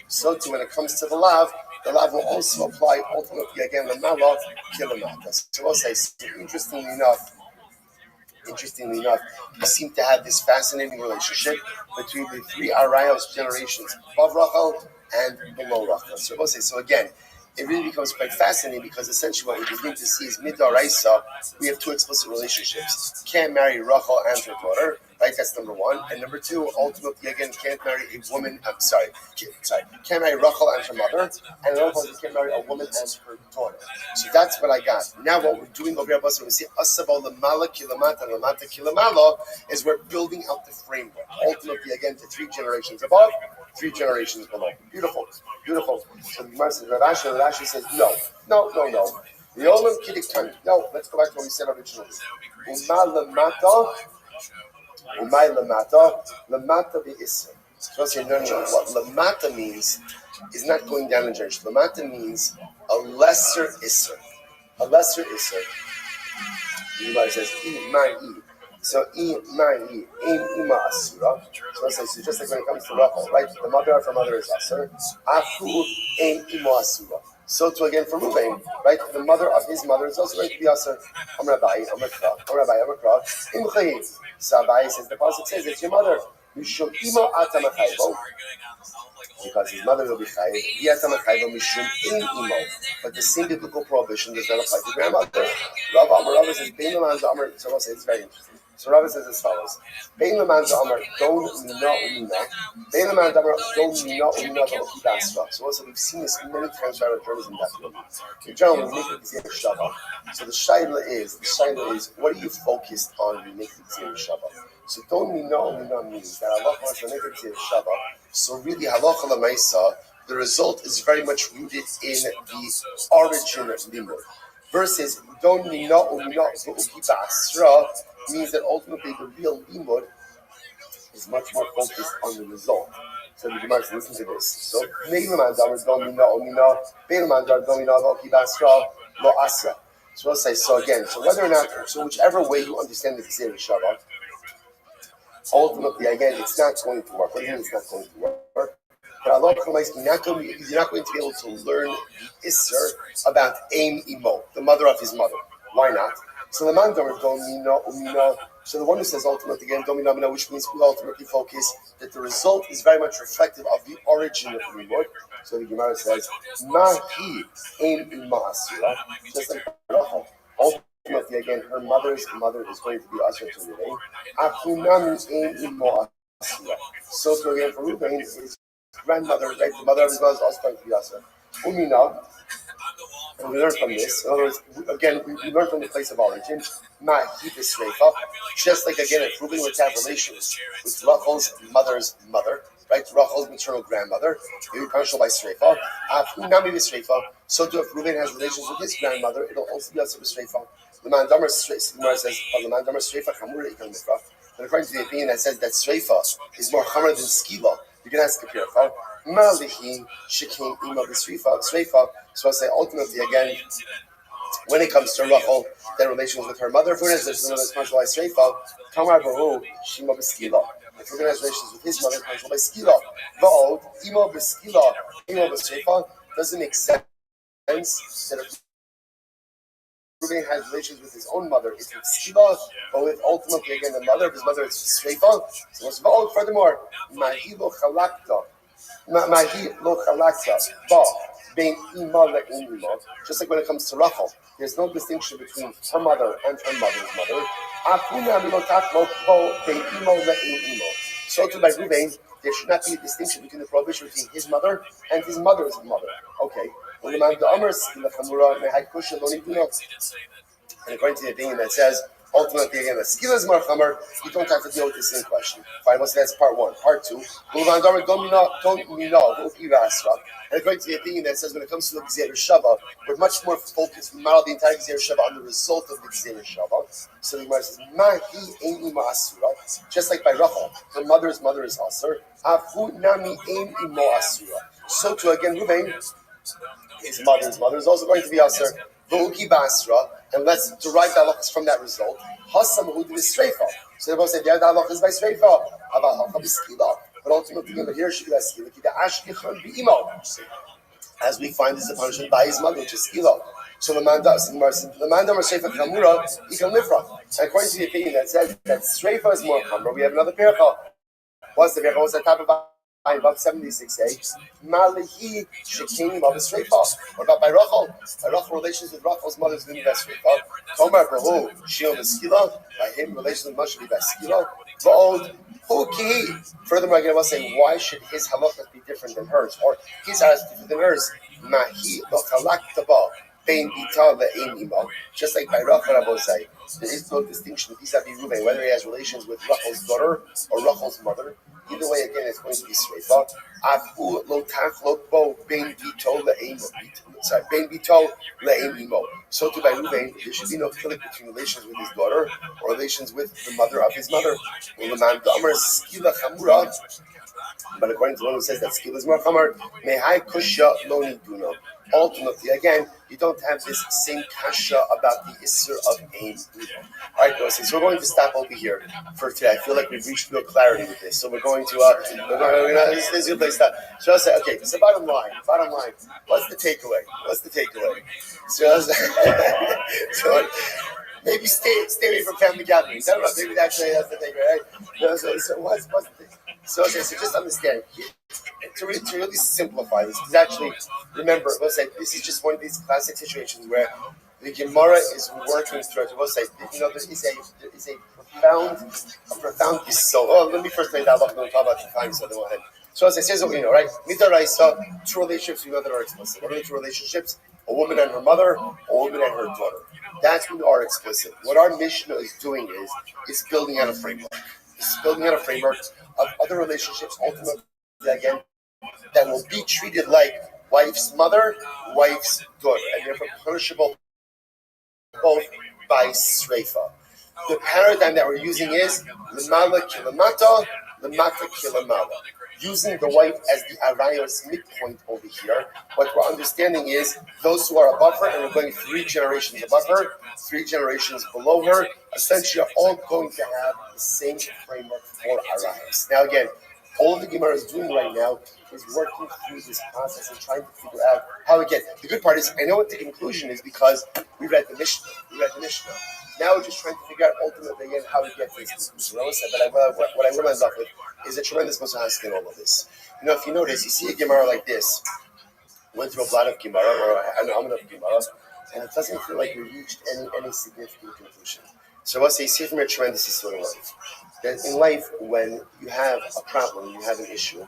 So too, when it comes to the lav will also apply ultimately again the mala kilamata. So we'll say, interestingly enough, we seem to have this fascinating relationship between the three Arayos generations, above Rachel and below Rachel. So we'll say, so again, it really becomes quite fascinating because essentially what we begin to see is Midaraisa, we have two explicit relationships. Can't marry Rachel and her daughter, right? That's number one. And number two, ultimately, again, can't marry a woman, can't marry Rachel and her mother, and another one, can't marry a woman and her daughter. So that's what I got. Now what we're doing over here, we see Asabo Lamala Kilamata Lamata Kilamala, is we're building out the framework. Ultimately, again, to three generations above, three generations below. Beautiful. So the Gemara says, Rashi says, no. The Olam Kidiktan. No, let's go back to what we said originally. Lamata be Isser. So I say, no. What Lamata means is not going down in generation. Lamata means a lesser Isser. The Gemara says, So ima asura. So I say, so just like when it comes to Rachel, right? The mother of her mother is asur. Afu ima asura. So too again for Reuven, right? The mother of his mother is also going to be asur. Rabbi, Kra. In Chayiv. So Abai says, the pasuk says, it's your mother. Mishum ima atamachayvo. Because his mother will be chayiv. Mishum in imo. But the same biblical prohibition does not apply to grandmother. Rabbi says, Bein Laman's Amar. So I'll say it's very interesting. So Rabbi says as follows: Bein Laman's Amar, don't umina. Bein Laman's Amar, don't umina v'okibasra. So also we've seen this many times by our journeys in that book. In general, we make it Gzir Shabbat. So the shaila is, what are you focused on when you make the Gzir Shabbat? So don't umina means that Allah wants to make it Gzir Shabbat. So really, halacha l'maisa, the result is very much rooted in the origin of limud. Versus don't umina v'okibasra means that ultimately the real limud is much more focused on the result. So the Gemara says, listen to this. So so we'll say, so again, so whether or not, so whichever way you understand the Gzir Shabbat, ultimately, again, it's not going to work. What do you mean it's not going to work? But Allah, you're not going to be able to learn the Isser about Aim Imo, the mother of his mother. Why not? So the man domina. So the one who says ultimately again domina, which means we ultimately focus that the result is very much reflective of the origin of the limud. So the Gemara says, Mahi ain ima asura. Just like Rachel. Ultimately again, her mother's mother is going to be asura to Reuven. Akunami ain ima asura. So again for Reuven, his grandmother, right, the mother of his mother is also going to be asura. Umina. And we learn from this. In other words, again, we learn from the place of origin. Just like again, if Reuben would have relations with Rachel's mother's mother, right? Rachel's maternal grandmother, he would be by Sreifa. So too, if Reuben has relations with his grandmother, it'll also be also with Sreifa. The man Damar says, Sreifa Chamura Ikon Mikra. But according to the opinion that says that Sreifa is more Chamra than Skila, you can ask Kapir. Malihin Shekin Ima Sreifa. So I say ultimately again, when it comes to Rachel, their relations with her mother, if we're going to have relations with Sreifa, Kamar Baru Shima Beskila. If we're going to have relations with his mother, Kamar Beskila. Va'od Ima Beskila Ima Sreifa doesn't make sense that if Reuben has relations with his own mother, it's with Skila, but with ultimately again the mother of his mother, it's Sreifa. So what's Va'od? Furthermore, Mahi lo Chalakta Ba. Just like when it comes to Rachel, there's no distinction between her mother and her mother's mother. So too by Reuven, there should not be a distinction between the prohibition between his mother and his mother's mother. Okay. And according to the opinion that says, ultimately, again, the skila is marchamer, you don't have to deal with the same question. Fine, well, so that's part one. Part two, and according to the opinion that says when it comes to the Gzir Shabbat, we're much more focused, we model the entire Gzir Shabbat on the result of the Gzir Shabbat. So the Gemara says, Mahi ein ima asura, just like by Rachel, her mother's mother is asur, Afu nami ein imo asura. So too, again, Reuven, his mother's mother is also going to be asur, V'uki basra, and let's derive the halachas from that result. Hasam who did Sreifa. So they both say the halachas by Sreifa. About halachas b'skila. But ultimately, here should be as we find this a punishment by his mother, which is skila. So the man does. The man does Shreifa Kamura, he can live from. And according to the opinion that says that Shreifa is more Kamura, we have another paracha. What's the paracha? What's the type of about 76a? Malihi Shekim of the Shreifa. What about by Rachel? By Rachel, relations with Rachel's mother is going to be best Shreifa. Tomer Bahu, Shion Skila. By him, relations with Moshe be best Skila. V'od. Furthermore, I will say, why should his halachas be different than hers, or his halachas different than hers? Mahi lochalaktaba bein bita le'ein imo. Just like by Rachel, I will say, there is no distinction vis-a-vis Reuven, whether he has relations with Rachel's daughter or Rachel's mother. Either way, again, it's going to be sreifa. Afu lo tachlok bo bein bito le'ein imo. Sorry, bein bito le'ein imo. So to by Reuven, there should be no conflict between relations with his daughter or relations with the mother of his mother. But according to the one who says that skila is more chamar, mehai kusha lo niduno. Ultimately, again, you don't have this same kasha about the issur of ein. All right, guys. So we're going to stop over here for today. I feel like we've reached real clarity with this. So we're going to this is a good place to stop. So I'll say, okay. So bottom line. What's the takeaway? So maybe stay away from family gatherings. I don't know. Maybe that's the thing, right? So what's the thing? So just understand, to really simplify this, because actually, remember, we'll say this is just one of these classic situations where the Gemara is working through it. We'll say, there is a profound so. Oh, let me first make that up, and we'll talk about the time, so then we'll head. So as I say, right? Midaraisa, two relationships we know that are explicit. What are the two relationships? A woman and her mother, a woman and her daughter. That's what are explicit. What our Mishnah is doing is building out a framework. It's building out a framework of other relationships, ultimately, again, that will be treated like wife's mother, wife's daughter, and therefore punishable both by sreifa. The paradigm that we're using is lemala kilamata, lemata kilamala. Using the wife as the arayos midpoint over here. What we're understanding is those who are above her, and we're going 3 generations above her, 3 generations below her, essentially are all going to have the same framework for arayos. Now again, all the Gemara is doing right now is working through this process and trying to figure out how we get. The good part is, I know what the conclusion is because we read the Mishnah. Now we're just trying to figure out ultimately again how we get to this conclusion. But what I will end up with is a tremendous musahas in all of this. If you notice, you see a Gemara like this, went through a lot of Gemara or an Amud of Gemara, and it doesn't feel like we reached any significant conclusion. So I'll say, see from a tremendous sort of life. That in life, when you have a problem, you have an issue,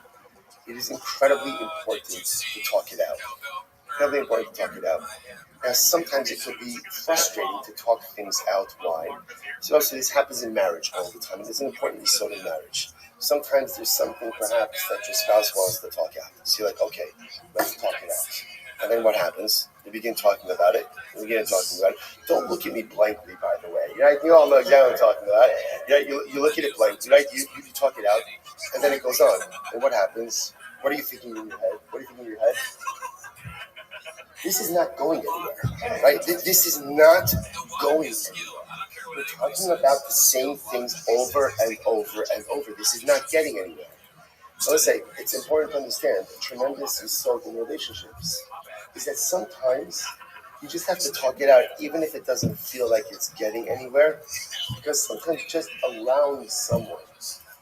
it is incredibly important to talk it out. Now, sometimes it could be frustrating to talk things out. Why? So obviously this happens in marriage all the time. It is an important sort in marriage. Sometimes there's something perhaps that your spouse wants to talk out. So you're like, okay, let's talk it out. And then what happens? You begin talking about it. Don't look at me blankly, by the way. Right? You all know exactly what I'm talking about. Right? You look at it blankly, right? You talk it out, and then it goes on. And what happens? What are you thinking in your head? This is not going anywhere, right? This is not going anywhere. We're talking about the same things over and over and over. This is not getting anywhere. So let's say it's important to understand the tremendous result in relationships is that sometimes you just have to talk it out, even if it doesn't feel like it's getting anywhere, because sometimes just allowing someone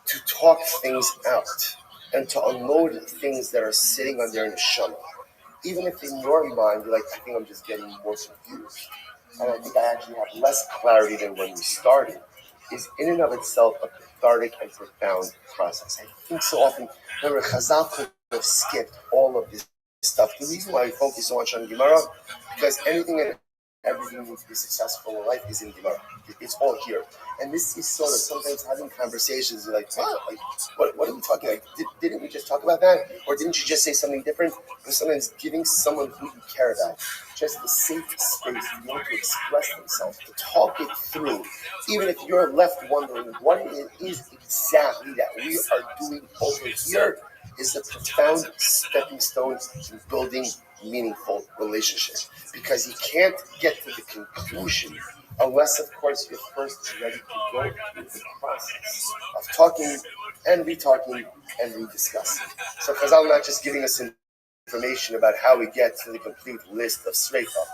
to talk things out and to unload things that are sitting on their neshama, even if in your mind you're like, I think I'm just getting more confused, and I think I actually have less clarity than when we started, is in and of itself a cathartic and profound process. I think so often, remember, Chazal could have skipped all of this stuff. The reason why we focus so much on Gemara, because anything and everything needs to be successful in life is in Gemara. It's all here. And this is sort of sometimes having conversations like, what are we talking about? Didn't we just talk about that? Or didn't you just say something different? Or sometimes giving someone who you care about just a safe space to be able to express themselves, to talk it through, even if you're left wondering what it is exactly that we are doing over here, is a profound stepping stone to building meaningful relationship. Because you can't get to the conclusion unless, of course, you're first ready to go through the process of talking and re-talking and rediscussing. So Chazal not just giving us information about how we get to the complete list of Sreifa,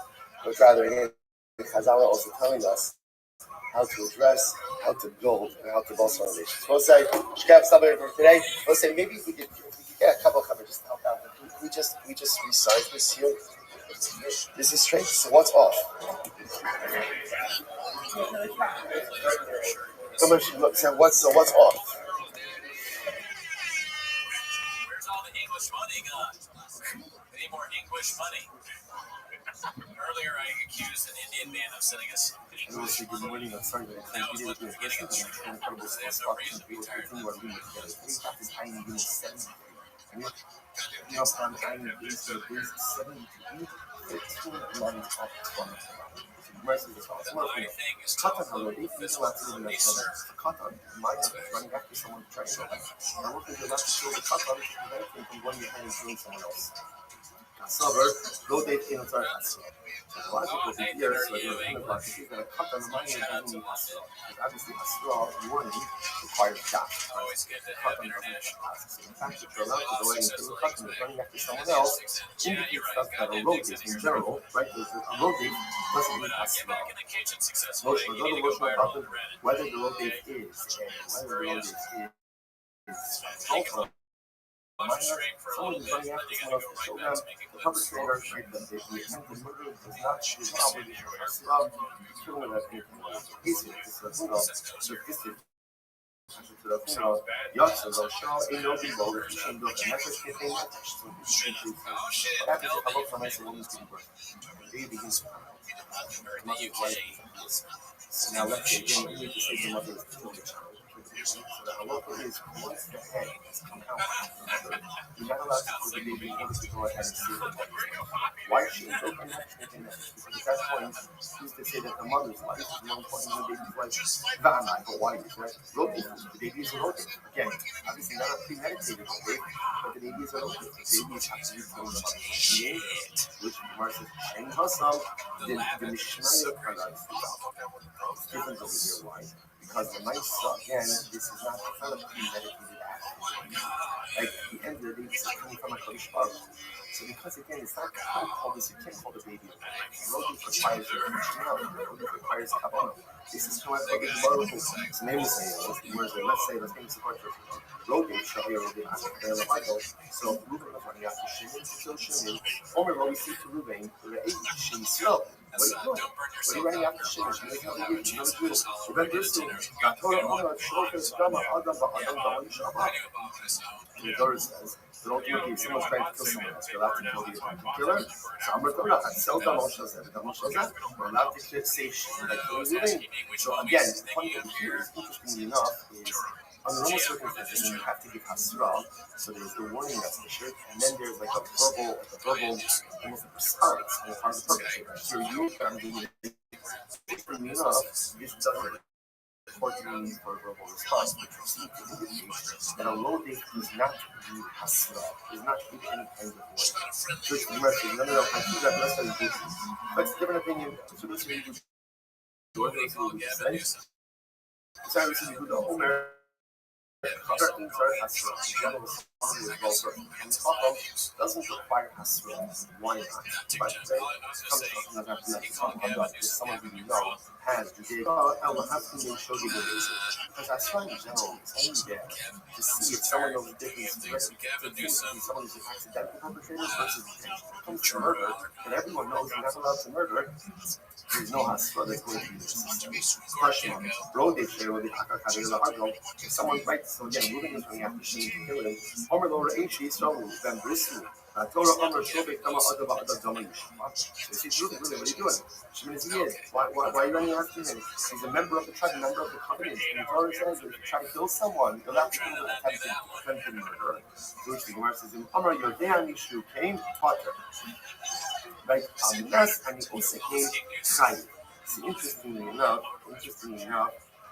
but rather, again, Chazal also telling us how to address, how to build, and how to build foundations. We'll say, Shkaf Sabbath for today. We'll say maybe if we could get a couple of covers just to help out. We just resize this here. This is straight. So what's off? Someone should look. Say what's off? Where's all the English money gone? We need more English money. Earlier, I accused an Indian man of sending us English money. That was what the beginning of the street. So there's no reason to be tired of that. Logical here, so you're going to cut on the money and doesn't need Hasra. Because obviously Hasra warning requires that. Cut on doesn't need Hasra. So the fact that you're allowed to go ahead and do a cut and running after someone else indicates stuff that a road date in general, right? A road date doesn't need Hasra. Most of the other words about whether the road date is and whether the road date is helpful. Someone is running after someone else to show them the perpetrator, right? That the attempted murder does not is not obligation of Hasra. Killing that anything else. Basically, this is a Yatsa Shah in no people that change up the message campaign attached to the street. What happens if I look for nice woman's giving birth? The baby begins to come out. So now let's say again, you need to say the mother is killing the child. So the halacha is once the head has come out, you're not allowed to put the baby in order to go ahead and see the mother. Why should you go and not make that? Because at that point, who's to say that the mother's life is more important than the baby's life? But why is that? The baby is a rotate. Again, obviously not a premeditated rotate, but the baby is a rotate. The baby is actually from the mother. Which Gemara says, Shem Hasam, the Mishnah Kalas. It's different over here. Why? Because the mitzvah, again, this is not a premeditated act. Like, at the end of the day, this is coming from a Kodesh Baruch. So because, again, it's not called this, you can't call the baby. Rodif requires a Mishnah, Rodif requires Kabbalah. This is coming from Kodesh Baruch. So name is saying, let's say, let's name the part for Rodif, Shahir, Rodif, Asher, so Ruben was running after Shimon, so Shimon, Omer, what we see to Ruben, Shimon, so. What are you running after Shimon? The Torah says that ultimately if someone's trying to kill someone else, you're allowed to kill the attempted killer. So I'm going to sell Damal Shazah, we're allowed to say Shimon that kills Ruben. So again, the point over here is, interestingly enough, is under normal circumstances, you have to give Hasra, so there's the warning that's issued, and then there's like a verbal, almost a response on the part of the perpetrator. So you, I'm doing it. Interestingly enough, this doesn't report the need for a verbal response, which seems to indicate that a low date does not do Hasra, does not give any kind of warning. Which the Gemara says, no, I think that less than good. That's a different opinion. So this is what you say. So this is the whole matter. Certain Hasra, general doesn't require Hasra. Why not? But someone who you know has the data. I will have to show you the reason. Because Hasra in general is only there to see if someone knows the difference between someone who's an accidental perpetrator versus intentional. When it comes to murder, and everyone knows you're not allowed to murder, there's no Hasra that's going to be used. Question on road if someone writes, so again, moving is when you have to shoot and kill him. Homer lower H, he's from Ben Bruce. Torah Homer Shobek Kama Adaba Adama Yishma. So he's really, what are you doing? Shimon is he is. Why are you running after him? He's a member of the tribe, a member of the covenant. And the Torah says that if you try to kill someone, you'll have to kill the attempted murder. Which the Gemara says, in Amar Yodean Yishu came, Potter. Like Amnas and he also came Chai. So interestingly enough,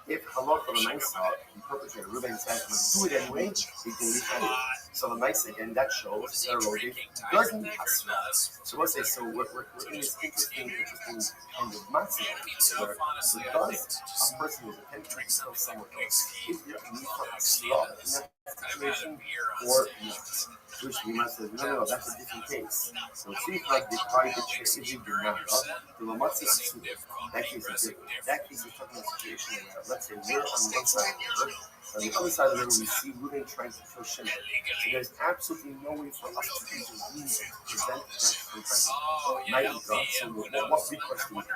If halacha l'maisa, the perpetrator Reuben says, "I'm going to do it anyway," he's going to leave anyway. So l'maisa again, that shows that Rodi doesn't need hasra. So we'll say, so we're in this interesting kind of matzah where because a person is attempting to kill someone else, is there a need for hasra in that situation or not? Which we must say, no, that's a different case. So see like the private church is the Lamatzi Asud. That case is different. That case is talking about a situation where, let's say, we're on one side of the river, on the other side of the river, we see Reuben trying to kill Shimon. So there's absolutely no way for us to intervene to prevent that from happening. Mighty God. So what request do we have?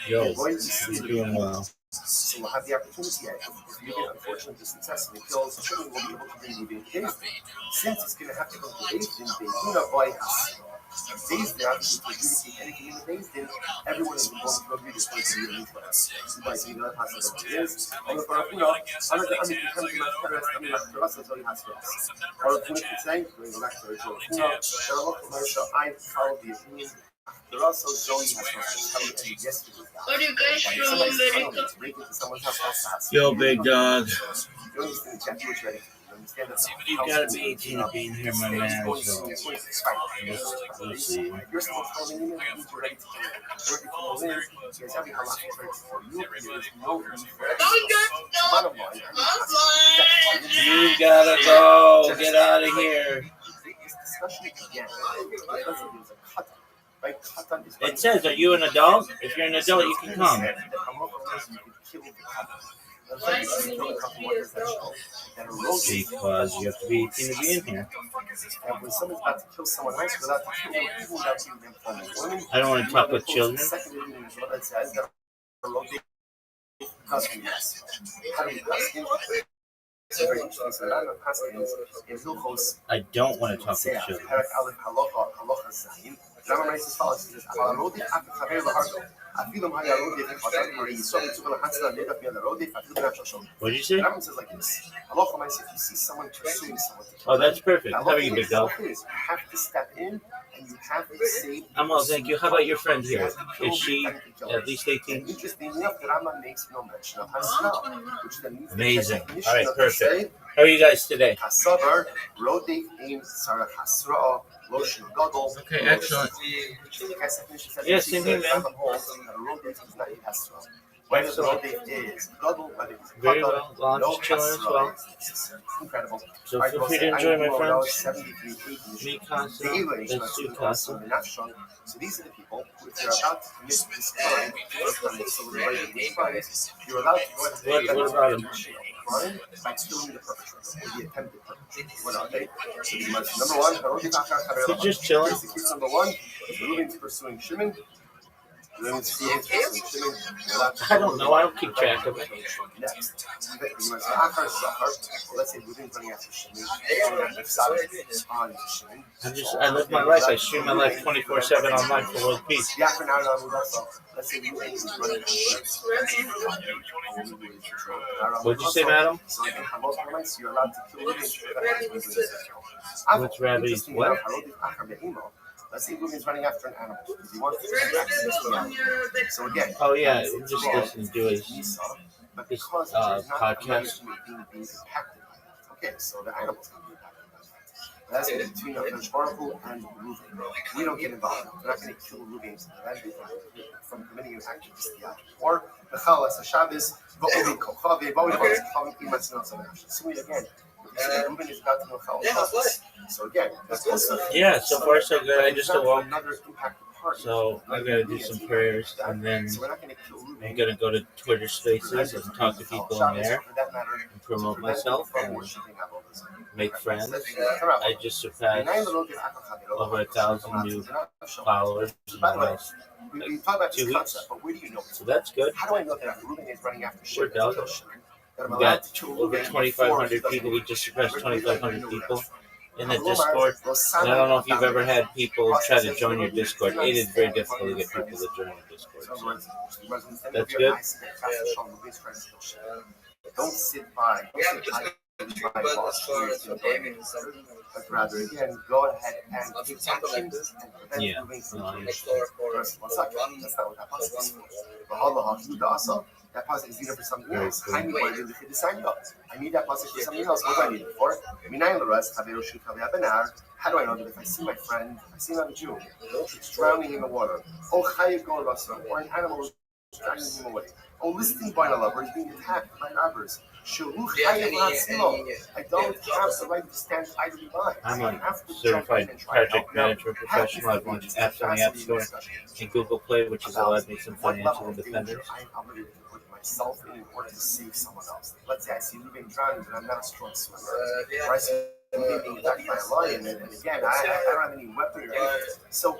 Yo, We're going to see you're doing well. So we'll have the opportunity, if you get unfortunately successfully kills Shimon, we'll be able to bring Reuben to David. Since it's going to have to go to David, they do not buy us. Based there, obviously, to adjudicate anything in the based in, everyone is going to agree this place to be for us. So by saying that has to go is, on the Parafuna, under the Amit becomes the Masteras, and the Masteras is all he has for us. Parafuna could say, going back to the Parafuna, Sherlock Commercial, I follow the opinion. There are also Zoe has for us. How we ended yesterday. Are you guys from America? Yo, big dog. You understand the chapter which ready. You gotta be 18 to be in here, my man. So we'll see. You're still telling me that you're ready to kill it. You're having a lot of ready for you. There is no reason for it. Bottom line, You gotta go. Get out of here. this discussion again because it is a cut. Right? It says, are you an adult? If you're an adult, you can come. Because you have to be 18 to be in here. And when someone's about to kill someone else without killing them, without killing them from a woman, I don't want to talk with children. I don't want to talk with children. What did you say? Rabbi says like this. If you see someone pursuing someone, Oh, that's perfect. How are you, big dog? You have to step in and you have to save. I'm well, thank you. How about your friend here? Is she at least 18? Interestingly enough, the Rambam makes no mention of Hasra, which then means Amazing. All right, perfect. How are you guys today? Hasavar, Rodek, Aim, Sarah Hasra, Lotion Gadol. Okay, excellent. Yes, same here, man. Whether the Rodek is Gadol, whether it's Very well. Well, I'm just chilling as well. Incredible. So feel free to enjoy, my friends. Me, The Casa, evaluation and of Sue the Casa. So these are the people who, if they're about to commit this crime, you're allowed to go ahead and What about him? crime by killing the perpetrator or the attempted perpetrator. What are they? So you must, number one, He's just chilling. number one, Reuben's pursuing Shimon. Reuben's pursuing Shimon. I don't know. I don't keep track of it. Next, let's say Reuben's running after Shimon. On Shimon. I live my life. I stream my life 24/7 online for world peace. Yeah, for now, let's say Reuben is running What'd you say, madam? So you're allowed to kill Reuben. What's Rabbi's what? Let's say Reuben's running after an animal because he wants to get access to the animal. So again, Oh yeah, just listen to his but because podcast. being impacted by that. Okay, so the animal's going to be impacted by that. That's between Akadosh Baruch Hu and Reuben. We don't get involved. We're not going to kill Reuben from committing an act of bestiality. Or the Chalas, the Shabbos, Va'oli Kochavi, Va'oli Kochavi, Imatzinot Samanash. So again, Reuben is about to know Chalas. So again, that's also Yeah, so far so good. I just awoke, another impacted party. so I gotta do some prayers, and then So we're not going to kill Reuben. I'm gonna go to Twitter Spaces and talk to people in there and promote myself and make friends. I just surpassed over 1,000 new followers in the last We talk about 2 this weeks, concept, but where do you know? so that's good. How do I know that Reuben is running after We're Shimon? done. We got over 2,500 people. We just surpassed 2,500 people in the Discord. And I don't know if you've ever had people try to join your Discord. It is very difficult to get people to join your Discord. So that's good. Don't sit by. my boss for gaming or something, but rather again go ahead and take action and prevent moving from first one second. That's not what that puzzle is for. But Allah, that puzzle is needed for something else. I need one to design up. I need that puzzle for something else. What do I need it for? How do I know that if I see my friend, if I see another Jew, it's drowning in the water, or an animal is dragging him away, or listening by a lover, he's being attacked by robbers. I don't have the right to stand idly by. I'm a certified project management professional. I've launched apps on the App Store and Google Play, which has allowed me some financial independence. I'm obligated to put myself in order to save someone else. Let's say I see you being drowning, but I'm not a strong swimmer. Or I see you being attacked by a lion, and again, I don't have any weapon or anything. So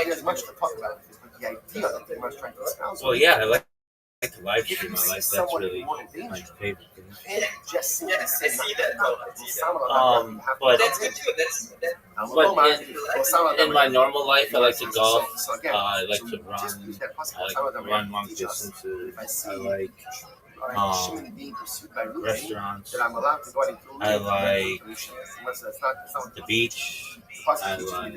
there's much to talk about this, but the idea that they're trying to espouse. Well, yeah, I like to live stream my life. That's really my favorite thing. But in my normal life, I like to golf. I like to run. I like to run long distances. I like restaurants. I like the beach. I like going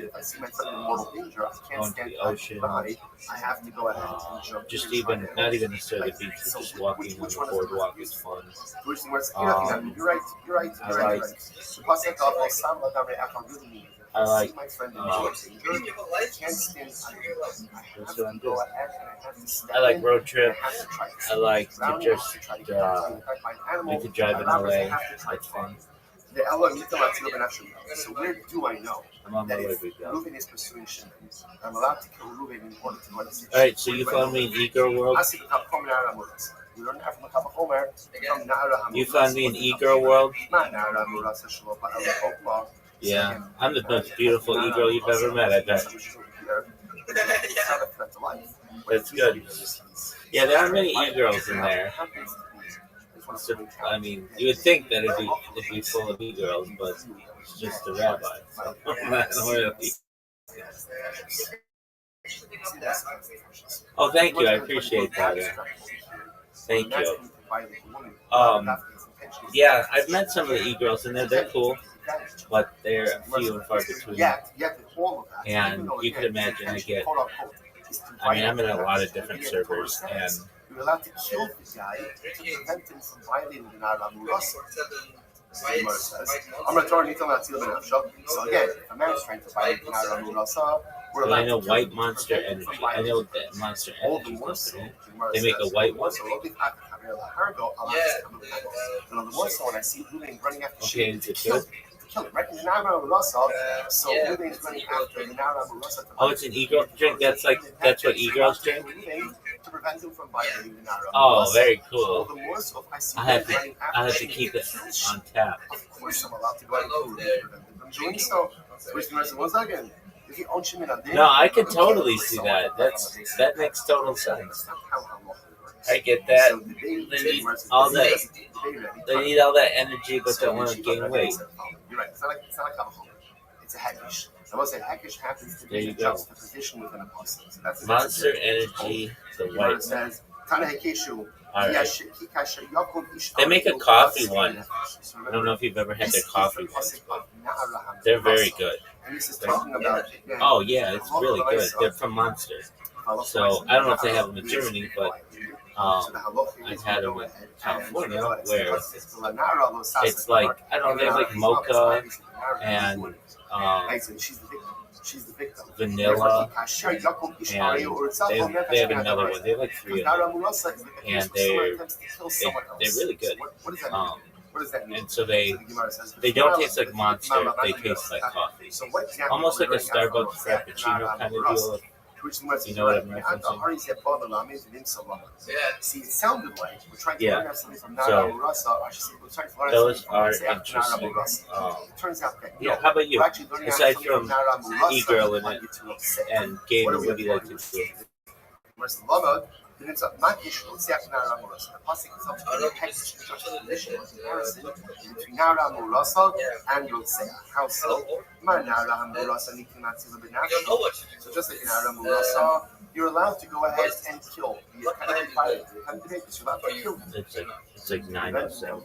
to the ocean. I have to go ahead and jump. Just even, not even necessarily the beach, but just walking on the boardwalk is fun. You're right. I like, I like road trip. I like to just, like to drive in LA. It's fun. So where do I know that if Reuven is pursuing Shimon, I'm allowed to kill Reuven in order to go to the Alright, so you found me in E-Girl World? You found me in E-Girl World? Yeah, I'm the most beautiful E-Girl you've ever met, I bet. That's good. Yeah, there aren't many E-Girls in there. So, I mean, you would think that it'd be full of E-Girls, but it's just a rabbi. So not really. Oh, thank you. I appreciate that. Thank you. Yeah, I've met some of the E-Girls in there. They're cool, but they're few and far between. And you can imagine I'm in a lot of different servers, and you're allowed to kill the guy to prevent him from violating the Nara Murasa. I'm going to turn it on So again, if a man is trying to violate the Nara Murasa, so I know White Monster Energy. I know that Monster Energy company. They make a white one. Okay, is it good? Kill it, right? The Nara Murasa. So Reuven's running after the Nara Murasa. Oh, it's an E-Girl drink? That's what E-Girls drink? To prevent him from violating the Nara. Oh, very cool. I have to keep it on tap. Of course, I'm allowed to go and prevent him from doing so. No, I can totally see that. That makes total sense. I get that. They need all that. They need all that energy, but don't want to gain weight. You're right. It's not like alcohol. It's a hackish. I will say hackish happens to be a juxtaposition within a person. So Monster Energy, the white. Says, they make a coffee one. I don't know if you've ever had their coffee one. They're very good. Oh yeah, it's really good. They're from Monster. So I don't know if they have them in Germany, but I've had them in California where it's like, I don't know, they have like mocha and vanilla, and they have another one. They have like 3 of them, and they're really good. And so they don't taste like Monster. They taste like coffee, almost like a Starbucks Frappuccino kind of deal. You know what I'm referencing? See, it sounded like we're trying to learn something from So those are interesting. Turns out that How about you? Aside from E-Girl in it and gaming, what do you like to do? then it's a makish Rutziach Nara Murasa. The pasuk is up to the text comparison between Nara Murasa and Rutziach. How so? Ma Nara Murasa Nikimatzi Lebinach. So just like Nara Murasa, you're allowed to go ahead and kill. You're kind of divided. You're kind of debated. You're allowed to kill. It's like 907.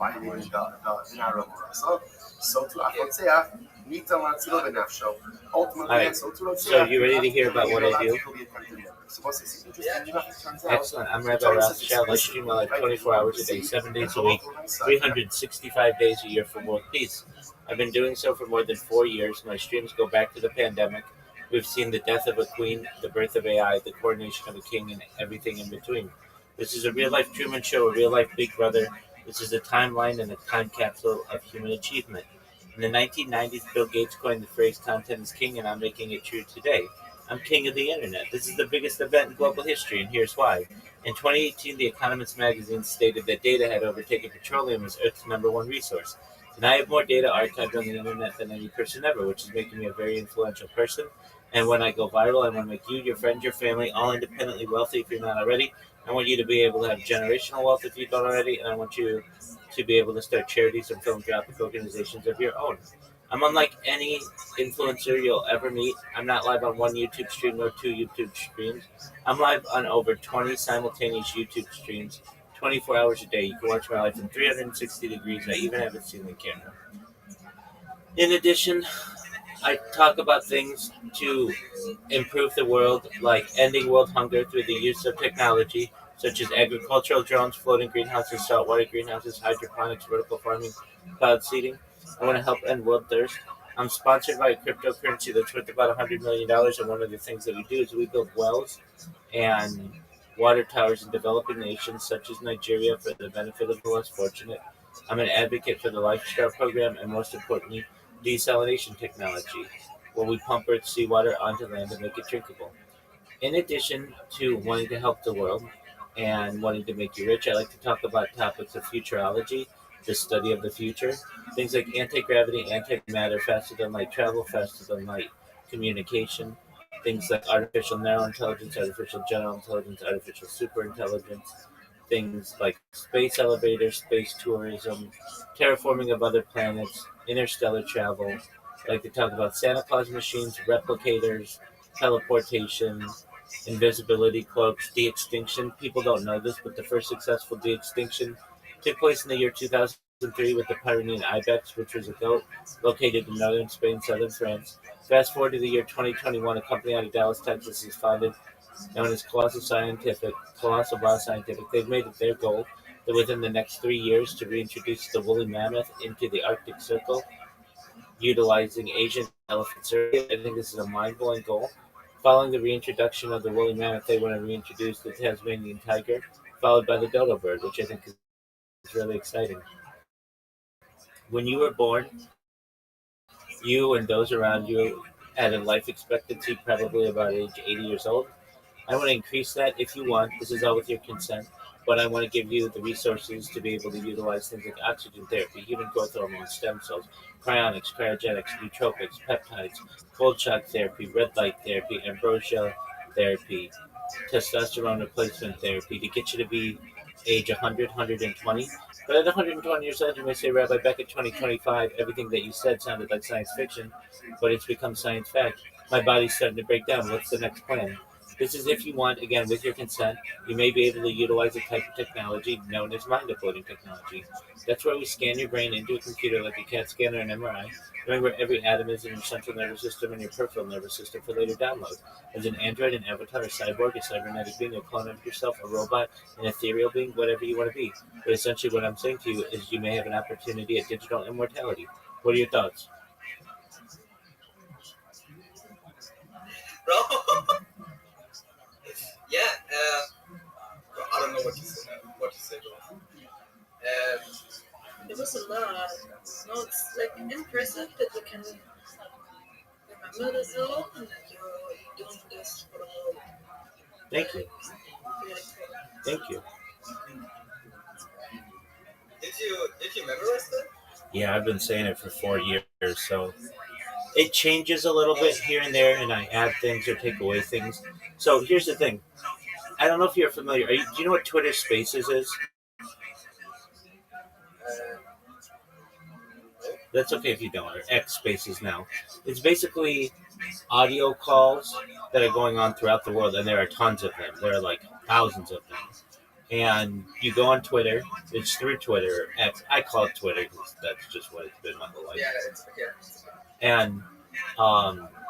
So to Afotzeach, Nita Latzilo Benafsho. Ultimately, Alright, so you ready to hear about what I do? Excellent. I'm Rabbi ROTHSCHILD. I stream my life 24 hours a day, 7 days a week, 365 days a year for world peace. I've been doing so for more than 4 years. My streams go back to the pandemic. We've seen the death of a queen, the birth of AI, the coronation of a king, and everything in between. This is a real-life Truman Show, a real-life Big Brother. This is a timeline and a time capsule of human achievement. In the 1990s, Bill Gates coined the phrase "content is king," and I'm making it true today. I'm king of the internet. This is the biggest event in global history, and here's why. In 2018, The Economist magazine stated that data had overtaken petroleum as Earth's #1 resource. And I have more data archived on the internet than any person ever, which is making me a very influential person. And when I go viral, I want to make you, your friends, your family, all independently wealthy if you're not already. I want you to be able to have generational wealth if you don't already, and I want you to be able to start charities and philanthropic organizations of your own. I'm unlike any influencer you'll ever meet. I'm not live on one YouTube stream nor 2 YouTube streams. I'm live on over 20 simultaneous YouTube streams, 24 hours a day. You can watch my life in 360 degrees. I even have a ceiling camera. In addition, I talk about things to improve the world, like ending world hunger through the use of technology, such as agricultural drones, floating greenhouses, saltwater greenhouses, hydroponics, vertical farming, cloud seeding. I want to help end world thirst. I'm sponsored by a cryptocurrency that's worth about $100 million, and one of the things that we do is we build wells and water towers in developing nations such as Nigeria for the benefit of the less fortunate. I'm an advocate for the Lifestyle program, and most importantly, desalination technology, where we pump Earth's seawater onto land and make it drinkable. In addition to wanting to help the world and wanting to make you rich, I like to talk about topics of futurology, the study of the future, things like anti-gravity, antimatter, faster than light travel, faster than light communication, things like artificial narrow intelligence, artificial general intelligence, artificial superintelligence, things like space elevators, space tourism, terraforming of other planets, interstellar travel. I like to talk about Santa Claus machines, replicators, teleportation, invisibility cloaks, de-extinction. People don't know this, but the first successful de-extinction took place in the year 2003 with the Pyrenean ibex, which was a goat located in northern Spain, southern France. Fast forward to the year 2021, a company out of Dallas, Texas is founded known as Colossal Bioscientific. They've made it their goal that within the next 3 years to reintroduce the woolly mammoth into the Arctic Circle, utilizing Asian elephant surrogate. I think this is a mind-blowing goal. Following the reintroduction of the woolly mammoth, they want to reintroduce the Tasmanian tiger, followed by the dodo bird, which I think is really exciting. When you were born, you and those around you had a life expectancy probably about age 80 years old. I want to increase that if you want. This is all with your consent. But I want to give you the resources to be able to utilize things like oxygen therapy, human growth hormone, stem cells, cryonics, cryogenics, nootropics, peptides, cold shock therapy, red light therapy, ambrosia therapy, testosterone replacement therapy to get you to be age 100, 120. But at 120 years old, you may say, Rabbi, back at 2025, everything that you said sounded like science fiction, but it's become science fact. My body's starting to break down. What's the next plan? This is if you want, again, with your consent, you may be able to utilize a type of technology known as mind uploading technology. That's where we scan your brain into a computer like a CAT scan or an MRI, knowing where every atom is in your central nervous system and your peripheral nervous system for later download. As an android, an avatar, a cyborg, a cybernetic being, a clone of yourself, a robot, an ethereal being, whatever you want to be. But essentially what I'm saying to you is you may have an opportunity at digital immortality. What are your thoughts? Bro. Yeah, I don't know what to say, bro. It was a lot. No, it's like impressive that you can remember this all and that you're doing this for the whole. Thank you. Really cool. Thank you. Did you memorize that? Yeah, I've been saying it for 4 years, so it changes a little bit here and there, and I add things or take away things. So here's the thing. I don't know if you're familiar. Do you know what Twitter Spaces is? That's okay if you don't, or X Spaces now. It's basically audio calls that are going on throughout the world, and there are tons of them. There are like thousands of them. And you go on Twitter. It's through Twitter. X. I call it Twitter because that's just what it's been my whole life. And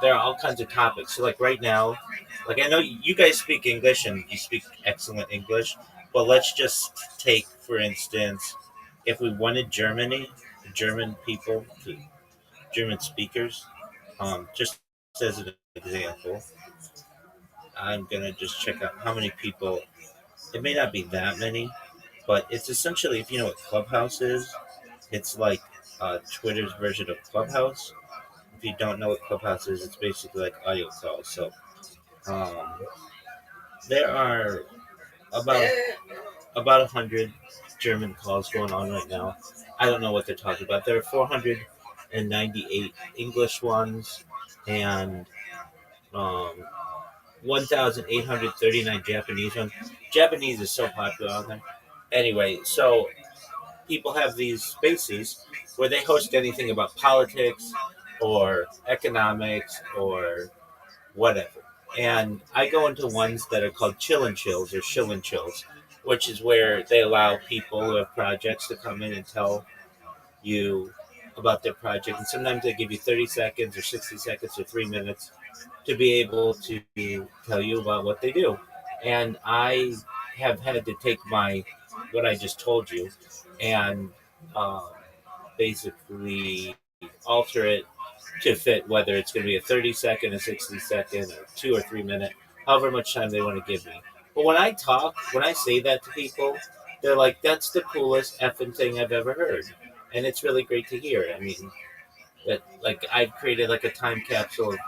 there are all kinds of topics. So like right now, like I know you guys speak English and you speak excellent English, but let's just take for instance, if we wanted German people, German speakers, just as an example, I'm gonna just check out how many people. It may not be that many, but it's essentially, if you know what Clubhouse is, it's like Twitter's version of Clubhouse. If you don't know what Clubhouse is, it's basically like audio calls. So um, there are about 100 German calls going on right now. I don't know what they're talking about. There are 498 English ones and um, 1,839 Japanese ones. Japanese is so popular on there. Anyway, so people have these spaces where they host anything about politics or economics or whatever. And I go into ones that are called chill and chills or shill and chills, which is where they allow people who have projects to come in and tell you about their project. And sometimes they give you 30 seconds or 60 seconds or 3 minutes to be able to tell you about what they do. And I have had to take what I just told you and uh, basically alter it to fit whether it's going to be a 30-second, a 60-second, or 2 or 3 minute, however much time they want to give me. But when I say that to people, they're like, that's the coolest effing thing I've ever heard. And it's really great to hear. I mean, that like I've created like a time capsule of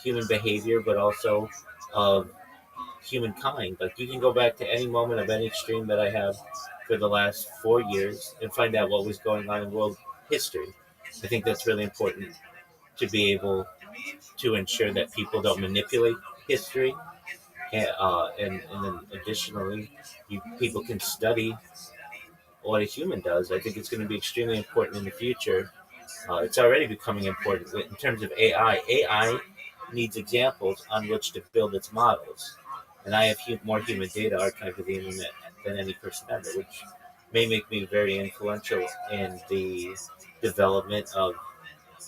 human behavior, but also of humankind. Like you can go back to any moment of any stream that I have for the last 4 years and find out what was going on in world history. I think that's really important to be able to ensure that people don't manipulate history, and then additionally, people can study what a human does. I think it's going to be extremely important in the future. It's already becoming important in terms of AI. AI needs examples on which to build its models, and I have more human data archived of the internet than any person ever, which may make me very influential in the development of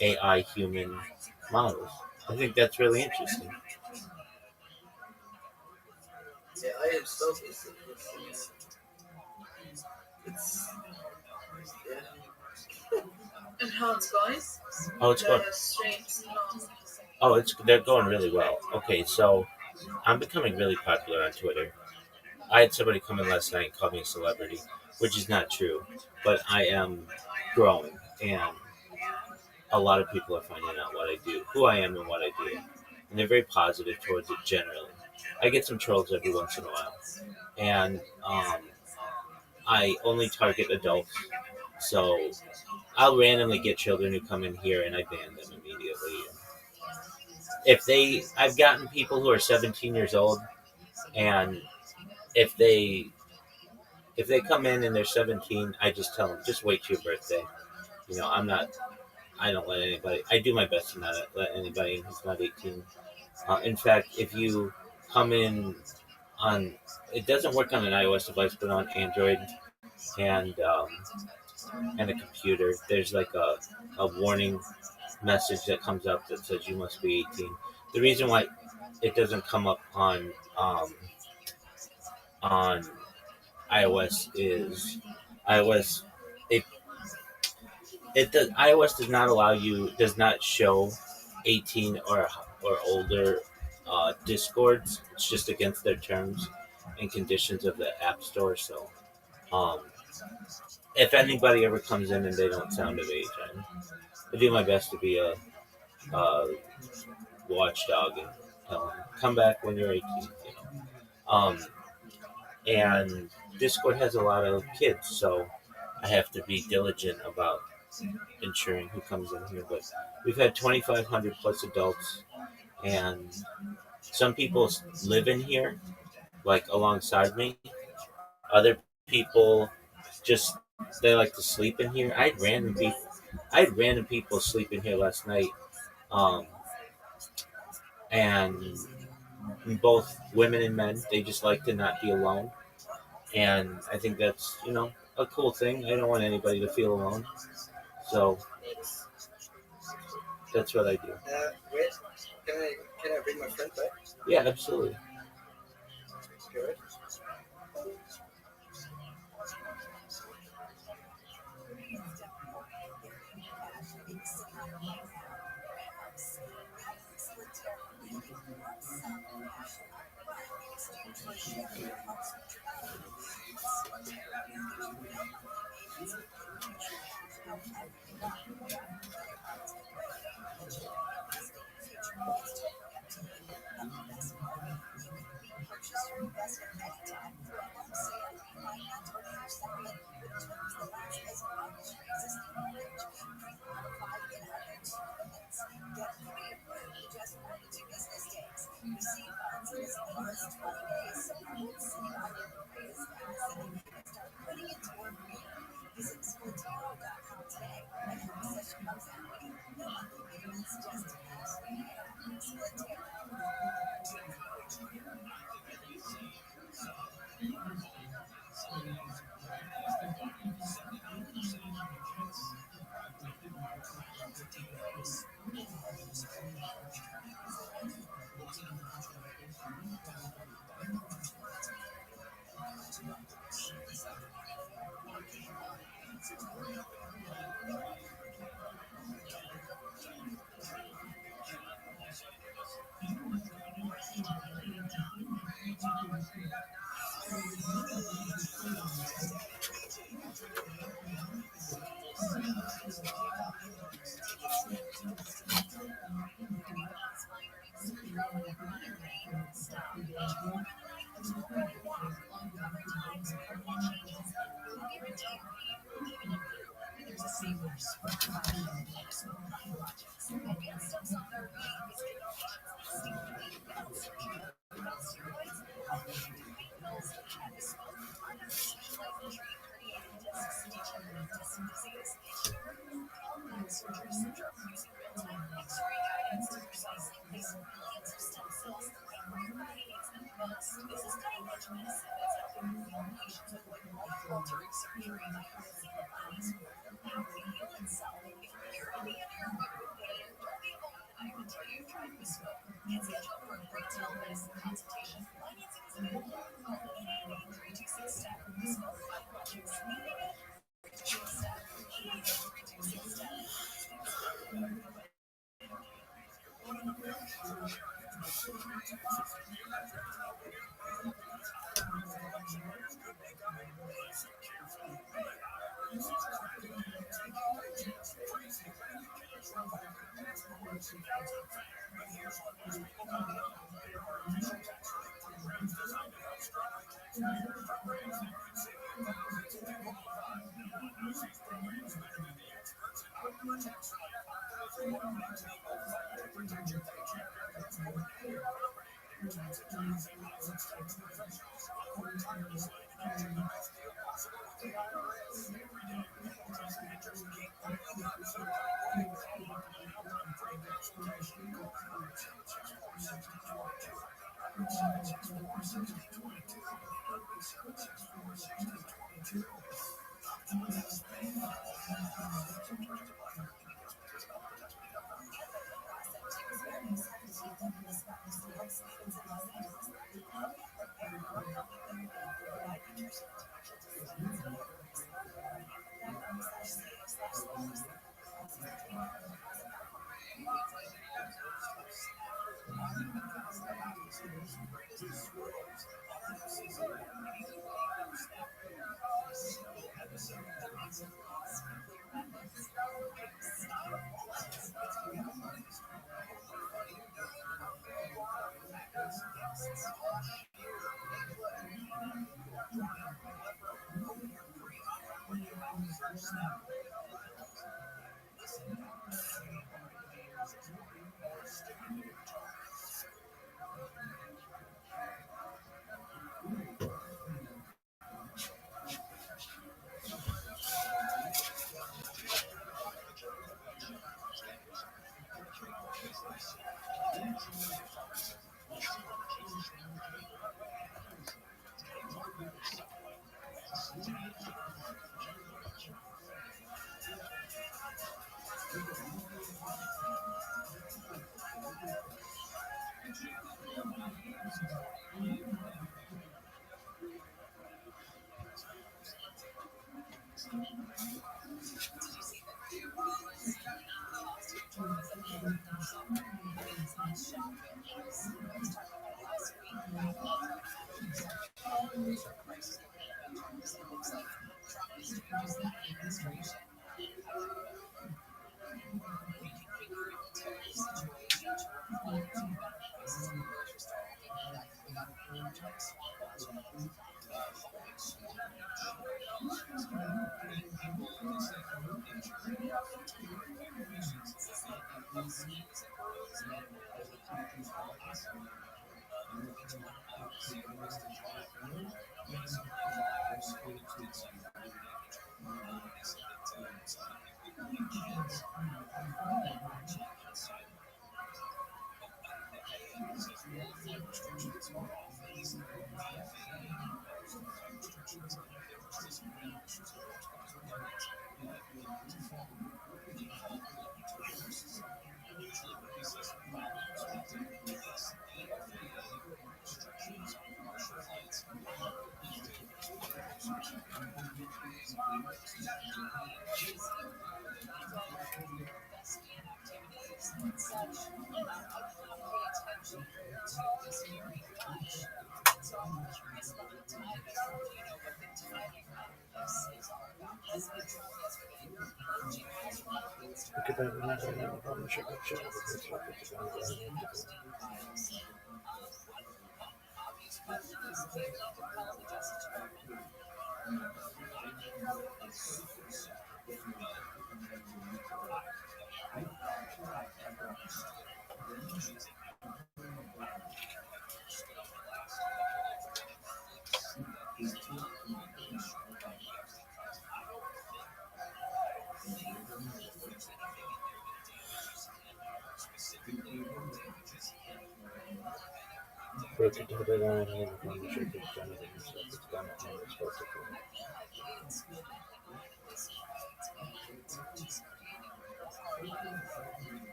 AI human models. I think that's really interesting. AI itself it's yeah. And how it's going? Oh, it's going. The streams, no. They're going really well. Okay, so I'm becoming really popular on Twitter. I had somebody come in last night and call me a celebrity, which is not true, but I am growing, and a lot of people are finding out what I do, who I am, and what I do, and they're very positive towards it generally. I get some trolls every once in a while, and I only target adults, so I'll randomly get children who come in here, and I ban them immediately. I've gotten people who are 17 years old, and if they come in and they're 17, I just tell them, just wait to your birthday. You know, I don't let anybody. I do my best to not let anybody in who's not 18. In fact, if you come in on, it doesn't work on an iOS device, but on Android and and a computer, there's like a warning message that comes up that says you must be 18. The reason why it doesn't come up on iOS is iOS it iOS does not show 18 or older discords. It's just against their terms and conditions of the App Store. So um, if anybody ever comes in and they don't sound of age, I do my best to be a watchdog and tell them come back when you're 18. You know? And Discord has a lot of kids, so I have to be diligent about ensuring who comes in here. But we've had 2,500 plus adults, and some people live in here, like alongside me. Other people just they like to sleep in here. I had random people sleep in here last night. Um, and both women and men, they just like to not be alone. And I think that's, a cool thing. I don't want anybody to feel alone. So that's what I do. Wait, can I bring my friend back? Yeah, absolutely. Good.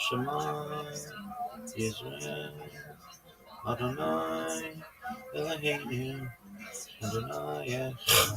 Shema Yisrael Adonai Eloheinu Adonai Echad.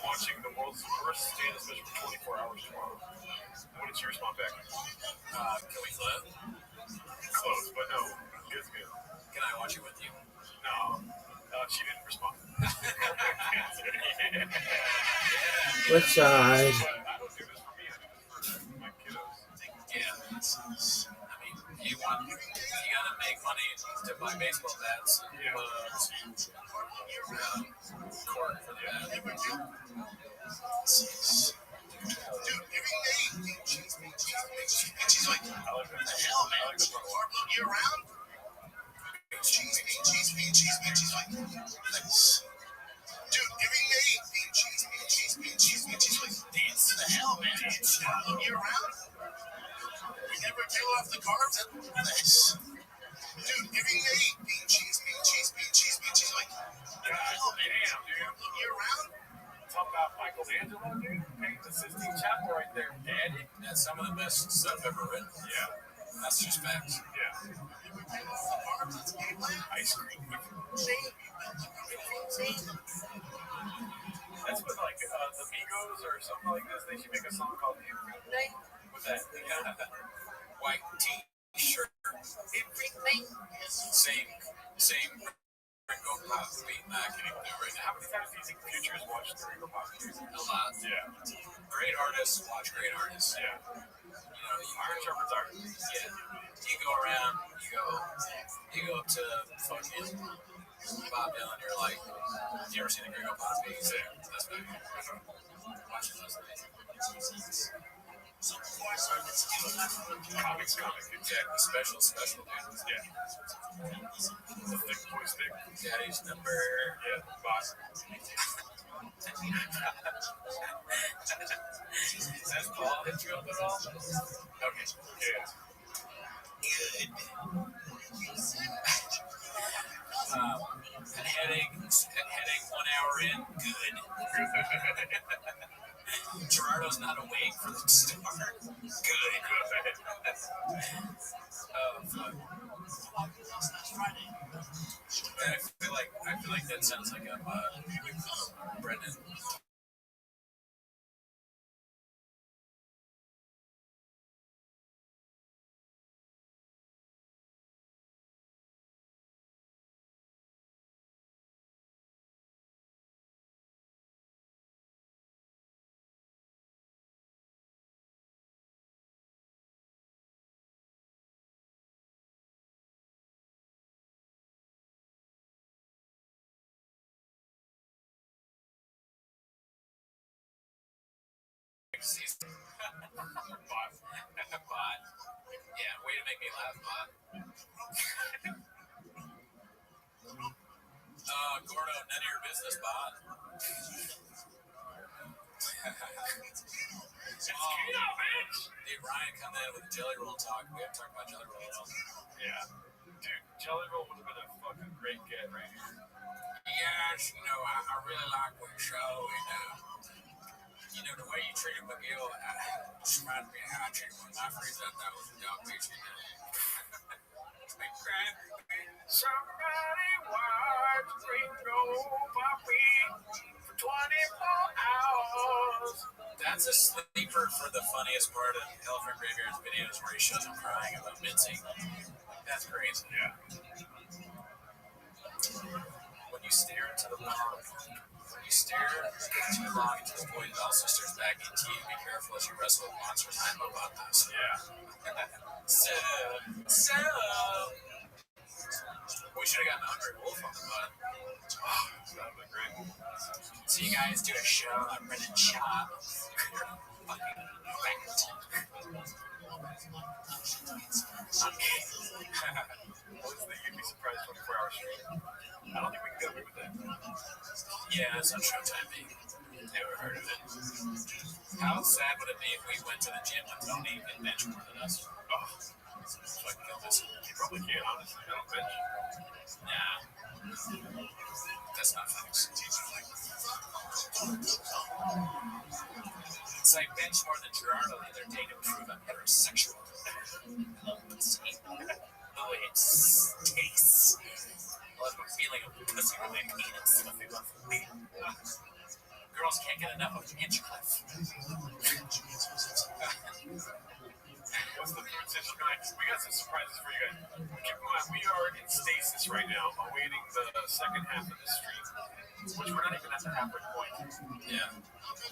Watching the world's worst stand fish for 24 hours tomorrow. What did she respond back? Can we flip? Close, but no. It's good. Can I watch it with you? No. She didn't respond. What side? I don't do this for me. I do this for my kiddos. Yeah. You gotta make money to buy baseball bats. Yeah. Court for the bat. every day, cheese. And she's like, what the hell, man? Carb load year round? Cheese. She's like, nice. Dude, every day, cheese. She's like, dance to the hell, man. Carb load year round? We never peel off the carbs? Nice. Dude, every day, cheese. She's like, what the hell, man? Carb load year round? Talk about Michelangelo, dude. Paint the Sistine Chapel right there, daddy. That's some of the best stuff ever written. Yeah. That's just facts. Yeah. Ice cream. That's what, like, the Migos or something like this, they should make a song called with that. Yeah. White t-shirt. Same. Ringo Pop beat Mac and do right now. How many times do you think Future has watched the Ringo Pop music? A lot. Yeah. Great artists watch great artists. Yeah. You know, Art interprets art. Yeah. You go around, you go up to fucking Bob Dylan, you're like, you ever seen the Ringo Pop piece? Yeah. That's what watching those things. Comics. Exactly. Special, dude. Yeah. The thick boy stick. Daddy's number. Yeah. Boss. Has Paul hit you up at all? Okay. Yeah. Good. Headache 1 hour in. Good. Gerardo's not awake for the start. Good. Oh, fuck. I feel like that sounds like a Brendan. Bot. Yeah, way to make me laugh, bot. Gordo, none of your business, bot. Dude, Ryan come in with a jelly roll talk. We haven't talked about jelly roll at all. Yeah. Dude, Jelly Roll would have been a fucking great get right here. Yes, I really like what you show, the way you treated McGill just reminds me of how I treated one of my friends that was a dog bitch. Somebody watch Ringo Poppy for 24 hours. That's a sleeper for the funniest part of Elephant Graveyard's videos where he shows him crying about mincing. That's crazy. Yeah. When you stare into the long, too long into the void, it also stares back into you. Be careful as you wrestle with monsters. I'm about this. Yeah. So. We should have gotten Andre Wolf on the pod. Oh, that would have been great. So you guys do a show on Brendan Chop. Fucking fact. What's the you'd be surprised 24 hour stream? I don't think we can get away with that. Yeah, it's on Showtime, baby. Never heard of it. How sad would it be if we went to the gym with Tony and bench more than us? Oh, Fucking kill this. you probably can't, honestly. I don't bench. Nah. That's not facts. It's like bench more than Gerardo the other day to prove I'm heterosexual. The way it tastes. I love the feeling of pussy when they penis. Girls can't get enough of Hinchcliffe. What's the food session tonight? We got some surprises for you guys. Keep in mind, we are in stasis right now, awaiting the second half of the stream, which we're not even at the halfway point. Yeah.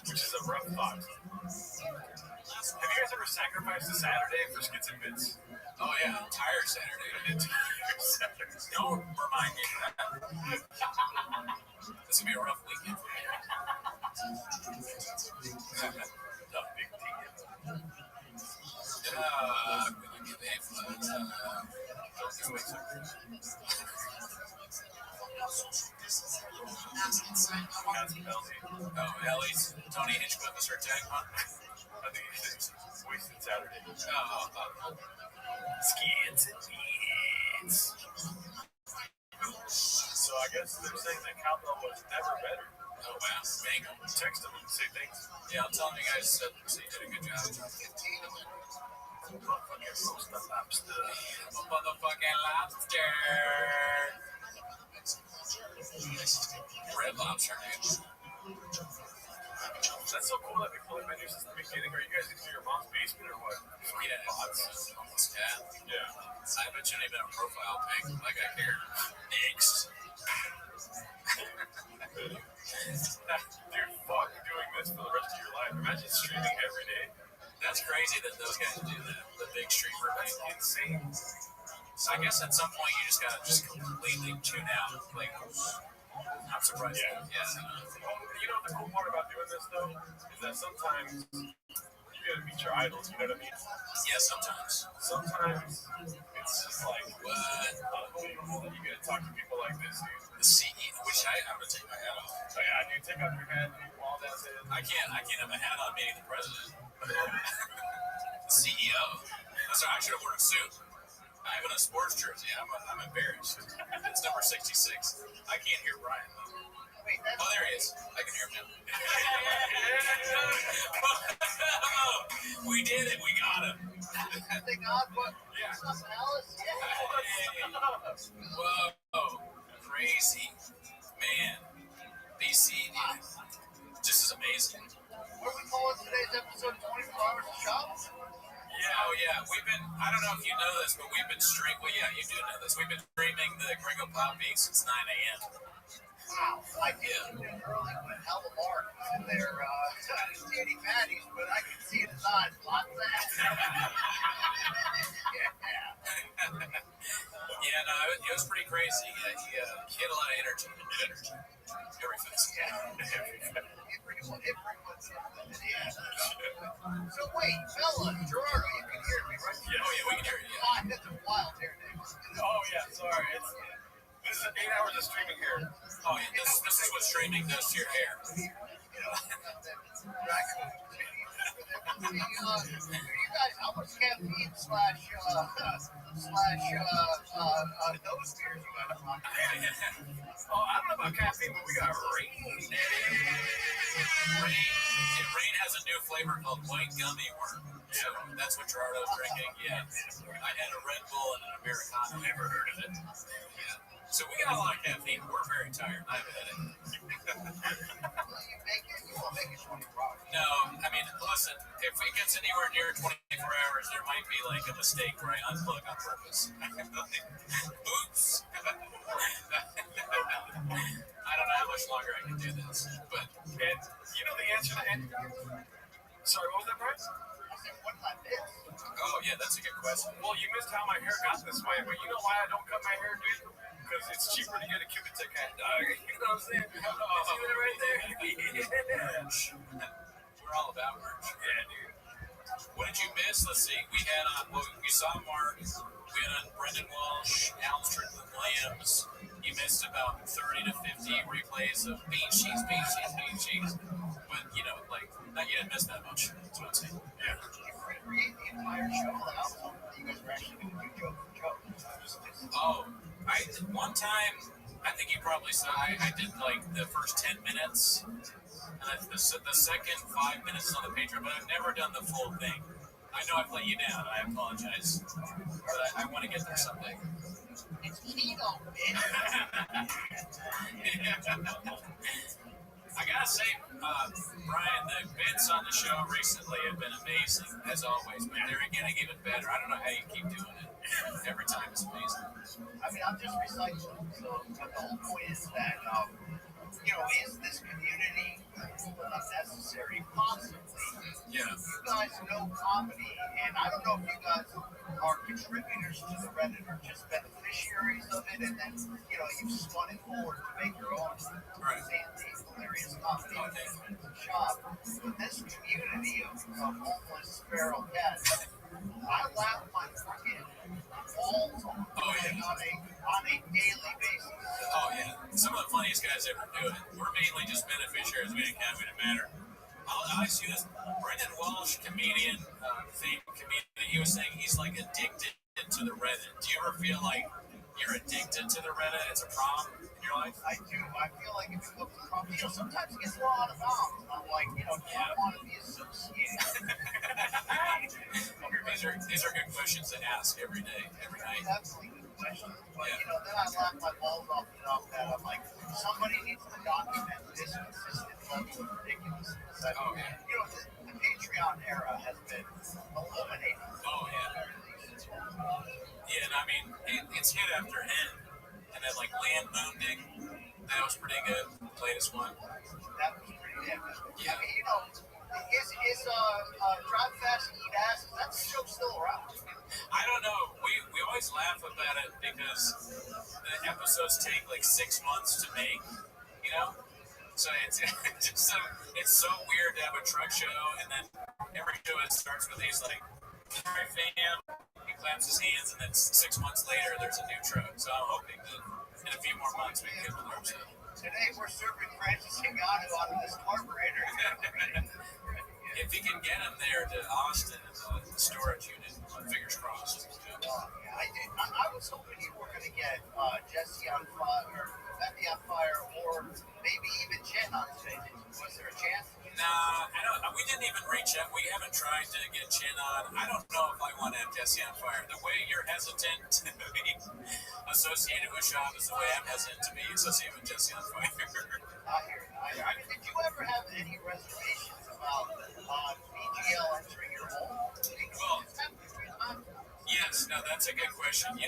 Which is a rough thought. Have you guys ever sacrificed a Saturday for skits and bits? Oh yeah, entire Saturday. Don't remind me of that. This will be a rough weekend for me. No, Ellie's Tony Hinchcliffe is her tag, huh? I think it's wasted Saturday. Skins and beans. So I guess they're saying that Cowbell was never better. Oh, wow. Thank you. Text them and say thanks. Yeah, I'm telling you guys, so you did a good job. Motherfucking lobster. Red lobster, dude. That's so cool that people have been here since the beginning. Are you guys into your mom's basement or what? Yeah, almost. Yeah. I bet you ain't been a profile pic like I care. Next. Dude, fuck doing this for the rest of your life. Imagine streaming every day. That's crazy that those guys do that. The big streamer. That's insane. So I guess at some point you just gotta just completely tune out. Like, I'm surprised. Yeah. You know what the cool part about doing this though is that sometimes you gotta meet your idols. You know what I mean? Yeah, sometimes. Sometimes it's just like What? unbelievable that you get to talk to people like this, dude. The CEO, which I'm gonna take my hat off. So yeah, dude, take off your hat, dude, while that's it. I can't have a hat on meeting the president. The CEO. Sorry, I should have worn a suit. I have a sports jersey. I'm embarrassed. It's number 66. I can't hear Brian though. Oh, there he is. I can hear him now. We did it. We got him. Thank God, but something else. Whoa. Crazy. Man. BC, dude. This is amazing. What are we calling today's episode? 24 Hours of Shop? Yeah, we've been, I don't know if you know this, but we've been streaming, well, yeah, you do know this. We've been streaming the Gringo Pop Beat since 9 a.m. Wow, I did it early when Hella Mark was in there. I didn't see any patties, but I could see in his eyes lots of that. Yeah, no, it was pretty crazy. Yeah, he had a lot of energy. Every festival. Everyone's yeah. So wait, Bella, Gerardo, you can hear me, right? Yeah, we can hear you. Yeah. I hit the wild hair day. Oh yeah, sorry. This is 8 hours of streaming here. Oh yeah, this is what streaming does to your hair. You guys, how much caffeine slash those beers you got on? Oh, I don't know about caffeine, but we got rain. Rain has a new flavor called white gummy worm. So that's what Gerardo's drinking. Yeah. I had a Red Bull and an Americano. Never heard of it. Yeah. So we got a lot of caffeine. We're very tired. I have a headache. You won't make it 24 hours. No, I mean, listen, if it gets anywhere near 24 hours, there might be like a mistake where I unplug on purpose. Oops. I don't know how much longer I can do this, but And you know the answer to Sorry, what was that, Brian? I said, what did I miss? oh yeah, that's a good question. Well, you missed how my hair got this way, but you know why I don't cut my hair, dude? Because it's cheaper to get a Cubitic hat, dog. You know what I'm saying? You see that right there? Yeah. We're all about merch. Yeah, dude. What did you miss? Let's see. We had on, well, we saw Mark. We had on Brendan Walsh, Al Strickland Williams. You missed about 30 to 50 replays of Bean Cheese. But, you know, like, you didn't miss that much. That's what I'm saying. Yeah. You recreate the entire show without you guys were actually going to do joke for joke. Oh, one time, I think you probably saw, I did like the first 10 minutes, and the second 5 minutes is on the Patreon, but I've never done the full thing. I know I've let you down, I apologize, but I want to get there someday. It's Kino, bitch. I gotta say, Brian, the bits on the show recently have been amazing, as always, but they're getting even better. I don't know how you keep doing it. Every time it's amazing. I mean, I'm just recycling. So the whole point is that, is this community unnecessary? Possibly. Yeah. You guys know comedy, and I don't know if you guys are contributors to the Reddit or just beneficiaries of it, and then, you've spun it forward to make your own hilarious comedy shop. But this community of homeless feral cats I laugh my fucking balls off on a daily basis. Oh yeah, some of the funniest guys ever do it. We're mainly just beneficiaries. We didn't have it matter. I'll ask you this: Brendan Walsh, comedian, famed comedian, he was saying he's like addicted to the Reddit. Do you ever feel like you're addicted to the Reddit? It's a problem in your life? I do. I feel like it becomes a problem. Sometimes it gets a lot of bounds. I'm like, do I want to be associated? These are good questions to ask every day, every night. Absolutely good questions. But, then I laugh my balls off that. I'm like, somebody needs to document this consistent level of ridiculousness. The Patreon era has been eliminated. Oh, yeah. Yeah, and I mean, it's hit after hit. And then, like, Land Moondig, that was pretty good. Latest one. That was pretty damn good. Yeah. I mean, is Drive Fast, Eat Ass, is that show still around? I don't know. We always laugh about it because the episodes take like 6 months to make, So it's so weird to have a truck show, and then every show it starts with these like, "All right, fam," he claps his hands, and then 6 months later there's a new truck. So I'm hoping that in a few more months we can get one more. Today we're serving Francis Ngannou out of this carburetor. If you can get him there to Austin, the storage unit, fingers crossed. I was hoping you were going to get Jesse on fire, Becky on fire, or maybe even Jen on stage. Was there a chance? Nah, we didn't even reach out. We haven't tried to get Jen on. I don't know if I want to have Jesse on fire. The way you're hesitant to be associated with Shop is the way I'm hesitant to be associated with Jesse on fire. I hear you. I mean, did you ever have any reservations about BGL entering your home? Well, yes, no, that's a good question. We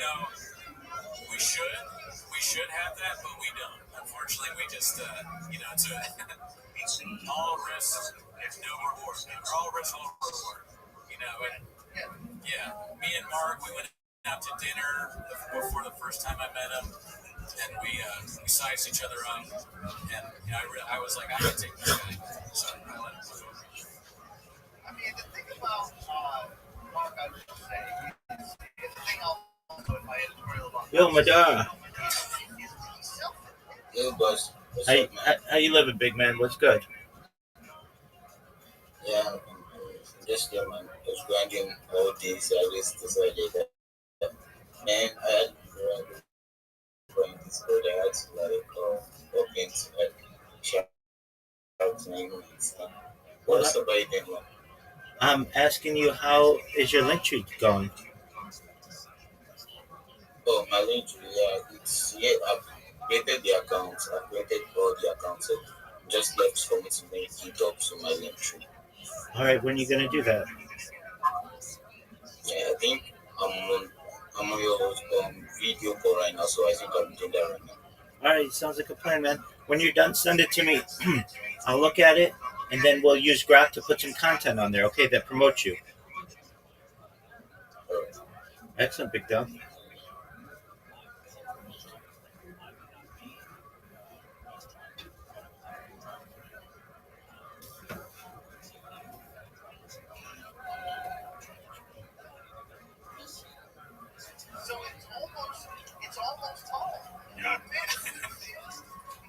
should have that, but we don't. Unfortunately, we just, it's all risk, there's no reward. All risk, no reward. Yeah. Me and Mark, we went out to dinner before the first time I met him, and we sized each other up, and I was like, I gotta take this guy. So I let him go. I mean, the thing about Mark, I would say, is the thing I'll put in my editorial about Yo, Madara. Hey, boss. How you living, big man? What's good? Yeah, I'm just there, man. I was grinding all day, so I just decided that, man, I had to going this code. I had to open to shout out 9 minutes. What's the buy then, man? I'm asking you, how is your link tree going? Oh, my link, I've created the account. I've created all the accounts. So just left for me to make it up to my link tree. All right, when are you gonna do that? Yeah, I think I'm on your video call right now, so I think I'm doing that right now. All right, sounds like a plan, man. When you're done, send it to me. I'll look at it, and then we'll use Graph to put some content on there, okay, that promotes you. All right. Excellent, big dog. So it's almost home. You know what I mean?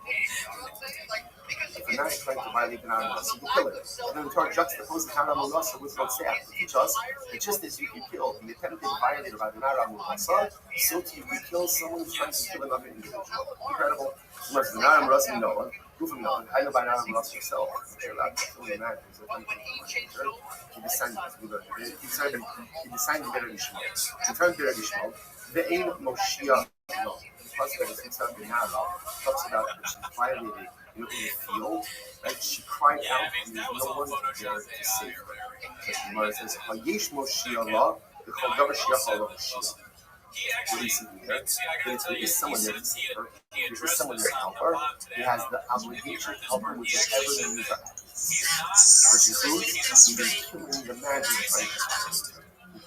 You know what I'm saying? Like, because if Now he's trying to violate an animal, so you kill it. And then try to juxtapose the animal loss with what's there. Because just as you can kill the attempted violator by the animal loss, so too you can kill someone who's trying to kill another individual. Incredible. You must be an animal loss, you know. You from know. I know by an animal loss yourself. You're like, fully mad. He decided better than Shmuel. He turned better than Shmuel. The aim of Moshiach, husband is himself in Nara, talks about that she violated in the field, right? She cried out, and no one there to save her. So the Gemara says, "Hayesh Moshiach Allah, the Chol Mashiach Allah Moshiach." What do you see here? There is someone there to save her. There is someone there to help her. He has the obligation to help her with whatever needs are. Which includes even killing the man who's trying to help her.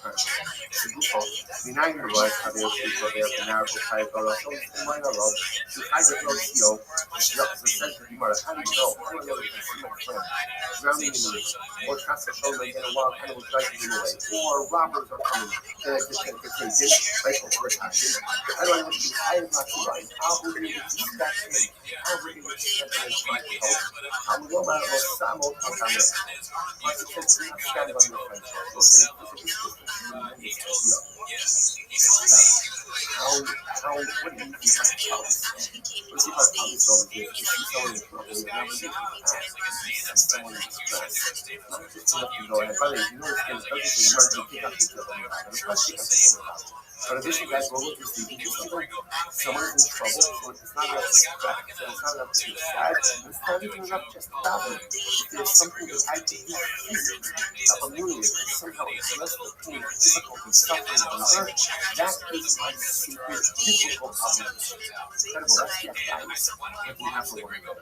שגופו, מניין רואה את חבר פיתו ויבנר וחי ברוסו, ומים הרוב, שחי בפלוציו, זה said to be more, how do you know? How do you know you can see my friend? Drowning in the lake, or cast a shoulder and get a wild animal driving him away, or robbers are coming to take his rifle for attacking. How do I know you? I am not too right. How will you respect him? How will you respect him and try to help? How will you know Samo Takane? But it says do not stand on your friend's head. You'll say, how, what do you think my policy? Let's see if our policy is good. If you see someone in trouble, you have to ask someone in distress. Not just enough to go ahead. By the way, you know this game doesn't say merge, you pick up the kill on your back. And of course, pick up the kill on your back. But additionally, guys, we're looking to see if someone is in trouble, so it's not enough to distract, so it's not enough to be sad, it's not even enough just about it. If there's something that I can do that familiar, somehow address the pain, difficulty, suffering, and hurt, that is my secret biblical obligation. Incredible, that's the guidance that we have to worry about.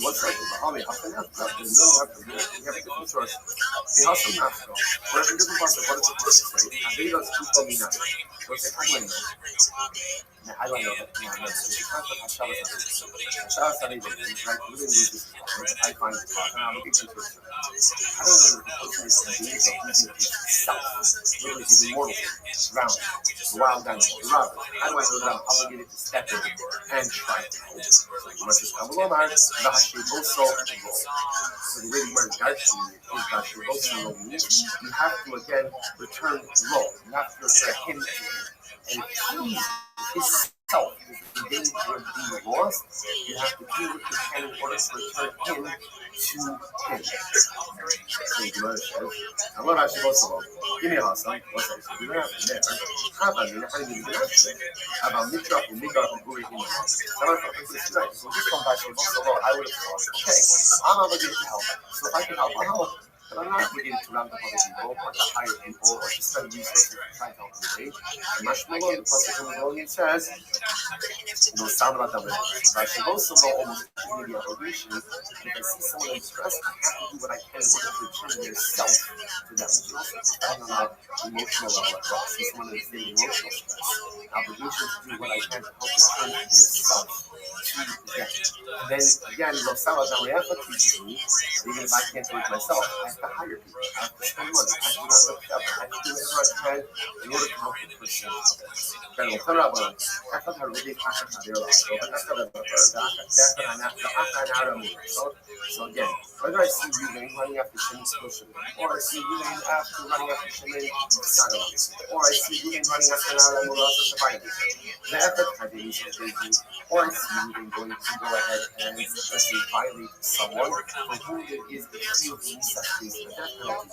What's right? The Bahami, often after, we have a different source. They also not know. Whatever different parts of what it's supposed to say, and they don't speak for me now. So say, how do I know? Now, how do I know that? Yeah, I know. It's the concept of Hashavas Ari, right? We didn't use this before. I find it hard, and I'm looking into it. How do I know that the person is being of himself? Literally, he's immortal, drowned, the wild animal, the robber. How do I know that I'm obligated to step in and try to help? You must just come along, the Hashivoso role. So the way you learn Darshi is Hashivoso role. You have to again return role. You have to return him to him. And if his self is in danger of being lost, you have to do what you can in order to return him to him. So the Gemara says, I love Hashivoso. Give me a hustle. What's that? So you're not there. How about me? How do you do that? How about Mitrach and Mitrach and Guri in the house? So just from Hashivoso, I would have thought, okay, I'm obligated to help. So if I can help, I'll help. But I'm not obligated to round up other people, or to hire people, or to spend resources to try to help them. And Mashmallah, the Prophet of the Lord says, sound about them. But I should also know almost any obligation. If I see someone in distress, I have to do what I can in order to return their self to them. Which also depends on the emotional level as well. See someone is feeling emotional stress. Obligation to do what I can to help return their self to them. And then again, Rosala Dariafa teaches me, even if I can't do it myself, I have to hire people. I have to spend money. I have to run the club. I have to do whatever I can in order to help the person. Pero so again, whether I see Ruvain running after Shimon Scotia, or I see Ruvain running after Shimon Saddle, or I see Ruvain running after Nara Murasa Savine, the effort I did is engaging, or I see Ruvain going to go ahead and let's say violate someone for whom there is a few necessities for death penalty.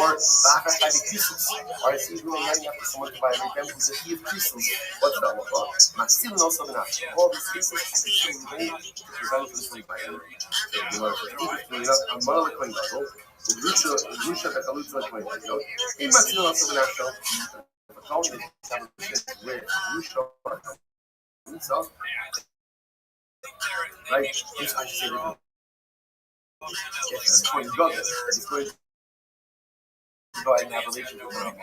Or Bahakas by the Christos, or I see Ruvain running after someone to violate them who's a few Christos. What's that one? Well, Maxim and also not. All these cases, I can see Ruvain to prevent this one by the I'm one of the coin level. Rusha that alludes to the coin level. In Maxim also the national. The colony is where Rusha himself. Right? It's actually the yes, coin god. It's going to go ahead and have a relationship with them.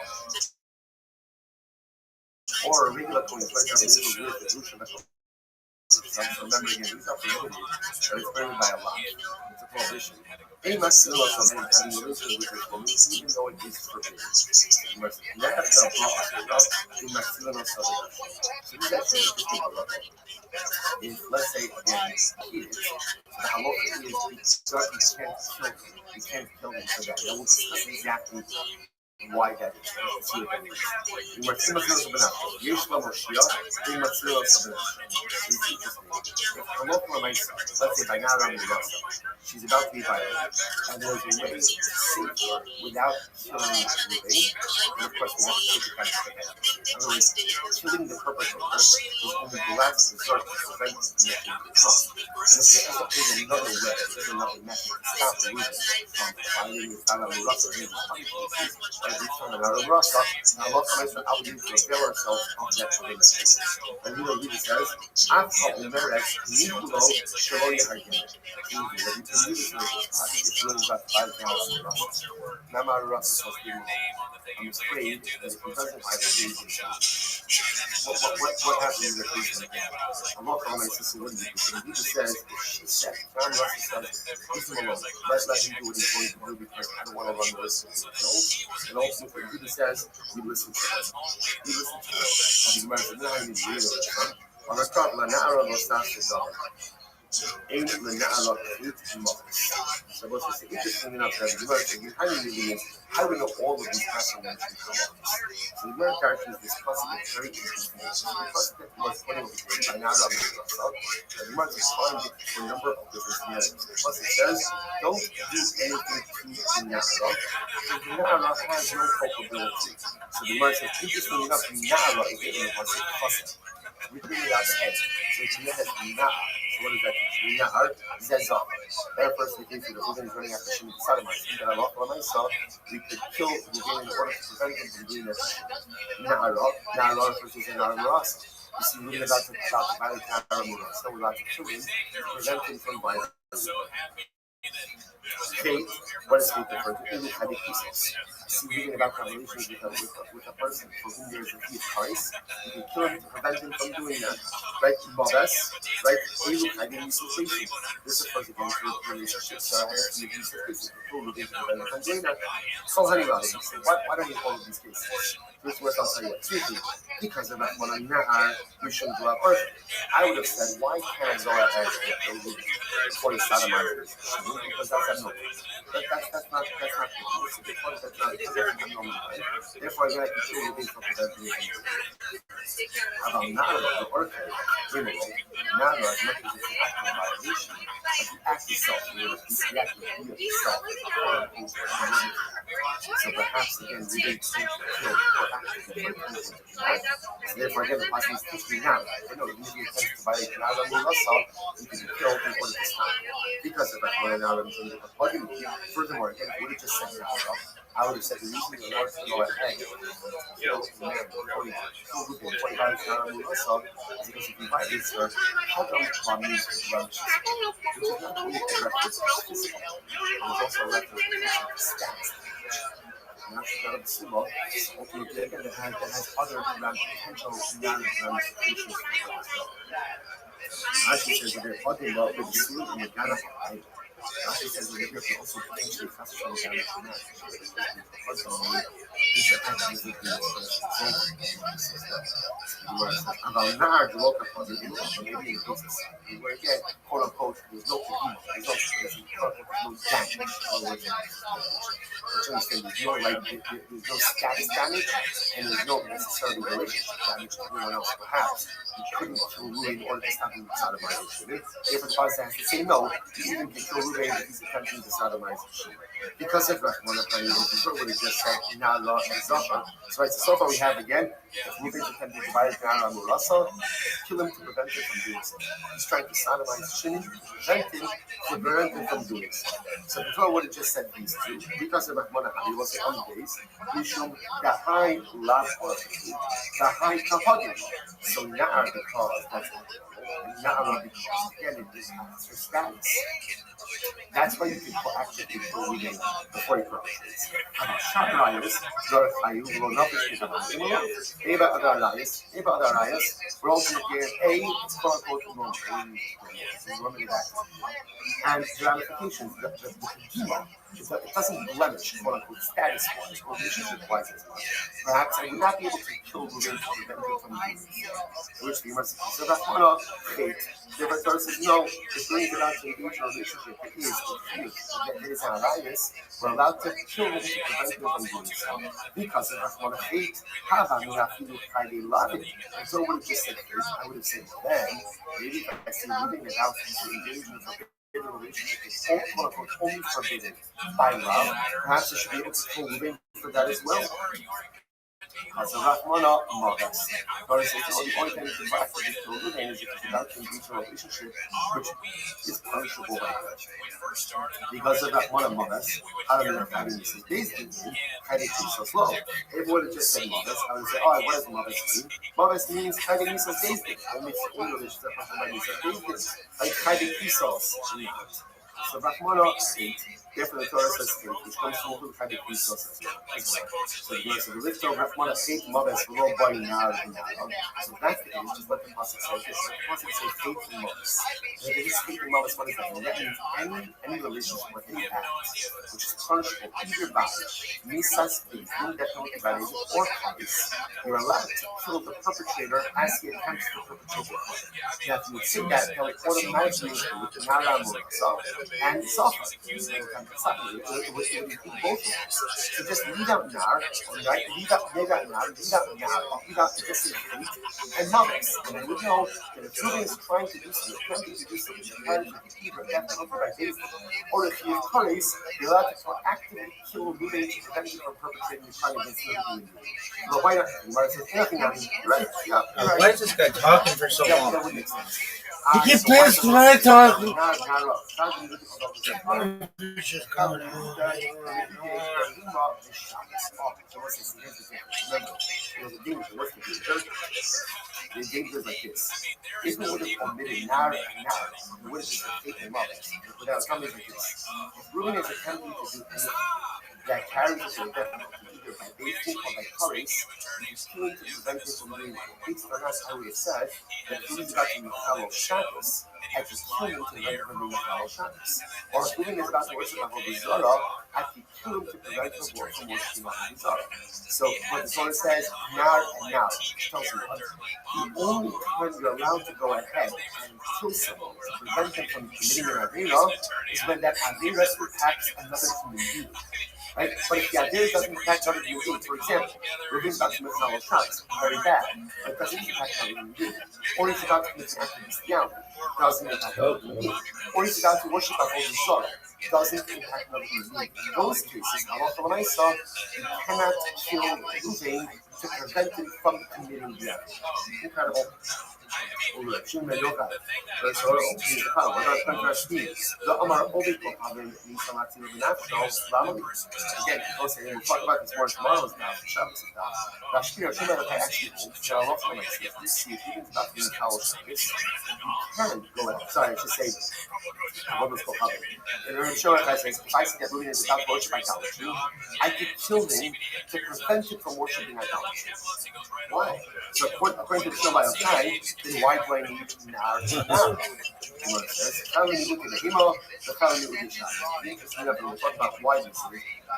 Or a regular coin, for example, with the Rusha that remember again, these are prohibited, but it's prohibited by Allah. It's a prohibition. Any Maxilla of having a relationship with this woman, even though it is forbidden. You must never have a block in Maxilla of Southern. So this is actually a good thing about it. If, let's say, again, kids, the halacha is you can't kill them for that. That will discuss exactly why that is. Let's see what that is. In Maxilla of Southern, Yeshua Moshiach, in Maxilla of Southern. It's interesting. If halacha Lamaisa, let's say by now around the she's about to be violated, and there's a way to save her without killing Ruvain, and of course we have to take the kind of step. In other is killing the perpetrator is only the last resort to prevent the next trust. And if there ever is another way, there's another method to stop the movement from fighting with Tala Murasa and the consequences, right? We turn another Murasa, now look how much how we need to avail ourselves of that prevention. And he really says, After Umerex, Nikulo, Shaloya Hagen. You can use it if you don't have to buy Murasa. Namar Rasa was being I'm afraid that if he doesn't buy the reason, what happens in the case of I'm not calling my sister what do you do? He just says, she said, John Russell says, leave him alone. Let him do what he's going to do because I don't want to run the risk of being killed. And also, what he says, we listen to him. We listen to him. And he's like, no, I need to read it. On the top, Lanara was not the dog. Ain't Lanara with mothers. So what's interesting enough that the American means how we know all of these fascinations come up. So the American character is this concept of very interesting. The concept was put over here by Nara the American find it for a number of different scenarios. Plus it says, don't do anything to the Nara. The Nara has no culpability. So the American says, interesting enough, the Nara is the only one that causes it. We bring it out the head. So it's Nara. So what does that mean? Nahar, Zezah. That refers to the case where the Ruben is running after Shimon the Sodomites. And that Allah saw we could kill Ruben in order to prevent him from doing that. Nahar refers to Nahar Marasa. You see, we're about to violate Nahar Marasa. So we're about to kill him to prevent him from violating. Okay, what is it referred to? Ilu Hadik Kisos. See, reading about conversations with a person for whom there is a thief price, you can kill him to prevent him from doing that. Right? Mobes, right? Ilu Hadik Kisos. This refers again to relationships that have to be abusive people looking to prevent him from doing that. So, honey, why don't you follow these cases? This was also what speaking because of that one on Nahar, we shouldn't go out perfect. I would have said, why can't I go out and kill Ruben before he sodomizes? Because that's not that's not therefore I gotta control the things from preventing it. About Nara, the orchid, Nara, as much as it's an act of violation, but the act itself, the act of itself is a horror of so perhaps again we didn't think to kill or actually so therefore again the person is teaching now. But no, you need to attempt to violate Nara Mulasa, you can be killed in order to stop. Because of that one Nara furthermore, again, I would have just said Nara. I would have said the reason the Lord to go ahead kill the man before he killed Ruben, before he violates Nara Mulasa, is because if he violates her, how come means to blemish? Which is not only a reference to physical, but it's also a reference to status. Not the sumo, ultimately again that has other potential ramifications. Rashi says that they're talking about with the suit and the Ghana. Rashi says that they're also potentially frustrating Ghana to match. About Nard, the local project, maybe in cases where again, quote unquote, there's no damage. There's no status damage, and there's no necessarily relationship damage to everyone else. Perhaps you couldn't kill Ruben in order to stop him from sodomizing. Therefore, the Pastor has to say no. You even can kill Ruben if he's attempting to sodomize Shimon. Because of Rahman of Hayyim, the would have just said, Ina Allah and Zafa. So, right, so far we have again, if Ruben's attempting to violate Nara Murasa, kill him to prevent him from doing so. He's trying to sodomize Shimon to prevent him from doing so. So the Torah would have just said these two. Because of Rahman of Hayyim, was on the days, Yishum, the high love of the high kahadim. So now the cause, that's now because again it is for status. That's why you can actually kill Ruben before he perpetrates. Shakrayas, Zorach Ayu, will not be Eva Adarayas, we're also here, it's quote unquote normally that. And the ramifications, the Kedima, is that it doesn't blemish, quote unquote, status wise or relationship wise as much. Perhaps I would not be able to kill Ruben to prevent him from doing so. Which the Gemara says, so that's one of hate. The Torah says, no, it brings it out to the mutual relationship. It is an alliance. We're allowed to kill him to prevent him from doing so. Because of that one of hate, I love it. And so I would have just said this, I would have said, then, maybe if I see moving it out to engage in a relationship is quote unquote only forbidden by love, perhaps I should be able to kill Ruben for that as well. Because of Rahmana Magas. Notice the only thing you can practice to kill Ruvain is if you develop an mutual relationship which is punishable by God. Because of Rahmana Magas, how do we have having this? These things having so slow. If we would have just said Magas, I would say, oh, what does Magas mean? Magas means having Misos days. It makes it English that by Misos days. Like having Misos. So Rahmana 8, therefore the Torah says 8, which comes to include having Misos as well. So the lift of Rahmana 8, Magas, below body now and now. So that's the age, just let the Pasuk say this. The Pasuk says faith in Magas. And if it is faith in Magas, what is that? Well, that means any relationship or any act which is punishable either by Misas faith, indefinitely by age, or Chavis, you're allowed to kill the perpetrator as he attempts to perpetrate the crime. Now, if you would say that, they'll automatically include Nara Murasa and Safa. It would include both of them. So just leave out Nar, right? Leave out just faith and Magas. And then we know that if Ruben is trying to do something, attempting to do something, trying to either definitely by faith, or if he is Chavis, you're allowed to proactively kill Ruben to prevent him from perpetrating the crime against him. But why not? Why says nothing on right? Yeah. Why is this guy talking for so long? That would make sense. He gets pissed when I talk. Just the danger is like this. If we would have omitted Nar and Nar, we would have just taken them up. Without something like this. If Reuben is attempting to do anything that carries us to death, either by basic or by courage, he's killing to prevent him from doing it. Based on us, I would have said that if Reuben is about to be fellow Shabbos, I could kill him to prevent him from being fellow Shabbos. Or if Reuben is about to worship Avodah Zarah, I could kill him to prevent him from worshiping Avodah Zarah. So what the Torah says, Nar and Nar, tells you what? The only time you're allowed to go ahead and kill someone to prevent them from committing an Avera is when that Avera impacts another human being. Right? But if the Avera doesn't impact another human being, for example, Reuben's about to commit an Shabbos, very bad, but it doesn't impact another human being. Or he's about to commit an act of bestiality, doesn't impact another human being. Or he's about to worship Avodah Zarah, doesn't impact another human being. In those cases, you cannot kill Reuben to prevent him from committing the act. Incredible. Again, we'll talk about this more tomorrow's now. Actually, you can go ahead. Sorry, I should say, if I see that Reuben is about to worship idolatry, I could kill him to prevent him from worshiping idolatry. Why? So according to the Shema of time, then why do I need Nar and Nar? It says, how many look at the Himo, the how many look at the interesting enough, we'll talk about why this is.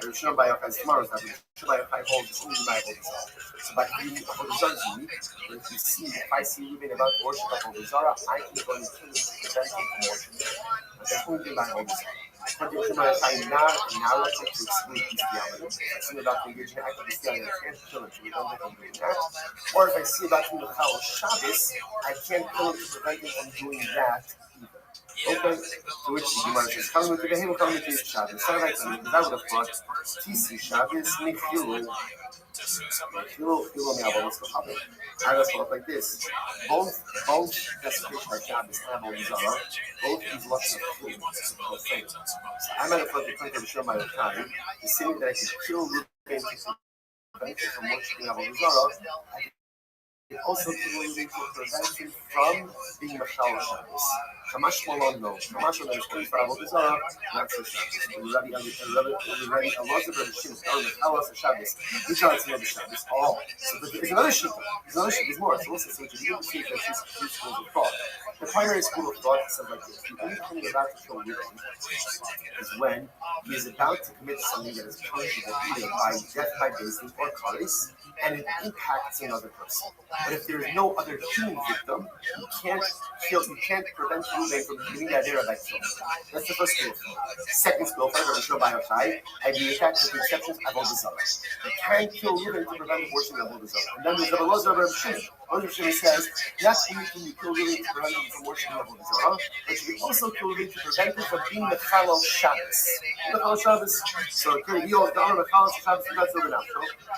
The Shema of time tomorrow's not the Shema of time holds only my Avodah. So by reading Avodah Zarah, if you see, if I see Reuben about to worship Avodah Zarah, I can go and kill him to prevent him from worshiping. That's only my Avodah Zarah. But the Shema of time Nar and Nar to exclude bestiality. I see about to engage in act of bestiality, I can't kill him to prevent him from doing that. Or if I see about him Chal Shabbos, I can't kill him to prevent him from doing that either. Okay, so which the Gemara says, coming with the Him, coming with the Shabbos. So I would have thought, TC Shabbos, Mechilu, I just thought like this. Both desecration of Shabbos and Avodah Zarah, both these lots of food. So I might have thought the point of Shema of time, the same that I could kill Reuben to prevent him from worshiping Avodah Zarah, it also can be prevent him from being Machal Shabbos. Kamash Malon no. Kamash Malon is going for Avodah Zarah, not for Shabbos. Rabbi Elazar Rabbi Shimon, Machal Shabbos. We try to know the Shabbos. Oh, so but there's another shita. There's more. So listen, so you don't see that these schools of thought. The primary school of thought says like this: the only thing you're about to kill Reuben is when he is about to commit something that is punishable either by death by basin or charis, and it impacts another person. But if there is no other human victim, you can't prevent Reuben from committing that error by killing. That's the first school of thought. Second school of thought, Rabbi Yochai, I agree with that, with the exceptions of Avodah Zarah. You can't kill Reuben to prevent the worship of Avodah Zarah. And then there's Rabbi Elazar Rabbi Shimon. Moshe Shimon says, not only can you kill Reuven to prevent him from worshiping Avodah Zarah, but you can also kill Reuven to prevent him from being the Chalal Shabbos. The Chalal Shabbos. So he all down the Chalal Shabbos. That's over now.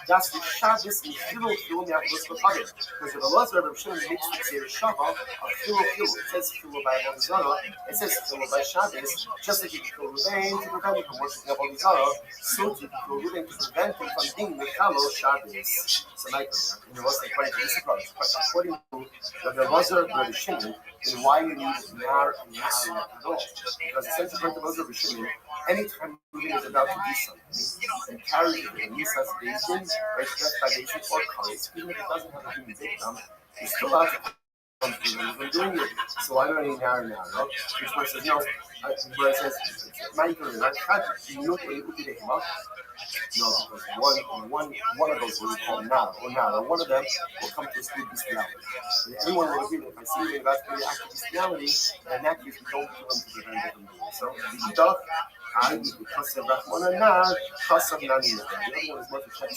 That's the Shabbos in Chilul Chilul Mi'avodas B'Chadim. Because if the Lazar Rabbi Shimon makes the Zera Shava of Chilul Chilul, it says Chilul by Avodah Zarah, it says Chilul by Shabbos, just like you can kill Reuven to prevent him from worshiping Avodah Zarah, so to kill Reuven to prevent him from being the Chalal Shabbos. So like, and there was according to this approach, according to the Lazar Rabbi Shimon, then why you need Nar and Na'ar at all? Because essentially, according to Lazar Rabbi Shimon, anytime Reuven is about to do something and carries it in Nisas Basin, right, death by Basin or Kares, even if it doesn't have a human victim, it's still out to come through and doing it. So why do I need Nar and Na'ar? Which one says, no, where it says, my turn, right? You know what you did, no, because one of those will be called Nara or Nara. One of them will come to a speed bestiality. And everyone will agree that if I see you that's the act of bestiality, then in that case we don't kill them to prevent them from doing it. So the Idach, I because of Rahman and Nar, because of Nani Nar. The other one is more to check the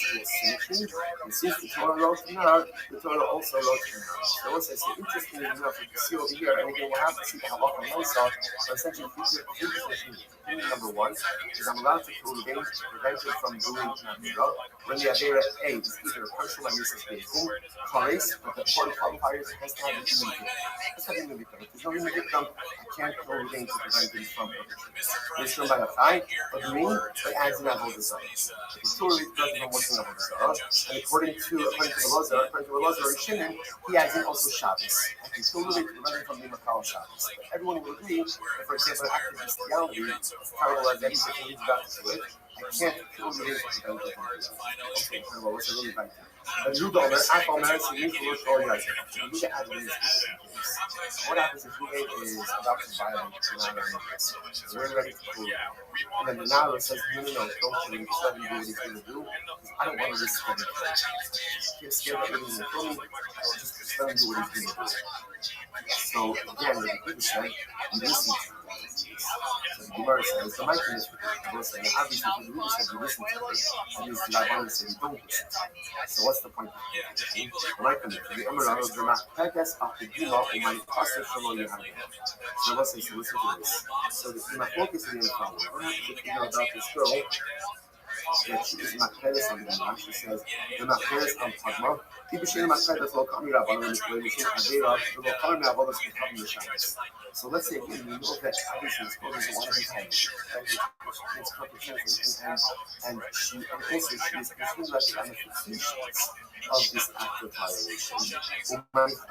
symmetry. And since the Torah wrote Nar, the Torah also wrote Nar. So once I say interestingly enough, you can see over here, and again, we'll have to see the Halakha Mosar, but essentially, number one is I'm allowed to kill the game to prevent it from doing Navira. When the Avera A is either a partial and Mrs. Basin, Kares, but the important qualifiers has to have a human victim. Let's have a human victim. If there's no human victim, I can't kill the game to prevent it from perpetrating. It's shown by a Chai, but green, it adds an Avodah Zarah. It's totally doesn't know what's an Avodah Zarah. And according to the Lazar and Shimon, he adds in also Shabbos. I can kill the game to prevent it from being a Kal Shabbos. But everyone will agree that, for example, active bestiality, terrible as anything leads back to it. I can't kill the game to prevent it from doing it. Okay, incredible. What's it really back to? But you don't know, I call Madison, you can look all you guys. You need to add in this. What happens if Reuven is about to violate the Nara necklace? So we're ready to kill him. And then the Nara says, no, don't kill him, just let him do what he's going to do. I don't want to risk him. He's scared that Reuven will kill me. Just let him do what he's going to do. So again, the Buddha said, you listen to him. So the Gemara says, the mic is obviously the Buddha said you listen to it, and the Rabbi said you don't listen to it. So what's the point of it? The mic is the Emerald of the Machpedes of the Gila or my pastor Shalom Yohana. So let's say, so listen to this. So the Machpedes is in the problem. What happens if you know about this girl? That she is Machpedes on the Gemara. She says, the Machpedes on Padma. So let's say we know that obviously it's going to be one of these hands, and she and also she is concerned about the manifestations of this act of violation.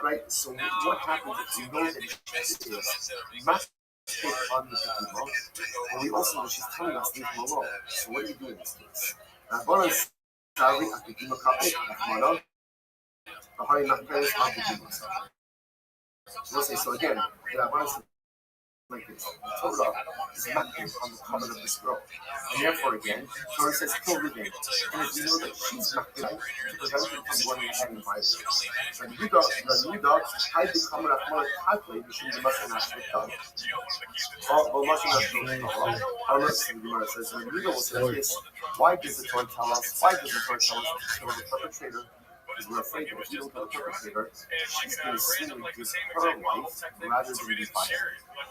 Right? So what happens if you know that she is must take on the people, and we also know she's telling us leave them alone. So what do you do in this case? So again, like this. Torah is active on the cover of this scroll. And therefore, again, Torah says kill the game. And if you know that she's active to prevent him from going ahead and fighting. So the Yudah, hide the cover of more tightly between the muscle and actually come. Well, muscle and actually our listening Gemara says, when Yudah will say this, why does the Torah tell us to kill the perpetrator? Because we're afraid that if you don't kill the perpetrator, she's going to sin with her life rather than be fighting.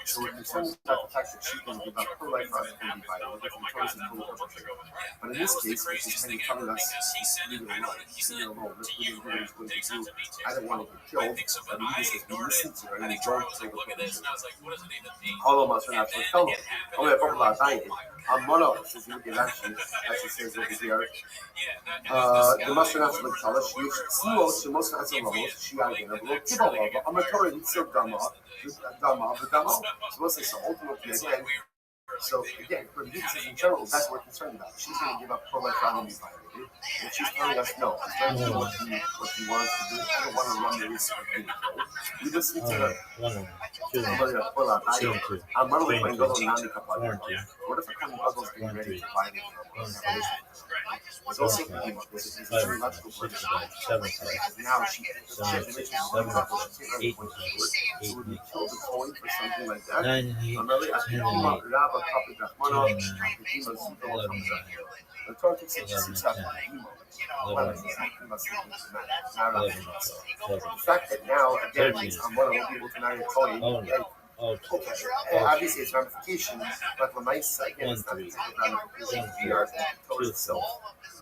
So we're concerned about the fact that she's going to give up her life rather than be fighting. We're different choices to the perpetrator. But in this case, which is kind of telling us, leave it alone. Leave it alone. Let's do what he's going to do. I don't want to get killed. But he just says, we listen to her and we don't kill the perpetrator. All of us are not going to tell them. Oh, yeah, probably dying. I'm one of us, as you can actually, as it says over here. The must not to tell us, she must not to levels, she got again, a little tibble level. I'm a Torah, it's so Dama. So let's say, so ultimately, again, so again, for the Buddhists in general, that's what we're concerned about. She's going to give up pro life rather than be violated. And she's telling us, no, she's going to do what she wants to do. I don't want to run the risk of being killed. We just need to her. I'm running away from what if a couple of others getting ready to violate? It's also it's a very logical question. Now she has to make sure so would we kill the coin for something like that? The Torah takes it 11 just and 10. 11 it's not talking about something that's not 11 and 12. the fact that now, again, 13. one won't be able to marry a Kohen, Oh, no. Oh, okay, oh, obviously it's ramifications, but Lamaisa, again, it's not 1, 3. exactly ramifications. 1, We are 4. Torah 2, itself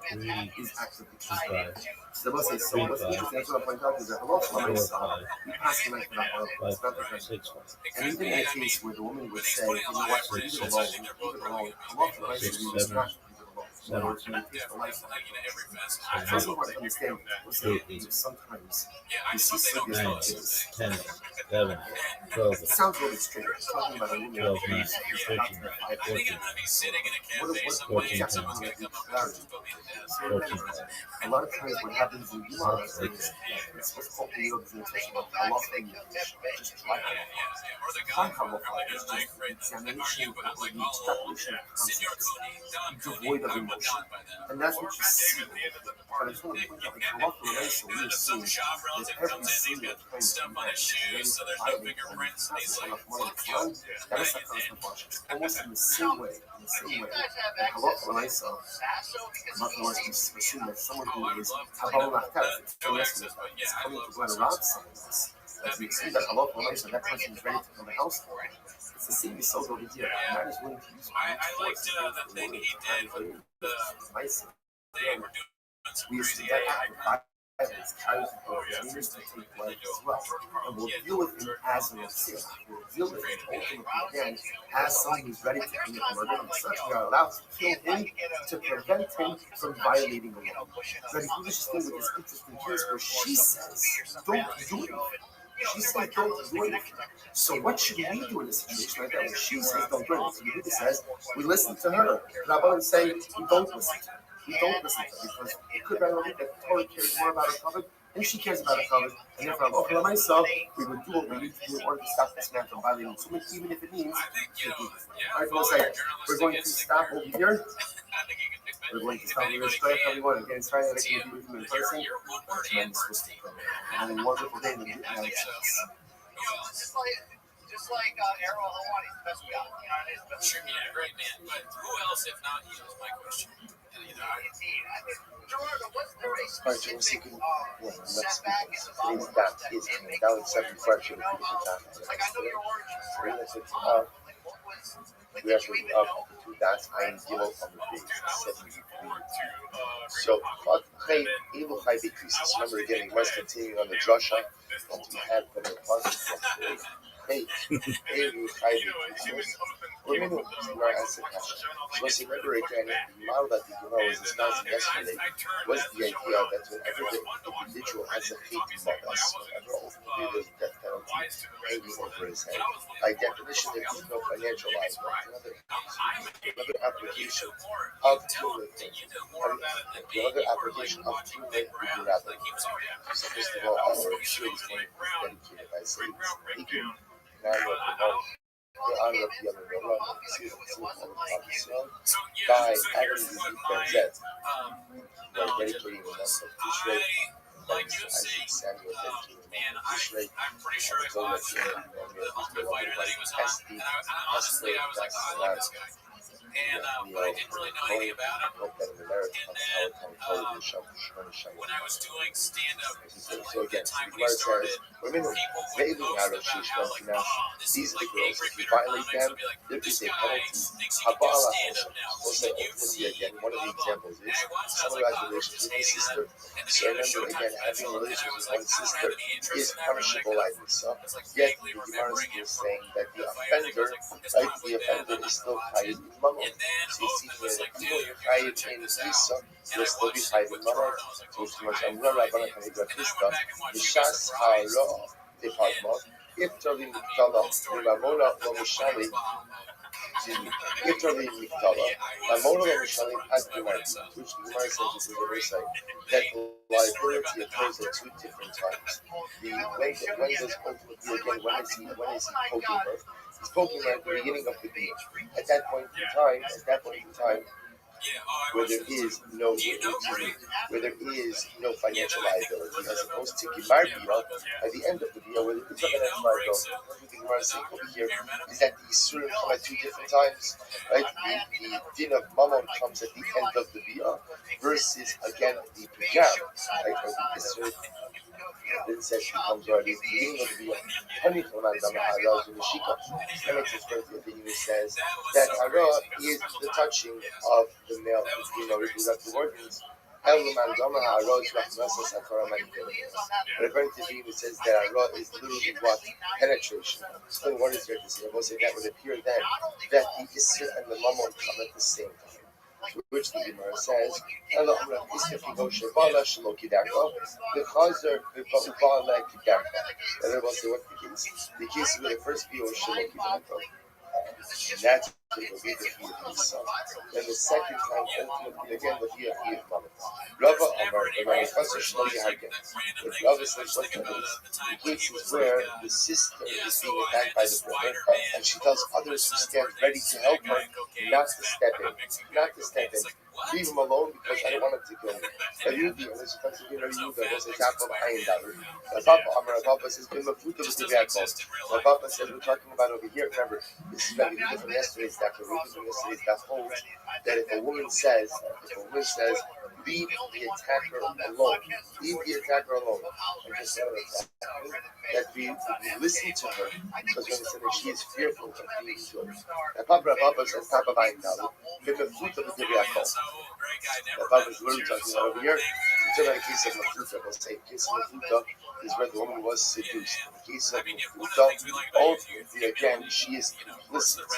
4. 3, is actively 2, 5. so what's it? So 3, what's 5. interesting, that's what I point out, is that a lot of 4, Lamaisa, 5. we pass the night without oil. 5, It's not the 5. same. 6, 5. And even in a case where the woman would say, you know what, leave it alone, a lot of Lamaisa, 6, we would 7. not leave it alone. In 7, order to maintain the lifestyle. 7, First of all, I understand, listen, 8, 8. sometimes you see slippers 9, like this. 10, 11, 12, It sounds a little bit strange. It's talking about a woman 12, 9, who's 13, 14, 14, 10, 14, 5. a lot of times what happens in Gemara is it's what's called the representation of halacha in English. Just try halacha. Halacha is just examination or the extrapolation of concepts devoid of emotion. And that's what you see. But I just want to point out, like halacha relates, so we assume that every single time you event is violating that is a constant function. Almost in the same way. And halacha relates, I'm not going to assume that someone who is Habal Nachtat, is coming to go and rob someone else. As we see that halacha relates, that person is ready to come to the house for it. It's the same we saw over here. Man is willing to use I liked the thing he did with the we assume that after violence carries the to take place as well. And we'll deal with him as an Osir. We'll deal with him ultimately again as someone who's ready to commit murder, and such we are allowed to kill him to prevent him from violating the law. Rabbi Kudish's thing with this interesting case where she says, don't do anything. She said, don't do anything. So what should we do in a situation like that? When she says, don't do anything, so Yehuda says, we listen to her. Rabbi is saying, we don't listen to her. We don't listen to her because it could very well be that Torah cares more about her covenant and she cares about her covenant. And therefore, I'm open myself. We would do what we need to do in order to stop this man from violating so much, even if it means to do this. All right, we'll say, we're going to stop over here. We're going to stop here straight. Everyone, again, sorry that I can't be with you in person. And a wonderful day in the United States. Just like Arrow Hawani's the best guy. Sure, yeah, great man. But who else, if not you, is my question. Gerardo, was there a specific setback in the bottom is that second question. Like, I know your origins. We have to do that. I am zero on the base. So, Elu Chai decreases. Remember again, we must continue on the drasha and we have the positive. Hey, Elu Chai decreases. Remember, so remember again, the model that the Gemara was discussing yesterday was the idea that whenever the individual has a hate monas, whenever ultimately there's a death penalty hanging over his head, by definition there is no financial liability. Another application of Tulip, another application of Tulip would be Rabbi. So first of all, our shield is going to be dedicated by saying, he can narrow the moment. The honor of the other by adding the Benzet, by dedicating the month of Tishrei, like you see, man, I'm pretty sure I fought the Ultimate Fighter that he was on, and honestly, I was like, oh, I like this guy. And but I didn't really know anything about him. And then when I was doing stand-up, like the time when he started, people would post about how like, oh, this is like angry, bitter comics. Would be like, this guy thinks he can do stand-up now. Did you see? One of the examples is someone having relations with his sister. So remember again, having relations with one's sister is punishable like this. Yet the Gemara is saying that the offender, right, the offender is still chayiv in mamon. So you see here that even if you're chayiv in Isa, you'll still be chayiv in mamon. So it's much amra Rabbana Kanidra Krista, Mishas Ha'ara Department, if Tavim Miktala, Mimamola Lo Mishali, if Tavim Miktala, Mamola Lo Mishali as Gemara, which the Gemara says is a very site, that liability occurs at two different times. The way that when does ultimately again, when is he poking her? He's poking her at the beginning of the day. At that point in time, where there is no financial liability, as opposed to Gemar Bia at the end of the Bia, where there is a financial liability. What the Gemara is saying over here is that the Yisurim come at two different times, right? The din of Mammon comes at the end of the Bia versus again the Pijam, right? Or the Yisur then says becomes already at the beginning of the Bia. Honey from Mandama Hara to the Shika. And it's expressed the Yunus says that Hara is the touching of the male reproductive organs. But according to the it says that Hara is literally what? Penetration. So what is there to say? I will say that would appear then that the Isser and the Mammon come at the same time. To which the Gemara says, "Ela Amra Isser Kiboshe Bala Shelo Kidaka, the Chazer Bala Kidaka." And everyone say, what's the case? The case is where the first view is Shelo Kidaka. Naturally, will be the view of his son. Then the second time, ultimately, again, the view of Mama. Rava Amar, the Manifesto Shelo Yihargen. But Rava says, what's the case? The case is where the sister is being attacked by the brother, and she tells others to stand ready to help her, not to step in. Leave him alone because I don't want him to kill me. Rabbi, and this is supposed to be Rabbi Yehuda, was a chapter of Ayin David. Rabbi says, Rabbi says, we're talking about over here. Remember, this is Rabbi Yehuda from yesterday's daf. Rabbi Yehuda from yesterday's daf holds that if a woman says, leave the attacker alone, and just that we listen to her because we understand that she is fearful of being killed. And Papa says, Papa Ayin David, give the fruit of the Divriyakol. The Papa is literally talking about over here. It's about a case of Mafuta. We'll say a case of Mafuta is where the woman was seduced. In the case of Mafuta, ultimately, again, she is complicit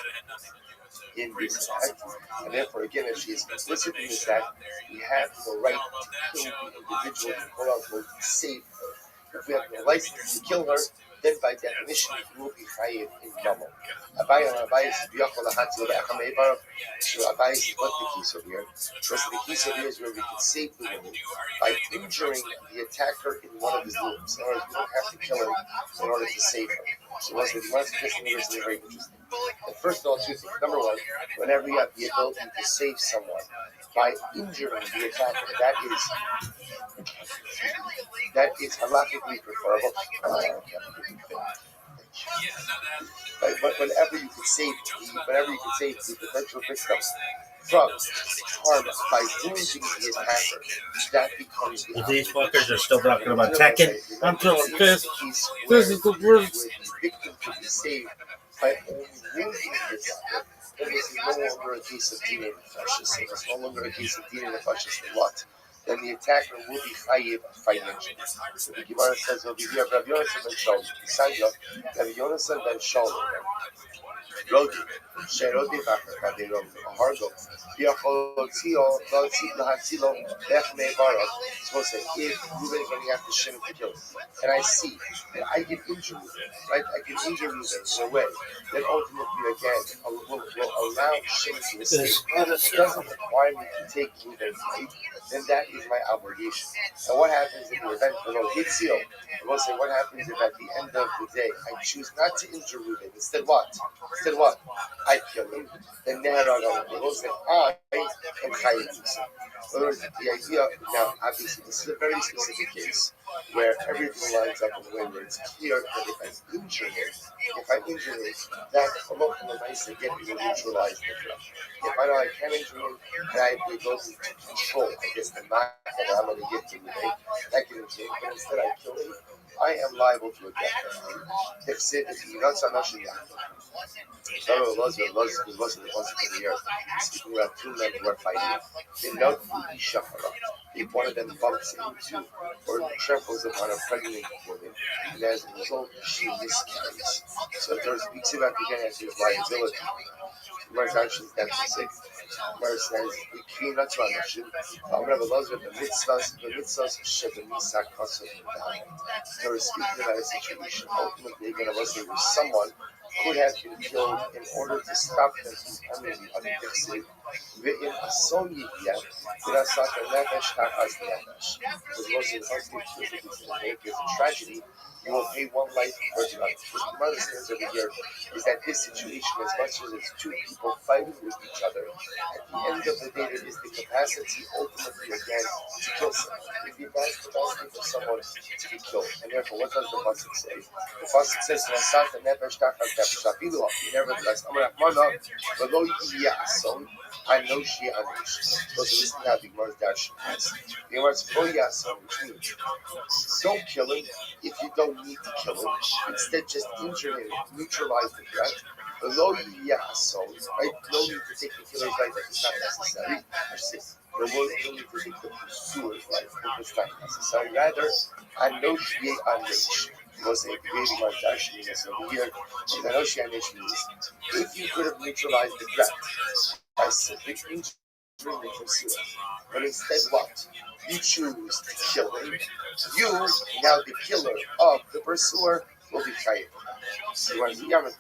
in this act, and therefore, again, if she is complicit in this act, we have the right to kill the individual to quote unquote save her. If we have no license to kill her, then by definition, we will be chayiv in Mammon. Abai is b'yachol lahatzil be'achamei baruch. So Abai is what the case over here. Because the case over here is where we can save the woman by injuring the attacker in one of his limbs. In other words, we don't have to kill her in order to save her. So what's the question is very interesting. And first of all, two things. Number one, whenever you have the ability to save someone by injuring the attacker, that is halakhically preferable. But whenever you can save the potential victim from harm by wounding the attacker, that becomes the These fuckers are still talking about Tekken. I'm feeling pissed. This is the worst. The victim could be saved by only wounding the attacker. Then this is no longer a case of dealing with fascists. It's no longer a case of dealing with fascists and what? Then the attacker will be chayiv financially. So the Gemara says over here, Rabbi Yonasan ben Shalom, besides Rabbi Yonasan ben Shalom, Rodi, Sherodi Vachar, Kadirov, Hargo, Piacholotzio, Lahatzilo, Echme Barak. Supposed to say, if Ruben is going to have to shim to kill him, and I see that I can injure Ruben, right? I can injure Ruben in a way that ultimately, again, will allow shim to escape. It doesn't require me to take Ruben, right? Then that is my obligation. And what happens in the event below Hitzio? I will say, what happens if at the end of the day I choose not to injure Ruben? Instead, what? I kill him. Then Neharagam. I will say, I am chayiv. In other words, the idea, now, obviously, this is a very specific case where everything lines up in a way where it's clear that if I injure him, that alone will nice again will neutralize the threat. If I know I can't injure him, and I have the ability to control, I guess, the knock that I'm going to get to today, I can injure him, but instead I kill him, I am liable to a death. If you're not so much in that. So was the concept of the year. Speaking about two men who are fighting, they know if one of them bumps into or tramples upon a pregnant woman, and as a result, she miscarries. So there speaks about the guy as his liability. Whereas actually that's sick. Where it says, we clean not to understand. I'm going to have a lot of the mitzvahs, shed the misak also. There is speaking about a situation. Ultimately, going to listen to someone could have been killed in order to stop them from becoming unfixed. Written a song yet, without such a nefesh, as nefesh. Because most of the there's a tragedy You will pay one life for the life. What the Gemara says over here is that this situation, as much as it's two people fighting with each other, at the end of the day, there is the capacity ultimately again to kill someone. If you have capacity for someone to be killed, and therefore, what does the pasuk say? The pasuk says, "Nevertheless, below Yason, I know she Anish." So this is how the Gemara's dash is. The Gemara's below Yason, which means don't kill him if you don't need to kill him. Instead, just injure him, neutralize the threat. Below Yason, right? No need to take the killer's life if it's not necessary. There was no need to take the pursuer's life if it's not necessary. Rather, Anoshie Anish. Was a creating my dash means over here. Anoshie Anish means if you could have neutralized the threat by simply injuring the pursuer, but instead what? You choose to kill him. You, now the killer of the pursuer, will be chayiv. So if you tell me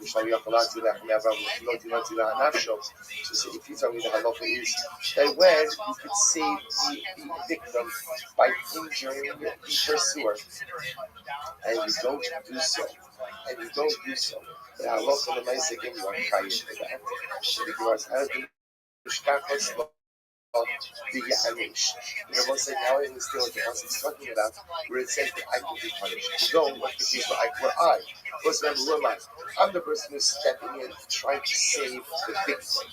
the halacha is that when you could save the victim by injuring the pursuer, and you don't do so, the halacha the Maisa again you are chayiv for that. So the Gemara says, the Yanish. And everyone said, now I understand what the Pasuk is talking about, where it says that I can be punished. No, what the case where I. Because remember, who am I? I'm the person who's stepping in, trying to save the victim.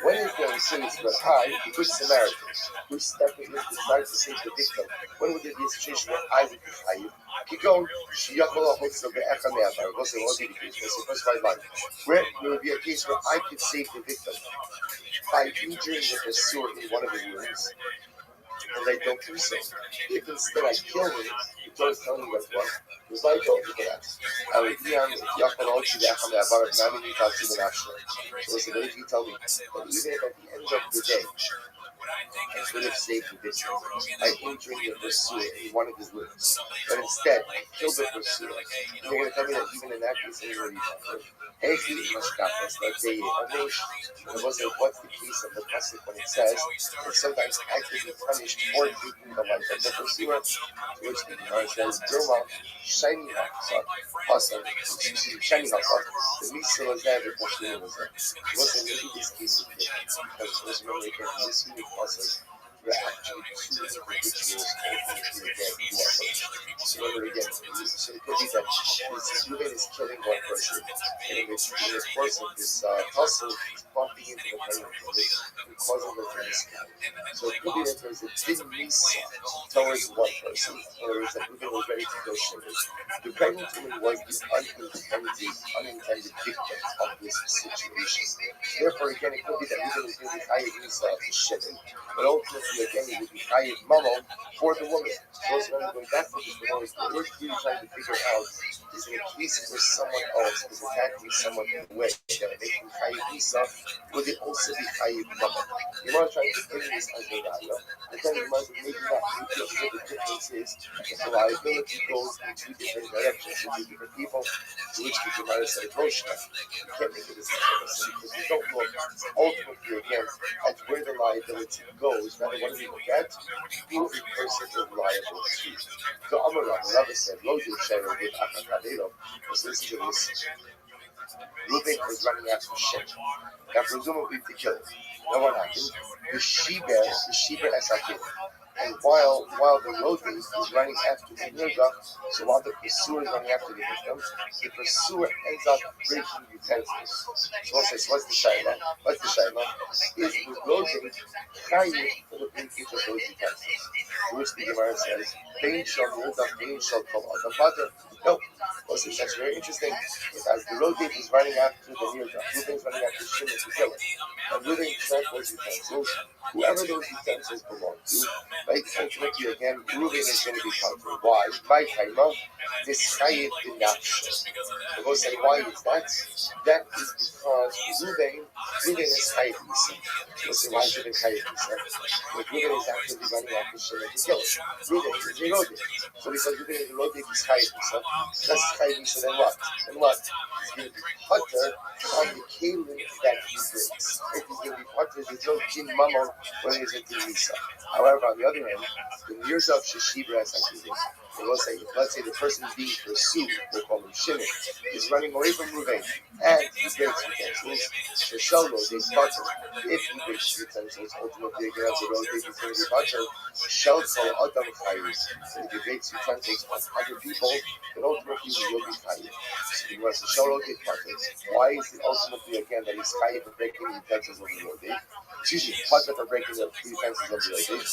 When is there a serious where I, the Good Samaritan, who's stepping in to try to save the victim? When would there be a situation where I would be chayiv? Keep going. Where there would be a case where I could save the victim by injuring the pursuer in one of his wounds, and I don't do so. If instead I kill him, the Torah is telling me what? Because I told you that. So listen, what if you tell me that even if at the end of the day, I could have saved the victim by injuring the pursuer in one of his limbs, but instead I killed the pursuer, you're going to tell me that even in that case, it's already covered. Hey, what's the case of the pasuk when it says that sometimes I could be punished for taking the life of the pursuer? To which the Gemara says, "Dilma, shiny awesome, shiny the mitzvah was there, the pursuer was there." It wasn't really this case of it, because it was really again this unique pasuk. There are actually two individuals ultimately again who are punished. So remember again, so it could be that this Reuben is killing one person, and in the course of this tussle, he's bumping into the pregnant woman and causing her to miscarry. So it could be that there's a din misa towards one person, in other words, that Reuben was ready to go shivers. The pregnant woman was the unintended victim of this situation. Therefore, again, it could be that Reuben is going to be higher misa to shivers, but ultimately, again, it would be chayiv mamo for the woman. So it's going back to this, we're really trying to figure out, is it a case where someone else is attacking someone in a way that would make him chayiv isa, would it also be chayiv mamo? You are trying to bring this as a raya, but then you might maybe not feel what the difference is if the liability goes in two different directions to two different people, to which the Gemara said, Roshna, you can't make a decision because you don't look ultimately again at where the liability goes, rather what do we look at? Who the person is liable to. So Rabbi said, Lo Yushairo did Akakadero. So listen to this. Reuben was running after Shem. Now presumably to kill him. Now what happened? The Sheber Esakim. And while the Rodi is running after the Nirga, so while the pursuer is running after the victim, the pursuer ends up breaking utensils. So one says, what's the Shaila? Is the Rodi chayiv for the breakage of those utensils? To which the Gemara says, Bein shal Nirga, Bein shal Kol Adam Pater. No. Well, since that's very interesting, as the Rodi is running after the Nirga, Reuben is running after Shimon to kill him, and Reuben transfers those utensils, whoever those utensils belong to, right? Ultimately, again, Reuben is going to be counted. Why? By Taima, this chayiv in nafsho. So we'll say, why is that? That is because Reuben is chayiv misa. We'll say, why is Reuben chayiv misa? Because Reuben is actively running after Shimon to kill him. Reuben is a Rodi. So because Reuben is a Rodi, he's chayiv misa. That's chayiv misa. Then what? He's going to be putter on the kalim that he brings. If he's going to be putter, there's no din mamon when he's a din misa. However, on the other hand, the years of Sheshibra as I do this, let's say the person being pursued, we'll call him Shimon, is running away from Ruvain, and he breaks utensils, Sheshalo, they partner. If he breaks utensils, ultimately again, as a road, he's going to be partner. Shelto Adam Chayus. And if he breaks utensils on other people, then ultimately he will be Chayus. So he was a Shalo, they partner. Why is it ultimately again that he's Chayus for breaking the utensils of the road? Excuse me, partner for breaking the utensils of the road.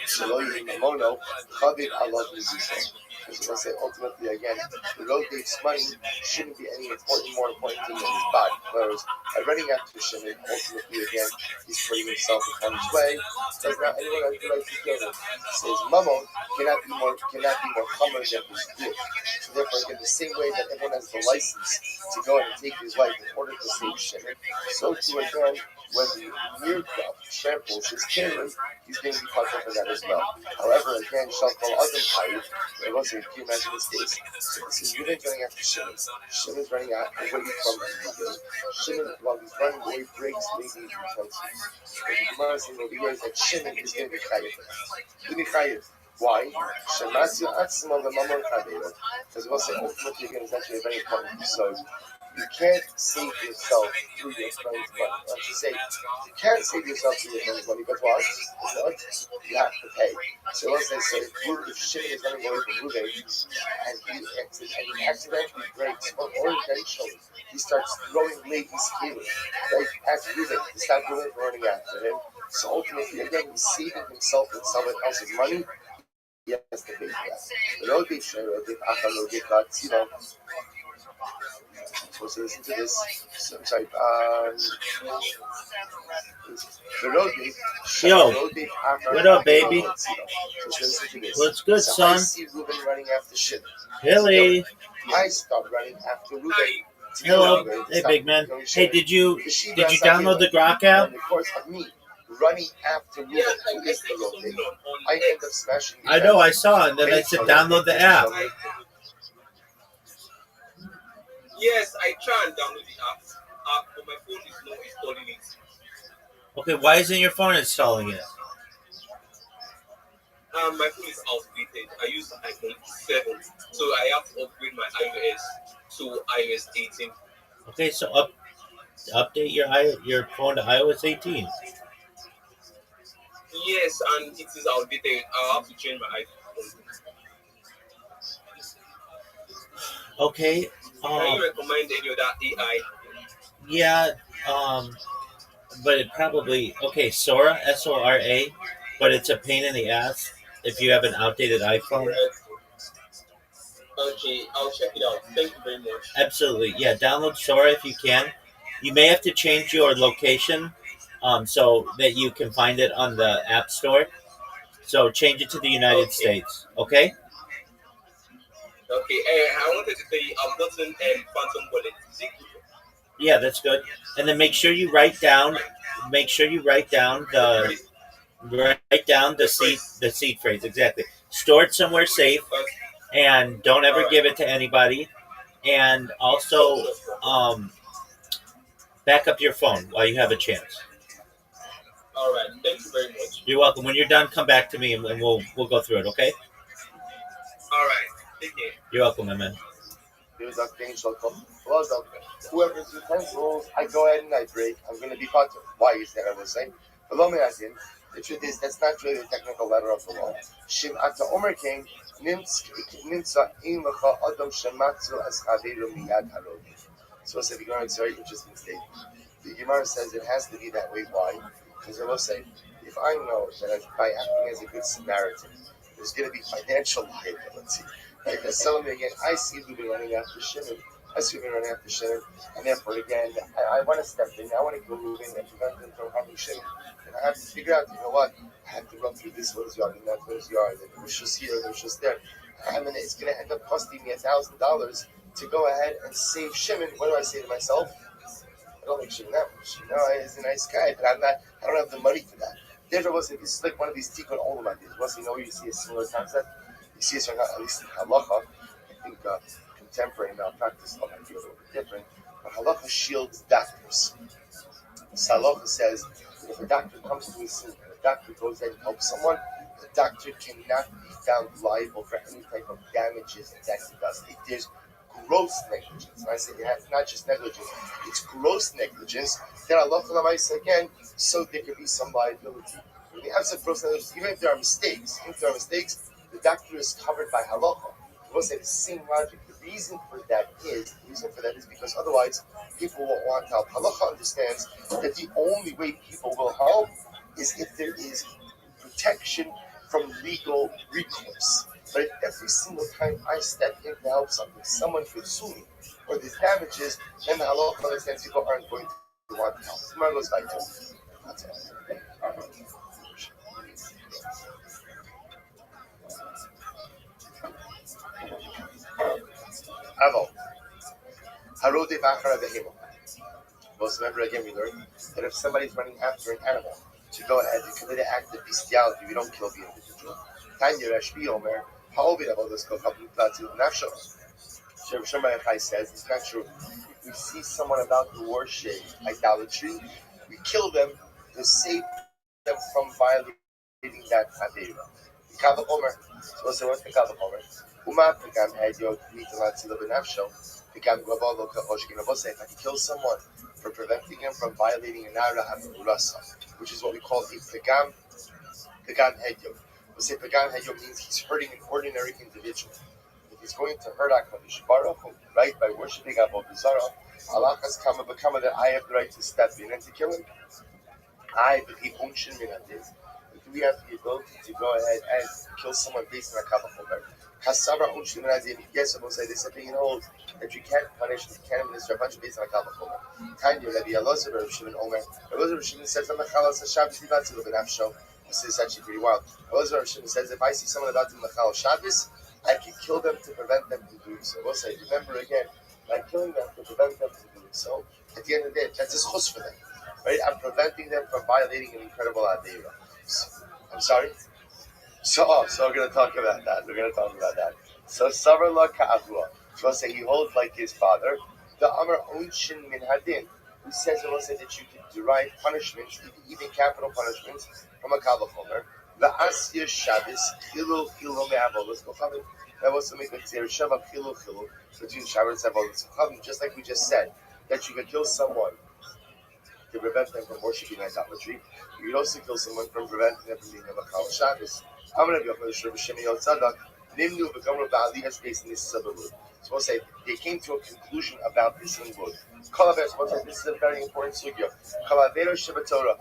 Shaloyi Mamono, Chavit Allah Mizusah. Because let's say ultimately again, the road date's money shouldn't be any more important thing than his body. Whereas by running after Shimon, ultimately again, he's putting himself in harm's way. Because not anyone has the right to kill him. Says Mammon cannot be more common than his good. So therefore, again, the same way that everyone has the license to go and take his life in order to save Shimon, so too again, when the Mirka tramples his kingdom, he's going to be punished for that as well. However, again, Shalkal Adam Chayim, it wasn't, can you imagine this case? This is Ruben running after Shimon. Shimon's running away from Ruben. Shimon, while he's running away, breaks maybe utensils. But the Gemara is saying over here is that Shimon is going to be Chayim. Why? Shematzu Atzma V'Mamon Chaveiro. Because we'll say ultimately again is actually a very important. So you can't save yourself through your friend's money. I should say, you can't save yourself through your friend's money, but what? You have to pay. So let's say, if Shimon is running away from Ruben, and he accidentally breaks, or intentionally, he starts throwing ladies' keilim, right, at Ruben, to stop Ruben from running after him. So ultimately, again, he's saving himself with someone else's money. He has to pay for that. So listen to this. So, I'm sorry. Yo, what up, baby? So listen to this. What's good, so son? I see Ruben running after Shimon. Hilly. I start running after Ruben. Hello. Hey, big man. Hey, did you download the Grok app? And of course, of me running after Ruben, who is the Rothschild, I end up smashing. I know, I saw it, and then I said download the app. Yes, I try and download the app, but my phone is not installing it. Okay, why isn't your phone installing it? My phone is outdated. I use iPhone 7, so I have to upgrade my iOS to iOS 18. Okay, so update your phone to iOS 18. Yes, and it is outdated. I'll have to change my iPhone. Okay. Can you recommend any other AI? Yeah. But it probably Sora, Sora, but it's a pain in the ass if you have an outdated iPhone. Okay, I'll check it out. Thank you very much. Absolutely, yeah. Download Sora if you can. You may have to change your location, so that you can find it on the App Store. So change it to the United States. Okay. Okay, I wanted to say I've gotten Phantom Wallet. Yeah, that's good. And then make sure you write down. Make sure you write down the seed phrase exactly. Store it somewhere safe, and don't ever give it to anybody. And also, back up your phone while you have a chance. All right, thank you very much. You're welcome. When you're done, come back to me and we'll go through it. Okay? All right, take care. You're welcome, my man. Whoever's utensils, I go ahead and I break. I'm going to be potter. Why is that? I will say. The truth is, that's not really the technical letter of the law. Shim ata omer came, nimtza in lecha adam shematzu as chaveru miyad harodi. So the Gemara, it's a very interesting statement. The Gemara says it has to be that way. Why? Because I will say, if I know that by acting as a good Samaritan, there's going to be financial liability. Right? That's telling me again, I see Ruben running after Shimon. And therefore, again, I want to step in. I want to go moving and prevent them from having Shimon. And I have to figure out, you know what? I have to run through this one's yard and that one's yard, and it was just here, it was just there. I mean, it's going to end up costing me $1,000 to go ahead and save Shimon. What do I say to myself? I don't like Shimon that much. You know, he's a nice guy, but I don't have the money for that. Therefore, this is like one of these tikkun olam ideas. Once you know, you see a similar concept. You see it at least in halacha. I think contemporary malpractice might be a little bit different. But halacha shields doctors. So halacha says that if a doctor comes to a scene and a doctor goes in and helps someone, the doctor cannot be found liable for any type of damages that he does. If there's gross negligence, and I say it's not just negligence, it's gross negligence, then Allah again, so there could be some liability. In the absence of gross negligence, even if there are mistakes, the doctor is covered by halacha. We'll say the same logic. The reason for that is because otherwise people won't want help. Halacha understands that the only way people will help is if there is protection from legal recourse. But if every single time I step in to help something, someone could sue me, or there's damages, then the halacha understands people aren't going to want help. Tomorrow goes by too. That's all. Avo. Harode bachara behemo. Most remember again, we learned that if somebody's running after an animal to go ahead and commit an act of bestiality, we don't kill the individual. Tanya Rashbi Omer, Ha'ovid Avodas Kochab Mutlatu Nafsho. So Shemai Chai says it's not true. If we see someone about to worship idolatry, we kill them to save them from violating that Avera. Kava Omer. So what's the Kava Omer? Uma Pekam Hedio Nitalatila Benafsho. Pekam Gavalo Kahoshkin Avose. If I can kill someone for preventing him from violating an Ara Hamurasa, which is what we call a Pekam Hedio. We say Pekam Hedio means he's hurting an ordinary individual. If he's going to hurt HaKadosh Baruch Hu, right, by worshiping Avodah Zarah, Allah has come that I have the right to step in and to kill him. Do we have the ability to go ahead and kill someone based on a kavachomer? Yes, I will say this opinion holds that you can't punish, you can't administer a bunch of based on a kavachomer. Tanya Rabbi Elazar Rav Shimon Omer. Rav Shimon says, this is actually pretty wild. Elazar Rav Shimon says, if I see someone about to machal Shabbos, I can kill them to prevent them from doing so. We'll say, remember again, by killing them to prevent them from doing so, at the end of the day, that's a chus for them. Right? I'm preventing them from violating an incredible Aveira. I'm sorry? So we're going to talk about that. So, Savar La Ka'avua. So we'll say he holds like his father. The Amar Onshin Min Hadin, who says it will say that you can derive punishments, even capital punishments, from a Kavachomer. The Asya Shabbos, Chilu Me'avolos Kochavim. That was to make a Tzir Shabbat Chilu between Shabbos and Avolos Kochavim, just like we just said, that you can kill someone to prevent them from worshiping idolatry. You can also kill someone from preventing them from being a Machal Shabbos. I'm going to be up with Shemi Yod Tzadok. Nimnu V'Gamru Ba'ali has based in this Sabbath. So we'll say they came to a conclusion about this in Wood. This is a very important sugya. Kalavero Shabbatorah.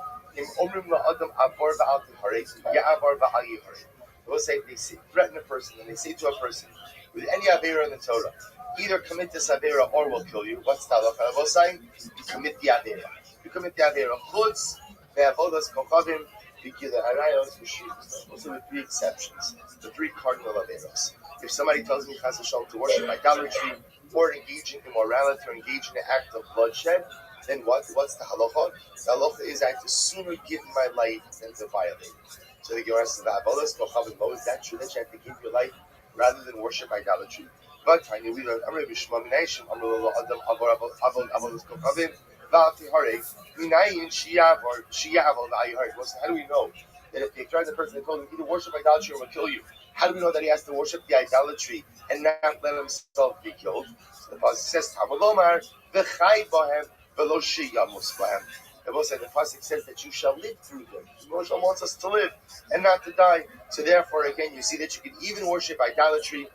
We'll say they threaten a person and they say to a person with any avera in the Torah, either commit this avera or we'll kill you. What's the halacha? We'll say you commit the avera. You commit the avera. Chutz ve'avodas kochavim v'gila harayos v'shivos. Those are the three exceptions, the three cardinal averos. If somebody tells me chas v'shalom to worship idolatry or engage in immorality or engage in an act of bloodshed, then what's the halacha? The halacha is I have to sooner give my life than to violate. So the Gemara says, "Is that true that you have to give your life rather than worship idolatry?" But I knew we learned. How do we know that if they tried the person and told him either worship idolatry or we'll kill you? How do we know that he has to worship the idolatry and not let himself be killed? So the pasuk says, "Tamalomar v'chai bahem v'lo sheyamus bahem." The pasuk says that you shall live through them. Moshe wants us to live and not to die. So therefore, again, you see that you can even worship idolatry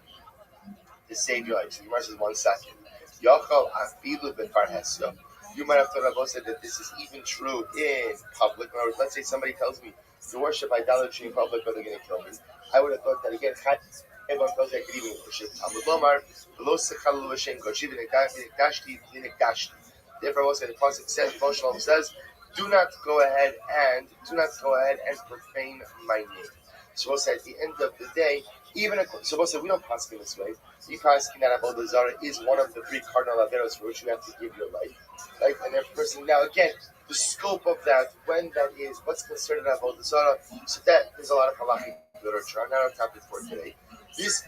to save your life. So Gemara says 1 second. You might have thought said that this is even true in public. In other words, let's say somebody tells me to worship idolatry in public, but they're going to kill me. I would have thought that again. Everyone tells me I could even worship. Therefore, also the pasuk says, Moshe says, "Do not go ahead and profane my name." So we'll say at the end of the day, we don't pass in this way. We pass in that Avodah Zarah is one of the three cardinal averos for which you have to give your life. Right? And every person now again, the scope of that, when that is, what's considered Avodah Zarah. So that there's a lot of halachic literature. I'm not on topic for today. This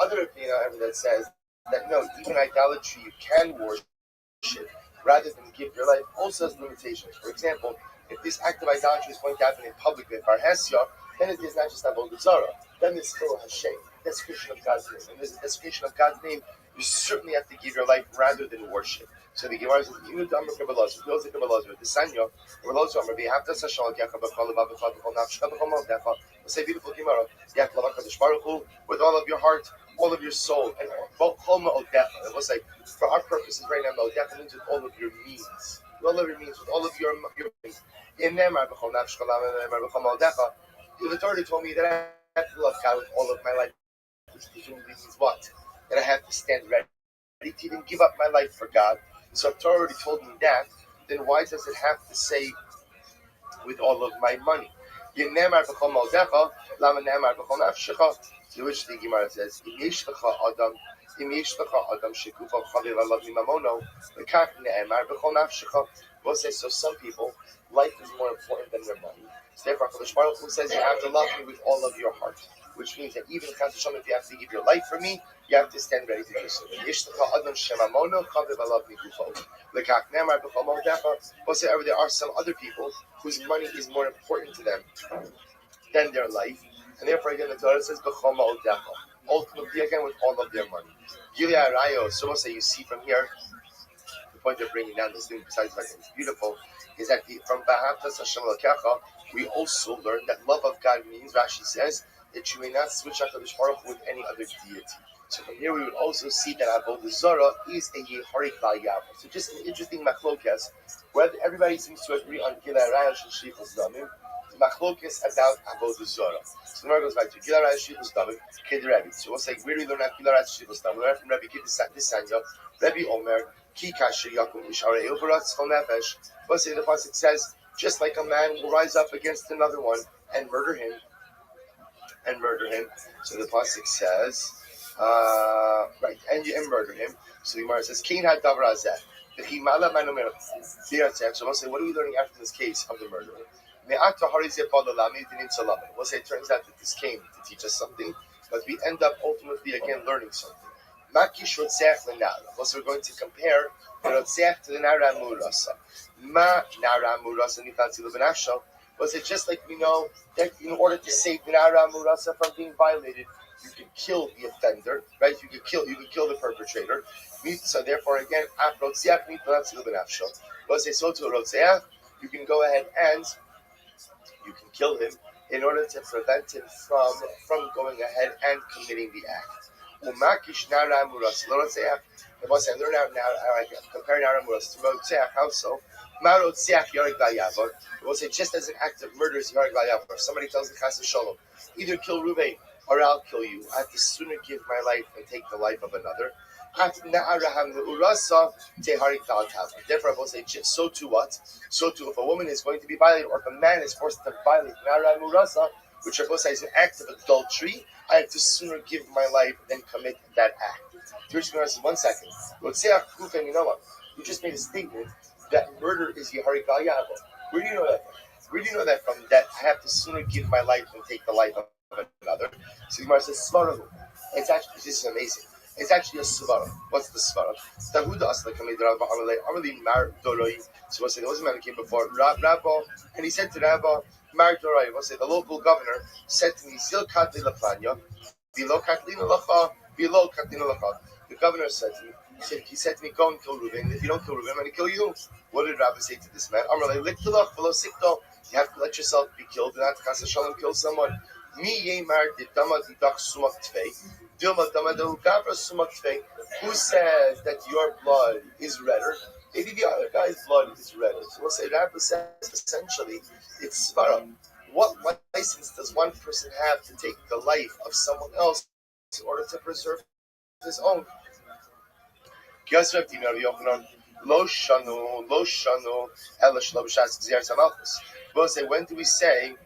other opinion, however, that says that no, even idolatry you can worship rather than give your life also has limitations. For example, If this act of idolatry is going to happen in public with Barhesya, then it is not just Avodah Zarah. Then it's still Hashem, desecration of God's name. And there's a desecration of God's name, you certainly have to give your life rather than worship. So the Gemara says, "You do Amar Kabbalah, you also Kabbalah, the Sanya, Kabbalah Amar, we have to Sashal, Yakab, Bakal, Bakal, Bakal, Nafshka, Bakal, Maldecha." We'll say beautiful Gemara, Yakab, Kadosh Baruch Hu, with all of your heart, all of your soul, and Bakal Maldecha. And we'll say, for our purposes right now, Maldecha means with all of your means, with all of your means, with all of your means. In Nemar, Bakal, Nafshka, Bakal, Maldecha. The authority told me that I have to love God with all of my life. Which means what? That I have to stand ready to even give up my life for God. So if Torah already told me that, then why does it have to say with all of my money? To which the Gemara says, so some people, life is more important than their money. So therefore, Kadosh Baruch Hu says you have to love me with all of your heart, which means that even if you have to give your life for me, you have to stand ready to do so. There are some other people whose money is more important to them than their life, and therefore again the Torah says ultimately again with all of their money. So you see from here, the point they're bringing down this thing, besides the fact that it's beautiful, is that from B'ahavtas Hashem Elokecha, we also learn that love of God means, Rashi says, that you may not switch HaKadosh Baruch Hu with any other deity. So from here we would also see that Avodah Zarah is a Yeharik V'Yavah. So just an interesting machlokas, where everybody seems to agree on Gilei Arayos Shlichus Damim, machlokas about Avodah Zarah. So the Gemara goes back to Gilei Arayos Shlichus Damim, Kid Rabbi. So we'll say, where do we learn Gilei Arayos Shlichus Damim? We learn from Rabbi Kid Sanya, Rabbi Omer, Ki Kasher Yakum Isharei ROTHSCHILD Nefesh. We'll say the pasuk says, just like a man will rise up against another one and murder him. So the pasuk says, and murder him. So the Gemara says, Kain had davar hazeh. So we'll say, what are we learning after this case of the murderer? We'll say it turns out that this came to teach us something, but we end up ultimately again learning something. Also, we're going to compare the Rotzeach to the Nara Murasa. Ma Nara Murasa Nitanzilu Benafsho. Was it just like we know that in order to save the Nara Murasa from being violated, you can kill the offender, right? You can kill the perpetrator. So therefore, again, Rotzeach Nitanzilu Benafsho. Was it so to a Rotzeach? You can go ahead and you can kill him in order to prevent him from going ahead and committing the act. Umakish Nara Muras, Lorotzeach. If I learn out now, I compare Nara Muras to Rotzeach also. Marotzeach Yarik Vayavor. It will say just as an act of murder is Yarik Vayavor. Somebody tells the Chas Shalom, either kill Ruvain or I'll kill you. I have to sooner give my life than take the life of another. Therefore, I will say, so too what? So too, if a woman is going to be violated, or if a man is forced to violate Nara Murasa, which I will say is an act of adultery, I have to sooner give my life than commit that act. Jewish Gemara says, 1 second. You know what? You just made a statement that murder is Yeharik V'Yavah. Where do you know that from? Where do you know that from? That I have to sooner give my life than take the life of another. So Gemara says, Svarahu. It's actually, this is amazing. It's actually a svara. What's the svara? So we'll say there was a man who came before Rabbi, and he said to Rabbi, we'll say the local governor said to me, the governor said to me, he said to me, go and kill Reuben. If you don't kill Reuben, I'm going to kill you. What did Rabbi say to this man? You have to let yourself be killed and not to kill someone. Who says that your blood is redder? Maybe the other guy's blood is redder. So we'll say Rabbi says essentially it's svara. What license does one person have to take the life of someone else in order to preserve his own? Lo shanu ela shelo b'shas gzeras hamalchus. We'll say when do we say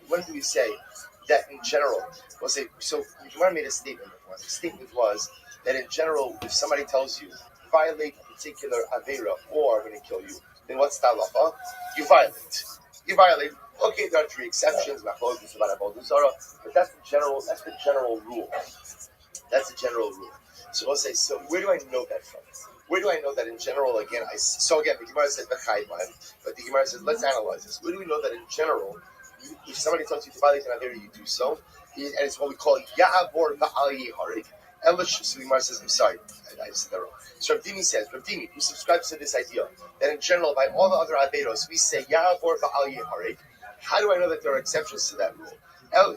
that in general? We'll say so. Gemara made a statement before. The statement was that in general, if somebody tells you violate a particular avera or I'm going to kill you, then what's the halacha? You violate. Okay, there are 3 exceptions, but that's the general rule. So we'll say, so where do I know that from? Where do I know that in general, again, the Gemara said, but the Gemara says, let's analyze this. Where do we know that in general, if somebody tells you to violate an Avera, you do so, and it's what we call Ya'avor Ba'al Yeharik. So the Gemara says, I'm sorry, I said that wrong. So Rabbi says, Rabbi, who subscribes to this idea, that in general, by all the other Averos, we say Ya'avor Ba'al Yeharik. How do I know that there are exceptions to that rule?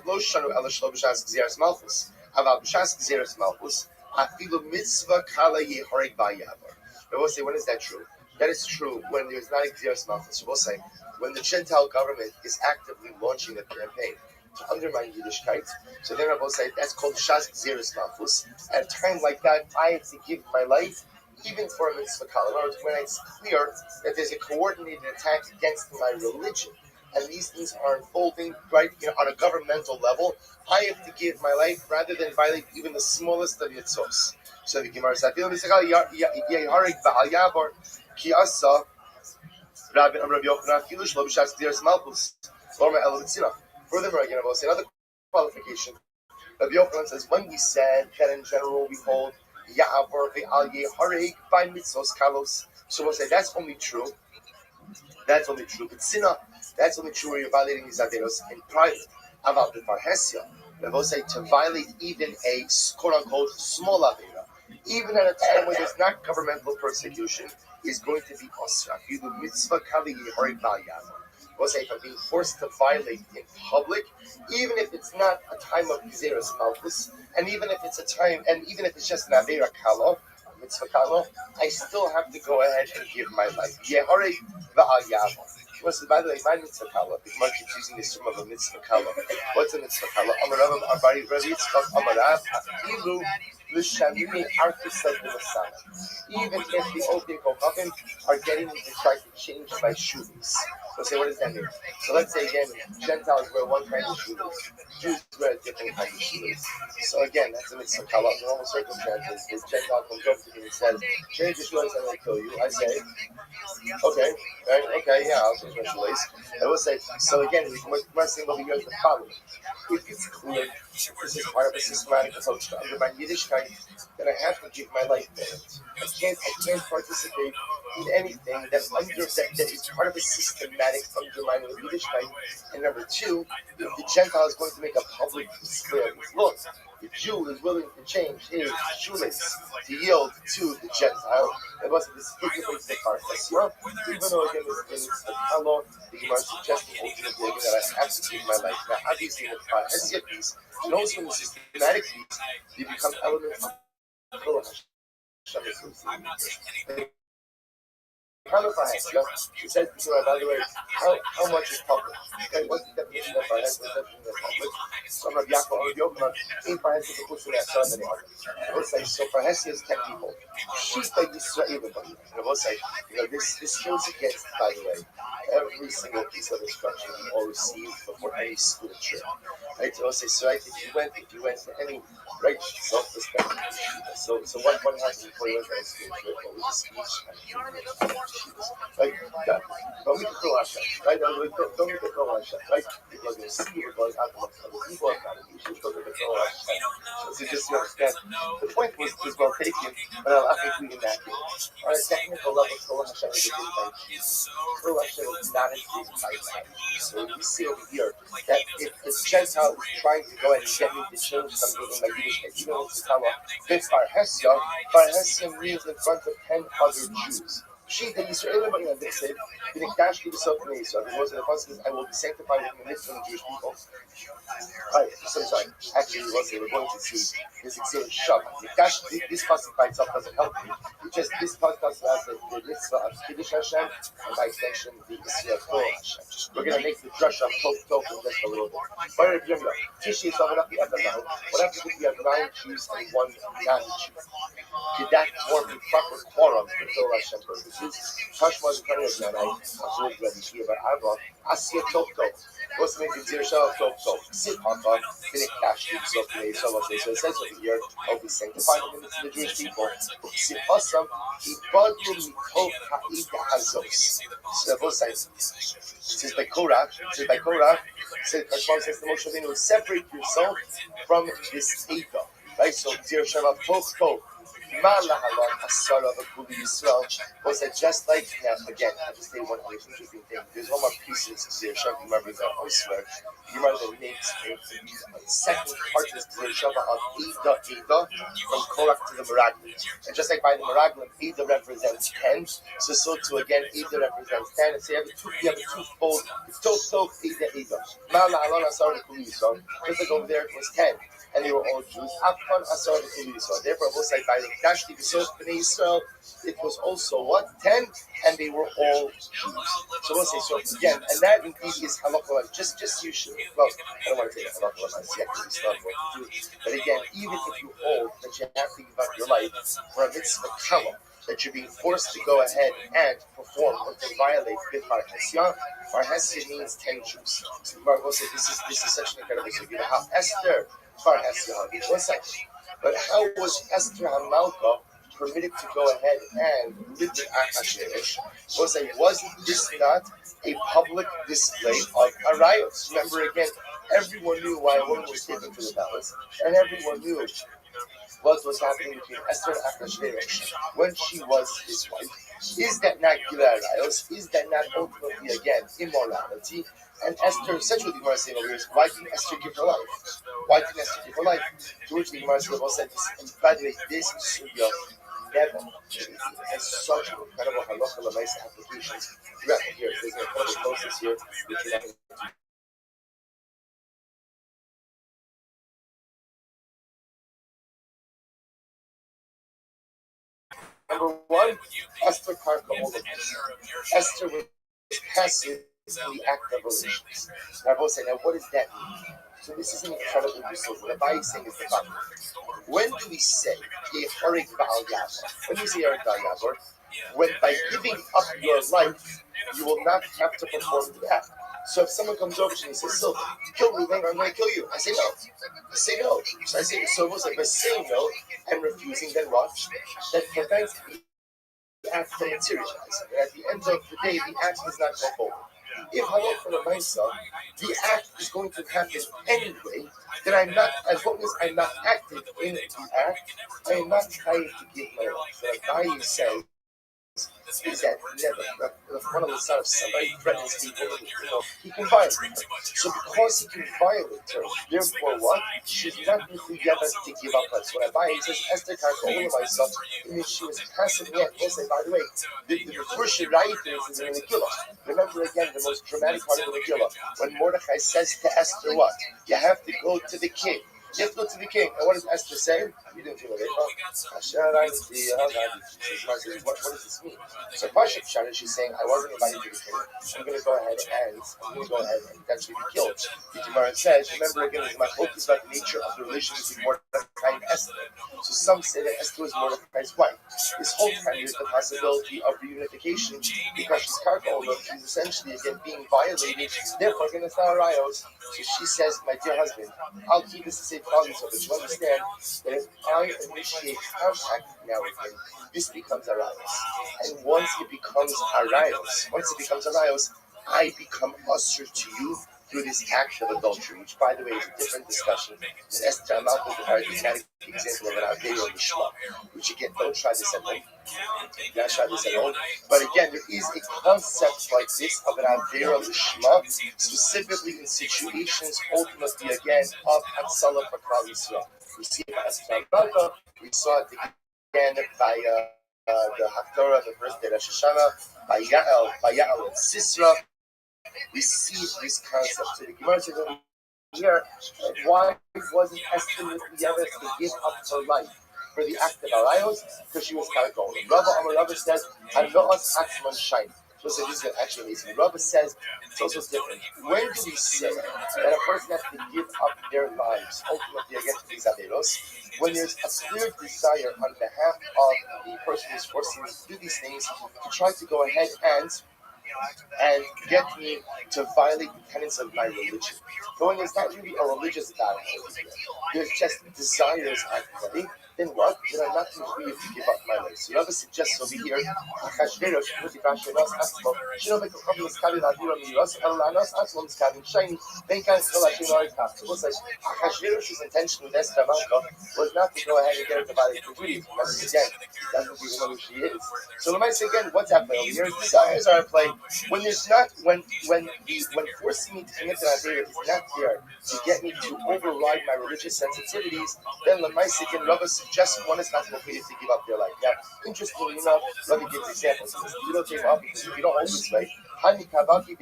Lo shanu ela shlo b'shas gzeras malchus. Aval b'shas gzeras malchus, afilu mitzvah kala yeharig ba'yavar. But we'll say, when is that true? That is true when there's not a gzeras malchus. So we'll say, when the Gentile government is actively launching a campaign to undermine Yiddishkeit, so then I will say that's called shas gzeras malchus. At a time like that, I have to give my life even for a mitzvah kala. In other words, when it's clear that there's a coordinated attack against my religion, and these things are unfolding right on a governmental level, I have to give my life rather than violate even the smallest of yitzos. So the Gemara says, furthermore, again, I will say another qualification. Rabbi Yochanan says, when we said that in general we hold Ya'avor ve'al yeharig by mitzvos kalos, so we'll say that's only true. That's only true. But sinah, that's only true where you're violating these averos in private. About the parhesia, they will say to violate even a quote-unquote small avera, even at a time where there's not governmental persecution, is going to be osra. Either mitzvah kali yeharig ba'yavar. We'll say if I'm being forced to violate in public, even if it's not a time of gzeras malchus, and even if it's a time, and even if it's just an avera kala, mitzvah kala, I still have to go ahead and give my life. Yeharig ba'yavar. By the way, my mitzvah kala, the Gemara keeps using this term of a mitzvah kala. What's a mitzvah kala? Amarav Rabbi Yitzchak Amarav Ilu L'Shamini Arkisav L'Masana. Even if the Open Kohavim are getting me to try to change my shoes. We'll say, what does that mean? So let's say again, Gentiles wear one kind of shoes, Jews wear a different kind of shoes. So again, that's a mitzvah kala. In normal circumstances, this Gentile comes up to me and says, change your shoes, I'm going to kill you. I say, okay, right, okay, yeah, I'll change my shoelace. I will say, so again, we're saying over here is the following. If it's clear this is part of a systematic approach to undermine Yiddishkeit, then I have to give my life for it. I can't participate in anything that is part of a systematic undermining of Yiddishkeit. And number two, if the Gentile is going to make a public display of his look, the Jew is willing to change his shoelace to yield to the Gentile. It wasn't this stipulates the parhesia, even though again this is the kala, the Gemara suggesting ultimately again that I have to give my life. Now, obviously, in the parhesia piece, and also in the systematic piece, they become elements of it says, by the way, how much is public? Okay, what's the definition of parhesia? So Rabbi Yochanan, in parhesia, the person that says anyone. I will say, so parhesia is 10 people. She's like Israeli, and I will say, this goes against, by the way, every single piece of instruction we all receive before any school trip. Right? I will say, so right, if you went to any right self-respect, so what happened before you went to any school trip? What was the speech? Like that. Don't make it feel like that. Right? Don't make it feel like that. Right? People are going to see you, going out of other people are going to you should make it feel like that. So just you understand. The point was well taken, but I think we inaccurate. On a technical level, Torah Hashem is a big thing. Torah Hashem is not a big thing. So we see over here that if the Gentile is trying to go ahead and get me to change something in my Yiddishkeit, even though it's a Kala, this Parhesia means in front of 10 other Jews. She, the Israeli money on this said, the Nikdash to the self from Israel. The most of the consequence, I will be sanctified in the midst of the Jewish people. Right, so sorry. Actually, we're going to see this extreme shock. Nikdash, this passage by itself doesn't help me. It's just this podcast has the mitzvah of Kiddush Hashem, and by extension, the Israel of Torah Hashem. We're going to make the drush of Tov in just a little bit. But remember, Tishi is not the other now. What happens if we have 9 Jews and 1 non-Jew? Did that form the proper quorum for Torah Hashem purposes? Tashma is kind of again, I observed Rabbi here, but Abba, Asya Tov Tov. What's the name of Zirshah Tov Tov? Sit Haka, Finik Kash, so it says over here, I'll be sanctified in the Jewish people. Sit Hasam, Ibadu Mitov Ha'ida Hazos. So both sides. Says by Korah, says Hashman says the Moshe Rabbeinu would separate yourself from this Eva. Right? So Zirshah Tov Tov. Was that just like again? I just say one other interesting thing. There's one more piece of this Shema remember that I swear. You remember the next second part of this Shema of Ida from Korach to the Meraglim. And just like by the Meraglim, Ida represents 10. So too again, Ida represents 10. So you have a twofold. It's so Ida. Just like over there it was 10. And they were all Jews. Therefore, we'll say by the Dashti B'Sof B'nai Yisrael, it was also what? 10, and they were all Jews. So we'll say so again, and that indeed is halakha. Just you should. Well, I don't want to take halakha on yet because we still have more to do. But again, even if you hold that you have to give up your life for a mitzvah kala, that you're being forced to go ahead and perform or to violate Bar Hesya. Bar Hesya means 10 Jews. So Gemara will say this is such an incredible figure. How Esther Bar Hesya. One second. But how was Esther Hamalka permitted to go ahead and live with Achashverosh? Wasn't this not a public display of arayos? Remember again, everyone knew why a woman was taken to the palace, and everyone knew what was happening between Esther and Achashverosh when she was his wife. Is that not Gila arayos? Is that not ultimately again immorality? And Esther, essentially the Gemara is saying over here is, why didn't Esther give her life? Why didn't Esther give her life? To which the Gemara said this, and by the way, this sugya never has such incredible halacha l'maisa applications throughout the years. There's an incredible process here which you're not going to do. Number one, Esther Karka. Esther was passive in the act of relations. Now, I will say, now what does that mean? So this is an incredibly useful. What Rabbi is saying is the following. When do we say a Harik Baal Yavor? When do we say Harik Baal Yavor? When by giving up your life, you will not have to perform the act. So if someone comes over to me and says, "So, kill me, then I'm going to kill you," I say no. So I say so. We'll say by saying no and refusing, then what? That prevents the act from materializing. And at the end of the day, the act does not go forward. If halakha l'maisa, the act is going to happen anyway, then I'm not, as long as I'm not active in the act, I am not trying to give my life. What Rabbi says is that never, if one of the sons, somebody threatens people, he can violate her. So because he can violate her, therefore what? She's not together to give up her. So Rabbi says, Esther can't go over myself, and she was passively at say, by the way, the first Shirayit is in the Megillah. Remember again the most dramatic part of the Megillah, when Mordechai says to Esther what? You have to go to the king. You have to go to the king. And what does Esther say? You didn't feel it. What does this mean? So Pasha Pshana, she's saying, I wasn't invited to the king. I'm going to go ahead and eventually be killed. The Gemara says, remember again, my hope is about the nature of the relationship between Mordechai and Esther. So some say that Esther was Mordechai's wife. This whole time there's the possibility of reunification because she's Karka, she's essentially again being violated. Therefore, going to start rayos. So she says, my dear husband, I'll keep this to say quality so that you understand that if I initiate contact now with him, this becomes arayos. And once it becomes arayos, I become usher to you through this act of adultery, which, by the way, is a different discussion. And Esther Amalka is a paradigmatic example of an Avera Lishma, which again, don't try this at home. Don't try this at home. But again, there is a concept like this of an Avera Lishma, specifically in situations, ultimately, again, of Hatzalah for Klal Yisrael. We see it by Esther Amalka, we saw it again by the Haftorah, the first day of Rosh Hashanah, by Yael and Sisra. We see this concept. So the Gemara says over here, why wasn't Esther Mitzvah to give up her life for the act of arayos? Because she was Karka. Rabbi says, "Hanoas atzman shine." So this is actually amazing. Rabbi says it's also different. When do we say that a person has to give up their lives ultimately against these averos? When there's a clear desire on behalf of the person who's forcing me to do these things to try to go ahead and get me to violate the tenets of my religion. Going is not really a religious battle. There's just desires at play, then what? Then I'm not going to give up my life. So Rabbi suggests over here, Achashverosh, Mutifashenos, Atzmo, Shino Mekokov Miskavi Ladira Miros, Elanos, Atzmo Miskavi, Shiny, Benkan Kolashim Arikaf. So it's like Achashverosh's intention with Esther Malka was not to go ahead and get her to violate the Judaism. That's again, that's what we know who she is. So let me say again, what's happening over here? Desires are at play. When there's not, when forcing me to commit an idea is not there to get me to override my religious sensitivities, then Lamaisikin Rabbi suggests one is not motivated to give up their life. Now, interestingly enough, Rabbi gives examples. He says, you don't take up because if you don't hold this way, Hani Kabaki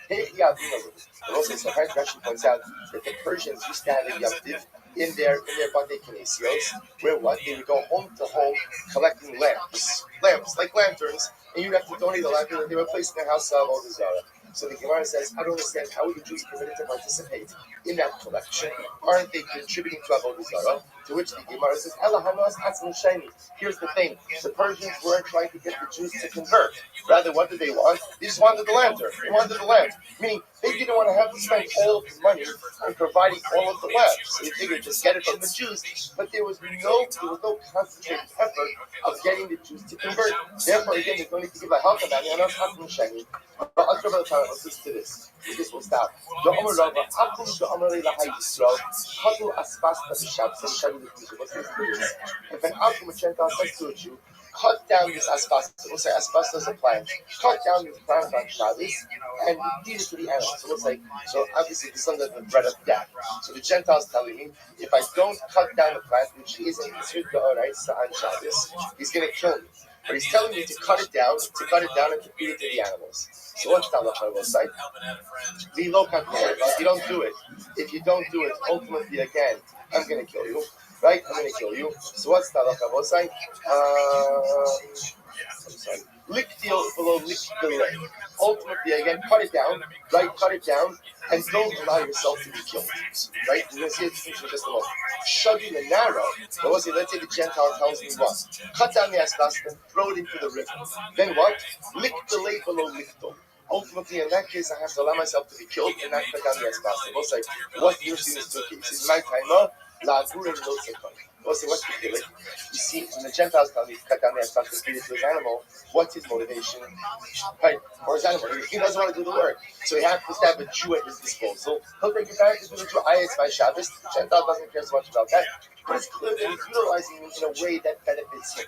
and also Sahar Rashi points out that the Persians used to have a yamtiv in their Bate Kinesios, where what? They would go home to home collecting lamps like lanterns, and you'd have to donate the lantern that they were placed in the house of Avodah Zarah. So the Gemara says, I don't understand how the Jews permitted to participate in that collection. Aren't they contributing to Avodah Zarah? To which the Gemara says, here's the thing, the Persians weren't trying to get the Jews to convert. Rather, what did they want? They just wanted the lantern. They wanted the lamp. Meaning, they didn't want to have to spend all the money on providing all of the lamps. They figured just get it from the Jews. But there was no concentrated effort of getting the Jews to convert. Therefore, again, they're going to give a help to them. But let's listen to this. This will stop. If an Alchemichenko says to a Jew, cut down this asbestos, we'll say asbestos is a plant, cut down this plant on Shabbos and feed it to the animals. So we'll say, so obviously this is under the bread of death. So the Gentiles telling me, if I don't cut down the plant, which isn't considered the Oraisa on Shabbos, he's going to kill me. But he's telling me to cut it down and to feed it to the animals. So what's the halacha on the side? If you don't do it, ultimately again, I'm going to kill you. Right? I'm going to kill you. So what's the halacha on the side? I'm sorry. Liktil below liktil. Ultimately, again, cut it down, right? Cut it down, and don't allow yourself to be killed, right? We're going to see this in just a moment. Shugging the narrow, but let's say the Gentile tells me what? Cut down the asbestos and throw it into the river. Then what? Liktil below liktil. Ultimately, in that case, I have to allow myself to be killed and not cut down the asbestos. We'll say, what you're seeing is two cases. In my time, we'll say, what's the feeling? You see, when the Gentiles tell me to cut down the asbestos and feed it to his animal, what's his motivation? Right? For his animal, he doesn't want to do the work. So he has to have a Jew at his disposal. He'll take it back to do the Jew. It's by Shabbos. The Gentile doesn't care so much about that. But it's clear that he's utilizing it in a way that benefits him.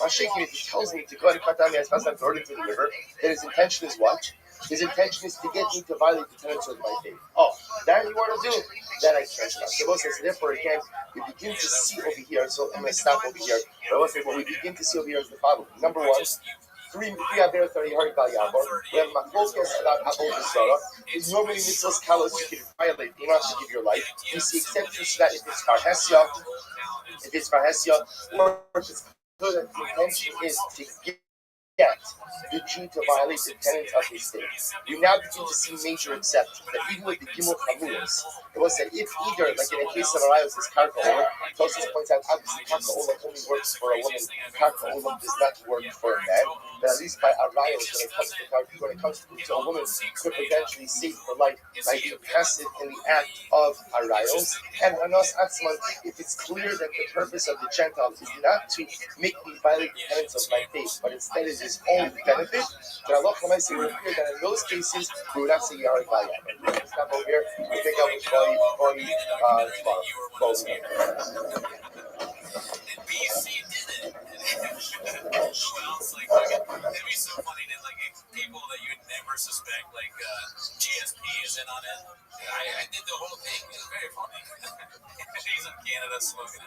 I'm shaking it. He tells me to go ahead and cut down the asbestos and throw it into the river. Then his intention is what? His intention is to get me to violate the tenets of my faith. Oh, that you want to do? That I can't stop. So therefore, again, we begin to see over here. So I'm going to stop over here. But what we begin to see over here is the following. Number one, three Aver 30 Hari Gal Yavor. We have Machlokas about Avodah Zarah. Is normally mitzvahs kalos you can violate. You don't have to give your life. We see exceptions to that if it's Farhesia, or if it's good that the intention is to get the Jew to violate the tenets of his state. We now begin to see major exceptions that even with the Gimel Chamuros, it was that if either, like in the case of Arayos, is Karka Olam, Tosus points out obviously Karka Olam only works for a woman, Karka Olam does not work for a man, but at least by Arayos, when it comes to a woman, could potentially save her life by being passive in the act of Arayos. And Hanos Atzman, if it's clear that the purpose of the Gentile is not to make me violate the tenets of my faith, but instead is his own benefit, then Allah will say that in those cases, we would not say Yari Gaya. Stop over here. We think I was going BC did it. Who else? It'd be so funny that people that you'd never suspect, like GSP is in on it. I did the whole thing. It was very funny. He's in Canada smoking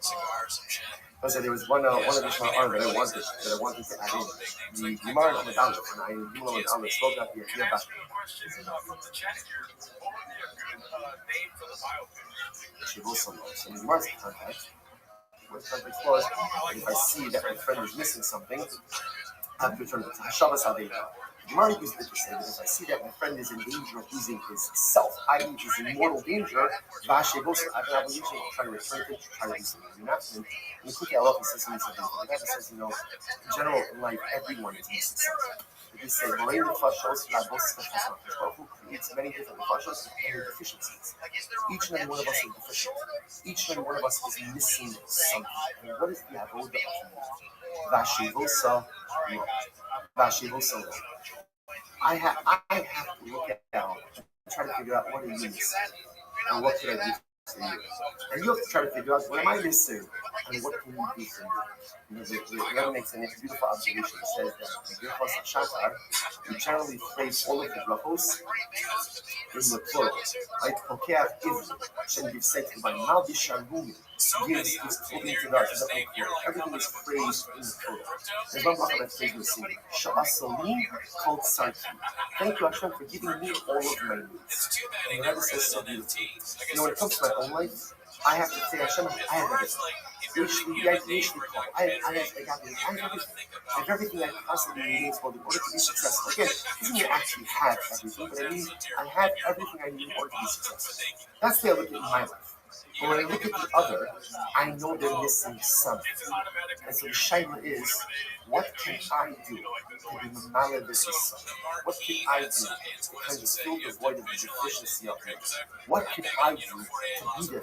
cigars and shit. I said there was one additional arm that I wanted to add in. The Gemara on the Dalek, when I spoke out the idea about from the chat here. What would be a good name for the biopic? Jerusalem. So the Gemara's context. What context was, if I see that my friend is missing something, I have to return it to Hashavas Hadeidah. Gemara used it to say that if I see that my friend is in danger of losing his self, i.e. he's in mortal danger, I have an obligation to try to return it, to try to do something. And the Kuki Allah says something, the guy says, in general, in life, everyone is missing something. we say, Moraine Nefashos, Labos Nefashos, who creates many different Nefashos and deficiencies. Each and every one of us is deficient. Each and every one of us is missing something. And what is the avoda of Vashivosa? Vashivosa. I have to look at now and try to figure out what are you missing and what can I do for you. And you have to try to figure out what am I missing and what can you do for me. You know, the Rebbe makes a beautiful observation. It says that in Birchos HaShatar, we generally phrase all of the brachos in the plural. Like Pokeach Ivri, Shem gives said to by Malbi Sharumi, gives clothing to God, to the plural. Everything is phrased in the plural. There's one bracha that's phrased in the singular. Sha'asoni called Sarki. Thank you, Hashem, for giving me all of my needs. And the Rebbe says so beautifully. You know, when it comes to my own life, I have to say, Hashem, I have everything. I have everything I possibly need for in order to be successful. Again, it doesn't mean I actually have everything, but I mean I have everything I need in order to be successful. That's the way I look at my life. But when I look at the other, I know they're missing something. And so the shaila is, what can I do to be mamala this something? What can I do to kind of fill the void of the deficiency of it? What can I do to be there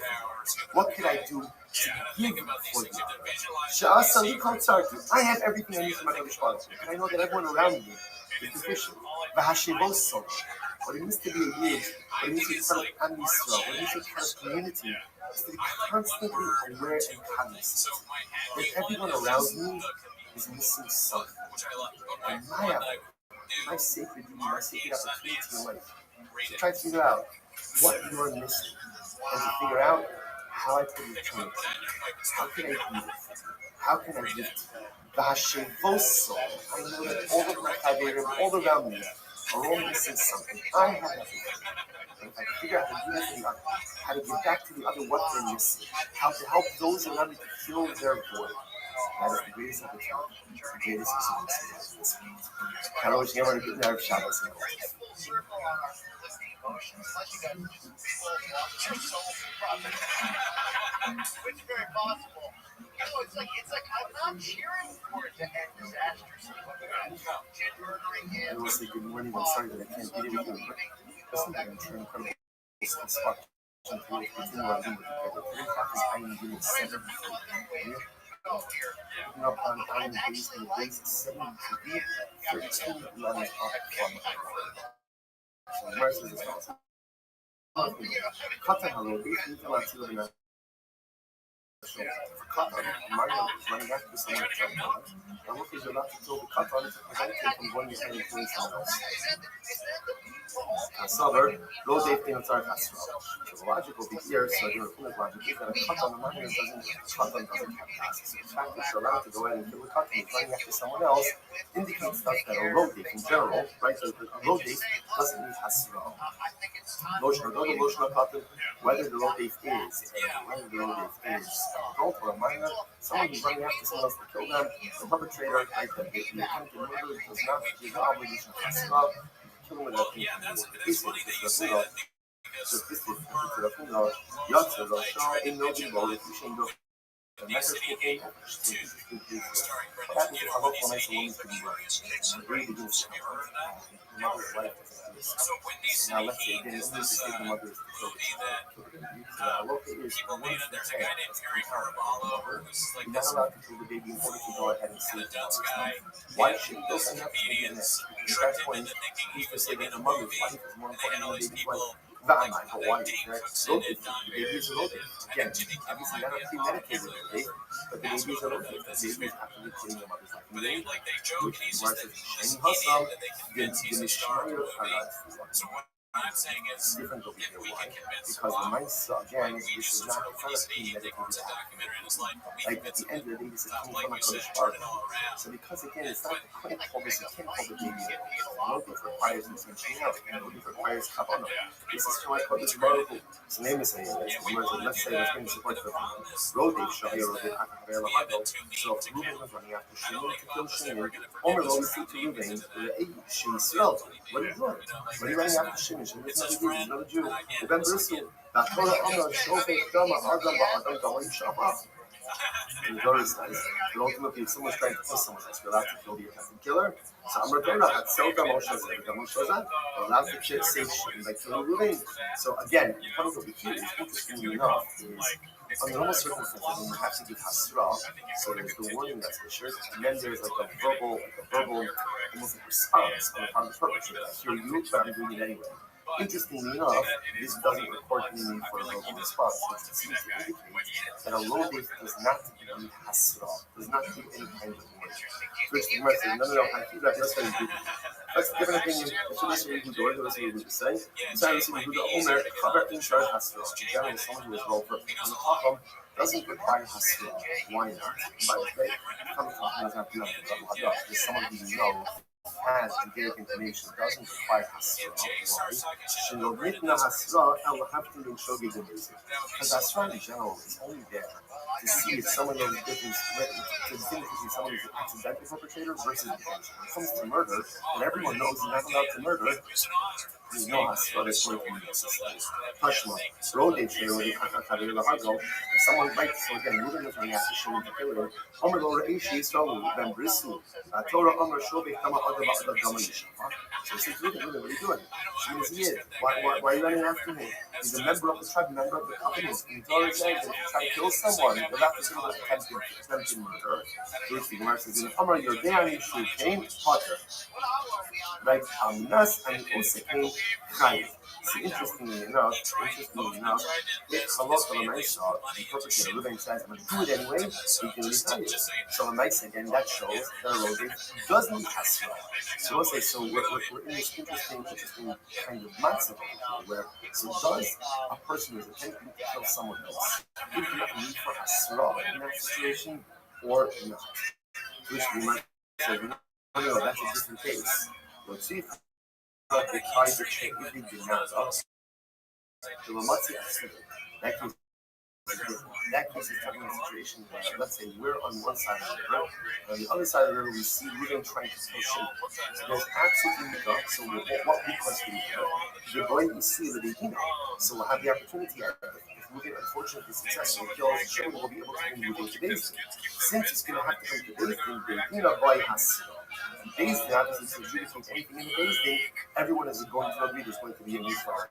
for them? What can I do to give for them? Sha'asali kol tzarki. I have everything I need for my Rabbi Shvalti, and I know that everyone around me is deficient. V'hashivos. What it means to be a yid, what it means to be part of Am Yisrael, what it means to be part of community, is to be constantly aware and cognizant that everyone around me is missing something. And my sacred duty, my sacred opportunity in life, to try to figure out what you're missing, and to figure out how I can return it to you. How can I do it? How can I give it to you? V'hashevoso. I know that all of my chaverim, all around me, are all missing something. I have everything. And if I can figure out how to do that to the other, how to give back to the other what they're missing, how to help those around me to fill their void, that is the greatest opportunity, the greatest experience. Hello, wishing everyone a good night of Shabbos. Which is very possible. You know, it's like I'm not cheering for it to end disastrously. Kid murdering him. I will say good morning. I'm sorry that I can't be with you, but listen, I'm sure incredible spot. Continue on doing it. 3 o'clock is I am doing 7. Picking up on the base and the base is 7 to be 13 lines off from the rest of the house. Kata hello, basically till I see the Kata, Mario is running after someone to tell him. And what is allowed to tell the Kata to prevent him from going to any place someone else. However, low date in our castle. The logic will be here, so your logic is that a Kata on the Mario doesn't have tasks. So the fact that you're allowed to go ahead and kill the Kata and running after someone else indicates stuff that a low date in general, right? So a low date doesn't mean casserole. Whether the low date is adult or a minor, someone who's running after someone else to kill them, the perpetrator, like the attempted murder, does not give the obligation to casserole. Kill him with that thing. So this is the funeral. Yotze lo shah in no gibol if you shouldn't go. The message came. What happens if I hope for myself woman to be right? The very begins to the mother's life. Now let's say again, let's just say the mother is the children. There's a guy named Harry Caraballo who's like not allowed to kill the baby in order to go ahead and save the mother's life. Why should those comedians tricked him into thinking he was like in a movie? They had all these people like extended babies are loaded. Again, obviously not premeditated, but the babies are loaded. The babies have to be killing the mother's life. They joke and he's just an idiot that they convince he's a star of the movie. So what I'm saying is, if we can convince because the mindset again we is just not sort of the see he thinks it's a documentary in his life, we like convince at the end of the day, this is him, like we said, turn it all around. So because again, it's not quite focused, you can't hold the baby. Logic requires intentionality, and logic requires kavanah. This is how I put this vertical. So name is saying, let's say let's bring support for Rodei Shahir Rodei Akavela Hado. So if Ruben was running after Shimon to kill Shimon, Omer Lo see to Ruben, she Yisrael. What are you doing? When you're running after Shimon, Shimon is another Jew. Remember, that Torah Omer Shofei Dama Adam Ba'adam Galim Shama. And the Torah says that ultimately, if someone's trying to kill someone else, you're allowed to kill the attempted killer. So I'm going to allowed to kill by killing Ruvain. So again, part of what we hear is interestingly enough is under normal circumstances when you have to give hasra, so there's the warning that's issued, and then there's like a verbal almost like response on the part of the perpetrator. I hear you, but I'm doing it anyway. Interestingly enough, this doesn't record any need for a verbal response, which seems to indicate that a low date does not need hasra, does not need any kind of warning. Which the Gemara says, no, I think that that's very good. That's a different opinion. If you listen to Yehuda, there was a Yehuda saying, besides listening to Yehuda, Omer, Chaber in Shar Hasra. Generally, someone who is well perfect. And the Chacham doesn't require Hasra. Why not? By the way, Chacham doesn't have to know because someone who you know has engaged information doesn't require Hasra. Why? Shinobritna Hasra, I will have to do Shogi the music. Because Hasra in general is only there to see if someone knows the difference, to distinguish between someone who's an accidental perpetrator versus intentional. When it comes to murder, and everyone knows you're not allowed to murder, there's no hasra that's going to be necessary. Tashma, road day trail, if someone bites, so again, moving from the action into killing, Omer lo reishi Yisrael, ben brisu, Torah Omer shobe kama adaba adab dama. So he says, what are you doing? She is Yid. Why are you running after him? He's a member of the tribe, member of the covenant. And the Torah says that if you try to kill someone, you'll have to do attempted murder. Which the Gemara says, in Omer, you're there, you should came, Potter. Right? Nas, and also came, Chayiv. So interestingly enough, if Halot Lamaisa, the perpetrator living says, I'm going to do it anyway, so you can retire. So Lamaisa, again, that shows that a road doesn't need hasra. So we'll say, so we're in this interesting kind of matzah where, so does a person who's attempting to kill someone else, would you not need for hasra in that situation, or not? Which we might say, no, that's a different case. Let's see. But they try to change the Ginaza. The Lamatzi accident. That case is talking about a situation where, let's say, we're on one side of the river, and on the other side of the river, we see Ruben trying to kill Shimon. So there's absolutely no doubt. So what we consider we're going to see the Dina. So we'll have the opportunity, if Ruben unfortunately is successful, kills Shimon, we'll be able to bring Ruben to Beis Din. Since it's going to have to come to Beis Din, the Dina by Hasina. Beis Din, obviously, to adjudicate anything in the Beis Din, everyone is going to agree there's going to be a need for us.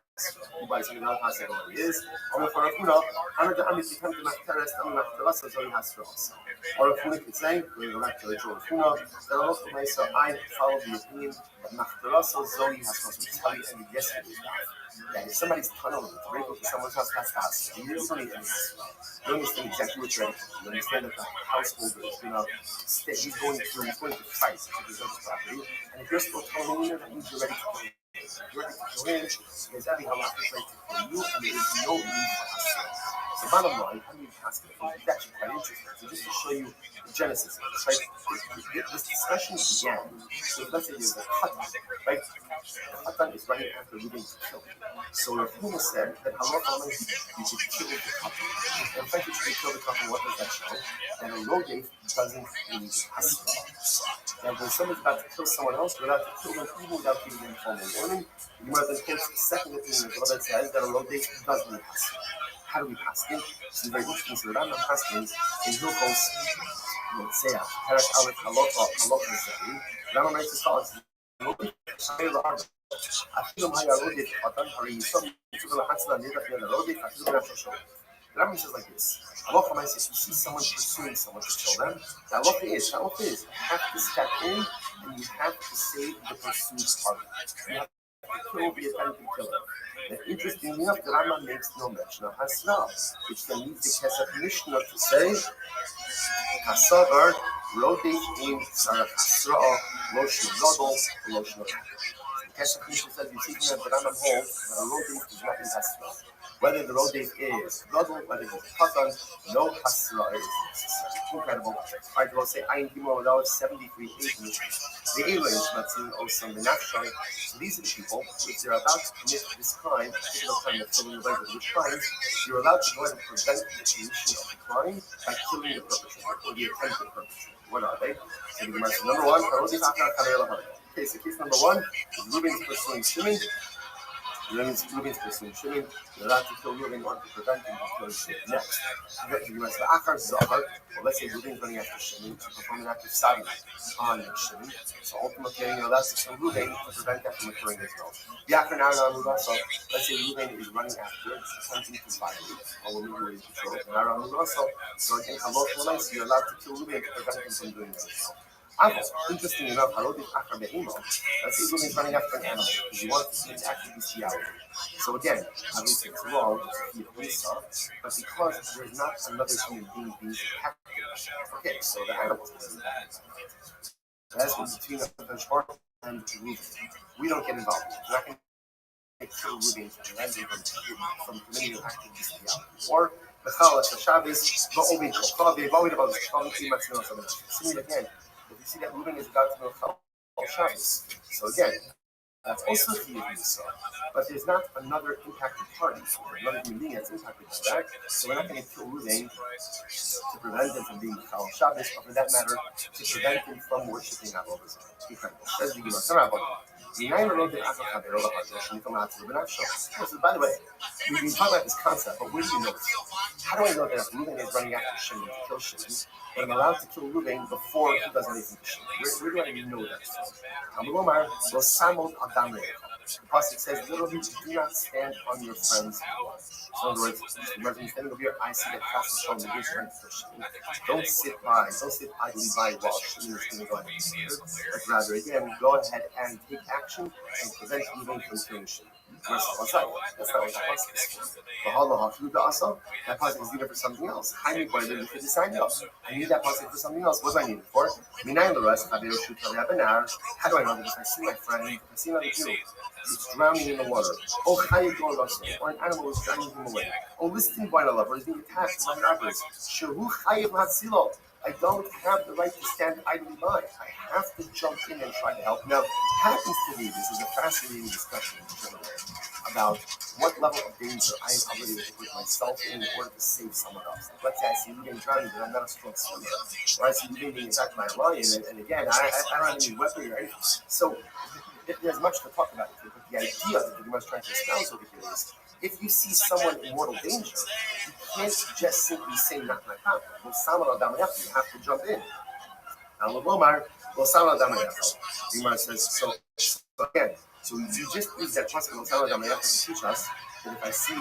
Who buys something else has already is. Or if Arafuna, if you come to Machteres, Machteras, as already has for us. Or if we could say, we go back to the Arafuna, that a lot of my so I follow the opinion that Machteras, Zoe has for us, which tell you ended yesterday's life. That if somebody's tunneling to break into someone's house, that's fast. You don't need any. You understand exactly what you're doing. You understand that the householder is going to stay, he's going to fight to preserve his property. And if you're still tunneling in, that means you're ready to go in. You're ready to go in, because every house is ready to kill you, and there is no need for us. So bottom line, how do you ask it? It's actually quite interesting. So just to show you the genesis of this, right? This discussion began. So let's say there's a Khatan, right? The Khatan is right after Ruben to kill him. So Rafuna said that halacha you should kill the Khatan. In fact, if you kill the Khatan, what does that show? That a Rodef doesn't need hasra. And when someone's about to kill someone else, you're allowed to kill them even without giving them formal warning. You might then quote the second opinion as well that says that a Rodef doesn't need hasra. How do we pass it? It's very interesting. So the Rambam passes in Hilchos Yotzeach, Perek Aleph Halacha Nisei. Rambam writes as follows: אפילו מה ירודף חתן, הרי יסוד מצווה לחצלה נדח יד הרודף, אפילו בנפשו שלו. The Rambam says like this: Halacha means if you see someone pursuing someone to kill them, the halacha is you have to step in and you have to save the pursued party. You have to kill the attempted killer. And interestingly enough, the Rambam makes no mention of Hasna, which then leads the Kesef Mishnah to say, Hasavar, Rodef in Sarah Hasra, Lotion Gadol, Lotion of the Kesef Mishnah says, you see here, the Rambam holds that a Rodef is not in Hasra. Whether the Rodef is Gadol, whether it's Khatan, no Hasra is necessary. Incredible. All right, we'll say, Ayin Gimel Rao 73, 8. The aliens, Matzin, Osam, Benafshai. So these are the people, if they're about to commit this crime, particular crime that's filling the record with crimes, you're allowed to go ahead and prevent the commission of the crime by killing the perpetrator or the attempted perpetrator. What are they? So the Gemara says, number one, okay, so case number one is Reuben is pursuing Shimon. Reuben's pursuing Shimon. You're allowed to kill Reuben in order to prevent him from killing Shimon. Next, let's say Reuben's running after Shimon to perform an act of sodomy on Shimon. So ultimately, you're allowed to kill Reuben to prevent that from occurring as well. So let's say Reuben is running after, attempting to violate a woman who is betrothed. So again, you're allowed to kill Reuben to prevent him from doing this. Interesting enough, let's say Reuben's running after an animal because he wants to actually be bestiality. So again, obviously it's wrong to feed Lisa, but because there's not another human being being impacted, okay, so the animal's being impacted. That's between the short and Reuben. We don't get involved. We're not going to kill Reuben to prevent him from committing an act of bestiality. Or the Shabbos, again, if you see that Reuben is about to go Shabbos. So again, that's also Yisrael. But there's not another impacted party, another human being that's impacted by that. So we're not going to kill Reuben to prevent him from being Chal Shabbos, or for that matter, to prevent him from worshiping Avodah. Incredible. Says the Gemara. So, by the way, we've been talking about this concept, but where do you know this? How do I know that if Reuben is running after Shimon to kill Shimon, but I'm allowed to kill Reuben before he does anything to Shimon? Where do I know that from? The pasuk says, literally, do not stand on your friend's blood. So in other words, imagine standing over here, I see that Chas is showing the good strength for Shimon. Don't sit idly by while Shimon is going to go ahead and murder, but rather, again, go ahead and take action and prevent Reuben from killing Shimon. That's not what the pasuk is for. That pasuk is needed for something else. I need that pasuk for something else. What do I need it for? How do I know that if I see my friend, if I see another Jew, it's drowning in the water, or an animal is drowning him away, or listening by another lover is being attacked by robbers, I don't have the right to stand idly by. I have to jump in and try to help. Now, happens to me, this is a fascinating discussion in general about what level of danger I am obligated to put myself in order to save someone else. Like, let's say I see you getting drowning, but I'm not a strong swimmer. Or I see you being attacked by a lion, and again, I don't have any weapon or anything. So there's much to talk about here, but the idea that the Gemara is trying to espouse over here is, if you see someone in mortal danger, you can't just simply say, not my problem. You have to jump in. The Gemara says, so again, so you just use that possible to teach us that if I see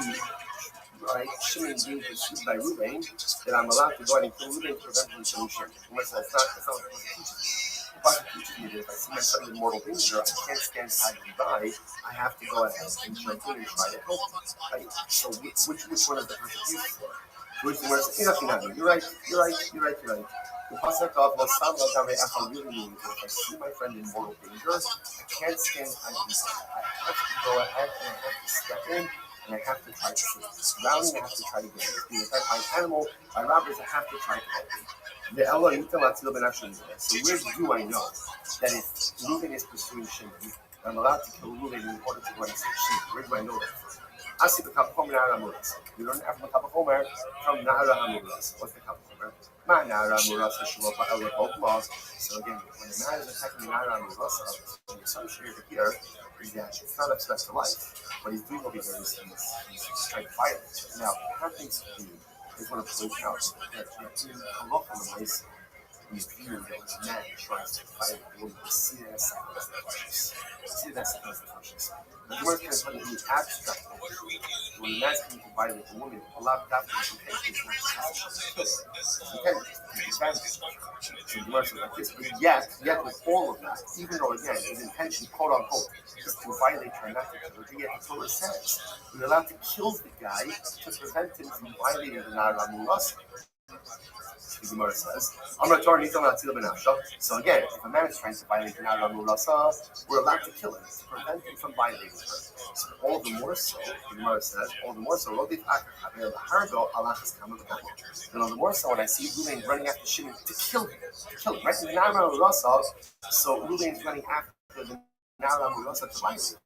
Shimon being pursued by Reuben, that I'm allowed to go ahead and kill Reuben to prevent him from Shimon. The Gemara says, that's not what the pasuk teaches. The pasuk teaches me that if I see my son in mortal danger, I can't stand idly by. I have to go ahead and jump in and try to help him. Right? So which one is the perfect use for? Which the Gemara says, you're right. The pasuk of really means that if I see my friend in mortal danger, I can't stand idly by. I have to go ahead and I have to step in. And I have to try to save this drowning, I have to try to get it. Being attacked by an animal, by robbers, I have to try to help him. So where do I know that if Reuben is pursuing Shimon, I'm allowed to kill Reuben in order to go and save Shimon? Where do I know that from? I see the Kapachomer Nahara Muras. We learn from the Kapachomer from Nahara Muras. What's the Kapachomer? Ma Nahara Muras Hashua Pa'el Pokma. So again, when the man is attacking Nahara Muras, the assumption here is that it's not a threat to life. What he's doing over here is he's trying to fight it. Now, what happens to me is one of the point out that in halacha l'maisa, we view that when a man tries to fight a woman, we see that as sacrifice. The Gemara is kind of in the abstract. When a man's coming to violate a woman, a lot of that intention is not just so the Gemara says like this, but yet with all of that, even though again his intention, quote unquote, is to violate her, not to kill her, yet the Torah says we're allowed to kill the guy to prevent him from violating the Nahara Muras. The Gemara says, so again, if a man is trying to violate the Nahara Muras, we're allowed to kill him to prevent him from violating her. So all the more so, the Gemara says, all the more so, and all the more so when I see Reuben running after Shimon to kill him, right? The Nahara Muras, so Reuben is running after the Nahara Muras to violate him.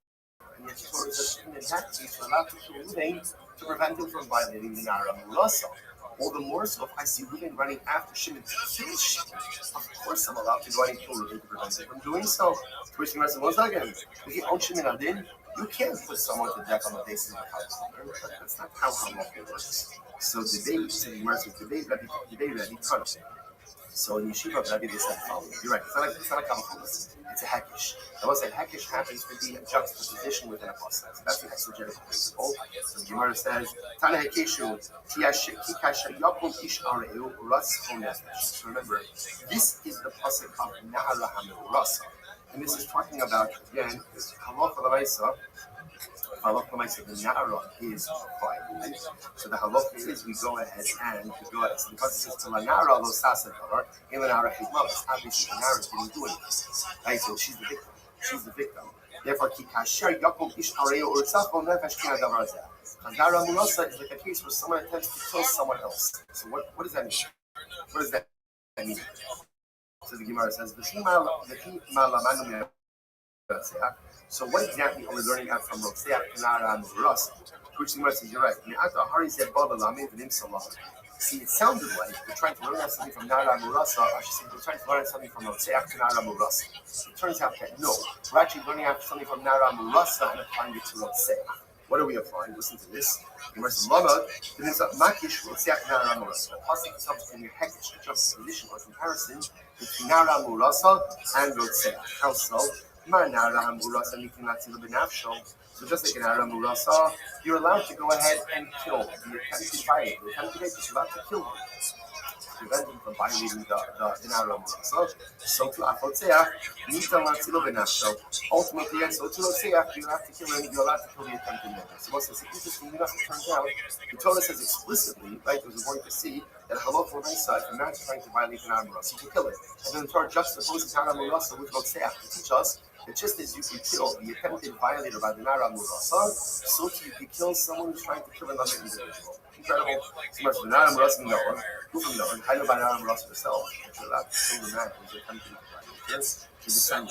And yet the Torah says, in that case, we're allowed to kill Reuben to prevent him from violating the Nahara Muras. All the more so if I see Reuben running after Shimon to kill Shimon, of course I'm allowed to go ahead and kill Reuben to prevent him from doing so. Which the rest of the again, we own Shimon Adin. You can't put someone to death on the basis of a householder. That's not how halacha works. So the Gemara says Rabbi Tanah. So in Yeshiva, Rabbi they said the following. You're right. It's not a Kavachulis. It's a Hekish. I will say Hekish happens to be a juxtaposition within a pasuk. So that's the exegetical principle. So the Gemara says, Tana Hekeshu Kikasha Yakum Ish Areu Ras Nefesh. So remember, this is the pasuk of Na'ara Hamurasa. And this is talking about, again, Halacha L'Maisa. Halacha L'Maisa, the Na'ara is violent. So the halacha is we go ahead. So because it says to La Na'ara Lo Sasa Davar, in La Na'ara Hidmav, obviously the Na'ara didn't do anything. Right? So she's the victim. Therefore, Kikasher Yakum Ish Areo Ursafo Nefesh Kina Davar Zeh. Na'ara Murasa is like a case where someone attempts to kill someone else. So what does that mean? What does that mean? So the Gemara says, so what exactly are we learning out from Rotzeach Kanara and Murasa? Which the Gemara says, you're right. See, it sounded like we're trying to learn out something from Nara Murasa. I should say we're trying to learn out something from Rotzeach Kanara Murasa. It turns out that no, we're actually learning out something from Nara Murasa and applying it to Rotzeach. What are we applying? Listen to this. The Makish Rotzeach Nara Murasa. The pasuk itself is your hekish, the juxtaposition or comparison between Nara Murasa and Rotzeach. How so? So just like in Nara Murasa, you're allowed to go ahead and kill the attempted violator, the attempted rapist. You're allowed to kill him. Prevent him from violating the Nara Murasa. So to Rotzeach, ultimately, and so to Rotzeach, you have to kill him. You're allowed to kill the attempted murder. So what's interesting enough, it turns out, the Torah says explicitly, right, as we're going to see, that Halacha L'Maisa, if a man's trying to violate the Nara Murasa, you can kill him. And then the Torah juxtaposes Nara Murasa with Rotzeach to teach us that just as you can kill the attempted violator by the Nara Murasa, so too you can kill someone who's trying to kill another individual. Incredible. So much the Nara Murasa Noah, who from Noah, I know by Nara Murasa herself, that you're allowed to kill the man who's attempting to violate this. She decided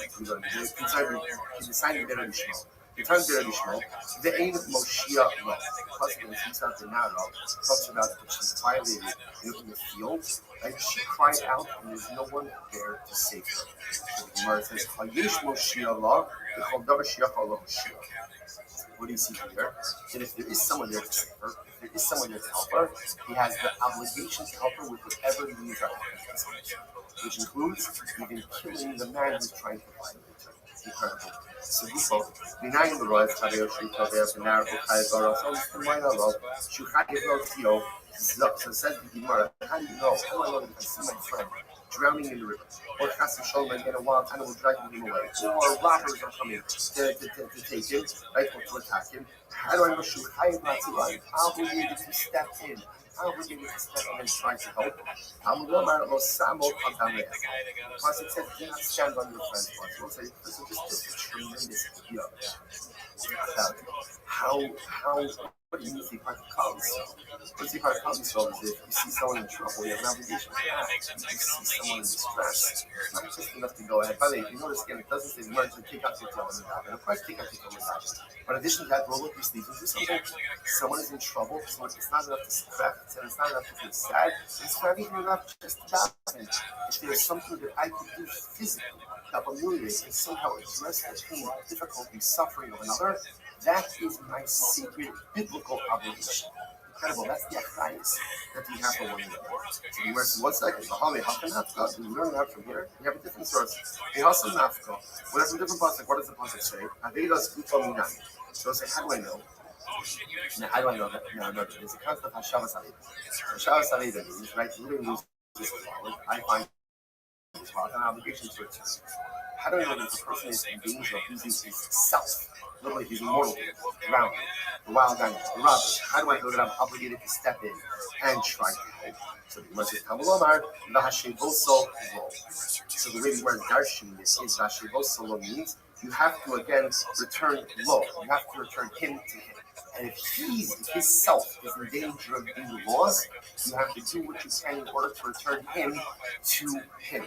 to get a Shmuel. The term Derek Shmuel, the aim of Moshiach love. The husband, he said the Nara, talks about that she's violated in the field, and she cried out, and there's no one there to save her. So the Gemara says, Hayesh Moshiach love, the Chaldavar Shiach Allah Moshiach. What do you see here? That if there is someone there to save her, if there is someone there to help her, he has the obligation to help her with whatever needs are happening, which includes even killing the man who's trying to violate her. Incredible. So Binayin the Roy, Tadio, Shutavia, Binar, Kayagara, so Minor, Shuhaki, so says the Gemara, how do you know? How do I know that I see my friend drowning in the river? Or Chassim Sholman in a wild animal dragging him away? Or robbers are coming to take him, right, or to attack him? How do I know Shuhaki, I'll be able to step in. I'll be able to step in and try to help. Plus it says, do not stand on your friend's part. So this is just a tremendous idea about what do you see part of comes? What the part comes from is if you see someone in trouble, you have an obligation to act. If you see someone in distress, it's not just enough to go ahead. By the way, if you notice again, it doesn't say emergency, take out your tail and adopt. And of course, take out your tail and adopt. But in addition to that, roll up your sleeves and do something. Someone is in trouble, so it's not enough to scrap, and it's not enough to feel sad, it's not even enough just to adopt. If there's something that I could do physically that ameliorate and somehow address the pain, difficulty, suffering of another, that is my sacred biblical obligation. Incredible. That's the achrayus that we have for one another. So we were 1 second. We learn that from here. We have a different source. We also nafka. When it's a different pasuk, what does the pasuk say? Avedas utominai. So say, how do I know? Now, how do I know that? No, there's a concept of Hashavas Aveda. Hashavas Aveda means, right, literally means this wallet. I find this wallet, an obligation to return. How do I know that the person is in danger of losing his self? Literally, he's immortal, drowning, the wild animals, the robbers. How do I know that I'm obligated to step in and try to help? So the Gemara says, Kamulomar, Vahashivoso lo. So the way we were darshan this is Vahashivoso lo means you have to again return lo. You have to return him to him. And if his self is in danger of being lost, you have to do what you can in order to return him to him.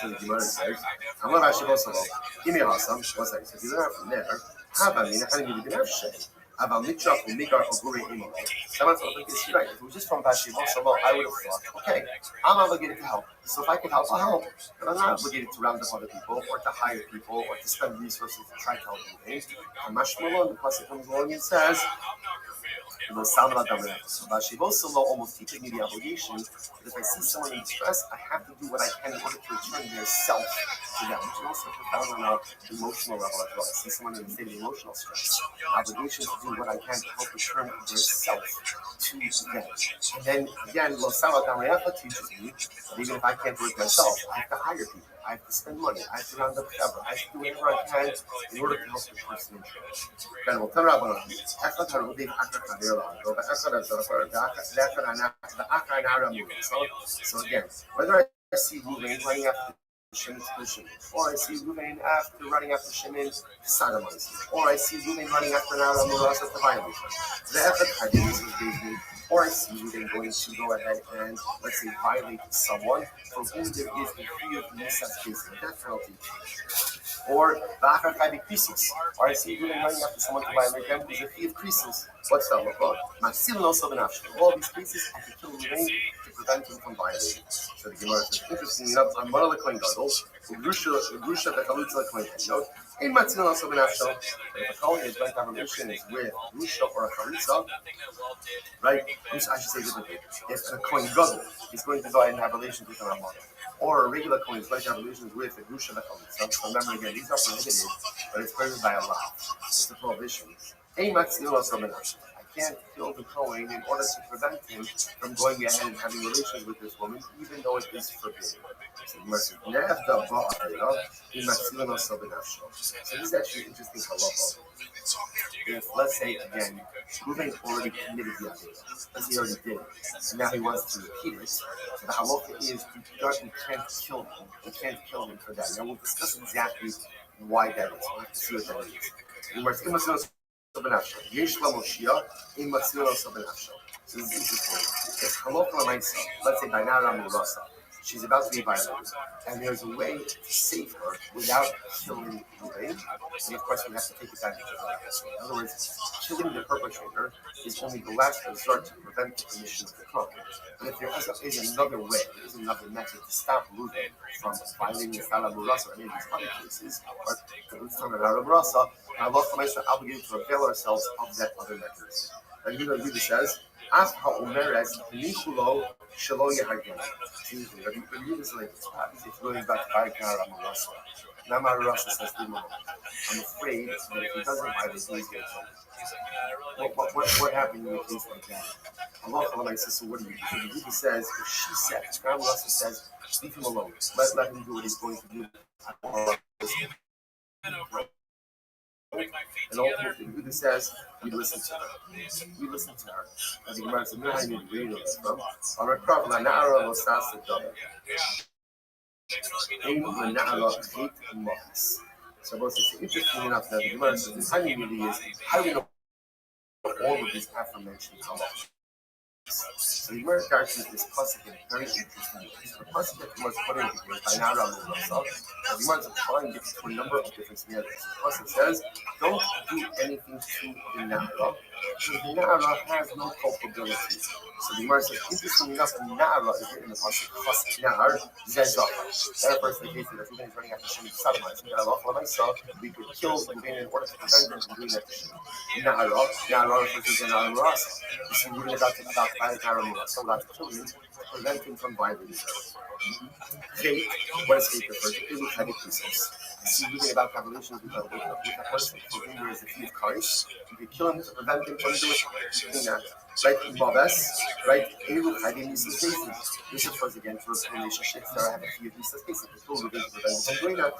So the Gemara says, I'm not Hashem also. Give me a Hassam. 1 second. So if you learn from there, Aval Mitra will make our Ogure Imo. Someone's like, is right. If it was just from Bashivo Solo, I would have thought, okay, I'm obligated to help. So if I can help, I'll help. But I'm not obligated to round up other people, or to hire people, or to spend resources to try to help them. And Mashmalon, the plus it comes along and says, so Bashivo Solo almost teaches me the obligation that if I see someone in distress, I have to do what I can in order to return their self to them, which is also profound on an emotional level as well. I see someone in a state of emotional stress, obligation to do what I can to help return their self to them. And then again, Lo Sama Damayafa teaches me that even if I can't do it myself, I have to hire people. I have to spend money. I have to round up cover. I have to do whatever I can in order to help the person in trouble. Then we'll turn around on so again, whether I see Ruvain running after Shimon's position, or I see Ruvain after running after Shimon to sodomize him, or I see Ruvain running after Nara Murasa to violate him, the effort Hadith, or I see Ruvain going to go ahead and, let's say, violate someone for whom there is a fear of necessity, the death penalty. Or the Akar Krisis, or I see Ruvain running after someone to violate them who's a fee of Krisis. What's that look like? Maxil no Sobanafshin. All these cases, I can kill Ruvain to prevent him from violating. So the Gemara says, interesting enough, I'm one of the Kohen Gadol, Grusha the Chalutza Kohen Gadol. In Maxil no Sobanafshin, if a Kohen is going to have relations with Grusha or a Chalutza, right? I should say differently. If a Kohen Gadol is going to go ahead and have relations with a Ramah, or a regular Kohen is going to have relations with a Grusha the Chalutza, so remember again, these are prohibited, but it's prohibited by Allah. It's a prohibition. I can't kill the Kohen in order to prevent him from going ahead and having relations with this woman, even though it is forbidden. So this is actually an interesting halacha. If, let's say, again, Ruvain already committed the idea, as he already did, so now he wants to repeat it, so the halacha is you can't kill him. You can't kill him for that. Now we'll discuss exactly why that is. We'll have to see what that is. So this is interesting. It's halacha l'maisa. Let's say by now Murasa, she's about to be violated, and there's a way to save her without killing Ruvain. And of course, we have to take advantage of that. In other words, killing the perpetrator is only the last resort to prevent the commission of the crime. But if there is another way, there is another method to stop Ruvain from violating the Sala Murasa, or any of these other cases, or let's talk about Murasa, Allah is obligated to avail ourselves of that other method. And Yudah says, Ask how Umeres, Nichulo, Shalo Yahagim. Yudah is like, it's really about Baikar Amarasa. Namarasa says, I'm afraid that if he doesn't violate, he's going to kill. What happened in a case like that? Allah says, so what do you do? Yudah says, if she says, Namarasa says, leave him alone. Let him do what he's going to do. And ultimately, Yehuda says, we listen to her. We listen to her. As the Gemara says, I need to read this from. So both it's interesting enough that the Gemara says, the timing really is, how do we know all of these aforementioned halachas? So the Gemara characterizes this pasuk in a very interesting way. The pasuk that was put in here by Nara Murasa, the Gemara is applying it to a number of different scenarios. The pasuk says, don't do anything to the Nara, because the Nara has no culpability. So the Gemara says, interestingly enough, the Nara is written in the pasuk, Chas Nar Zezah. That refers to the case that if Ruvain is running after Shimon to sodomize him, that Allah we could kill Ruvain in order to prevent him from doing that to Shimon. Nara refers to Nara Murasa. This is really about so about to kill him, prevent him from violating her. Hate, what is hate referred to? It was heavy pieces. See, really about to have relations with a person for whom there is a few of Karis. You could kill him to prevent him from doing that. Right? Mabes, right? Eru having these cases. This refers again to relationships that have a few of these cases. The tool to prevent him from doing that.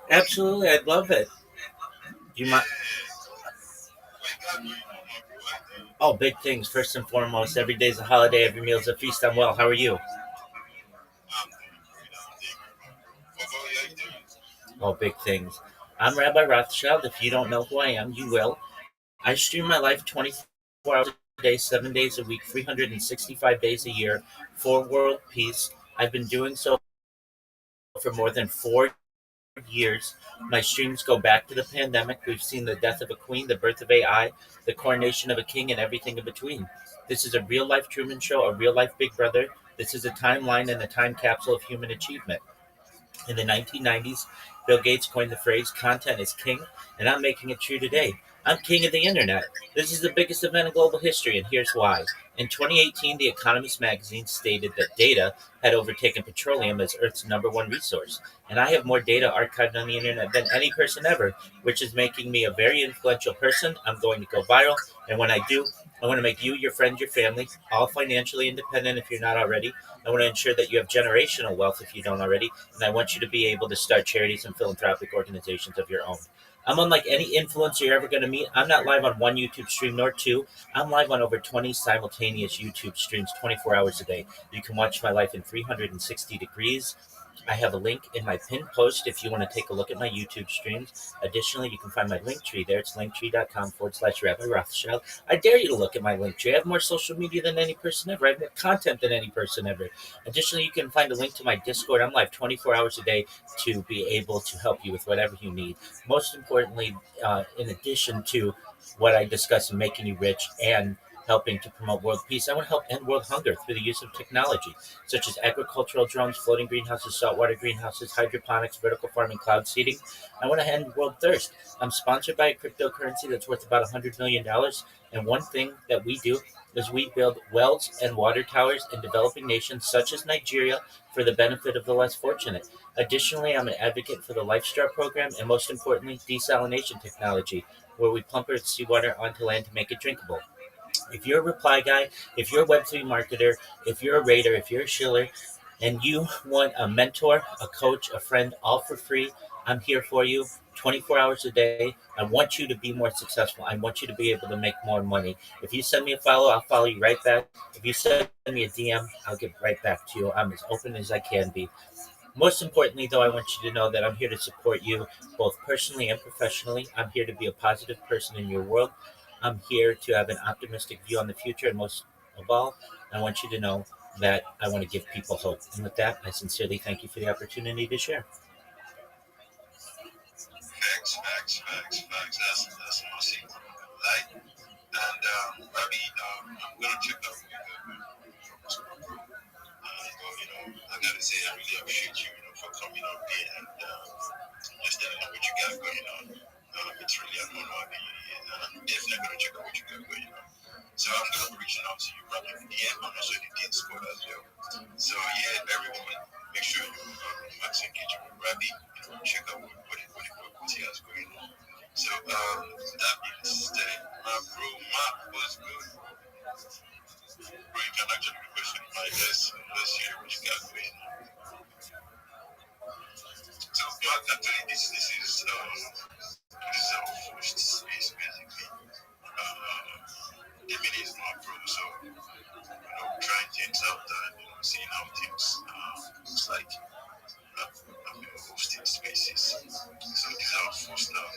Absolutely, I'd love it. Do you mind? What you got going on, my bro? Oh, big things. First and foremost, every day's a holiday, every meal's a feast. I'm well. How are you? I'm doing great. I'm doing great, my bro. What about you? How you doing? Oh, big things. I'm Rabbi Rothschild. If you don't know who I am, you will. I stream my life 24 hours a day, 7 days a week, 365 days a year for world peace. I've been doing so for more than 4 years. My streams go back to the pandemic. We've seen the death of a queen, the birth of AI, the coronation of a king, and everything in between. This is a real life Truman Show, a real life Big Brother. This is a timeline and a time capsule of human achievement. In the 1990s, Bill Gates coined the phrase content is king, and I'm making it true today. I'm king of the internet. This is the biggest event in global history, and here's why. In 2018, The Economist magazine stated that data had overtaken petroleum as Earth's number one resource. And I have more data archived on the internet than any person ever, which is making me a very influential person. I'm going to go viral, and when I do, I want to make you, your friends, your family, all financially independent if you're not already. I want to ensure that you have generational wealth if you don't already, and I want you to be able to start charities and philanthropic organizations of your own. I'm unlike any influencer you're ever going to meet. I'm not live on one YouTube stream nor two. I'm live on over 20 simultaneous YouTube streams 24 hours a day. You can watch my life in 360 degrees. I have a link in my pinned post if you want to take a look at my YouTube streams. Additionally, you can find my link tree there. It's linktree.com/Rabbi Rothschild. I dare you to look at my link tree. I have more social media than any person ever. I have more content than any person ever. Additionally, you can find a link to my Discord. I'm live 24 hours a day to be able to help you with whatever you need. Most importantly, in addition to what I discuss in Making You Rich and helping to promote world peace, I want to help end world hunger through the use of technology, such as agricultural drones, floating greenhouses, saltwater greenhouses, hydroponics, vertical farming, cloud seeding. I want to end world thirst. I'm sponsored by a cryptocurrency that's worth about $100 million. And one thing that we do is we build wells and water towers in developing nations such as Nigeria for the benefit of the less fortunate. Additionally, I'm an advocate for the LifeStar program and most importantly, desalination technology, where we pump Earth's seawater onto land to make it drinkable. If you're a reply guy, if you're a Web3 marketer, if you're a raider, if you're a shiller, and you want a mentor, a coach, a friend, all for free, I'm here for you 24 hours a day. I want you to be more successful. I want you to be able to make more money. If you send me a follow, I'll follow you right back. If you send me a DM, I'll get right back to you. I'm as open as I can be. Most importantly, though, I want you to know that I'm here to support you both personally and professionally. I'm here to be a positive person in your world. I'm here to have an optimistic view on the future. And most of all, I want you to know that I want to give people hope. And with that, I sincerely thank you for the opportunity to share. Facts. That's awesome. Like, and Rabbi, I'm gonna check out what you got going on. But I gotta say, I really appreciate you, for coming up here and just telling me what you got going on. It's really an honor, Rabbi, and I'm definitely gonna check out what you got going on. So I'm gonna be reaching out to you probably in DM and also in the Discord as well. So yeah, everyone, make sure you max engage with Rabbi. Check out what he has going on. So that being said, my bro Mark was good. Bro, you can actually request it. Let's hear what you got going on. So Mark, actually this is our first space basically. Emily is my bro, so trying things out and seeing how things looks like. I've been hosting spaces, so this is our first time.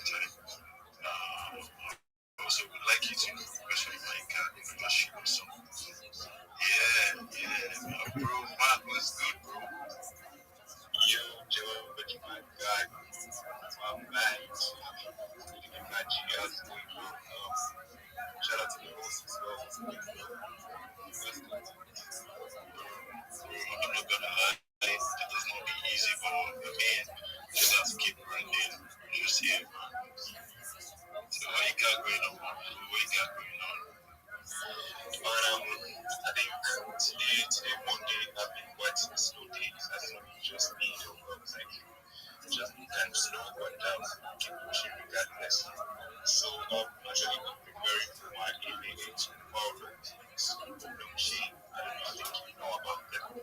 Also would like you to especially my cat, just share some. Yeah, bro, Mark was good, bro. Yo, George, my guy, my man, the magic has going on. Shout out to the host as well. I'm not gonna lie, it does not be easy for a man. Just have to keep grinding. Just here, man. So what you got going on, man? What you got going on? But I think today Monday have been quite a slow day. I don't know, just me, like just kind of slow, but keep pushing regardless. So actually been preparing for my MBA tomorrow. So blockchain, I don't know, I think you know about them.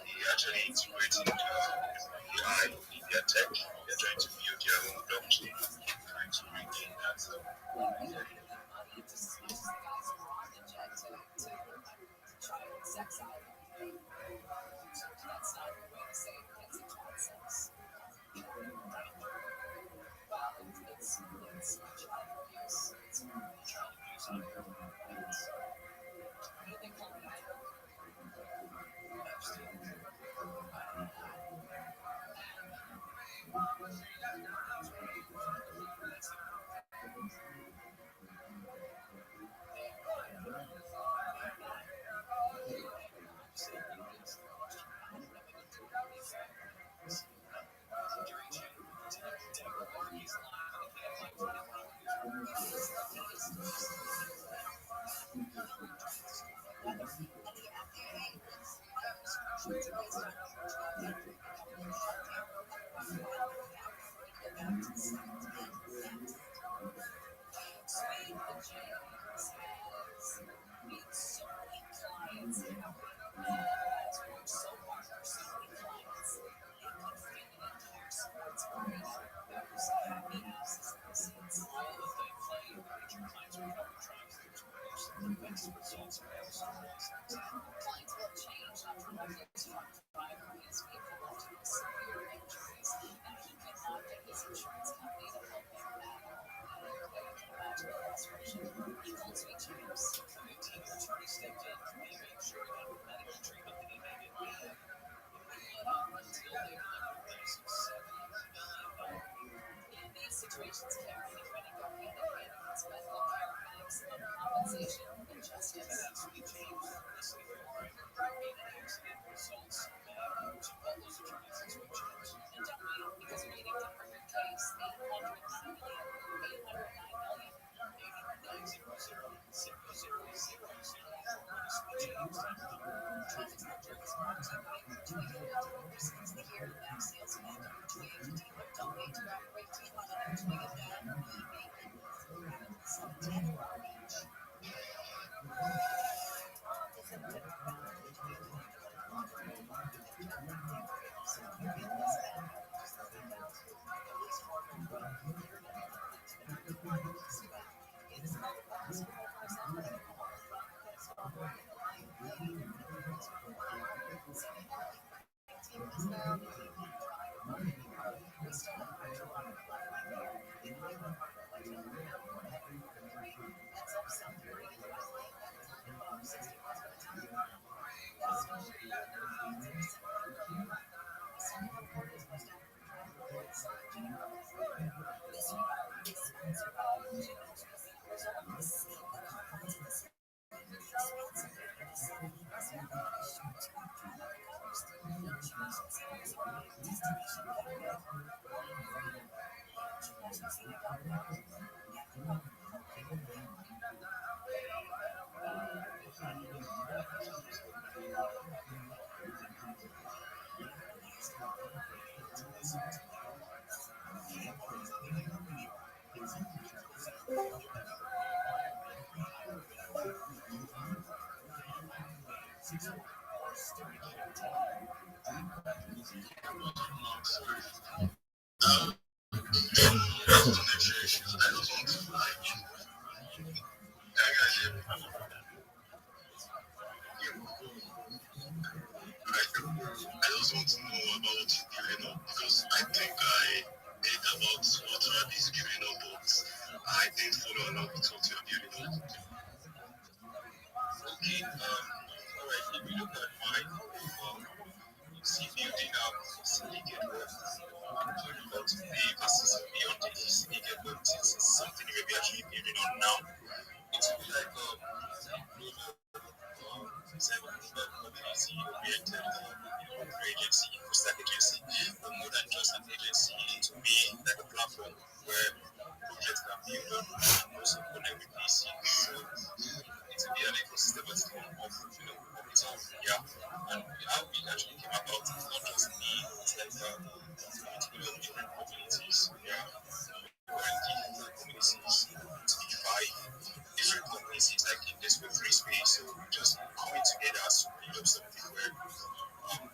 He actually integrated AI I just want to know about giving up because I think I did about what Rabbi is giving up, but I didn't follow along with what you're giving up. Okay, alright, if you look at my you see building up syndicate work, but the versus beyond the syndicate work is something we may be actually building on now. It will be like community oriented agency, full-stack agency, but more than just an agency, it will be like a platform where projects can be built and also connect with PC. So it will be an ecosystem of its own, yeah. And how we actually came about it, not just me, it's like it's full of different communities, yeah. Different communities, to be 5 different communities like in this Web3 space. So just coming together to build up something where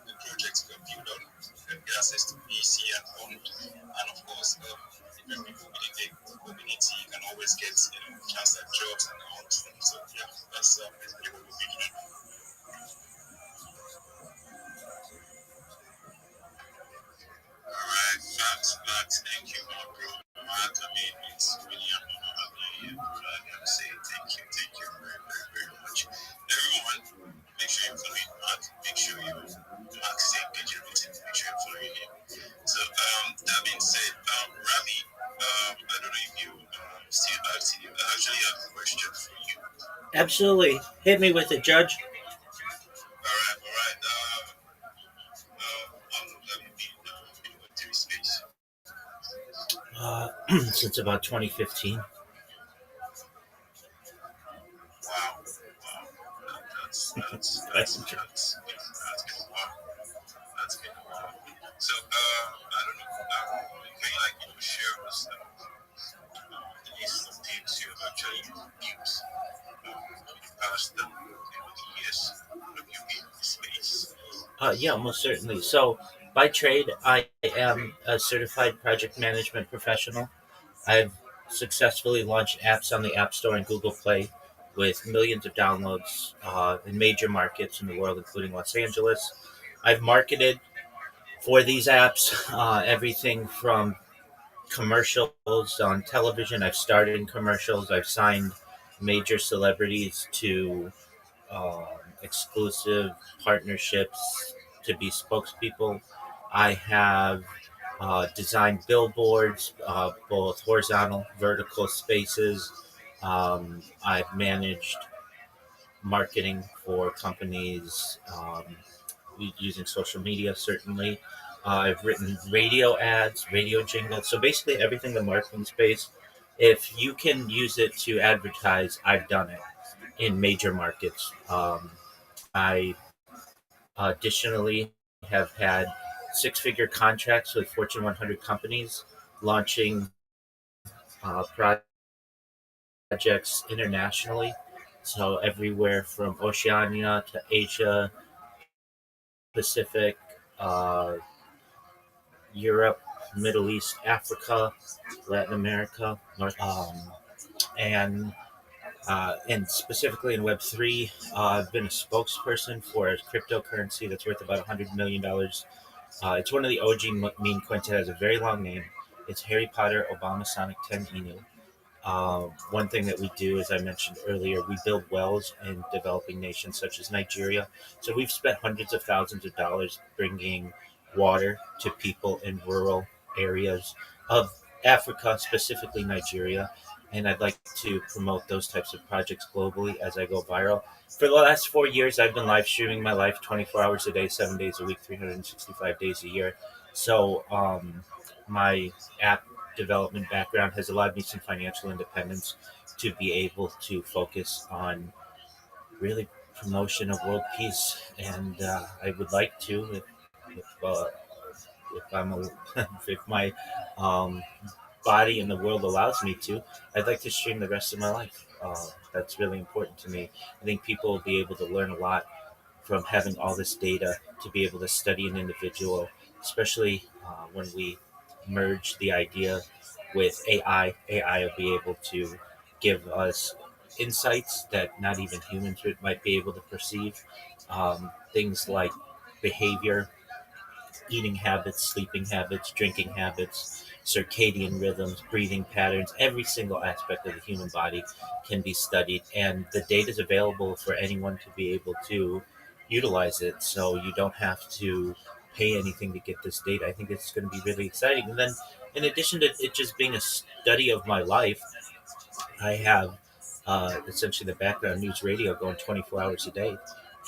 the projects can build on and get access to VC and fund, and of course, different people within the community can always get chance at jobs and all stuff. So yeah, that's basically what we're building on. Absolutely. Hit me with it, Judge. All right. How long have you been with TV space? Since about 2015. Wow. That's kind of wow. That's kind of wow. So, I don't know. Can you share with us the list of things you have actually used in the past years of you being in this space? Yeah, most certainly. So, by trade, I am a certified project management professional. I've successfully launched apps on the App Store and Google Play with millions of downloads in major markets in the world, including Los Angeles. I've marketed for these apps everything from commercials on television. I've starred in commercials. I've signed major celebrities to um, exclusive partnerships to be spokespeople. I have designed billboards, both horizontal, vertical spaces. I've managed marketing for companies using social media, certainly. I've written radio ads, radio jingles. So basically, everything in the marketing space. If you can use it to advertise, I've done it in major markets. I additionally have had six-figure contracts with Fortune 100 companies, launching projects internationally. So everywhere from Oceania to Asia, Pacific, uh, Europe, Middle East, Africa, Latin America, and specifically in Web3, I've been a spokesperson for a cryptocurrency that's worth about $100 million. It's one of the OG meme coins. It has a very long name. It's Harry Potter Obama Sonic 10 Inu. One thing that we do, as I mentioned earlier, we build wells in developing nations such as Nigeria. So we've spent hundreds of thousands of dollars bringing water to people in rural areas of Africa, specifically Nigeria. And I'd like to promote those types of projects globally as I go viral. For the last 4 years, I've been live streaming my life 24 hours a day, 7 days a week, 365 days a year. So my app development background has allowed me some financial independence to be able to focus on really promotion of world peace. And I would like to, if I'm a, if my um, body and the world allows me to, I'd like to stream the rest of my life. That's really important to me. I think people will be able to learn a lot from having all this data to be able to study an individual, especially when we merge the idea with AI. AI will be able to give us insights that not even humans might be able to perceive. Things like behavior, eating habits, sleeping habits, drinking habits, circadian rhythms, breathing patterns, every single aspect of the human body can be studied, and the data is available for anyone to be able to utilize it. So you don't have to pay anything to get this data. I think it's going to be really exciting. And then, in addition to it just being a study of my life, I have essentially the background news radio going 24 hours a day.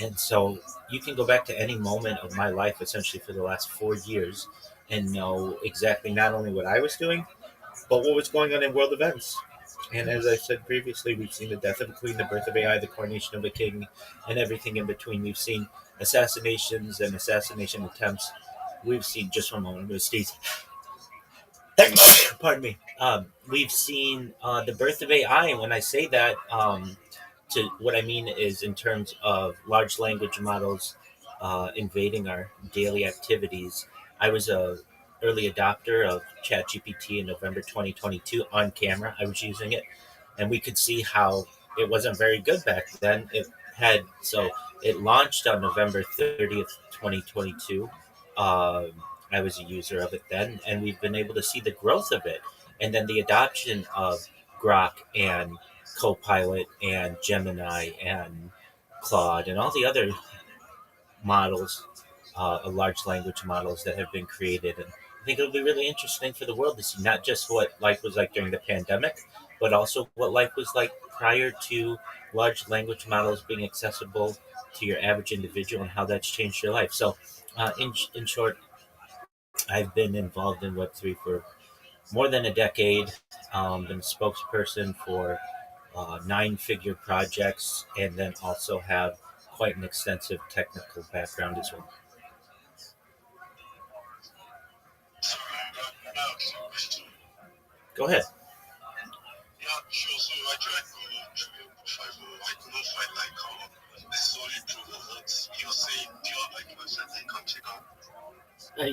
And so you can go back to any moment of my life, essentially for the last 4 years, and know exactly not only what I was doing, but what was going on in world events. And as I said previously, we've seen the death of a queen, the birth of AI, the coronation of a king, and everything in between. We've seen assassinations and assassination attempts. We've seen, just one moment, Steve. Pardon me. We've seen the birth of AI, and when I say that, to what I mean is in terms of large language models invading our daily activities. I was a early adopter of ChatGPT in November 2022 on camera. I was using it, and we could see how it wasn't very good back then. It launched on November 30th, 2022. Um, I was a user of it then, and we've been able to see the growth of it, and then the adoption of Grok and Copilot and Gemini and Claude and all the other models, large language models that have been created. And I think it'll be really interesting for the world to see not just what life was like during the pandemic, but also what life was like prior to large language models being accessible to your average individual and how that's changed your life. So, in short, I've been involved in Web3 for more than a decade. Been a spokesperson for 9-figure projects, and then also have quite an extensive technical background as well. So, now, question. Go ahead. Yeah, sure. So I tried going through your profile, but I couldn't find like necessarily through the hooks. You're saying, do you have like a website I can check out?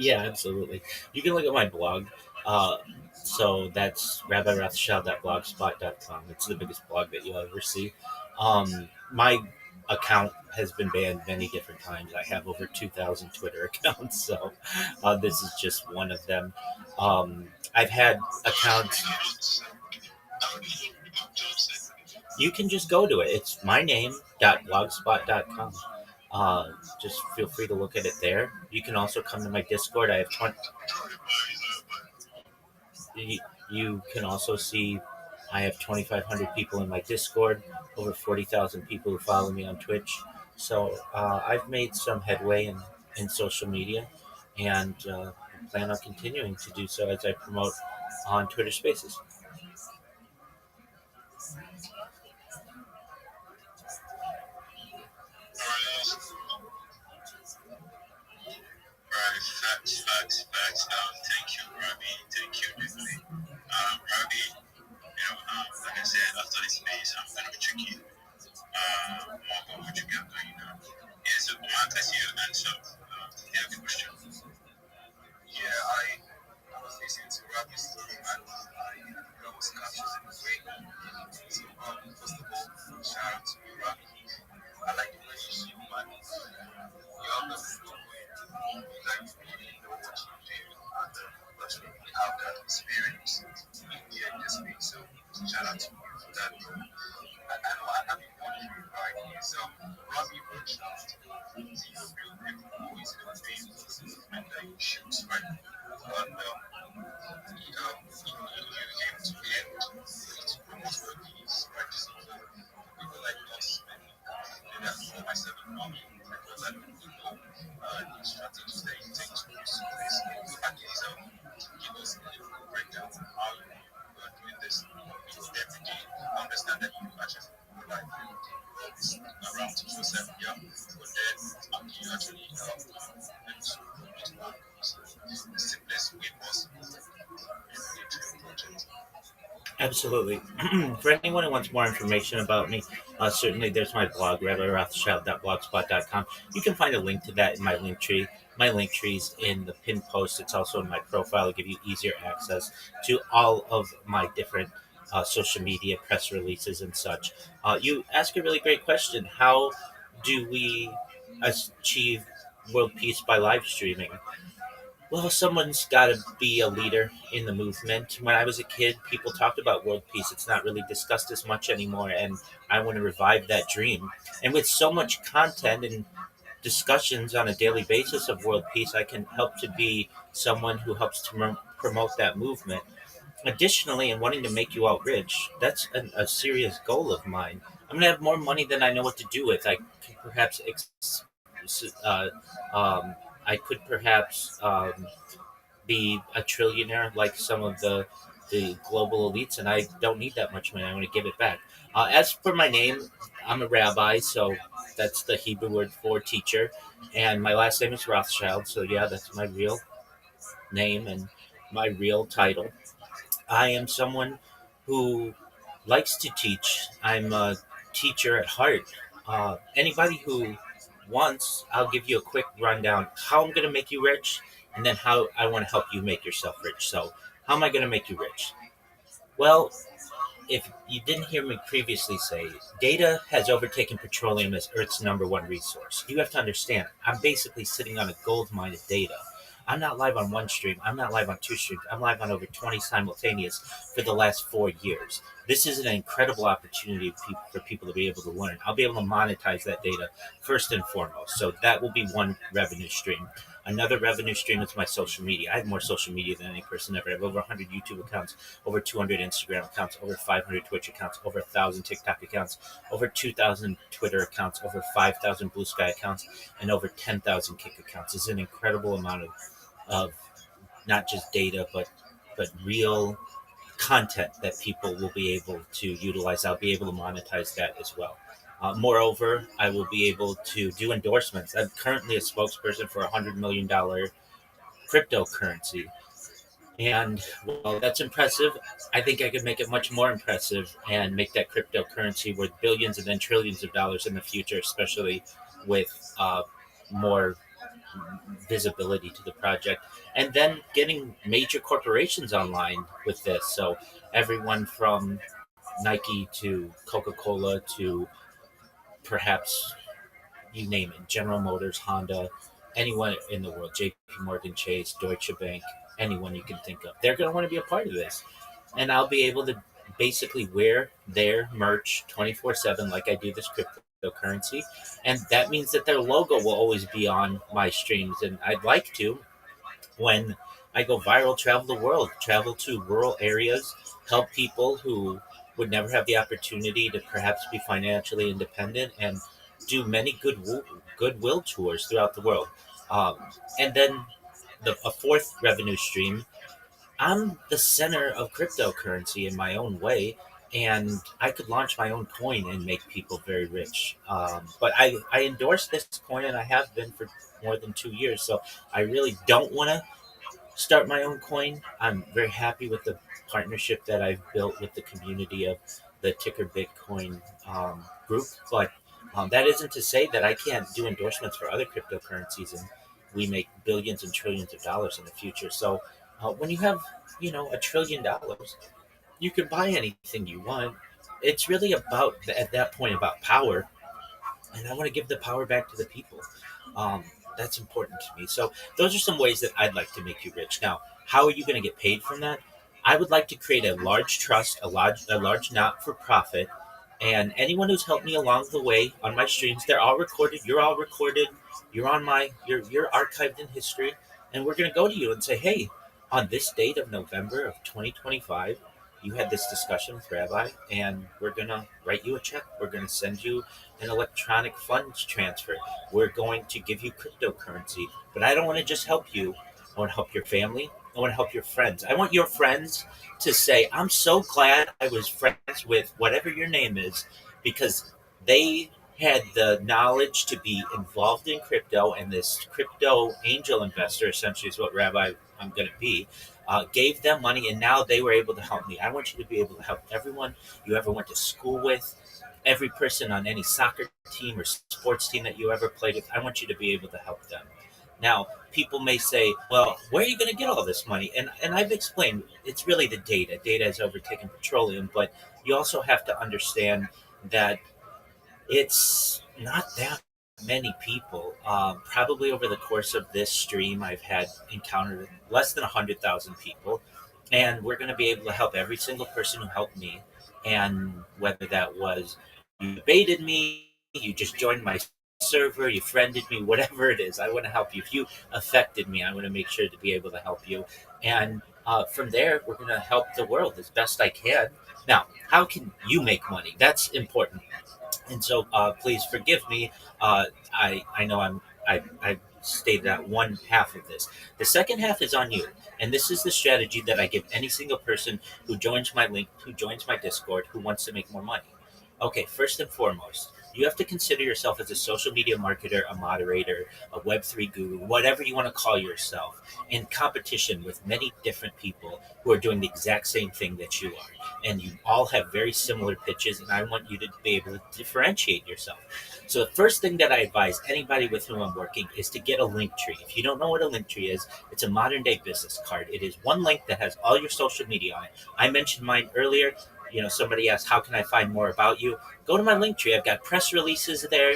Yeah, absolutely. You can look at my blog. Uh, so that's RabbiRothschild.blogspot.com. It's the biggest blog that you'll ever see. My account has been banned many different times. I have over 2,000 Twitter accounts, so this is just one of them. I've had accounts. You can just go to it. It's my name.blogspot.com. Just feel free to look at it there. You can also come to my Discord. I have 20. You can also see I have 2,500 people in my Discord, over 40,000 people who follow me on Twitch. So I've made some headway in social media, and I plan on continuing to do so as I promote on Twitter Spaces. Facts. Thank you, Rabbi. Thank you, Nicolay. Rabbi, like I said, after this space, I'm going to be checking more about what you got going on. Yeah, so Mark, I see your answer. You have a question? Yeah, I was listening to Rabbi's story and I was captured in a way. So, first of all, shout out to you, Rabbi. I like the way you see man. You have the flow where you like really know what you do and but you really have that experience in the industry. So shout out to you for that, bro. I know I've been wondering, right, is Rabbi ROTHSCHILD, is he a real people or is it a fake movement that he shoots, right? And you came to the end to promote your piece, right? So people like us and for myself and mommy, because I don't really know the strategies that you take to pursue this. At least give us a little breakdown of how you are doing this every day. I understand that you actually like always around 247, yeah. But then you actually help to promote one the simplest way possible into your project. Absolutely. For anyone who wants more information about me, certainly there's my blog, RabbiRothschild.blogspot.com. You can find a link to that in my link tree. My link tree is in the pinned post. It's also in my profile. It'll give you easier access to all of my different social media, press releases, and such. You ask a really great question. How do we achieve world peace by live streaming? Well, someone's got to be a leader in the movement. When I was a kid, people talked about world peace. It's not really discussed as much anymore, and I want to revive that dream. And with so much content and discussions on a daily basis of world peace, I can help to be someone who helps to promote that movement. Additionally, in wanting to make you all rich, that's a serious goal of mine. I'm going to have more money than I know what to do with. I could perhaps uh, um, be a trillionaire like some of the global elites, and I don't need that much money. I want to give it back. As for my name, I'm a rabbi, so that's the Hebrew word for teacher, and my last name is Rothschild. So yeah, that's my real name and my real title. I am someone who likes to teach. I'm a teacher at heart. Anybody who wants, I'll give you a quick rundown how I'm going to make you rich, and then how I want to help you make yourself rich. So, how am I going to make you rich? Well, if you didn't hear me previously say, data has overtaken petroleum as Earth's number one resource. You have to understand, I'm basically sitting on a gold mine of data. I'm not live on one stream. I'm not live on two streams. I'm live on over 20 simultaneous for the last 4 years. This is an incredible opportunity for people to be able to learn. I'll be able to monetize that data first and foremost. So that will be one revenue stream. Another revenue stream is my social media. I have more social media than any person ever. I have over 100 YouTube accounts, over 200 Instagram accounts, over 500 Twitch accounts, over 1,000 TikTok accounts, over 2,000 Twitter accounts, over 5,000 Blue Sky accounts, and over 10,000 Kick accounts. It's an incredible amount of not just data, but real content that people will be able to utilize. I'll be able to monetize that as well. Moreover, I will be able to do endorsements. I'm currently a spokesperson for $100 million cryptocurrency. And while that's impressive, I think I could make it much more impressive and make that cryptocurrency worth billions and then trillions of dollars in the future, especially with more visibility to the project. And then getting major corporations online with this. So everyone from Nike to Coca Cola to perhaps you name it, General Motors, Honda, anyone in the world, JP Morgan Chase, Deutsche Bank, anyone you can think of. They're going to want to be a part of this. And I'll be able to basically wear their merch 24/7 like I do this cryptocurrency. And that means that their logo will always be on my streams. And I'd like to, when I go viral, travel the world, travel to rural areas, help people who would never have the opportunity to perhaps be financially independent, and do many goodwill tours throughout the world. Um, and then a fourth revenue stream, I'm the center of cryptocurrency in my own way, and I could launch my own coin and make people very rich. But I endorse this coin, and I have been for more than 2 years. So I really don't want to start my own coin. I'm very happy with the partnership that I've built with the community of the Ticker Bitcoin group. But that isn't to say that I can't do endorsements for other cryptocurrencies and we make billions and trillions of dollars in the future. So when you have, $1 trillion, you can buy anything you want. It's really about, at that point, about power, and I want to give the power back to the people. Um, that's important to me. So those are some ways that I'd like to make you rich. Now, how are you going to get paid from that? I would like to create a large trust, a large not for profit, and anyone who's helped me along the way on my streams, they're all recorded. You're all recorded. You're archived in history, and we're going to go to you and say, hey, on this date of November of 2025, you had this discussion with Rabbi, and we're going to write you a check. We're going to send you an electronic funds transfer. We're going to give you cryptocurrency. But I don't want to just help you. I want to help your family. I want to help your friends. I want your friends to say, I'm so glad I was friends with whatever your name is, because they had the knowledge to be involved in crypto, and this crypto angel investor, essentially, is what Rabbi I'm going to be, gave them money, and now they were able to help me. I want you to be able to help everyone you ever went to school with, every person on any soccer team or sports team that you ever played with. I want you to be able to help them. Now, people may say, well, where are you going to get all this money? And I've explained, it's really the data. Data has overtaken petroleum, but you also have to understand that it's not that many people. Probably over the course of this stream, I've had encountered less than 100,000 people, and we're going to be able to help every single person who helped me. And whether that was you debated me, you just joined my server, you friended me, whatever it is, I want to help you. If you affected me, I want to make sure to be able to help you. And from there, we're going to help the world as best I can. Now, how can you make money? That's important. And so, please forgive me. I know I stated out one half of this. The second half is on you, and this is the strategy that I give any single person who joins my link, who joins my Discord, who wants to make more money. Okay, first and foremost, you have to consider yourself as a social media marketer, a moderator, a Web3 guru, whatever you want to call yourself, in competition with many different people who are doing the exact same thing that you are. And you all have very similar pitches, and I want you to be able to differentiate yourself. So the first thing that I advise anybody with whom I'm working is to get a link tree. If you don't know what a link tree is, it's a modern day business card. It is one link that has all your social media on it. I mentioned mine earlier. Somebody asked, how can I find more about you? Go to my link tree. I've got press releases there.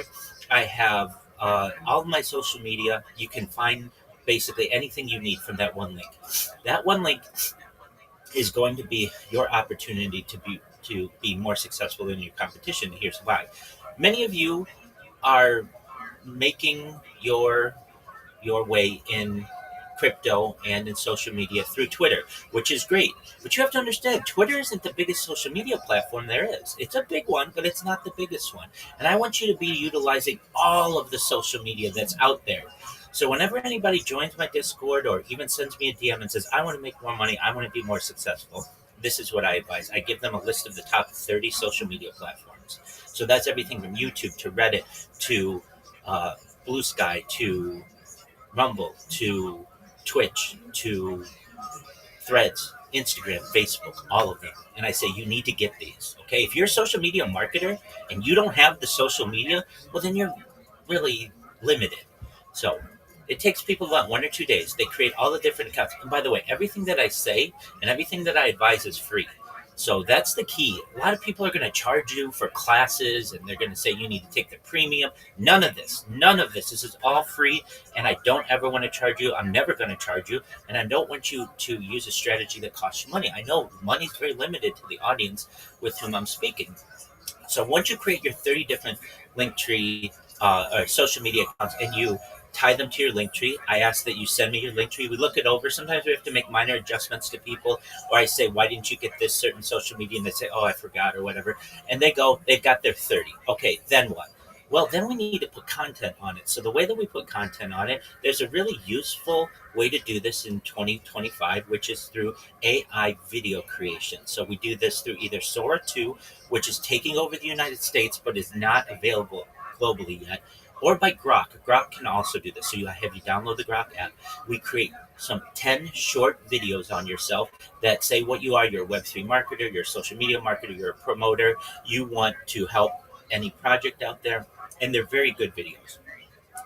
I have all of my social media. You can find basically anything you need from that one link. That one link is going to be your opportunity to be more successful in your competition. Here's why. Many of you are making your your way in crypto and in social media through Twitter, which is great. But you have to understand, Twitter isn't the biggest social media platform there is. It's a big one, but it's not the biggest one. And I want you to be utilizing all of the social media that's out there. So whenever anybody joins my Discord or even sends me a DM and says, I want to make more money, I want to be more successful, this is what I advise. I give them a list of the top 30 social media platforms. So that's everything from YouTube to Reddit to Blue Sky to Rumble to Twitch to Threads, Instagram, Facebook, all of them. And I say, you need to get these. Okay. If you're a social media marketer and you don't have the social media, well, then you're really limited. So it takes people about 1 or 2 days. They create all the different accounts. And by the way, everything that I say and everything that I advise is free. So that's the key. A lot of people are going to charge you for classes and they're going to say you need to take the premium. None of this. None of this. This is all free. And I don't ever want to charge you. I'm never going to charge you. And I don't want you to use a strategy that costs you money. I know money is very limited to the audience with whom I'm speaking. So once you create your 30 different Linktree or social media accounts and you tie them to your Linktree, I ask that you send me your Linktree. We look it over. Sometimes we have to make minor adjustments to people, or I say, why didn't you get this certain social media? And they say, oh, I forgot or whatever. And they go, they've got their 30. Okay, then what? Well, then we need to put content on it. So the way that we put content on it, there's a really useful way to do this in 2025, which is through AI video creation. So we do this through either Sora 2, which is taking over the United States but is not available globally yet, or by Grok. Grok can also do this. So you download the Grok app. We create some 10 short videos on yourself that say what you are. You're a Web3 marketer, you're a social media marketer, you're a promoter, you want to help any project out there. And they're very good videos.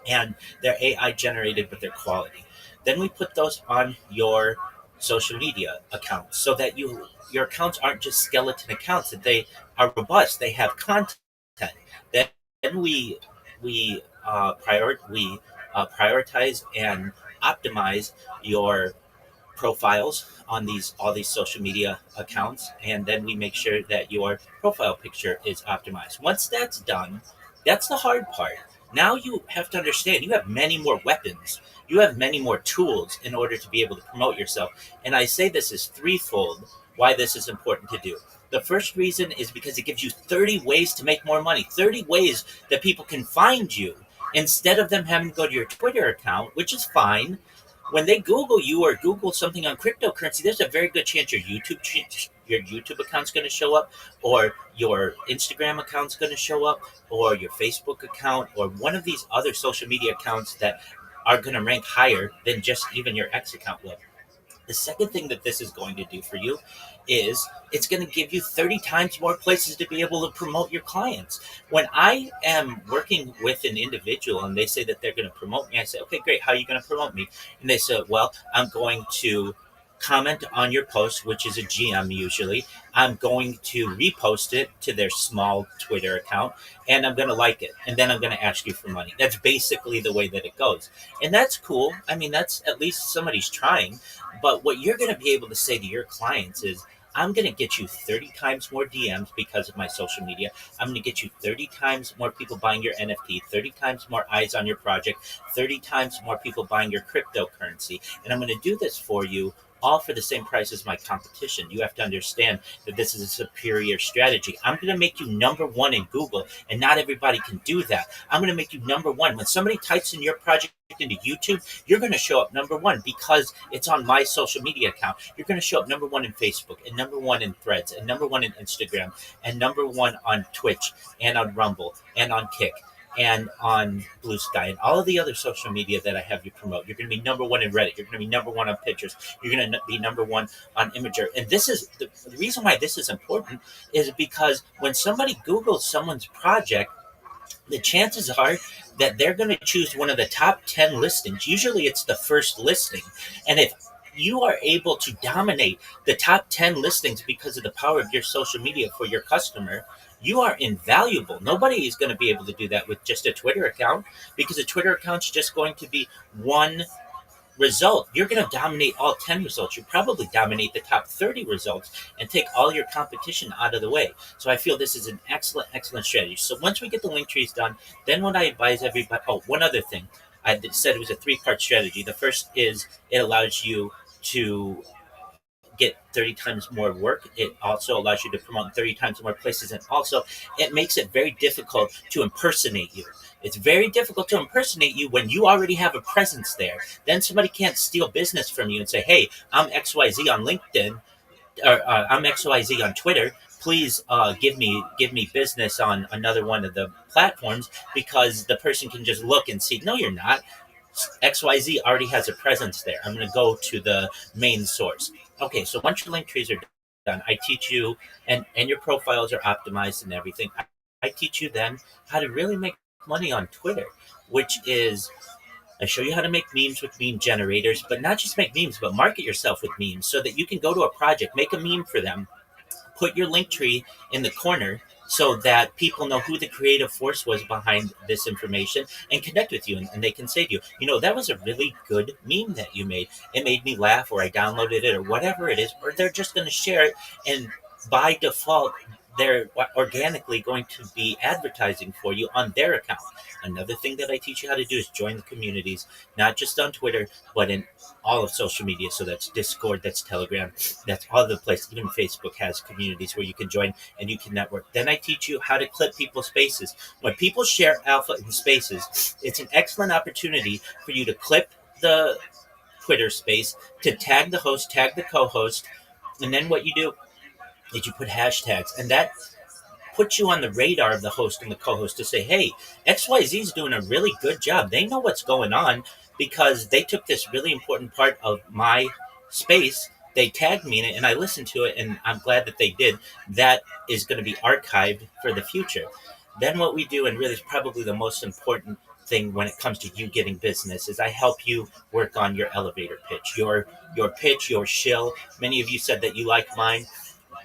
And they're AI generated, but they're quality. Then we put those on your social media accounts so that your accounts aren't just skeleton accounts, that they are robust, they have content. Then we prioritize and optimize your profiles on all these social media accounts, and then we make sure that your profile picture is optimized. Once that's done, that's the hard part. Now you have to understand you have many more weapons, you have many more tools in order to be able to promote yourself. And I say this is threefold why this is important to do. The first reason is because it gives you 30 ways to make more money, 30 ways that people can find you instead of them having to go to your Twitter account, which is fine. When they Google you or Google something on cryptocurrency, there's a very good chance your YouTube account's going to show up, or your Instagram account's going to show up, or your Facebook account, or one of these other social media accounts that are going to rank higher than just even your X account will. The second thing that this is going to do for you is it's going to give you 30 times more places to be able to promote your clients. When I am working with an individual and they say that they're going to promote me, I say, okay, great. How are you going to promote me? And they say, well, I'm going to comment on your post, which is a GM usually. I'm going to repost it to their small Twitter account, and I'm going to like it. And then I'm going to ask you for money. That's basically the way that it goes. And that's cool. I mean, that's at least somebody's trying. But what you're going to be able to say to your clients is, I'm going to get you 30 times more DMs because of my social media. I'm going to get you 30 times more people buying your NFT, 30 times more eyes on your project, 30 times more people buying your cryptocurrency. And I'm going to do this for you all for the same price as my competition. You have to understand that this is a superior strategy. I'm going to make you number one in Google, and not everybody can do that. I'm going to make you number one. When somebody types in your project into YouTube, you're going to show up number one because it's on my social media account. You're going to show up number one in Facebook, and number one in Threads, and number one in Instagram, and number one on Twitch, and on Rumble, and on Kick, and on Blue Sky, and all of the other social media that I have you promote. You're going to be number one in Reddit. You're going to be number one on pictures. You're going to be number one on Imager. And this is the reason why this is important is because when somebody Googles someone's project, the chances are that they're going to choose one of the top 10 listings. Usually it's the first listing. And if you are able to dominate the top 10 listings because of the power of your social media for your customer, you are invaluable. Nobody is going to be able to do that with just a Twitter account, because a Twitter account is just going to be one result. You're going to dominate all 10 results. You probably dominate the top 30 results and take all your competition out of the way. So I feel this is an excellent strategy. So once we get the link trees done, then what I advise everybody, one other thing. I said it was a three-part strategy. The first is it allows you to get 30 times more work. It also allows you to promote in 30 times more places. And also, it makes it very difficult to impersonate you. It's very difficult to impersonate you when you already have a presence there. Then somebody can't steal business from you and say, hey, I'm XYZ on LinkedIn, or I'm XYZ on Twitter. Please give me business on another one of the platforms, because the person can just look and see, no, you're not. XYZ already has a presence there. I'm going to go to the main source. Okay, so once your link trees are done, I teach you, and your profiles are optimized and everything. I teach you then how to really make money on Twitter, which is I show you how to make memes with meme generators, but not just make memes, but market yourself with memes so that you can go to a project, make a meme for them, put your link tree in the corner so that people know who the creative force was behind this information and connect with you, and they can say to you, that was a really good meme that you made. It made me laugh, or I downloaded it, or whatever it is, or they're just going to share it, and by default they're organically going to be advertising for you on their account. Another thing that I teach you how to do is join the communities, not just on Twitter, but in all of social media. So that's Discord, that's Telegram, that's all the places. Even Facebook has communities where you can join and you can network. Then I teach you how to clip people's spaces. When people share alpha in spaces, it's an excellent opportunity for you to clip the Twitter space, to tag the host, tag the co-host, and then what you do is you put hashtags, and that put you on the radar of the host and the co-host to say, hey, XYZ is doing a really good job. They know what's going on because they took this really important part of my space. They tagged me in it and I listened to it, and I'm glad that they did. That is going to be archived for the future. Then what we do, and really is probably the most important thing when it comes to you getting business, is I help you work on your elevator pitch, your pitch, your shill. Many of you said that you like mine.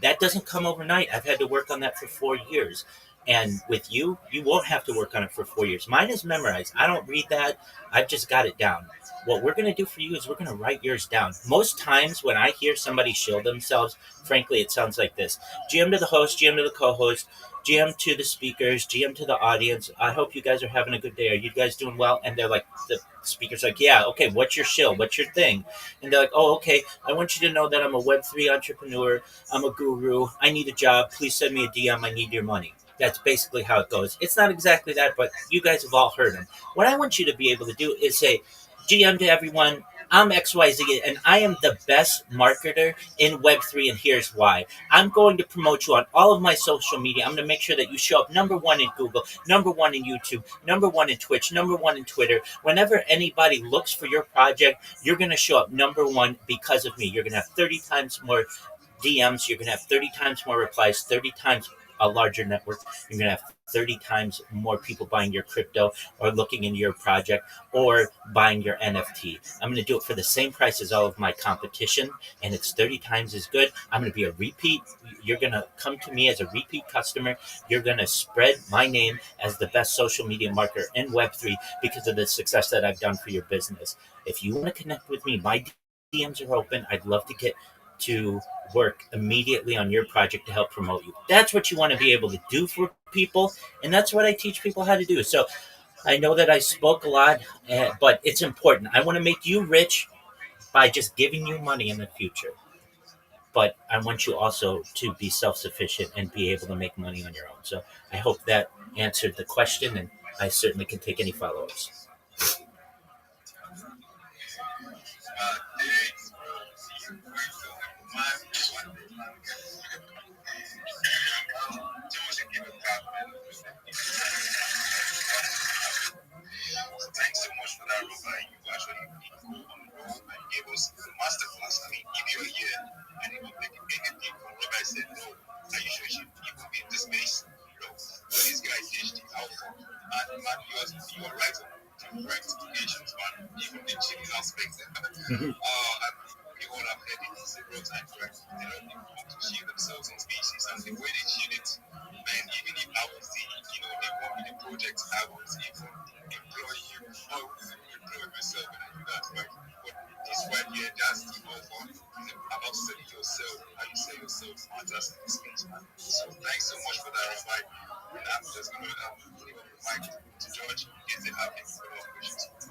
That doesn't come overnight. I've had to work on that for 4 years. And with you, you won't have to work on it for 4 years. Mine is memorized. I don't read that. I've just got it down. What we're going to do for you is we're going to write yours down. Most times when I hear somebody shill themselves, frankly, it sounds like this: GM to the host, GM to the co-host, GM to the speakers, GM to the audience. I hope you guys are having a good day. Are you guys doing well? And they're like, the speaker's like, yeah, okay, what's your shill? What's your thing? And they're like, oh, okay, I want you to know that I'm a Web3 entrepreneur. I'm a guru. I need a job. Please send me a DM. I need your money. That's basically how it goes. It's not exactly that, but you guys have all heard them. What I want you to be able to do is say, GM to everyone, I'm XYZ, and I am the best marketer in Web3, and here's why. I'm going to promote you on all of my social media. I'm going to make sure that you show up number one in Google, number one in YouTube, number one in Twitch, number one in Twitter. Whenever anybody looks for your project, you're going to show up number one because of me. You're going to have 30 times more DMs. You're going to have 30 times more replies, 30 times a larger network. You're going to have 30 times more people buying your crypto, or looking into your project, or buying your NFT. I'm going to do it for the same price as all of my competition, and it's 30 times as good. I'm going to be a repeat. You're going to come to me as a repeat customer. You're going to spread my name as the best social media marketer in Web3 because of the success that I've done for your business. If you want to connect with me, my DMs are open. I'd love to get to work immediately on your project to help promote you. That's what you want to be able to do for people, and that's what I teach people how to do. So I know that I spoke a lot, but it's important. I want to make you rich by just giving you money in the future, but I want you also to be self-sufficient and be able to make money on your own. So I hope that answered the question, and I certainly can take any follow-ups. Thanks so much for that, Rabbi. You actually go on the road and gave us the masterclass. I mean, if you're here and you will take anything from Rabbi said, no, are you sure you will be in this space? No. So this guy PhD alpha. And man, you are right on the right educations, man. Even the cheating aspects. And we all have heard it several times, right? They don't even want to shield themselves on species, and the way they shield it, man, even if I was they want me the project, I would even employ you before employ myself, and I do that, right? But this right here, that's the offer. About selling yourself, how you sell yourself matters in this space, man. So thanks so much for that, Rabbi. And I'm just going to give up the mic to George in case they have any follow-up questions.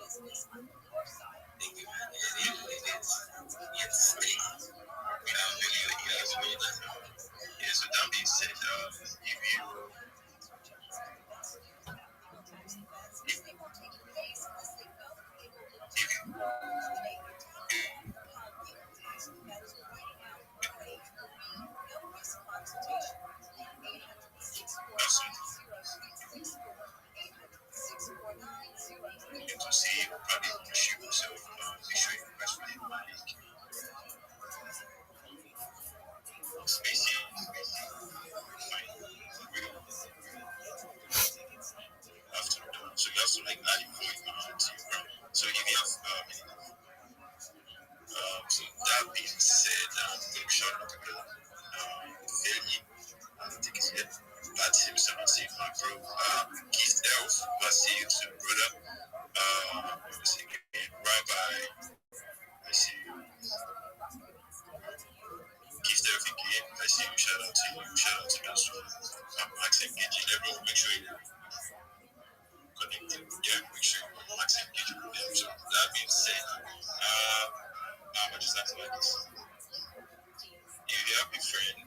Yeah, so that being said, to see probably pursue yourself, make sure you invest in the league. Spacey, after so you have to like add your point to your brand. So if you have so that being said, I'm going to shout out to the Philly, I think it's it. That's him, so I see my bro. Keith Elf, I see you too, brother. Let's see again. Rabbi, I see you. Keith Elf again, I see you. Shout out to you. Shout out to me as well. Max engaging. Everyone, make sure you connected. Yeah, make sure you max engaging with them. So that being said, I just have to like this. If you have a friend,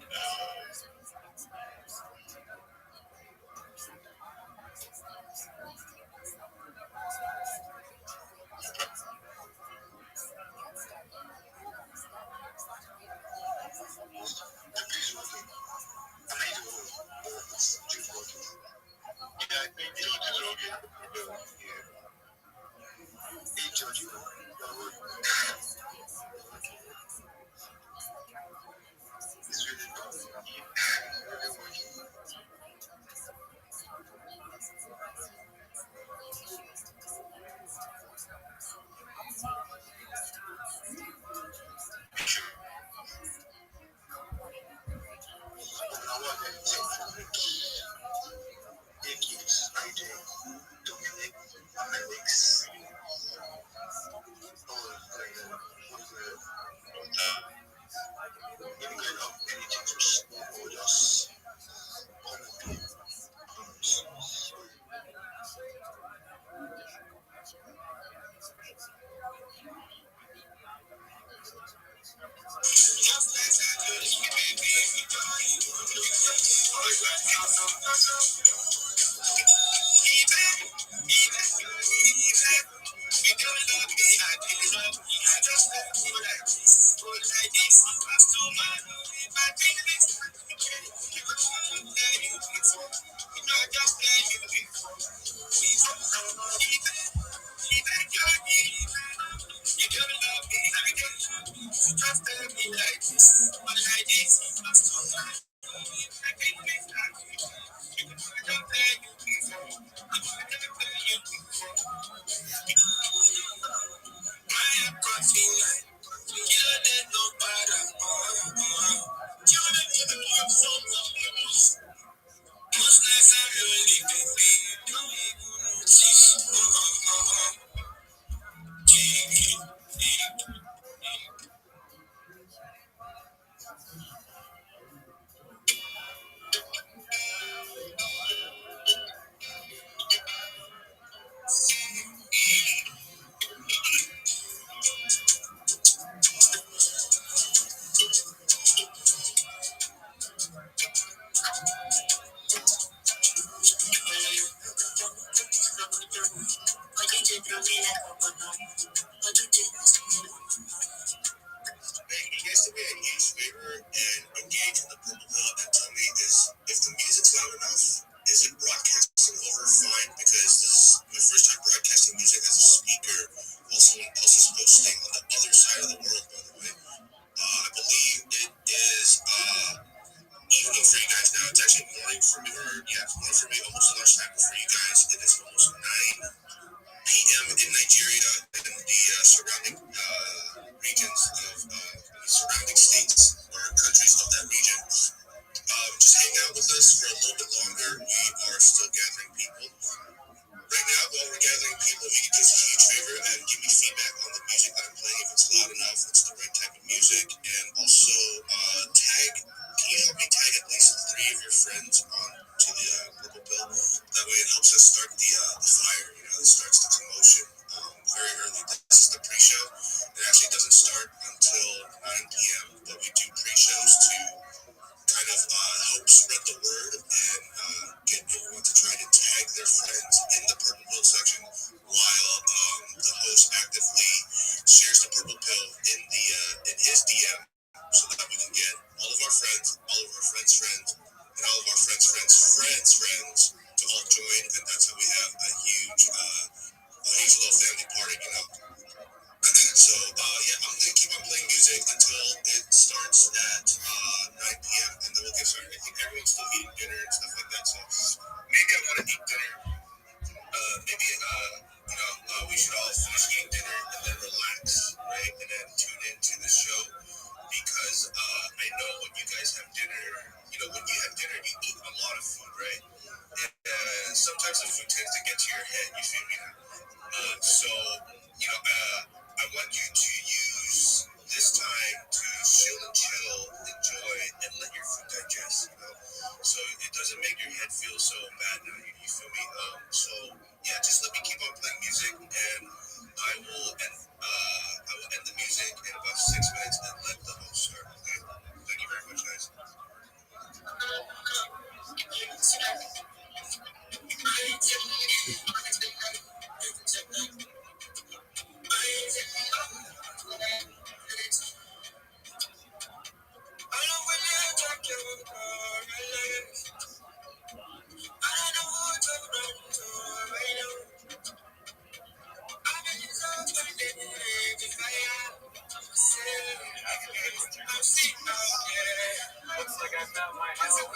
to your head. You feel me? So, I want you to use this time to chill, enjoy, and let your food digest, so it doesn't make your head feel so bad now. You feel me? So, yeah, just let me keep on playing music, and I will end the music in about 6 minutes and let the host start. Okay? Thank you very much, guys. Looks like I found my house. Oh,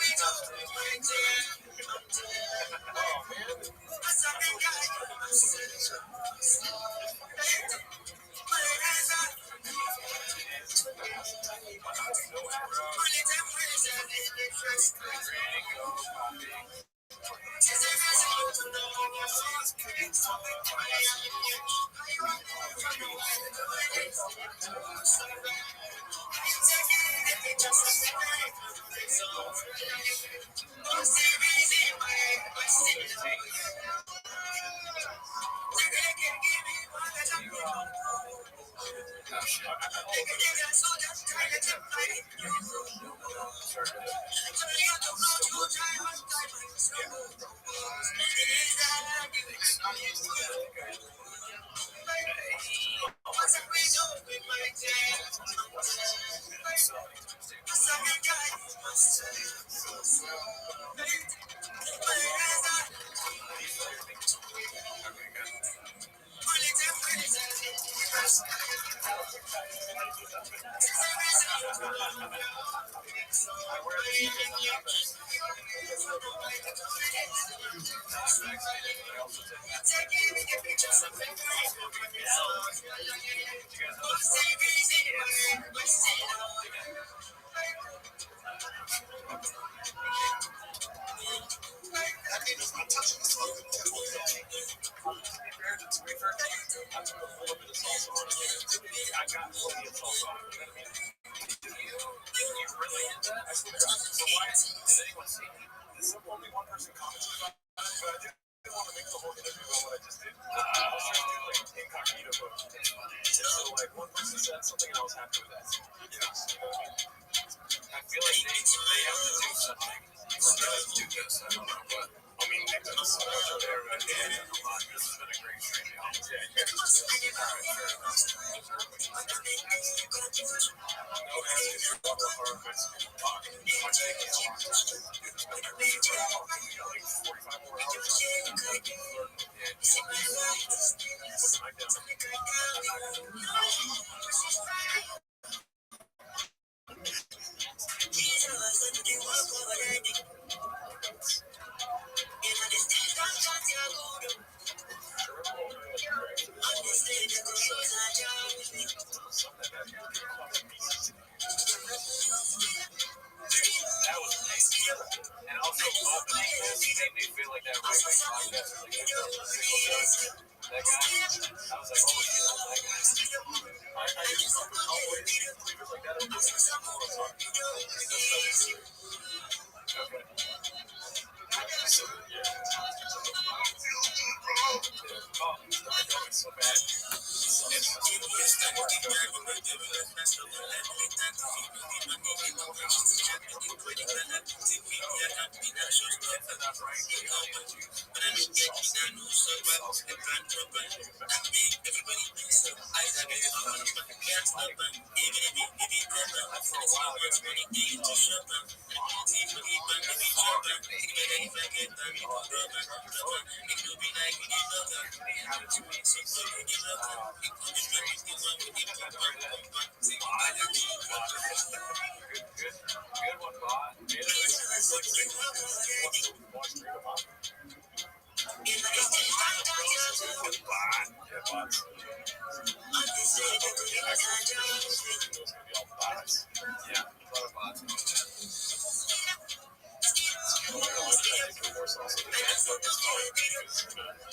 man. divorce also depends on his heart.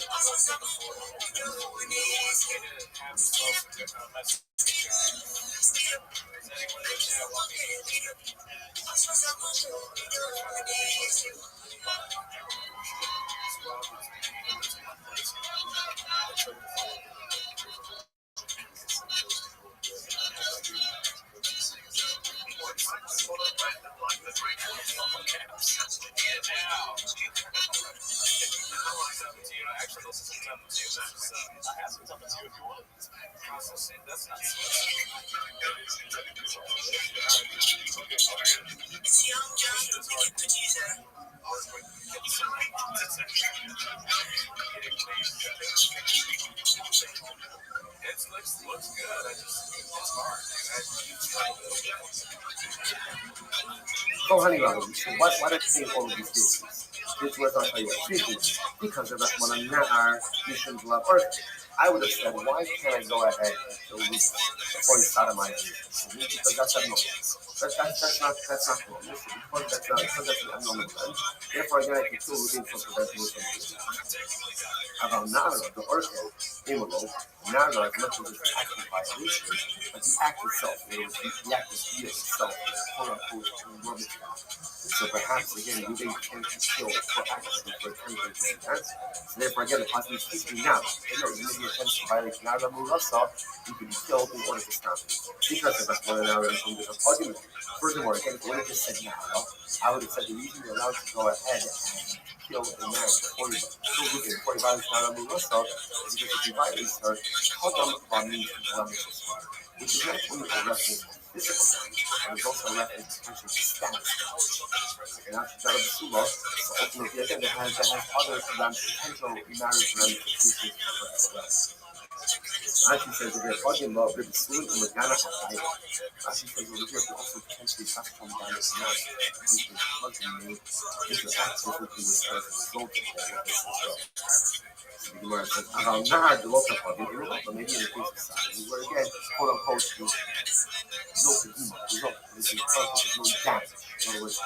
As I said before, have yourself a good message. Is anyone in there walking? Actually, this is some time with you. I have some time with you if you want. That's not It looks good. It's hard. Oh, honey, why did you say all of these things? This was not how you treated because of that one another missions love earth. I would have said, why can't I go ahead and kill Luke before he sodomizes me? Because that's abnormal. That's not cool. Because that's an abnormal event. Therefore, again, I can kill Luke for preventing Luke from doing that. About Nara, the Orko, Imolo, Nara, as much as it's an act of violation, but the act itself, the act of being itself, quote unquote, enormous. So perhaps again, we didn't tend to kill for accident for attempting to do that. So therefore, again, if I was speaking now, you may be attempting to violate Nara Murasa, you could be killed in order to stop it. Because of that's one Nara and the argument. Furthermore, again, if I would have just said Nara, I would have said the reason you're allowed to go ahead and kill a man before you violate Nara Murasa is because if you violate her, Kodam Bami which is not only a reference to physical damage, but it's also a reference to potential status. And after that of the Sula, so ultimately again that has other potential marriage ramifications as well. Rashi says that they're talking about the Sula and Magana Hakai. Rashi says over here can also potentially touch on down the Sinai. Potentially interact differently with her as a result of all of this as well. The Gemara says, "Aval nahar deloka pagin irulah," but maybe in the case of Sodom, where again, quote unquote, there's no kedima, there's no damage. In other words,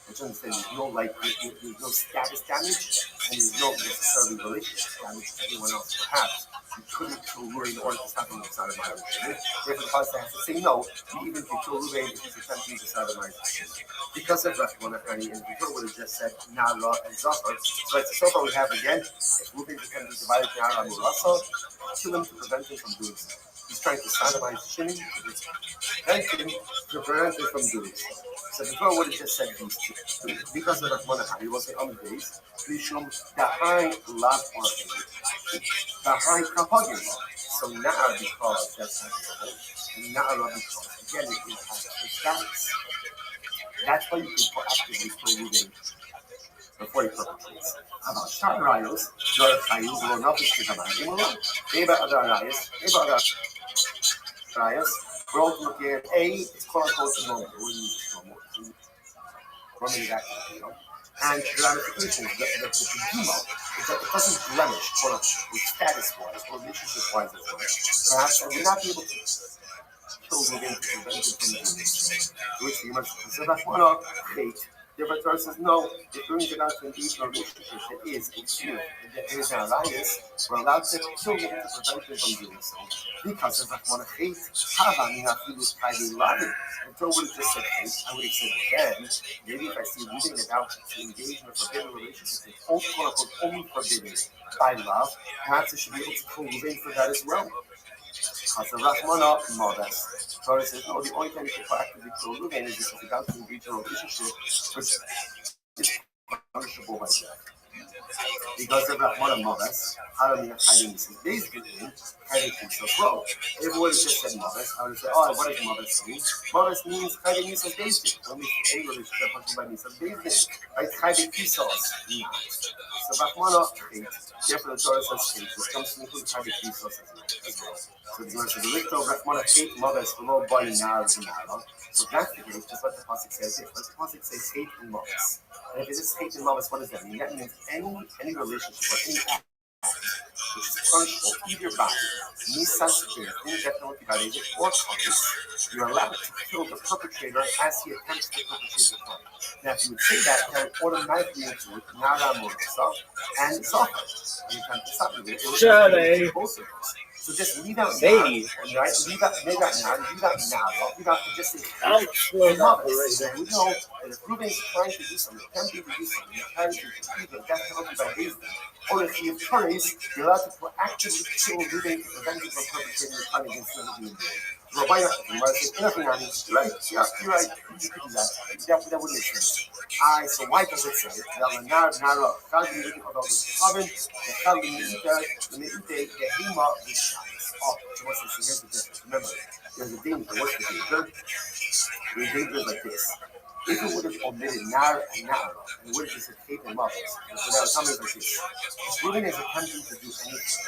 which understand there's no there's no status damage, and there's no necessarily relationship damage to anyone else. Perhaps you couldn't kill Ruvain in order to stop him inside of my relationship. Therefore, the pastor has to say no. Even if you kill Ruvain, if he's attempting to sodomize because of Rashomon and the Torah would have just said Nara and Zafar. So far we have again, if Ruvain attempting to violate Nara and Murasa, kill him to prevent him from doing so. He's trying to sodomize Shimon to prevent him from doing so. So the Torah would have just said these two. Because of Rashomon and he will say on the days, Mishum Dahai Lav Orphan, Dahai Kapagin. So Nara because that's how it is, and Nara because again it impacts the status. That's why you can proactively kill Ruvain before he perpetrates. About Shar Rayos, Zor Chayus, will not be Shikamarim, Eba Adar Rayos, we're ultimately at A, it's quote unquote a moment, we're using Roman activity, and the ramifications, the Kedima, is that it doesn't blemish, quote unquote, status wise or relationship wise as well. Perhaps I would not be able to kill Ruvain to prevent him from doing so. Which you must consider hate. Different Torah says no, if you're going to get out to an equal relationship, there is a fear. There is an alliance. We're allowed to kill him to prevent him from doing so. Because if I want to hate, Hava, me not feel highly loving. And Torah would have just said hate, I would have said again, maybe if I see leaving it out to engage in a forbidden relationship, it's quote unquote only forbidden by love, perhaps I should be able to kill Ruvain for that as well. Because the Rahmana modest. Torah says, no, the only time you can proactively kill Ruvain is because you got to engage in a relationship which is punishable by death. Because of Rahmana modest, I don't mean hiding this is basically hiding himself wrong. If we would have just said modest, I would have said, oh, what does modest mean? Modest means hiding himself basic. Only any relationship punishable by himself basic. Right? Hiding himself. So Rahmana hate. Therefore, the Torah says hate, which comes to include hiding himself as well. So the Gemara says, the Richter of Rahmana hate modest below body Nara and Nara. So that's the case, just like the Pasuk says here. But the Pasuk says hate and modest. And if it is hate and modest, what does that mean? That means any relationship or any act which is punishable either by misas bezdin, death penalty by David, or Kares, you're allowed to kill the perpetrator as he attempts to perpetrate the crime. Now, if you would say that, that would automatically include Nara Morasa and Zafar. Anytime to stop it, it both of those. So just leave out Nar, right? Leave out Nar, leave out Nara, leave out just in case. We know that if Reuben is trying to do something, attempting to do something, trying to achieve a death penalty by David, or if he occurs, you're allowed to proactively kill Reuben to prevent him from perpetrating a crime against another human being. Rabbi, you might say, nothing on it. Right? Yeah, you're right. You could do that. That wouldn't make sense. Alright, so why does it say that the Nara, God will be about the covenant, the God will be the Hema, the Shabbos. Oh, so what's this? Here's the difference. Remember, there's a danger. What's the danger? The danger is like this. If it would have omitted Nar and Nara, it would have just said faith and love. So that was something like this. If Reuben is attempting to do anything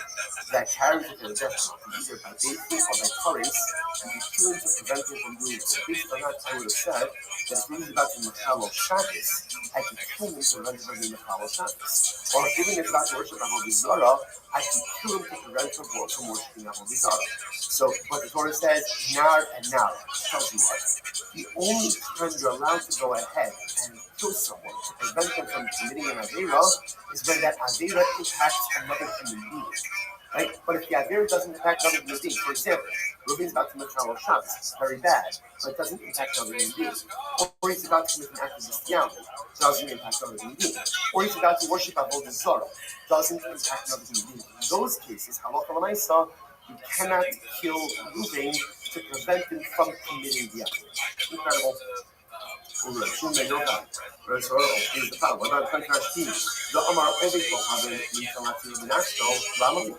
that carries it to the death penalty, either by faith or by courage, you be killing to prevent him from doing it. Based on that, I would have said that if Reuben is about to Machalo Shabbos, I could kill him to prevent him from doing Machalo Shabbos. Or if Reuben is about to worship Avodah Zarah, I could kill him to prevent him from worshiping Avodah Zarah. So, what the Torah says, Nar and Nara, tells you what? The only time you're allowed to go ahead and kill someone to prevent them from committing an Avera is when that Avera impacts another human being. Right? But if the Avera doesn't impact another human being, for example, Reuben's about to make Shalom Shabbos, it's very bad, but it doesn't impact another human being. Or he's about to commit an act of bestiality, doesn't impact another human being. Or he's about to worship Avodah Zarah, doesn't impact another human being. In those cases, Halacha L'Maisa, you cannot kill Reuben to prevent him from committing the act. Incredible. Here's the problem. What about Kantrashti? The Omar Obi Kohaben, Mitalati, Nasto, Ramali.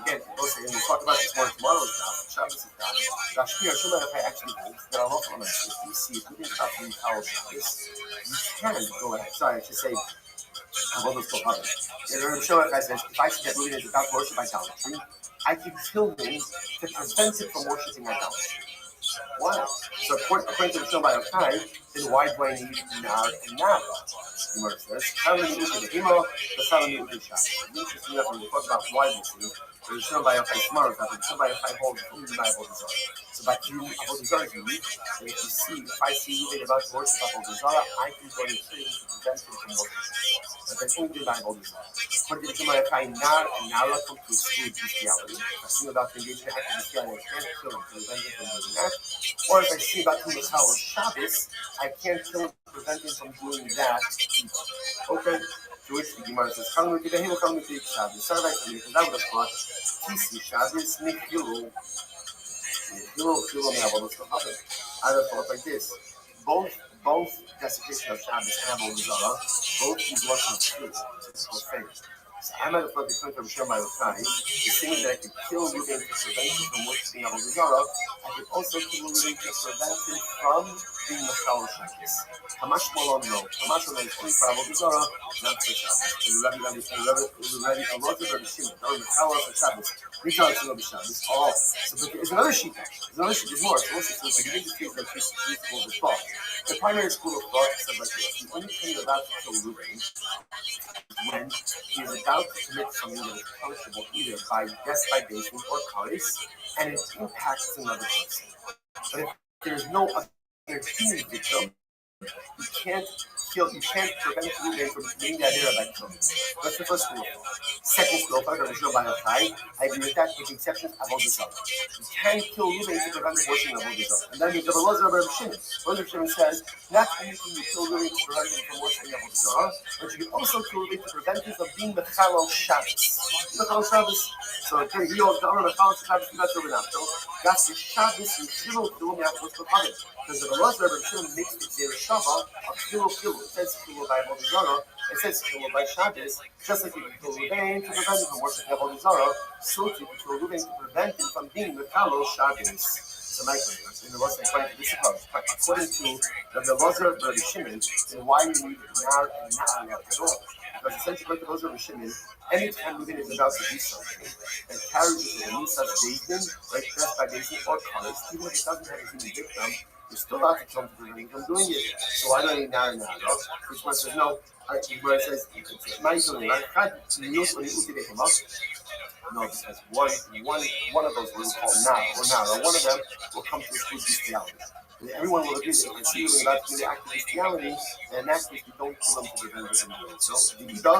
Again, we talk about this more tomorrow's job, Shabbos is job. Rashmi Shulman actually holds that Allah if you see if we didn't have to power Shabbos, you can go ahead. Sorry, I should say Avodas Kohaben. If I see that Reuben is about to worship idolatry, I can kill him to prevent him from worshiping idolatry. Why? So according to the Shulman Yochai, then why do I need Nar and Nara? The Gemara says, Chalim Uti the Himo, the Chalim Uti Shabbos. Interesting enough, when we talk about why this is, the Shulman Yochai tomorrow, that the Shulman Yochai holds only the Avodah Zarah. So by Avodah Zarah is unique. So if I see you about to worship Avodah Zarah, I can go and kill him to prevent him from worshiping. But that's only the Avodah Zarah. According to the Shulman Yochai, Nar and Nara come to exclude bestiality. If I see you about to engage in an act of bestiality, I can't kill him to prevent him from doing that. Or if I see about to Machal Shabbos, I can't kill him to prevent him from doing that either. Okay? To which the Gemara says, Chalim Uti the Himo, Chalim Uti Shabbos. Sorry about that, because I would have thought, Kisi Shabbos, Nichilu. I would have thought like this. Both desecration of Shabbos and Avodah Zarah, both use lots of truth for faith. So I might have thought the point of Shulman Yochai, the thing that I could kill Reuben to prevent him from worshiping Avodah Zarah, I could also kill Reuben to prevent him from being Machal Shabbos. Hamash Molon no. Hamash Molon is only for Avodah Zarah, not for Shabbos. And Rabbi a lot of Rabbi Shimon, or Machal Shabbos, we tell us to Rabbi Shabbos. Oh, so but there's another sheet. There's more. So also says that you indicate that this school of thought. The primary school of thought says like this: the only thing you're about to kill Reuben is when he is about to commit something that is punishable either by death by basement or charis, and it impacts another person. But if there's no other human victim, you can't prevent Reuben from committing the idea by killing. That's the first rule. Second rule, I agree with that, with the exception of Avodah Zarah. You can't kill Reuben to prevent the worship of Avodah Zarah. And then you have a Rabbi Shimon. Rabbi Shimon says, not only can you kill Reuben to prevent him from worshiping Avodah Zarah, but you can also kill Reuben to prevent him from being the Machal Shabbos. Machal Shabbos. So he holds the honor of Machal Shabbos, not Reuben. So that's the Shabbos and Kilo Kilo Avodah Zarah. Because the Rabbi Shimon makes the Zera Shabbat of Kilo Kilo. It says Kilo by Avodah Zarah. It says Kilo by Shabbos. Just like you can kill Reuben to prevent him from worshiping Avodah Zarah, so too you can kill Reuben to prevent him from being the Kalo Shabbos. So my question, in the Rosh according to the Lozer of Rabbi Shimon, then why do you need Nar and Na'ar at all? Because essentially, like the Lozer of Rabbi Shimon, anytime Reuben is about to do something that carries it to a Nisas Bezdin, like death by Bezdin or Kares, even if it doesn't have a human victim, you're still allowed to come to prevent him from doing it. So why do I need Nar and Na'ar? Which one says no? where it says, no, because one of those will call Nara or Nara. One of them will come to exclude bestiality. And everyone will agree that if it's even about to do the act of bestiality, then in that case we don't kill them to prevent it from doing so. The Ida,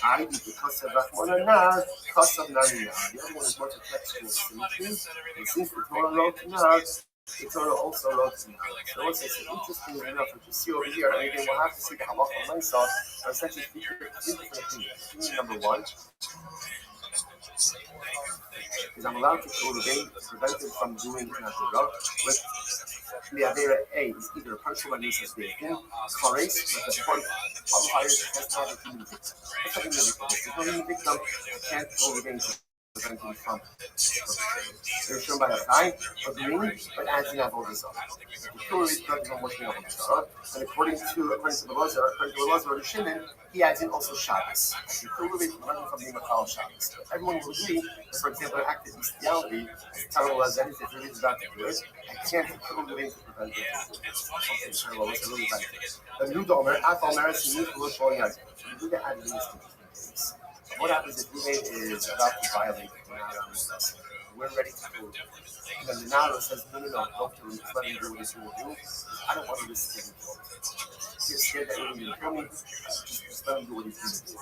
I do the Kasav Rahmana Nar, Kasav Nani Nar. The other one is more textual symmetry. And since the Torah wrote Nar, the Torah also wrote Nar. So what's this? Interesting enough, what you see over here, and again we'll have to see the Halacha myself, are essentially three different opinions. Opinion number one is I'm allowed to kill the baby, prevent him from doing an Avera with the Avera A is either a punishment by use of the Kares, but the point qualifier has to have a human victim. That's not a human victim. If there's no human victim, I can't kill the baby to prevent him from they're shown by a guy agreeing, but adds an Avodah Zarah. The Torah is correct on working Avodah Zarah, and according to the Lazar or the Shimon, he adds in also Shabbos. The Torah is running from being a Chal Shabbos. Everyone will agree that, for example, an act of bestiality, as terrible as that is, if it is about to do it, I can't kill the baby to prevent it. Okay, terrible. What's really bad? The Nuda Omer, Atal Meres, Nuda Loshol Yad. The Nuda added in this case. What happens if Ruvain is about to violate the Nara? We're ready to move. And then the Nara says, no, don't kill him. Just let him do what he's going to do. I don't want to risk getting killed. He's scared that everyone will kill me. Just let him do what he's going to do.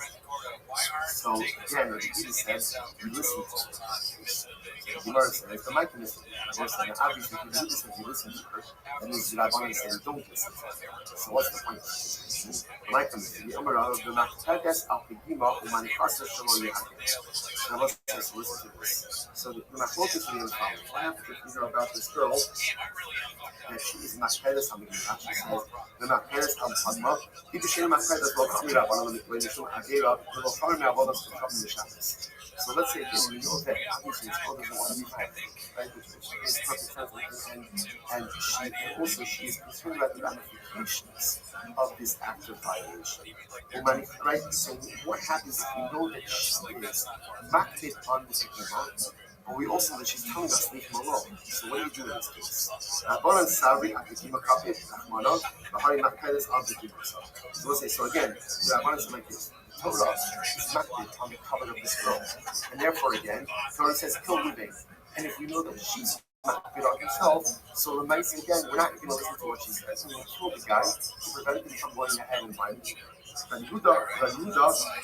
So, again, what Jesus says, you listen to her. The Gemara says, the mic listen to her. Obviously, if you listen, you listen to her. That means that I want to say, don't listen to her. So, what's the point? The mic listen to the Amara of the Machtagas al Pigima, Umanikasa Shalo Yahagim. Now, let's just listen to this. So, the Machlokas is the following. What happens if you know about this girl, that she is Machtagas on the Gemara? She says, the Machtagas al Padma, people say Machtagas will come up on the Mishum Agera. So let's say we know that obviously this girl doesn't want to be violent, right? Which makes perfect sense, and she is concerned about the ramifications of this act of violation. Right? So what happens if we know that she is makted on this agreement, but we also know that she's telling us leave him alone? So what do you do in this case? So let's say, so again, the Rabbanan like this. Torah is makted on the cover of this girl. And therefore, again, Torah says, kill Ruvain. And if we know that she's makted on herself, so the mice, again, we're not going to listen to what she says. We're going to kill the guy to prevent him from going ahead and violating her. And Yehuda,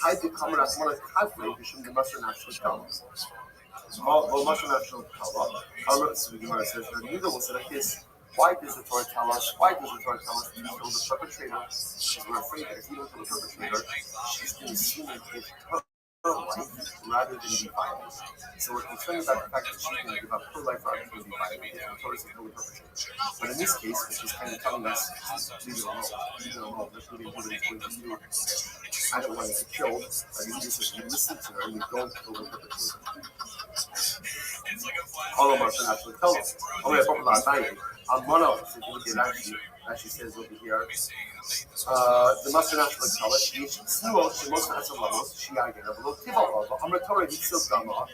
hide the camera as one of the calculated from the Master National Talmud. Well, Master National Talmud, so the Gemara says, Yehuda will say like this. Why does the Torah tell us to kill the perpetrator? Because we're afraid that if we don't kill the perpetrator, she's going to see it with her life rather than be violent. So we're concerned about the fact that she's going to give up her life rather than be violent. And the Torah says kill the perpetrator. But in this case, which is kind of telling us, leave it alone. That's really what it's going to do. I don't want to get killed, but you just says you listen to her and you don't kill the perpetrator. All of us are not to tell us. Oh, we have a lot of Almana, so if you look at actually says over here, the Master National College, she most has a level, she again, a little Tivala, but Amratori, he still Dama.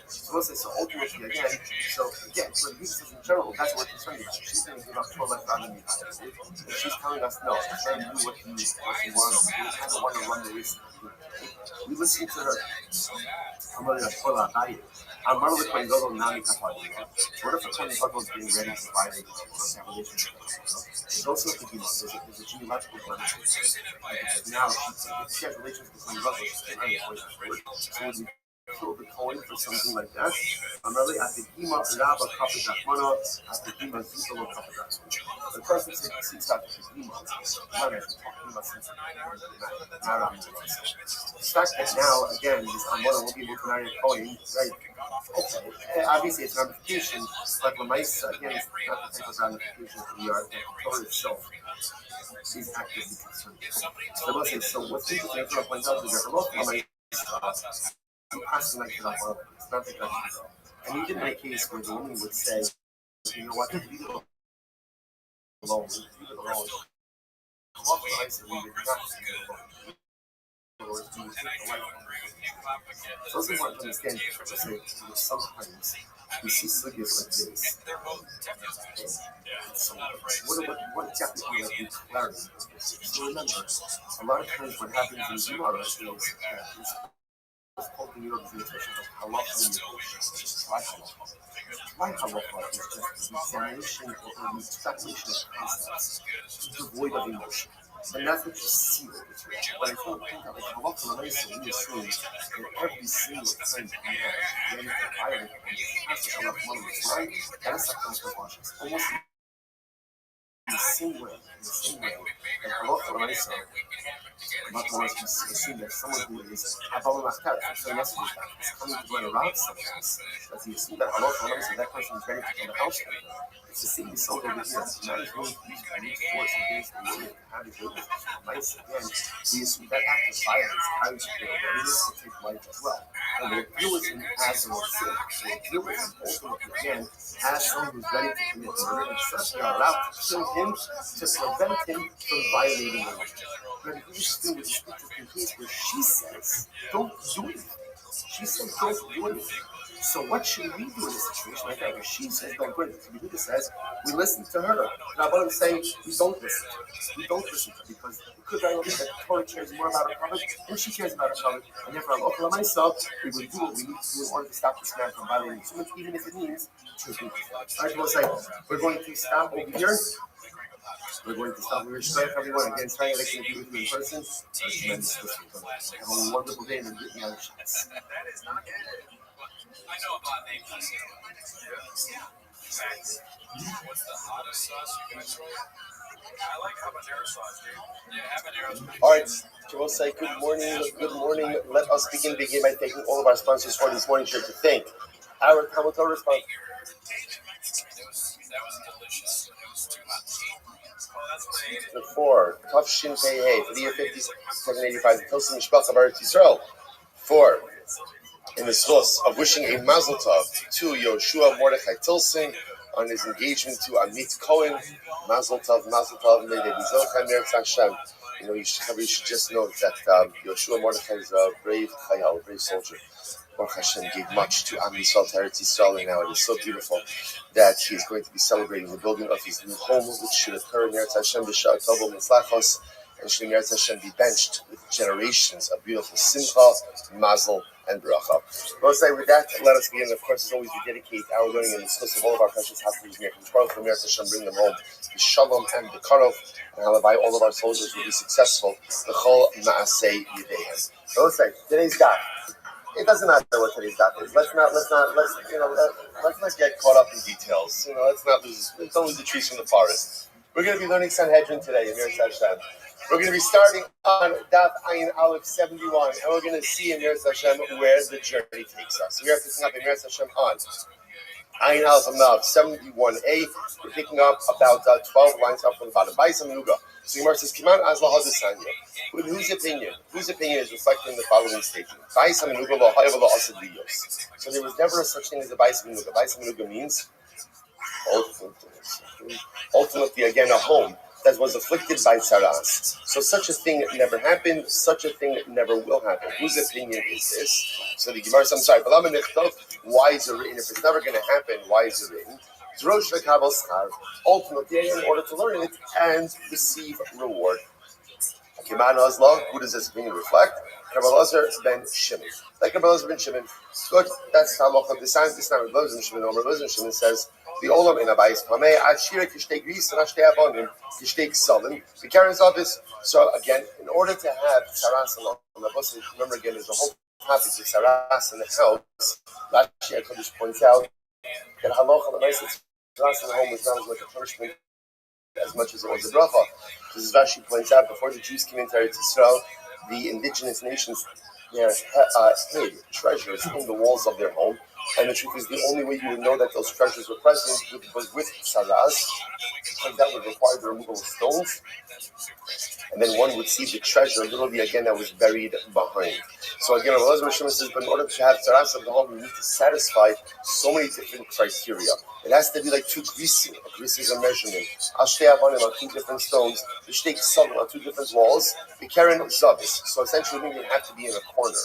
So let's say, so ultimately, again, for Jesus in general, that's what we're concerned about. She's going to give up her life rather than be violent. And she's telling us, no, she's trying to do what she wants to do. I don't want to run the risk. We listen to her. I'm going to pull out that. I'm one of the Kohen Gadol Nami Kapadi. What if a Kohen Gadol is being ready to violate that relationship? There's also a there's a genealogical blemish. Because now she has relations with Kohen Gadol. So would we kill the Kohen for something like that? I'm really at the Gima Rabba Kapid Rahmana, at the Gima Zitolo Kapid Rahmana. The person seeks out the Gima. What is talking about since the fact that now, again, this Amora will be able to marry a Kohen, right? Okay, obviously it's ramifications, but Lamaisa, again, it's not the type of ramifications that we are, the Torah itself is actively concerned. So let's say, so what's interesting, Torah points out is that a lot of Lamaisa, passing like to that one, it's not like that. And even in a case where the woman would say, you know what, leave it alone, a lot of Lamaisa, we would not leave it alone. It's also important to understand that sometimes we see sugyas like this. So what exactly do we have to clarity? So remember, a lot of times what happens in Gemara is it's called the expression of halacha. Why halacha is just the examination or the extrapolation of concepts, devoid of emotion. And that's what you see with it. But I don't think that like halacha we assume that every single time you have a violent right, that's a consequence. Almost in the same way, and halacha we assume that someone who is above Machtar, so yesterday is coming to join around someone else, that you assume that halacha that person is ready to come to the house. It's the same result over here. Now he's going to use brute force against the woman. How does it nice again? We assume that act of violence carries readiness to take life as well. And we'll deal with him as a sin. We'll deal with him ultimately again as someone who's ready to commit murder, and such we are allowed to kill him to prevent him from violating the law. But if we just do with the scripture case where she says, don't do it. She says, don't do it. So what should we do in a situation like that? Where she says, don't do it. The Buddha says, we listen to her. Rabbi is saying, we don't listen to her. We don't listen to her because it could very well be that the Torah cares more about her covenant than she cares about her covenant. And therefore, Allah myself, we will do what we need to do in order to stop this man from violating so much, even if it means to do it. I will say, we're going to stop over here. We're going to stop. We're going to everyone again. Trying to be with you in person. Have a wonderful day and get me on the shots. I know about names. What's the hottest sauce you guys roll? I like habanero sauce, dude. Yeah, habanero's. All right, so we'll say good morning. Good morning. Let us begin by thanking all of our sponsors for this morning. Sure to thank our Talmud response. That was delicious. It was too hot to eat. Oh, that's what I ate it. The 4, Tuf Shin Pei Hey, for the year 5785, the Tosim Mishpacha Baruch Yisrael. 4, in the source of wishing a Mazel Tov to Yoshua Mordechai Tilson on his engagement to Amit Cohen. Mazel Tov, may they be Zochai Meretz Hashem. You know, you should just know that Yoshua Mordechai is a brave Chayal, a brave soldier. Baruch Hashem gave much to Am Yisrael, to Eretz Yisrael, and now it is so beautiful that he is going to be celebrating the building of his new home, which should occur in Eretz Hashem, B'Shar Tobo Mitzlachos, and should in Eretz Hashem be benched with generations of beautiful Simcha, Mazel, and Bracha. Well, say with that, let us begin. Of course, as always, we dedicate our learning and discuss of all of our precious happiness here from Baruch from Eretz Hashem, bring them home, the Shalom and the Karov, and Halabai, all of our soldiers will be successful. The Chol Maaseh Yedehem. Well, let's say today's daf. It doesn't matter what today's daf is. Let's not get caught up in details. Let's don't lose the trees from the forest. We're going to be learning Sanhedrin today in Eretz Hashem. We're going to be starting on Daf Ayin Aleph 71, and we're going to see in Eretz Hashem where the journey takes us. We are picking up in Eretz Hashem on Ayin Aleph 71a. We're picking up about 12 lines up from the bottom. Bais Aminuga. So Gemara says, Kiman Azla Hadasanya. With whose opinion? Whose opinion is reflected in the following statement? Bais Aminuga lo hayav lo asad liyos. So there was never a such thing as a Bais Aminuga. Bais Aminuga means ultimately again a home that was afflicted by tzaras. So such a thing never happened, such a thing never will happen. Whose opinion is this? So the Gemara says, I'm sorry, why is it written? If it's never going to happen, why is it written? Ultimately, in order to learn it and receive reward. Who does this opinion reflect? Rabbi Elazar ben Shimon. Like Rabbi Elazar ben Shimon. Good, that's how Lochah designs this. Now Rabbi Elazar ben Shimon. Rabbi Elazar ben Shimon says, the Olam in Abayis Pameh, Ashira Kishtei Gris and Ashtei Abonim, Kishtei Ksalim. The Karen's office. So again, in order to have Saras and Lochah, remember again, there's a whole topic of Saras in the house. Last year, Kodesh points out that Halacha, the nice Saras in the home was not as much a punishment as much as it was a bracha. This is Rashi points out, before the Jews came into Eretz Yisrael, the indigenous nations hid treasures in the walls of their home. And the truth is, the only way you would know that those treasures were present was with saras, because that would require the removal of stones. And then one would see the treasure literally again that was buried behind. So again, Rabbi Elazar says, but in order to have saras of the home, you need to satisfy so many different criteria. It has to be like 2 grisim. A gris is a measurement. Ashtei Avanim on 2 different stones. The Shtei Ksalim on 2 different walls. The Karen Zavis. So essentially, you have to be in a corner.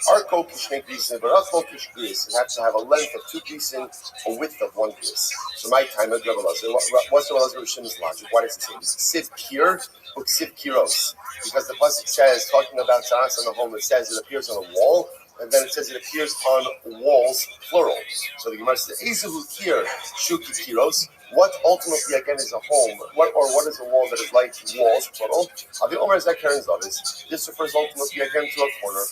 Arko Kishne Grisin, but Arko Kish Gris, it has to have a length of 2 Grisin, a width of 1 Gris. So my time, what's the Rabbi Shim's logic? Why does it say this? Siv Kir, or Siv Kiros? Because the pasuk says, talking about Tzaras in the home, it says it appears on a wall, and then it says it appears on walls, plural. So the Gemara says, Ezuhu Kir, Shuki Kiros. What ultimately again is a home? What is a wall that is like walls, plural? The Omer Zakarin's of this. This refers ultimately again to a corner.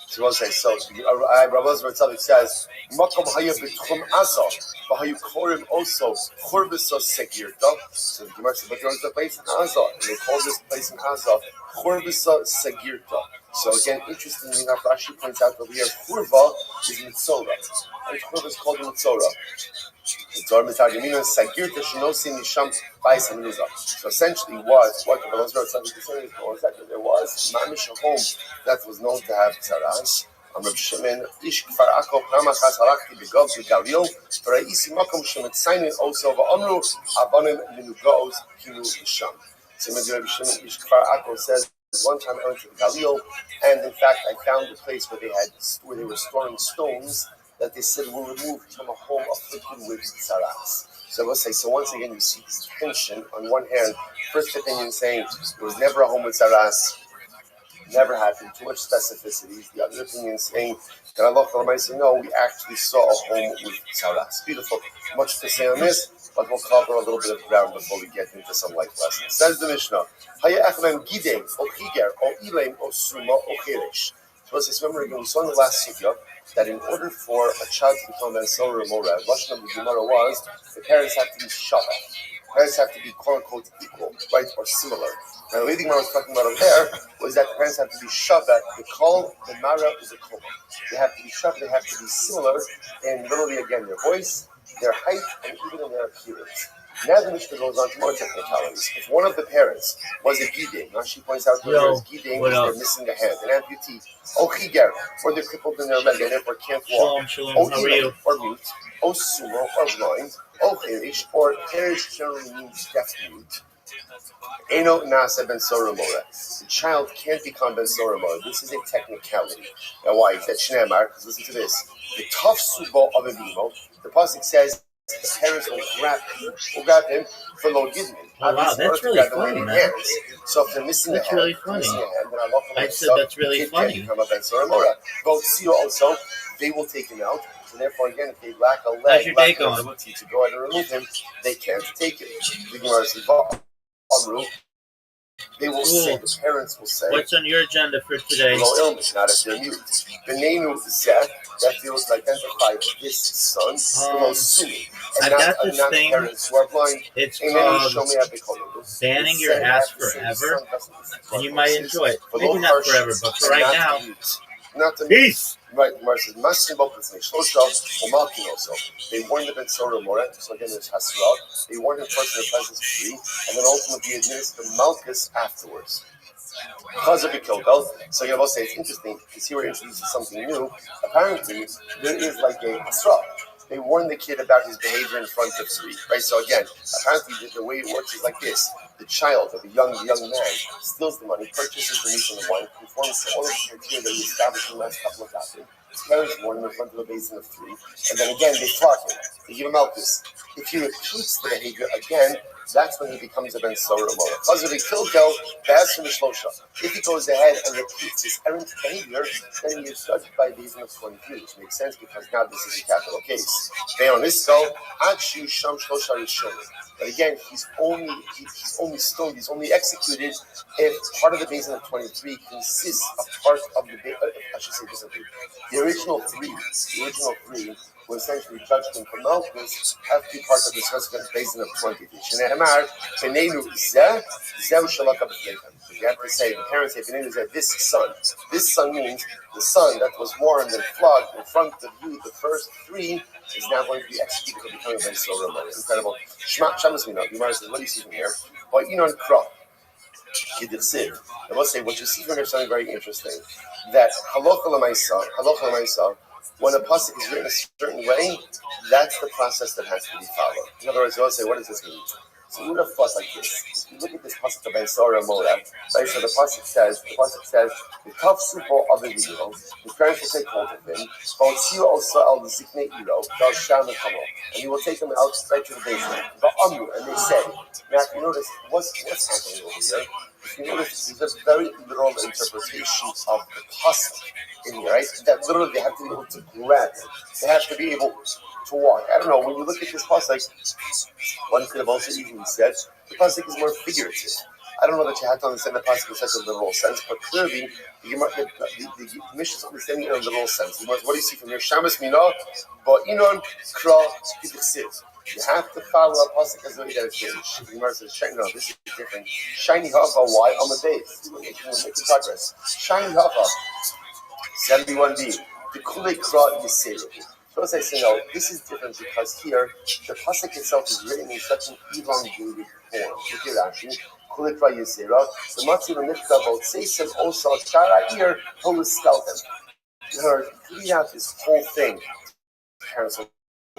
So we'll say, so Rabbi Tzadok says, Makom haya b'tchum asa, v'hayu korim also churvisa segirta. So the Gemara says, but there was a place in Asa, and they call this place in Asa churvisa segirta. So again, interestingly enough, Rashi points out that here churva is mitzora, and churva is called mitzora. So essentially, what the Velazar Tzaddik is saying is that there was mamish a home that was known to have tzaras. Rabbi Shimon ish kfar ako pramachas harakti begov v'galil v'reisi makom shemetzayin also v'amru abanim minugaos kinu l'sham. So Rabbi Shimon ish kfar ako says one time I went to the Galil, and in fact I found a place where they were storing stones that they said were removed from a home afflicted with tzaras. So we'll say, so once again you see this tension. On one hand, first opinion saying there was never a home with tzaras, never happened, too much specificity. The other opinion saying that Allah say, no, we actually saw a home with tzaras. Beautiful. Much to say on this, but we'll cover a little bit of ground before we get into some life lessons. Says the Mishnah, Haya echlem gidem, o chiger, o ilem, o suma, o cheresh. So let's just remember again, we saw in the last sugya that in order for a child to become an Ansar or Mora, Lashon of the Gemara was the parents have to be shava. Parents have to be quote unquote equal, right, or similar. Now the leading Gemara was talking about over there was that the parents have to be shava. The kol, the mara is a kol. They have to be shava. They have to be similar in literally again their voice, their height, and even in their appearance. Now the Mishnah goes on to more technicalities. If one of the parents was a giding, now she points out that there's giding is they're missing a hand, an amputee, o chiger, or they're crippled in their leg and therefore can't walk, o ilim, or mute, o sumo, or blind, o cherish, or cherish generally means deaf mute. Eno nasa ben soramora. The child can't become ben soramora. This is a technicality. Now why? That's Shneimar, because listen to this. The tough subo of a bimo, the pasuk says, the parents will grab him for lo gidmin. Oh, wow, that's really funny, man. So if they're missing that's a hand, really funny. I said that's really funny. Both Sio also, they will take him out. So therefore, again, if they lack a leg, how's your day going? Ability to go out and remove him, they can't take it. The Gemara says, they will say, the parents will say, what's on your agenda for today? No illness, not if they're mute. The name of Zeh, that deals to identify this son, I got this thing, parents who are blind. it's called Banning Your Ass Forever, and you might enjoy it. Maybe not forever, but for right now, peace! Right, the Gemara says, Masin Bokas Neshlosha, Umalkin also. They warned the Ben Sora Moret, so again there's Hasra. They warned him first in the presence of three, and then ultimately administered Malchus afterwards. Because of the Kilgal, so you will say it's interesting, because here we're introducing something new. Apparently, there is like a Hasra. They warn the kid about his behavior in front of three, right? So again, apparently the way it works is like this. The child or the young man steals the money, purchases the meat and the wine, conforms to all of the criteria that we established in the last couple of chapters. His parents warn him in front of a basin of three, and then again they flog him. They give him Malchus. If he repeats the behavior again, that's when he becomes a Ben Sora Mora. Because if he killed Gel, that's from the Shlosha. If he goes ahead and repeats his errant behavior, then he is judged by basin of 23, which makes sense because now this is a capital case. They on this go, Adshu Sham Shlosha Rishon. But again, he's only stoned, he's only executed if part of the basin of 23 consists of part of the I should say differently. The original three who essentially judged him for Malchus have to be part of the subsequent basin of 23. Shneimar, Benenu Zeh, Zeh Shalaka B'Lechem. You have to say, the parents say, Benenu Zeh, this son. This son means the son that was warned and flogged in front of you, the first three, is now going to be executed for becoming a Ben Sora. Incredible. Shema Shamas Mina, you might say, what do you see from here? But you know, in Krah, I must say, what you see from here is something very interesting. That Halacha L'Maisa, when a pasuk is written a certain way, that's the process that has to be followed. In other words, you want to say, what does this mean? So we would have thought like this. you look at this pasuk of Ben Sora Mora, right? So the pasuk says, the tough supo of the video, his parents will take hold of him, but see also al zikne iro, dal sham kamo, and he will take him out right to the basement. But and they say, now if you notice, what's happening over here? If you notice, there's a very literal interpretation of the pasuk in here, right? That literally they have to be able to grab it. They have to be able to walk. I don't know, when you look at this pasuk, one could have also even said the pasuk is more figurative. I don't know that you have to understand the pasuk in such a literal sense, but clearly the Mishnah is understanding it in a literal sense. What do you see from here? Shamas mina, but inon kra kidichsiv. You have to follow a pasuk as the way that it's written. The Gemara says, "No, this is different." Shiny hava, why on the base? We're making progress. Shiny hava, 71b. The kulei kra yisera. So as I say, no, this is different because here the pasuk itself is written in such an elongated form. Look at Rashi. Kulei kra yisera. The matzi v'mikra both seisen also shara here holy skeleton. In other words, reading out this whole thing. Parents will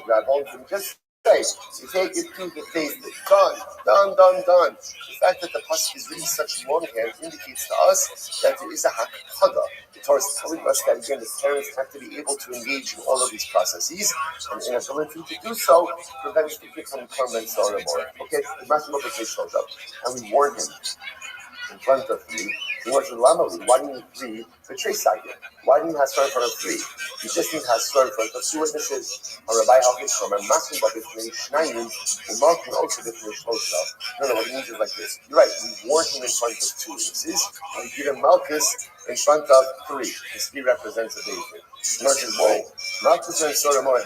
grab hold of them. Just say, you take it through the face, done. The fact that the pasuk is really such longhand indicates to us that there is a hakpada. The Torah is telling us that again the parents have to be able to engage in all of these processes, and inability to do so prevents the kid from torment sorrow more. Okay, the master of the case shows up, and we warn him in front of me. He wants to Lamali, why do you need three for trace idea? Why do you have star in front of three? You just need to have star in front of two witnesses. A Rabbi Halkishom, and Masim Babifnei Shnayim, and Malkin also Bifnei Shlosha. No, what he means is like this. You're right, we warn him in front of two witnesses, and we give him Malchus in front of three. This three represents a David. Not just, whoa, Malchus and Sora Mora,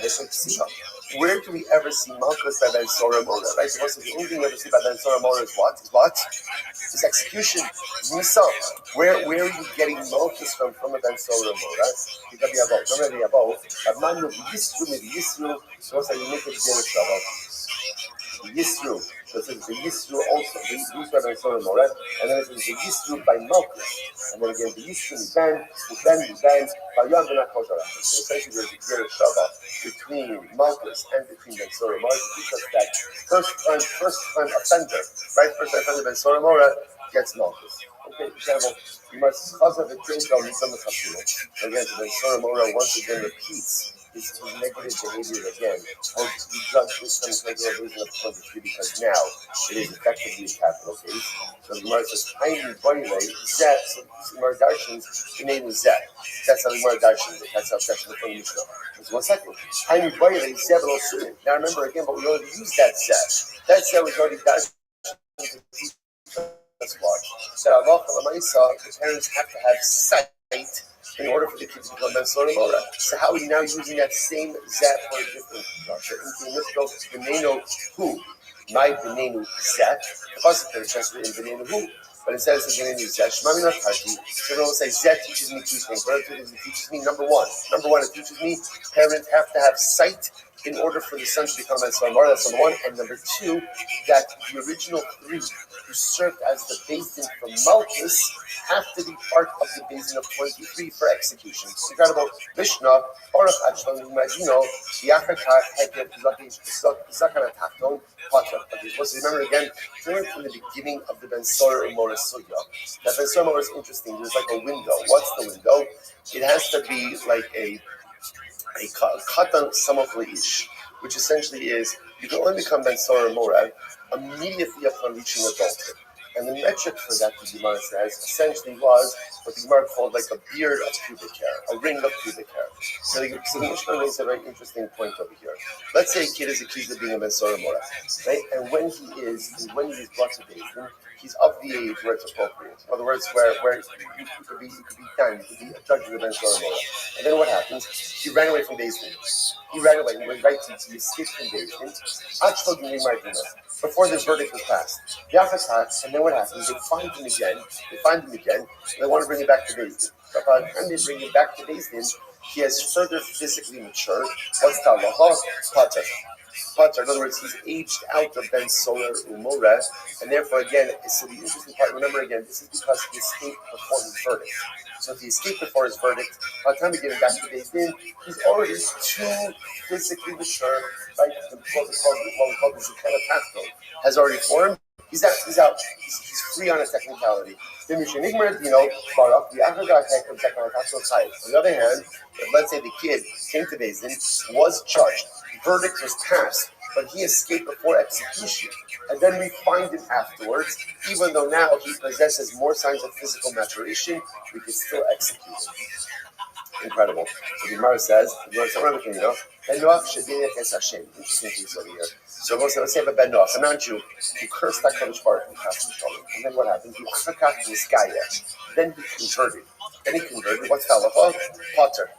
where do we ever see Malchus by Ben Sora Mora? Right? So the only thing we ever see by Ben Sora Mora is what? Is execution. Nisa. Where are you getting Malchus from a Ben Sora Mora? You can be above. Don't be above. But man, you Yisru, so you make it very trouble. Yisru. So it says the Yisru also, the Yisru by Ben Sora Mora, and then it says the Yisru by Malchus. And then again, the Yisru, the Ben, by Yom Ben Akoshara. So essentially there's a greater Shabbat between Malchus and between Ben Sora Mora because that first time offender, right? First time offender Ben Sora Mora gets Malchus. Okay, example, you must cause of a drink on the Chashulo. Again, Ben Sora Mora once again repeats his negative behavior again. And we judge this from the reason of 23 because now it is effectively a capital case. So the Gemara says, Tiny Boyle, Zet, so the Gemara Darshans, the name is Zet. That's how the Gemara Darshans it. That's the funny Mishnah. Just 1 second. Tiny Boyle, Zet, now remember again, but we already used that Zet. That Zet was already Darshan. Let's watch. So Allah, the parents have to have sight in order for the kids to become Ben Sora Mora. So how are you now using that same Zet for a different structure? Let's go to Benenu Hu. My Benenu Zet. The first thing translated in Benenu Hu. But instead it's Benenu Zet. Shmami not Tashi. So everyone will say Zet teaches me two things. What it teaches me, number one, it teaches me parents have to have sight in order for the son to become Ben Sora Mora. That's number one. And number two, that the original three who served as the Beis Din from Malchus have to be part of the Beis Din of 23 for execution. It's incredible. Mishnah, Orach Achlan, Magino, Yachakar, Heket, Zakana Tachton, Patra. So remember again, from the beginning of the Ben Sora Mora Sugya. That Ben Sora Mora is interesting. There's like a window. What's the window? It has to be like a katan samach, which essentially is you can only become Ben Sora Mora immediately upon reaching adulthood. And the metric for that, the Gemara says, essentially was what the Gemara called like a beard of pubic hair, a ring of pubic hair. So the Mishnah makes a very interesting point over here. Let's say a kid is accused of being a Ben Sora Mora, right? And when he is brought to Beis Din, he's of the age where it's appropriate. In other words, where you could be done, you could be a judge of the Ben Sora Mora. And then what happens? He ran away from Beis Din. He went right to he escaped from Beis Din. Before this verdict was passed. And then what happens? They find him again, and they want to bring him back to Beis Din. But by the time they bring him back to Beis Din, he has further physically matured. What's the halacha? Pater. In other words, he's aged out of Ben Sora Umora, and therefore, again, so the interesting part, remember again, this is because he escaped before his verdict. So if he escaped before his verdict, by the time we get him back to Beis Din, he's already too physically mature, right? What we call the Zakana has already formed, He's out. He's free on a technicality. On the other hand, if let's say the kid came to Beis Din, was judged, verdict was passed, but he escaped before execution, and then we find him afterwards, even though now he possesses more signs of physical maturation, we can still execute him. Incredible. So the Gemara says, Ben Noach should be against Hashem. Interesting piece over here. So let's say a Ben Noach, a non-Jew, who cursed HaKadosh Baruch Hu, and then what happened? He achakach miskaya. Then he converted. What's the halacha? Potter.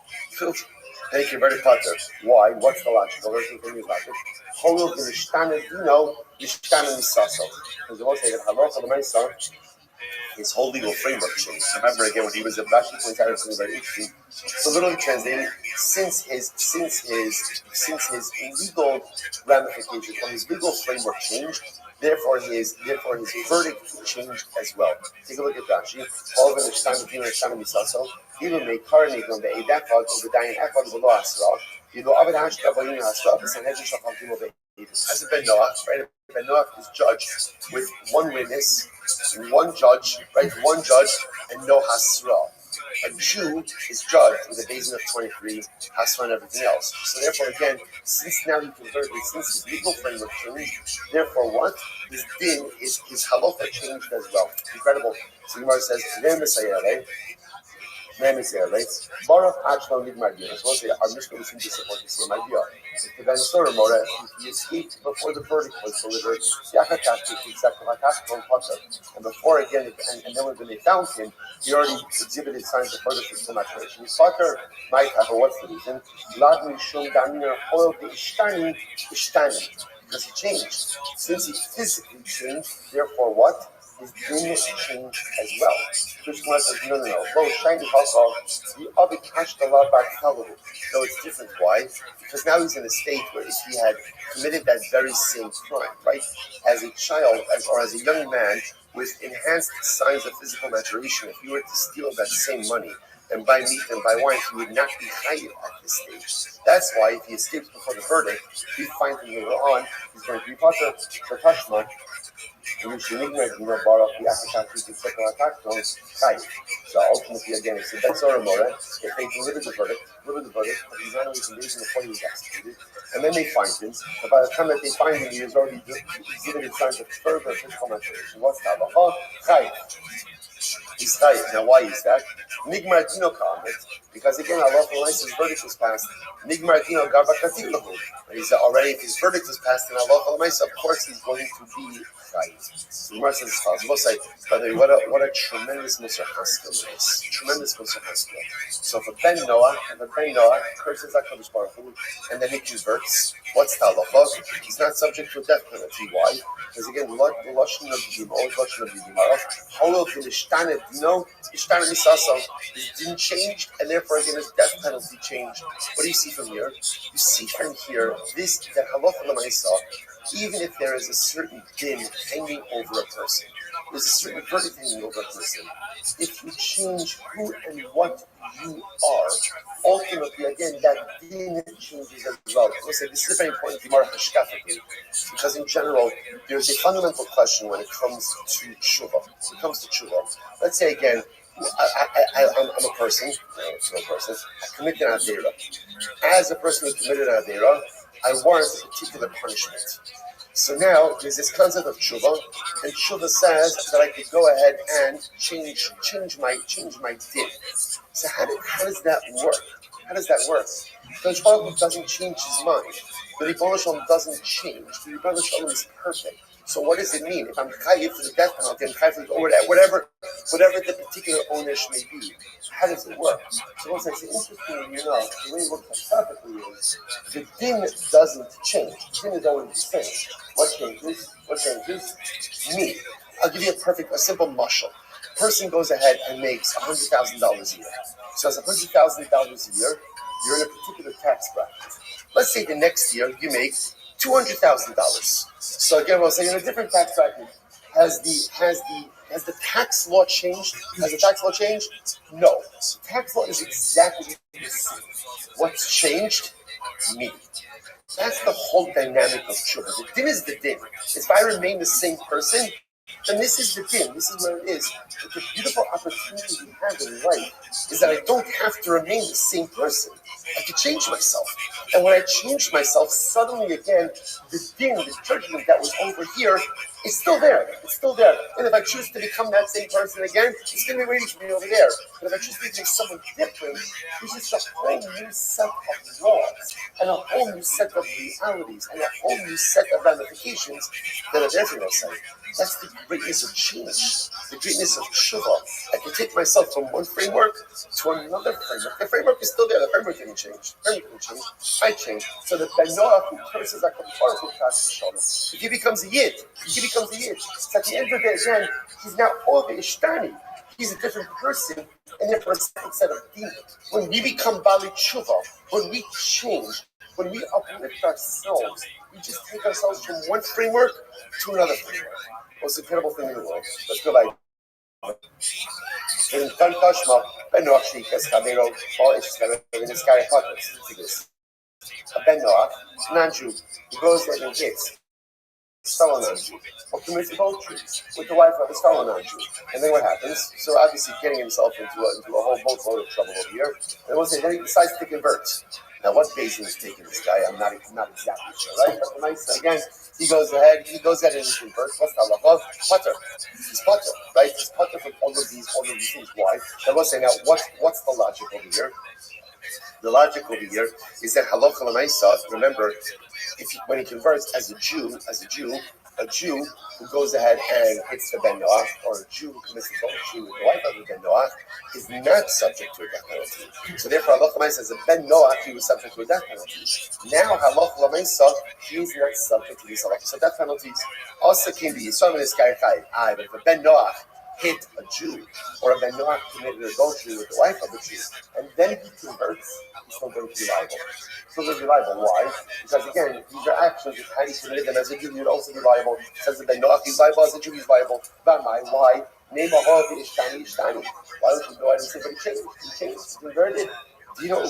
Then he converted Potter. Why? What's the logic? The logic is logic. Holil v'nishtana dino v'nishtana misaso. Because the Lord said that halacha l'maisa, his whole legal framework changed. Remember again when he was a Rashi points out something very interesting. So literally translated, since his legal ramifications or his legal framework changed, therefore his verdict changed as well. Take a look at Rashi. All of the Shtan Shtan Misaso, even make Karni from the Eidakod of the Dayan Ekod below Asra. You know, Abed Hashta Bayin Asra, and Hedge Shafam of as a Ben Noach, right? Ben Noach is judged with one witness, one judge, right? One judge, and no hasra. A Jew is judged with a basin of 23, hasra and everything else. So therefore, again, since now he converted, since his legal framework changed, therefore what? His din is his halacha changed as well. Incredible. So Gemara says, Baruch Achlo Nigmar Yunus. We'll say our Mishnah was to support the same idea. If the Sora Mora, he escaped before the verdict was delivered, and before again, and then when they found him, he already exhibited signs of further physical maturation. His father might have, what's the reason? Because he changed. Since he physically changed, therefore what? His din changed as well. Krishna says, no. Well, shiny household, the other cash the law back held. No, it's different. Why? Because now he's in a state where if he had committed that very same crime, right? As a child, or as a young man with enhanced signs of physical maturation, if he were to steal that same money and buy meat and buy wine, he would not be chayiv at this stage. That's why if he escapes before the verdict, we find him later on, he's going to be potter for Tashma. So ultimately again, it's the Betzora Mora. If they deliver the verdict, but he's not only convicted before he was executed, and then they find him, but by the time that they find him, he has already exhibited signs of further physical maturation. What's that? He's chayiv. Now, why is that? Nigmar Dino comment, because again, Allah his verdict was passed. Nigmar Dino Garba Katikahu. He's already, if his verdict was passed, then Allah, of course, he's going to be chayiv. So the Gemara says as follows. We'll say, by the way, what a tremendous Musar Haskell is. Tremendous Musar Haskell. So if a Ben Noah curses HaKadosh Baruch Hu, and then he converts, what's the halacha? He's not subject to a death penalty. Why? Because again, the Lashon of the always Lashon of the Gemara, Holil V'nishtana Dino, Ishtana Misaso, his din changed, and therefore again his death penalty changed. What do you see from here? You see from here this that halacha l'maisa, even if there is a certain din hanging over a person, there's a certain verdict hanging over a person. If you change who and what you are, ultimately, again, that din changes as well. This is a very important Gemara hashkafically, because in general, there's a fundamental question when it comes to tshuva. Let's say again, I'm a person, I committed an avera. As a person who committed an avera, I warrant a particular punishment. So now there's this concept of tshuva, and tshuva says that I could go ahead and change my din. So how does that work? Because Baruch doesn't change his mind. The Rebbeinu Shalom doesn't change. The Rebbeinu Shalom is perfect. So what does it mean? If I'm chayiv for the death penalty, I'm chayiv for whatever the particular ownership may be, how does it work? So once I say interestingly, the way it works perfectly is the din doesn't change. The din is always the same. What changes? Me. I'll give you a simple mashal. Person goes ahead and makes $100,000 a year. So as $100,000 a year, you're in a particular tax bracket. Let's say the next year you make $200,000. So again, we'll say in a different tax bracket. Has the tax law changed? Has the tax law changed? No. The tax law is exactly the same. What's changed? Me. That's the whole dynamic of tshuva. The din is the din. If I remain the same person, then this is the din. This is where it is. But the beautiful opportunity we have in life is that I don't have to remain the same person. I can change myself. And when I change myself, suddenly again, the din, the judgment that was over here, is still there. It's still there. And if I choose to become that same person again, it's going to be waiting for me over there. But if I choose to become someone different, there's just a whole new set of laws and a whole new set of realities and a whole new set of ramifications that are there for no side. That's the greatness of change, the greatness of tshuva. I can take myself from one framework to another framework. The framework is still there. The framework didn't change. The framework didn't change. I changed. So the Ben Noach who curses like a powerful If he becomes a Yid, So at the end of the day, again, he's now over Ishtani. He's a different person, and therefore a second set of demons. When we become Bali Tshuva, when we change, when we uplift ourselves, we just take ourselves from one framework to another framework. Most incredible thing in the world. Let's go back. In Tantashma, Ben Noach Shikas Kamero, or it's kind of in this guy Potters. Ben Noach, non-Jew, he goes and he hits fellow non-Jew, or commits adultery with the wife of his fellow non-Jew. And then what happens? So obviously getting himself into a whole boatload of trouble over here. And we'll say then he decides to convert. Now what basin is taking this guy? I'm not exactly sure, right? But the nice again, he goes ahead and he converts. What's the halacha? Potter. He's potter, right? He's potter from all of these things. Why? I will say now, what's the logic over here? The logic over here is that halacha l'maisa. Remember, when he converts as a Jew who goes ahead and hits the Ben Noach, or a Jew who commits adultery with the wife of the Ben Noach, is not subject to a death penalty. So therefore, halacha l'maisa as a Ben Noach, he was subject to a death penalty. Now, halacha l'maisa, he is not subject to these halacha. So death penalties also can be Yisrael in this guy. But if a Ben Noach hit a Jew, or a Ben Noach committed adultery with the wife of a Jew, and then he converts, he's still going to be liable. Still going to be liable. Why? Because again, these are actions. If had he committed them as a Jew, he would also be liable. Says the Ben Noach, he's liable as a Jew, he's liable. Why? Name a hov ishtani. Why don't you go ahead and say, but he changed, he converted. In order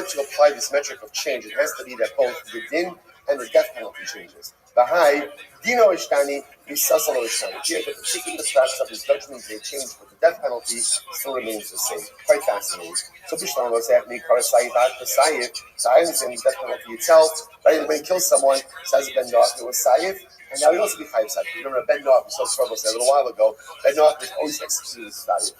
to apply this metric of change, it has to be that both the din and the death penalty changes. Bahai, Dino Ishtani, Misasalo Ishtani. Here, the particular facts of his judgment may change, but the death penalty still remains the same. Quite fascinating. So Bishlam was saying, I understand the death penalty itself, right? When he kills someone, says Ben Noach, it was Sayyid, and now he also be Chayiv Sayyid. Remember, Ben Noach, we saw troubles a little while ago, Ben Noach was always executed as Sayyid.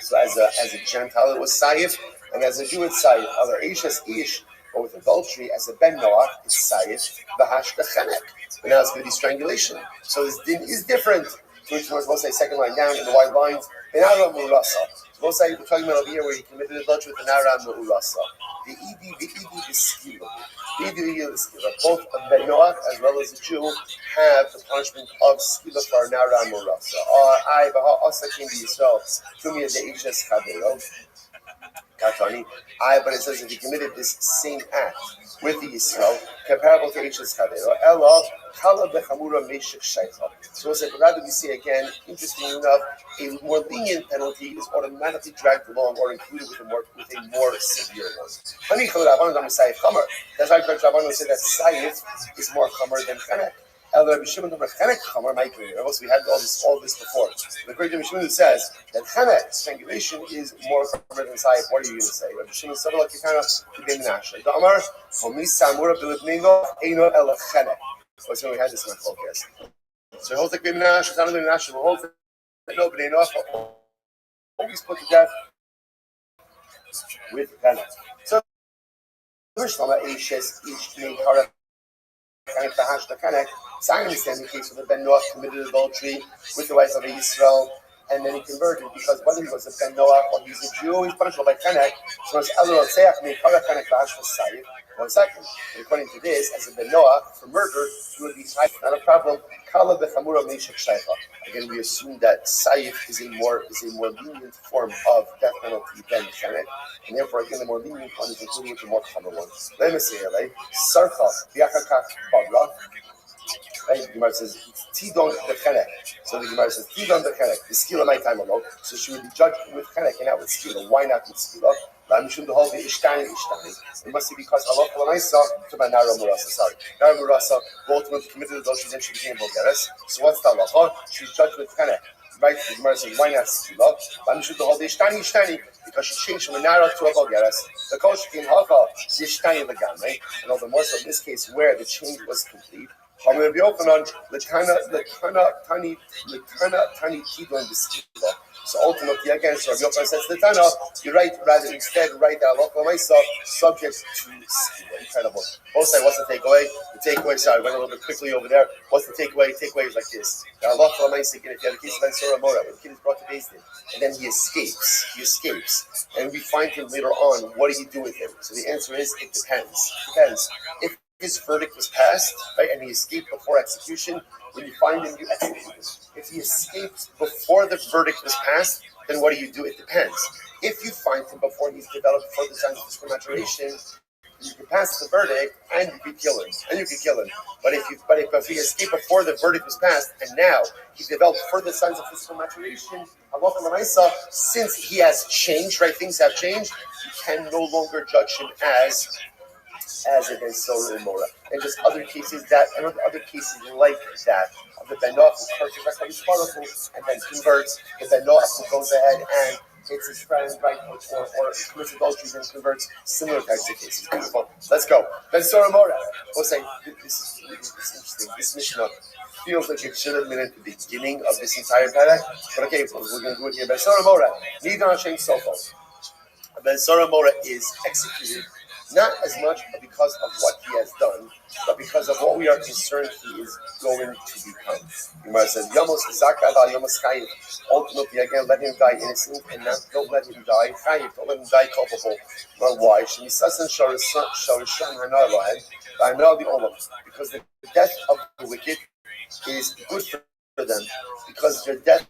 So as a Gentile, it was Sayyid, and as a Jew, it's Sayyid. Other Ishas Ish, or with adultery, as a Ben Noach, it's Sayyid, Bahash Chenek. But now it's going to be strangulation. So this din is different. Which was, we'll say, second line down in the white lines. Benara Murasa. So we'll say, we're talking about over here where he committed adultery with Benara Murasa. The Edi, the Skila. Both a Ben Noach as well as a Jew have the punishment of Skila for Nara Murasa. I, Baha, also came to Yisrael. Tumia de Ishes Kadero. Katani. But it says if he committed this same act with the Yisrael, comparable to Ishes Kadero, Ella, Kala Bechamura Meshach Shaicha. So we'll say, but rather we see again, interesting enough, a more lenient penalty is automatically dragged along or included with a more severe one. That's why Rabbi said that Sayyid is more Chamer than Chenek. Also, we had all this before. The great Rabbi Shimon says that Chenek, strangulation, is more Chamer than Sayyid. What are you going to say? Rabbi Shimon said, like Kitana, Kibim Nasha. The Amar, Homis Samura Bilibningo, Eino El Chenek. That's when we had this in my focus. So he holds the Kibim Nasha, it's not only Nasha, we hold nobody enough, always put to death with Chenek. So, Mishnah Eishes, Ish Mei Kara. So I understand the case of the Ben Noach committed adultery with the wife of Israel, and then he converted because whether he was a Ben Noach or he's a Jew, he's punishable by Chenek. So it's one second. And according to this, as a Ben Noach for murder, he would be Saif, not a problem. Again, we assume that Saif is a more lenient form of death penalty than Chenek, and therefore again the more lenient one is included with the more common one. Let me say, Sarcha, Biachakach, Bagra. Right? The Gemara says Tidon the Chenek. So the Gemara says Tidon the Chenek. The skila my time alone. So she would be judged with Chenek and not with skila. Why not with skila? It must be because halacha l'maisa to my Nara Murasa. Sorry, Nara Murasa both when committed adultery, then she became Bulgaris. So what's the halacha? She's judged with Chenek. Right? The Gemara says why not skila? Because she changed from a Nara to a Bulgaris. The kosher came halacha yishtani l'gamay, and all the more so in this case where the change was complete. So ultimately, again, so Rabbi Yochanan says to the Tana, you're right, rather instead write that halacha l'maisa subject to skila. Incredible. Both say, what's the takeaway? The takeaway, sorry, I went a little bit quickly over there. What's the takeaway? The takeaway is like this. The halacha l'maisa, again, if you have a case of Ben Sora Mora, when the kid is brought to Beis Din, and then he escapes, and we find him later on, what do you do with him? So the answer is, it depends. If his verdict was passed, right, and he escaped before execution, when you find him, you execute him. If he escaped before the verdict was passed, then what do? It depends. If you find him before he's developed further signs of physical maturation, you can pass the verdict and you can kill him. But if he escaped before the verdict was passed and now he developed further signs of physical maturation, since he has changed, right? Things have changed. You can no longer judge him as against Sora and Mora, and just other cases like that. The Benoach who and then converts. The Benoach who goes ahead and hits his friend, right, or commits adultery and converts. Similar types of cases. Beautiful. Let's go. Ben Sora Mora. We'll say this is interesting. This Mishnah feels like it should have been at the beginning of this entire parak, but okay, we're going to do it here. Ben Sora Mora. Nidan Hashem Sofo. Ben Sora Mora is executed. Not as much because of what he has done, but because of what we are concerned he is going to become. Gemara says, Yamos Zaka Val Yamos Chayiv. Ultimately, again, let him die innocent and don't let him die Chayiv. Don't let him die culpable. But why? Because the death of the wicked is good for them, because their death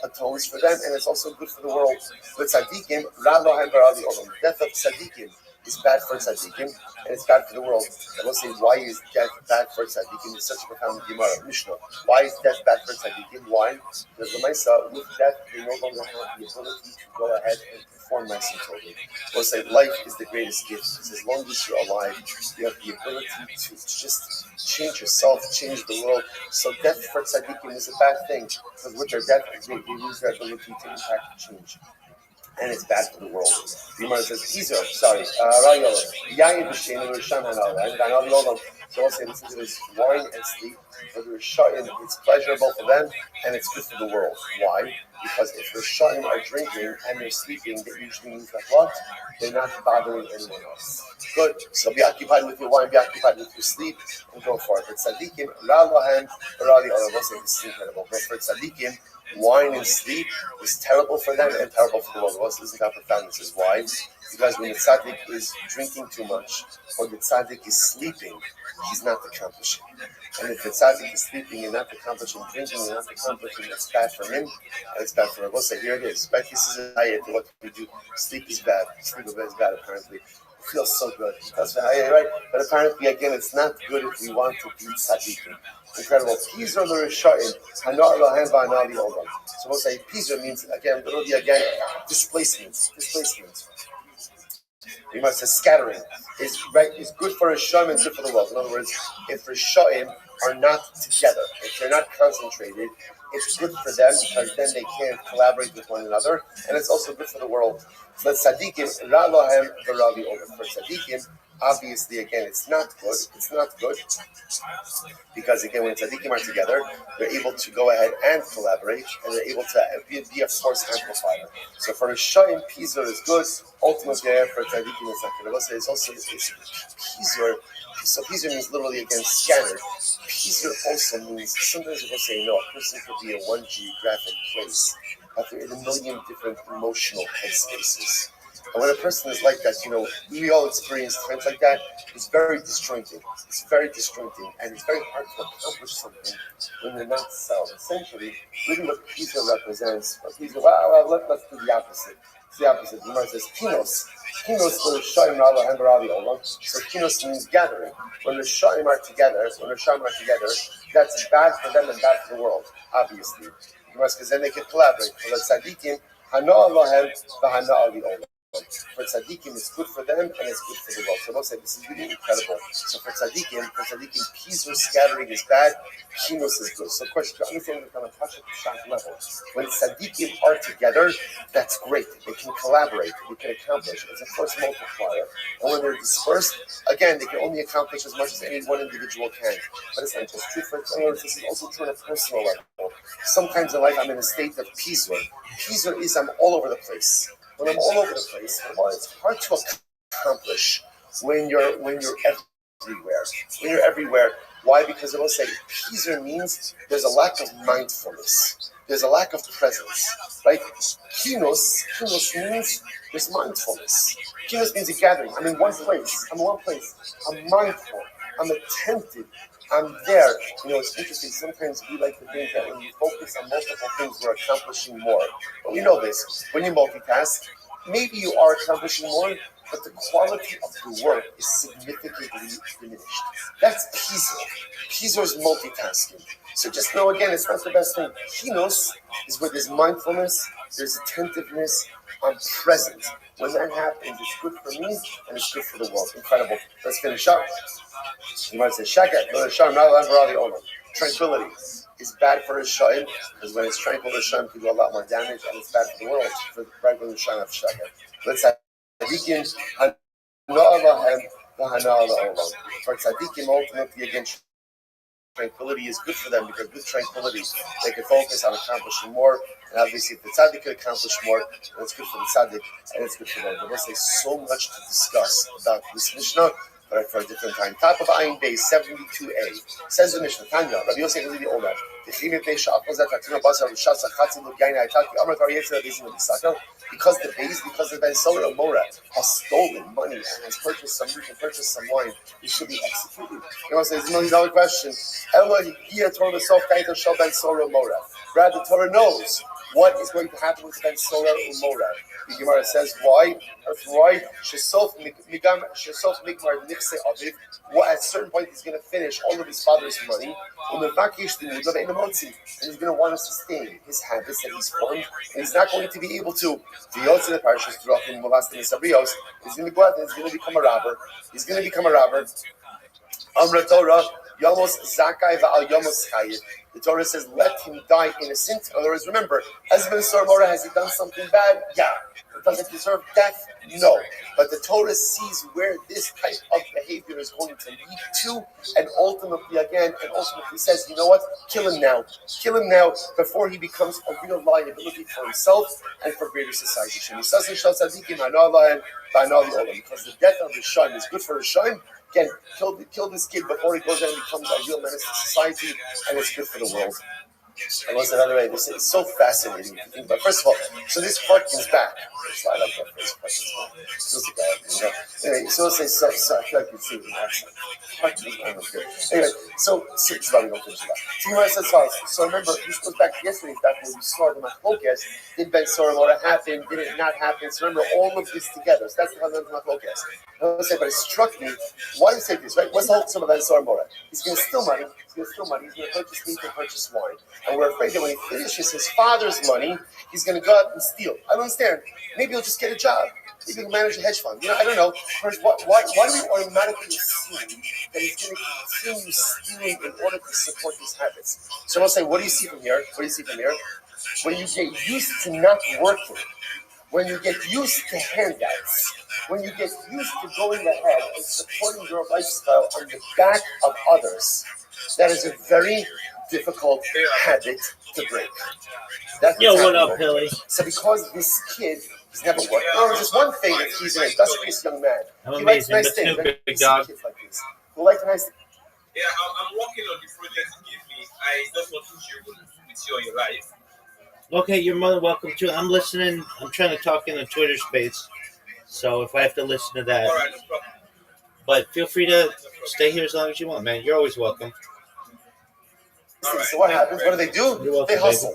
atones for them, and it's also good for the world. But tzaddikim, the death of tzaddikim is bad for tzaddikim, and it's bad for the world. I will say, why is death bad for tzaddikim? It's such a profound Gemara, Mishnah. Why is death bad for tzaddikim? Why? Because Lamaisa, with death, they no longer have the ability to go ahead and perform nice and totally. I will say, life is the greatest gift, because as long as you're alive, you have the ability to just change yourself, change the world. So death for tzaddikim is a bad thing, because with their death, they lose their ability to impact and change. And it's bad for the world. The Gemara says, so I'll say, listen to this, wine and sleep, for the Rishaim, it's pleasurable for them, and it's good for the world. Why? Because if the Rishaim are drinking and they're sleeping, that usually means that what? They're not bothering anyone else. Good. So be occupied with your wine, be occupied with your sleep, and go for it. But tzaddikim, this is incredible. But for tzaddikim, wine and sleep is terrible for them and terrible for the world. Well, isn't that profound? This is why. Because when the tzaddik is drinking too much, or the tzaddik is sleeping, he's not accomplishing. And if the tzaddik is sleeping and not accomplishing, drinking and not accomplishing, it's bad for him, and it's bad for him. We'll say, here it is. Right? This is a diet. What we do. Sleep is bad. Sleep is bad, apparently. It feels so good. That's right. But apparently, again, it's not good if we want to be tzaddikim. Incredible. Pizra the Rishaim. Hanar lahem va'anali olam. So we'll say Pizra means, again, literally, displacement. We must say scattering is good for Rishaim and good for the world. In other words, if Rishaim are not together, if they're not concentrated, it's good for them because then they can collaborate with one another, and it's also good for the world. But tzaddikim, ra lahem v'ravi olam. For tzaddikim, obviously, again, it's not good. It's not good because, again, when tzaddikim are together, they're able to go ahead and collaborate, and they're able to be a force amplifier. So for Rishaim, Pizar is good. Ultimately, for tzaddikim, it's not good. It's also Pizar. So Pizar means literally, again, scattered. Pizar also means, sometimes people say, no, a person could be in one geographic place, but they're in a million different emotional headspaces. And when a person is like that, we all experience times like that. It's very disjointing. It's very disjointing, and it's very hard to accomplish something when you're not self. Essentially, really what Pisa represents. Let's do the opposite. It's the opposite. The Gemara says kinos. Kinos for the Shayim Nala and Barali Olam. So kinos means gathering. When the Shayim are together, that's bad for them and bad for the world, obviously. Because then they can collaborate. For the tzaddikim, hana Allahem, v'hana ali Olam. For tzaddikim, it's good for them and it's good for the world. So we'll say this is really incredible. So for tzaddikim, Pizur scattering is bad, kinos is good. So of course, to understand the kind of Pashat level, when tzaddikim are together, that's great. They can collaborate, they can accomplish. It's a force multiplier. And when they're dispersed, again, they can only accomplish as much as any one individual can. But it's not just true for others, this is also true on a personal level. Sometimes in life, I'm in a state of Pizur. Pizur is I'm all over the place. When I'm all over the place, it's hard to accomplish when you're everywhere. When you're everywhere, why? Because it will say Pizur means there's a lack of mindfulness. There's a lack of presence, right? Kinos means there's mindfulness. Kinos means a gathering. I'm in one place. I'm mindful. I'm attentive. I'm there. It's interesting. Sometimes we like to think that when you focus on multiple things, we're accomplishing more. But we know this. When you multitask, maybe you are accomplishing more, but the quality of the work is significantly diminished. That's Pizur. Pizur is multitasking. So just know, again, it's not the best thing. Kinos is where there's mindfulness, there's attentiveness, I'm present. When that happens, it's good for me and it's good for the world. Incredible. Let's finish up. You might say, tranquility is bad for a shayim, because when it's tranquil, the shayim can do a lot more damage, and it's bad for the world. For the regular shayim of shagat. Let's have tzaddikim, for tzaddikim, ultimately against tranquility is good for them, because with tranquility they can focus on accomplishing more. And obviously, if the tzaddik can accomplish more, then it's good for the tzaddik and it's good for them. There's so much to discuss about this Mishnah, but for a different time. Top of Ayin Bay 72a says the Mishnah. Tanya, Rabbi Yosef Levi Omer. Because the Ben Solar or Mora has stolen money and has purchased some meat and purchased some wine, he should be executed. You know, there's another question. Rather, the Torah knows what is going to happen with Ben Solar or Mora. The Gemara says, why? That's why. At a certain point, he's going to finish all of his father's money, and he's going to want to sustain his habits that he's formed, and he's not going to be able to. He's going to go out and he's going to become a robber. Amra Torah, Yamos Zakai Va'al Yamos Chayid. The Torah says, let him die innocent. In other words, remember, has Ben Sormora, has he done something bad? Yeah. Does it deserve death? No. But the Torah sees where this type of behavior is going to lead to, and ultimately says, you know what? Kill him now. Kill him now before he becomes a real liability for himself and for greater society. Because the death of the Shem is good for the Shem. Again, kill this kid before he goes and becomes a real menace to society, and it's good for the world. And what's another way? This is so fascinating to think about. First of all, so this harkens back. Slide up that first question. Anyway, so let's say so I feel like you've seen the accent. Anyway, so it's about we don't finish that. So remember, this goes back to yesterday's back when we saw the Machlokas. Did Ben Soromora happen? Did it not happen? So remember all of this together. So that's the fundamental Machlokas. But it struck me. Why do you say this? Right? What's the whole sum of Ben Soromora? He's going to steal money. He's going to purchase meat and purchase wine. And we're afraid that when he finishes his father's money, he's going to go out and steal. I don't understand. Maybe he'll just get a job. Maybe he'll manage a hedge fund. I don't know. First, why do we automatically assume that he's going to continue stealing in order to support his habits? So I'll say, what do you see from here? When you get used to not working, when you get used to handouts, when you get used to going ahead and supporting your lifestyle on the back of others, that is a very difficult habit to break. What up, Billy? So because this kid has never worked, there's just one thing that he's an industrious young man. He likes amazing. nice things. Big dog. Kids like this. Who like nice things. Yeah, I'm working on the project you gave me. I just want to share with you on your life. Okay, you're more than welcome to. I'm listening. I'm trying to talk in the Twitter space. So if I have to listen to that, All right, no problem. but feel free to stay here as long as you want, man. You're always welcome. So what happens? What do? You're welcome, They hustle.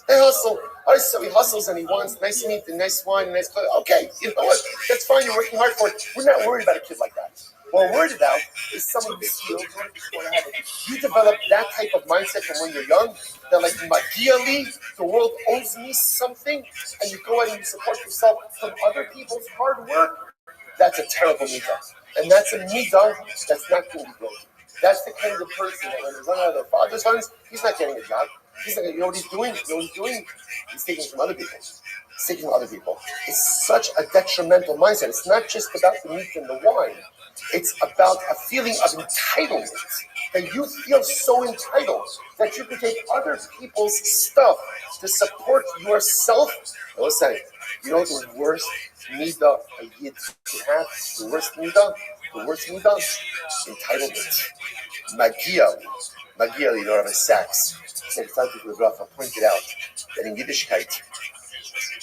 They hustle. All right, so he hustles and he wants nice meat and nice wine and nice clothes. Okay, you know what? That's fine. You're working hard for it. We're not worried about a kid like that. What we're worried about is some of the skills you develop that type of mindset from when you're young. That like ideally, the world owes me something, and you go out and you support yourself from other people's hard work. That's a terrible midah, and that's a midah that's not going to be broken. That's the kind of person that when they run out of their father's funds, he's not getting a job. He's not. You know what he's doing? You know what he's doing? He's taking from other people. He's taking from other people. It's such a detrimental mindset. It's not just about the meat and the wine. It's about a feeling of entitlement. That you feel so entitled that you can take other people's stuff to support yourself. I was saying, you know the worst midah a yid could have? The worst midah? Entitlement. Magia, you know, Rabbi Sachs, pointed out that in Yiddishkeit,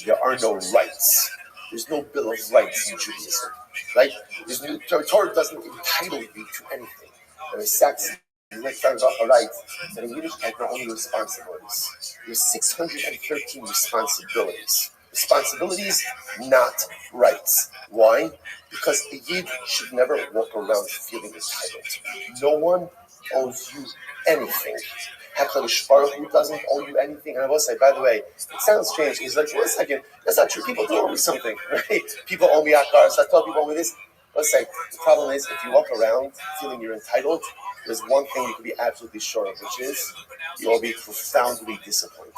there are no rights. There's no Bill of Rights in Judaism. Right? The Torah doesn't entitle you to anything. Rabbi Sachs started off a right that in Yiddishkeit there are only responsibilities. There's 613 responsibilities. Responsibilities, not rights. Why? Because a Yid should never walk around feeling entitled. No one owes you anything. HaKadosh Baruch Hu doesn't owe you anything. And I will say, by the way, it sounds strange. He's like, wait a second, that's not true. People do owe me something, right? People owe me akars. I tell people owe me this. Let's say the problem is if you walk around feeling you're entitled, there's one thing you can be absolutely sure of, which is you will be profoundly disappointed.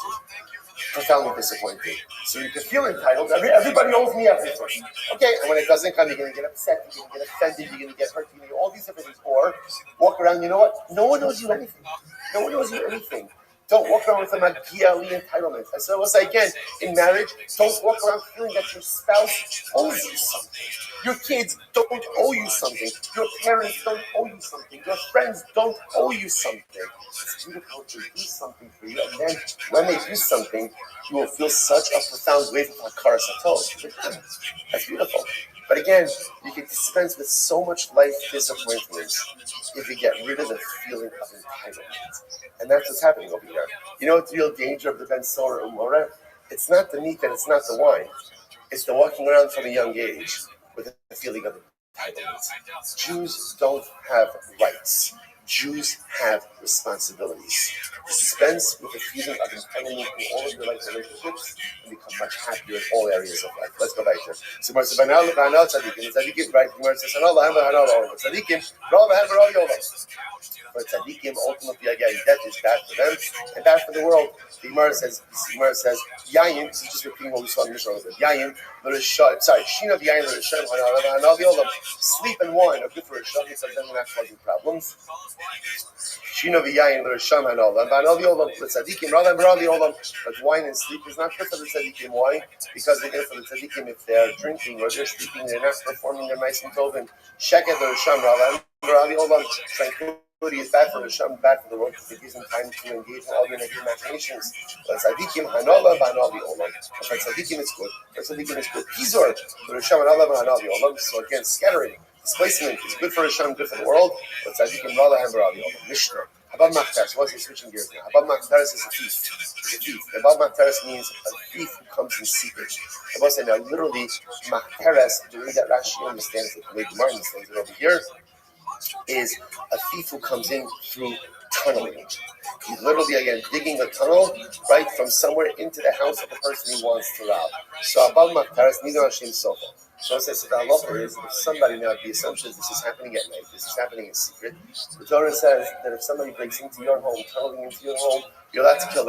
So you can feel entitled. Everybody owes me everything. Okay, and when it doesn't come, you're going to get upset, you're going to get offended, you're going to get hurt, you're going to get all these different things. Or walk around, you know what? No one owes you anything. Don't walk around with a magiali entitlement. And so I will say again, in marriage, don't walk around feeling that your spouse owes you something. Your kids don't owe you something. Your parents don't owe you something. Your friends don't owe you something. It's beautiful to do something for you. And then when they do something, you will feel such a profound wave of hakara satov. That's beautiful. But again, you can dispense with so much life disappointments if you get rid of the feeling of entitlement. And that's what's happening over here. You know what's the real danger of the Ben Sora Umora? It's not the meat and it's not the wine. It's the walking around from a young age with a feeling of entitlement. Jews don't have rights. Jews have responsibilities. Dispense with the feeling of entitlement in all of your life relationships and become much happier in all areas of life. Let's go back here. So Gemara says, right? Gemara says, for tzaddikim, ultimately, again, death is bad for them and bad for the world. The Gemara says, Yayin, this is just repeating what we saw in the Mishnah. Yayin, Shina v'yayin l'rishon hanav yolam. Sleep and wine are good for Rishon, because then we're not causing problems. Shina v'yayin l'rishon hanav yolam. The tzaddikim, rather yolam. But wine and sleep is not good for the tzaddikim. Why? Because they're good for the tzaddikim if they're drinking or they're sleeping, they're not performing their nice and tovin. Sheket l'rishon rather yolam. Tranquility is bad for Hashem, bad for the world, because it gives them time to engage in all their negative imaginations. But tzaddikim hanola v'hanavi olam. But tzaddikim is good. Pizor for Hashem hanola v'hanavi olam. So again, scattering, displacement is good for Hashem, good for the world. But tzaddikim rala v'hanavi olam. Mishnah. Habab Maktaris. What's he switching gears now? Habab Maktaris is a thief. Habab Maktaris means a thief who comes in secret. I was saying now, literally, Maktaris, the way that Rashi understands it, the way Gemara understands it over here, is a thief who comes in through tunneling. He's literally, again, digging a tunnel right from somewhere into the house of the person he wants to rob. So, Abal Maktaris, neither Hashem Sofa. So, it says the halacha is if somebody, now the assumption is this is happening at night, this is happening in secret. The Torah says that if somebody breaks into your home, tunneling into your home, you're allowed to kill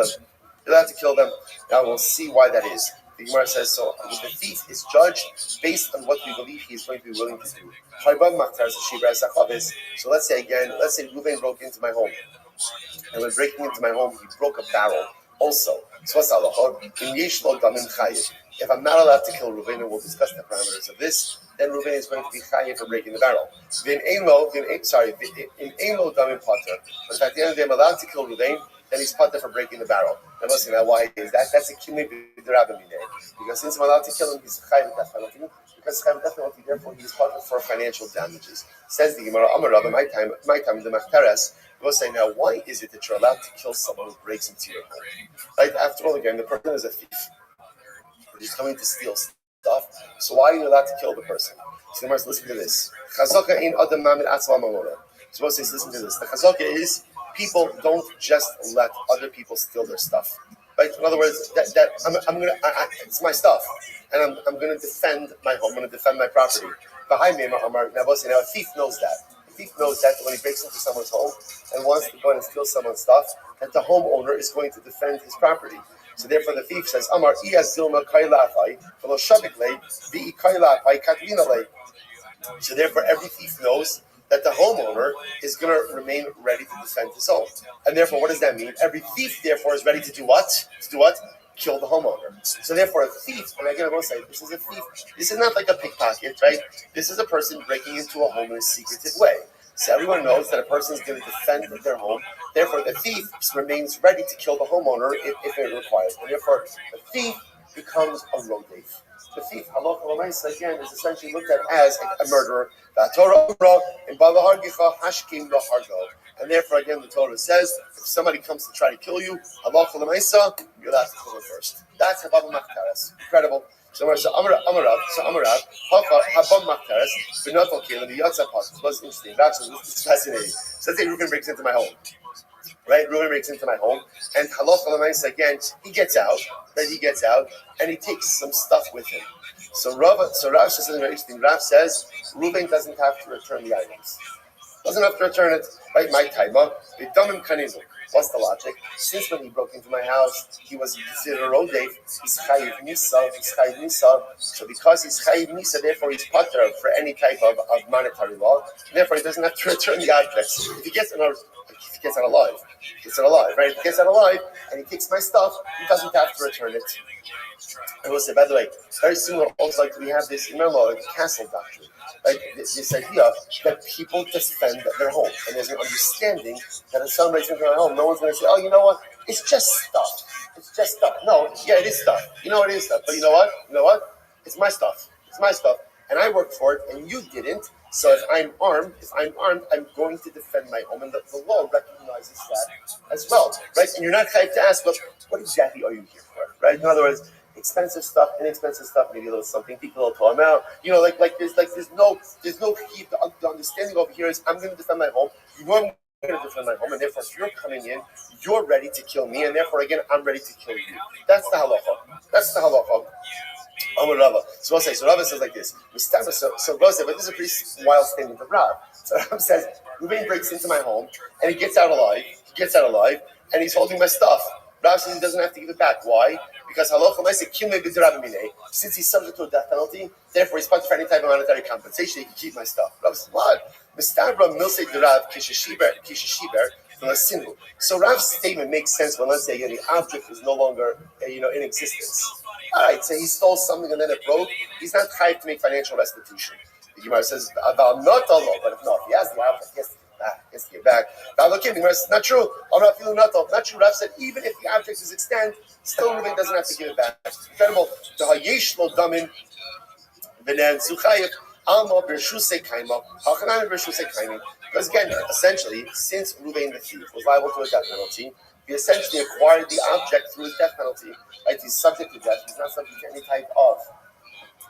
them. Now, we'll see why that is. The Gemara says so. The thief is judged based on what we believe he is going to be willing to do. So let's say Reuven broke into my home, and when breaking into my home, he broke a barrel. Also, if I'm not allowed to kill Reuven, and we'll discuss the parameters of this, then Reuven is going to be chayiv for breaking the barrel. But if at the end of the day I'm allowed to kill Reuven, then he's pater for breaking the barrel. Now listen, now why is that? That's a kimei b'derabah mineh. Because since I'm allowed to kill him, he's chayiv with that penalty. because therefore he is punished for financial damages. Says the Gemara, Amar Rabbi, my time, the Machteres. We'll say now, why is it that you're allowed to kill someone who breaks into your home? Right? After all, again, the person is a thief. He's coming to steal stuff. So why are you allowed to kill the person? So the Gemara says, listen to this. Chazaka in adam mamid atzva mamona. So we'll say, listen to this. The chazaka is people don't just let other people steal their stuff. Right? In other words, it's my stuff, and I'm going to defend my home. I'm going to defend my property. Behind me, now a thief knows that. A thief knows that when he breaks into someone's home and wants to go in and steal someone's stuff, that the homeowner is going to defend his property. So therefore, the thief says, "Amar zilma kailafai v'lo shabikle v'i kailafai katlina." So therefore, every thief knows that the homeowner is going to remain ready to defend his home. And therefore, what does that mean? Every thief, therefore, is ready to do what? To do what? Kill the homeowner. So therefore, a thief, and again, I will say, this is a thief. This is not like a pickpocket, right? This is a person breaking into a home in a secretive way. So everyone knows that a person is going to defend their home. Therefore, the thief remains ready to kill the homeowner if it requires. And therefore, the thief becomes a rodef. The thief, halacha again, is essentially looked at as a murderer. And therefore, again, the Torah says, if somebody comes to try to kill you, halacha l'maisa, you're allowed to kill him first. That's habam machteres. Incredible. So Amarav, habam machteres, b'notel kelim v'yatzapat. It was interesting. That's fascinating. So let's say Reuben breaks into my home. Right, Reuben breaks into my home, and halacha l'maisa again, he gets out, and he takes some stuff with him. So Rav says something very interesting. Rav says Reuben doesn't have to return the items. Doesn't have to return it. Right, my taima, b'damim kaninu. What's the logic? Since when he broke into my house, he was considered a rodef. He's chayiv nisa. So because he's chayiv nisa, therefore he's pater for any type of monetary law. Therefore, he doesn't have to return the objects. If he gets out alive, right? If he gets out alive and he takes my stuff, he doesn't have to return it. I will say, by the way, very similar also like we have this, remember, like castle doctrine. Like this idea that people defend their home. And there's an understanding that if somebody's in their home, no one's going to say, oh, you know what? It's just stuff. No, yeah, it is stuff. You know it is stuff. But you know what? It's my stuff. And I worked for it, and you didn't. So if I'm armed, I'm going to defend my home. And the law recognizes that as well, right? And you're not trying to ask, well, what exactly are you here for, right? In other words, expensive stuff, inexpensive stuff, maybe a little something. People will talk about, there's no heat. The understanding over here is I'm going to defend my home. You know I'm going to defend my home, and therefore if you're coming in, you're ready to kill me, and therefore again I'm ready to kill you. That's the halacha. So Rabbi says like this. So Rabbi says, but this is a pretty wild statement of Rabbi. So Rabbi says, Reuben breaks into my home, and he gets out alive, and he's holding my stuff. Rabbi says he doesn't have to give it back. Why? Because since he's subject to a death penalty, therefore he's punished for any type of monetary compensation, he can keep my stuff. Rabbi says, what? So Rav's statement makes sense when, let's say, the object is no longer, in existence. All right, so he stole something and then it broke. He's not trying to make financial restitution. The Gemara says, about not Allah, but if not, he has the object, he has to get back. Not true. Not true. Rav said, even if the object is extant, still Reuben doesn't have to give it back. Incredible. Because again, essentially, since Reuben the thief was liable to a death penalty, he essentially acquired the object through his death penalty. Right? He's subject to death. He's not subject to any type of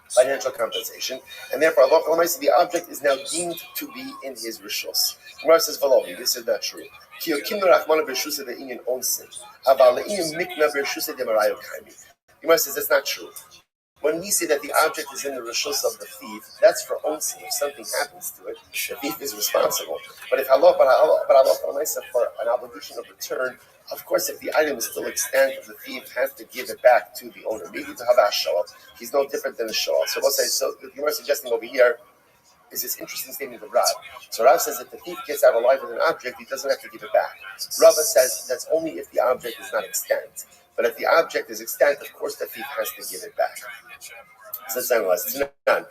financial compensation, and therefore, the object is now deemed to be in his rishos. Gemara says, "V'lohi, this is not true. Gemara says that's not true. When we say that the object is in the rishos of the thief, that's for onsin. If something happens to it, the thief is responsible. But if halal, for an obligation of return, of course, if the item is still extant, the thief has to give it back to the owner. Maybe to have a shoal. He's no different than a shoal. So we'll say, so the Gemara suggesting over here is this interesting statement of Rav. So Rav says that the thief gets out alive with an object, he doesn't have to give it back. Rav says that's only if the object is not extant. But if the object is extant, of course the thief has to give it back. So let's analyze. It's none.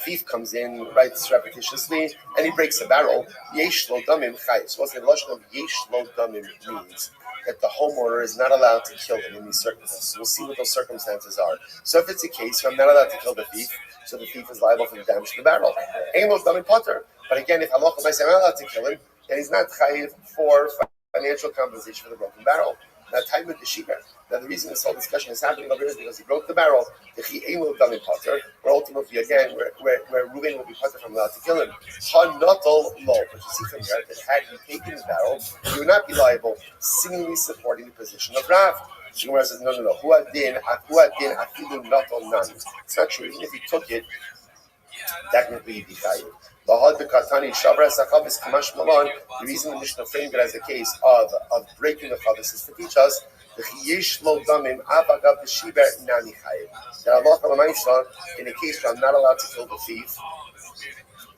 Thief comes in, writes repetitiously, and he breaks a barrel. Yesh lo damim chayis. What's the lashon of yesh lo damim means? that the homeowner is not allowed to kill him in these circumstances. We'll see what those circumstances are. So if it's a case where I'm not allowed to kill the thief, so the thief is liable for the damage to the barrel. But again, if halacha might say I'm not allowed to kill him, then he's not chayiv for financial compensation for the broken barrel. Now, time with the sheber. Now, the reason this whole discussion is happening over here is because he broke the barrel. The chi'enu done in potter, where ultimately, again, where Reuben will be potter from allowed to kill him. Hanotol lo. But you see from here that had he taken the barrel, he would not be liable, seemingly supporting the position of Rav. So Gemara says, no. Who adin afilu notol nani. It's not true. Even if he took it, technically he'd be chayiv. The reason the Mishnah framed it as a case of breaking the chavis is to teach us that Allah in a case where I'm not allowed to kill the thief,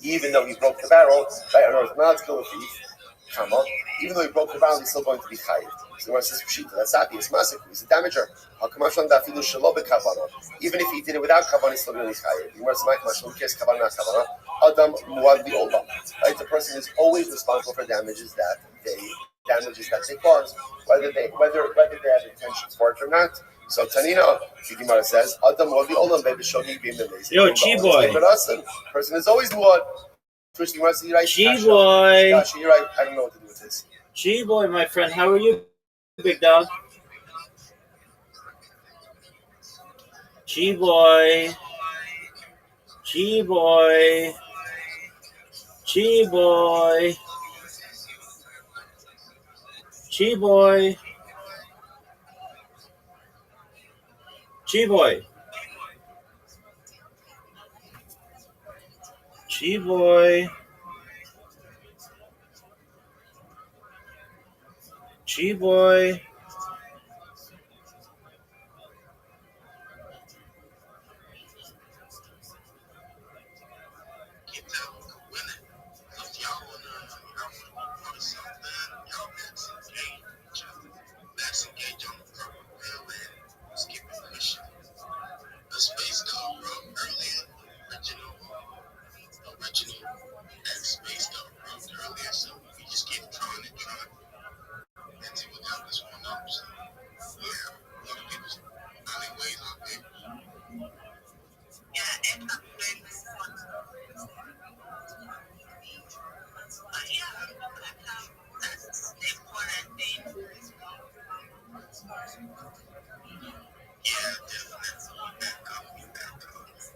even though he broke the barrel, right? I'm not allowed to kill the thief, even though he broke the barrel, he's still going to be chayiv. So when it says pshita, that's obvious. Masaku, he's a damager. Even if he did it without kavanah, he's still going to be chayiv. Adam muad li'olam. Right, the person is always responsible for damages that they cause, whether they have intention for it or not. So Tanina, the Gemara says, Adam muad li'olam baby shogi b'im b'leis. Yo, Chi-boy. Person is always muad. First, Gemara says, Chi-boy. Gosh, you're right. I don't know what to do with this. Chi-boy, my friend, how are you, big dog? Chi-boy. Chi-boy. Chi-boy. Chi-boy. Chi-boy. Chi-boy. Chi-boy.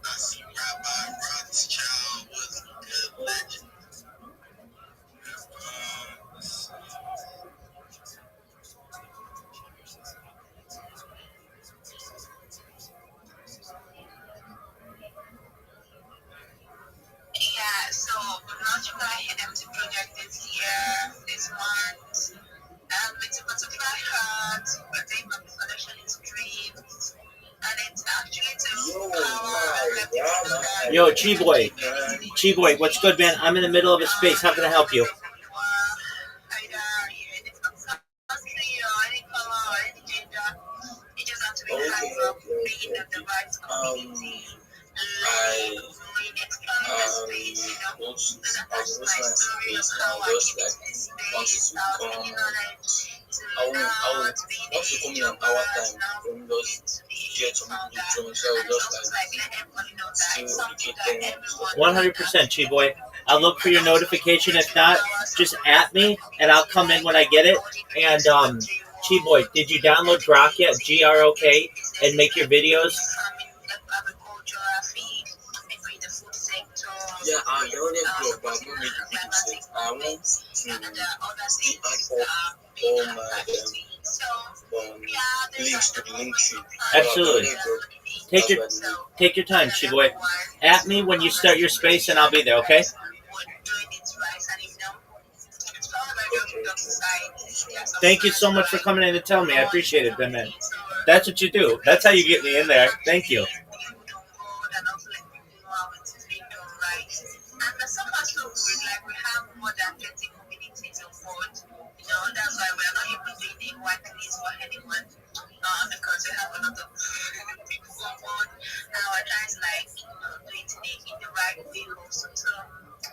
I see Rabbi ROTHSCHILD was a good legend. Yeah, so we're launching our NFT project this year, this month. It's a butterfly heart, we're doing my collection in streams, and it's actually to power Yo, Chi-boy. Chi-boy, what's good, man? I'm in the middle of a space. How can I help you? Either in any country or any color or any gender. You just have to be hands up, being of the right community. Exploring the space, so that's my story of how I came into this space. I was bringing knowledge to now to be the job now to be found out. And it's like let everybody know that it's something that everyone 100%, Chi-boy. I'll look for your notification. If not, just at me, and I'll come in when I get it. And, Chi-boy, did you download Grok yet? G-R-O-K, and make your videos? Yeah, I already have but I don't make videos. I want to add all my links to the link tree. Absolutely. Take your time, Chi-boy. At me when you start your space, and I'll be there, okay? Thank you so much for coming in and telling me. I appreciate it, Ben, man. That's what you do. That's how you get me in there. Thank you. We have more than 20 communities on board. That's why we're not even doing a white list for anyone. Because we have a lot of people on board. And we're trying to do it in the right way also. So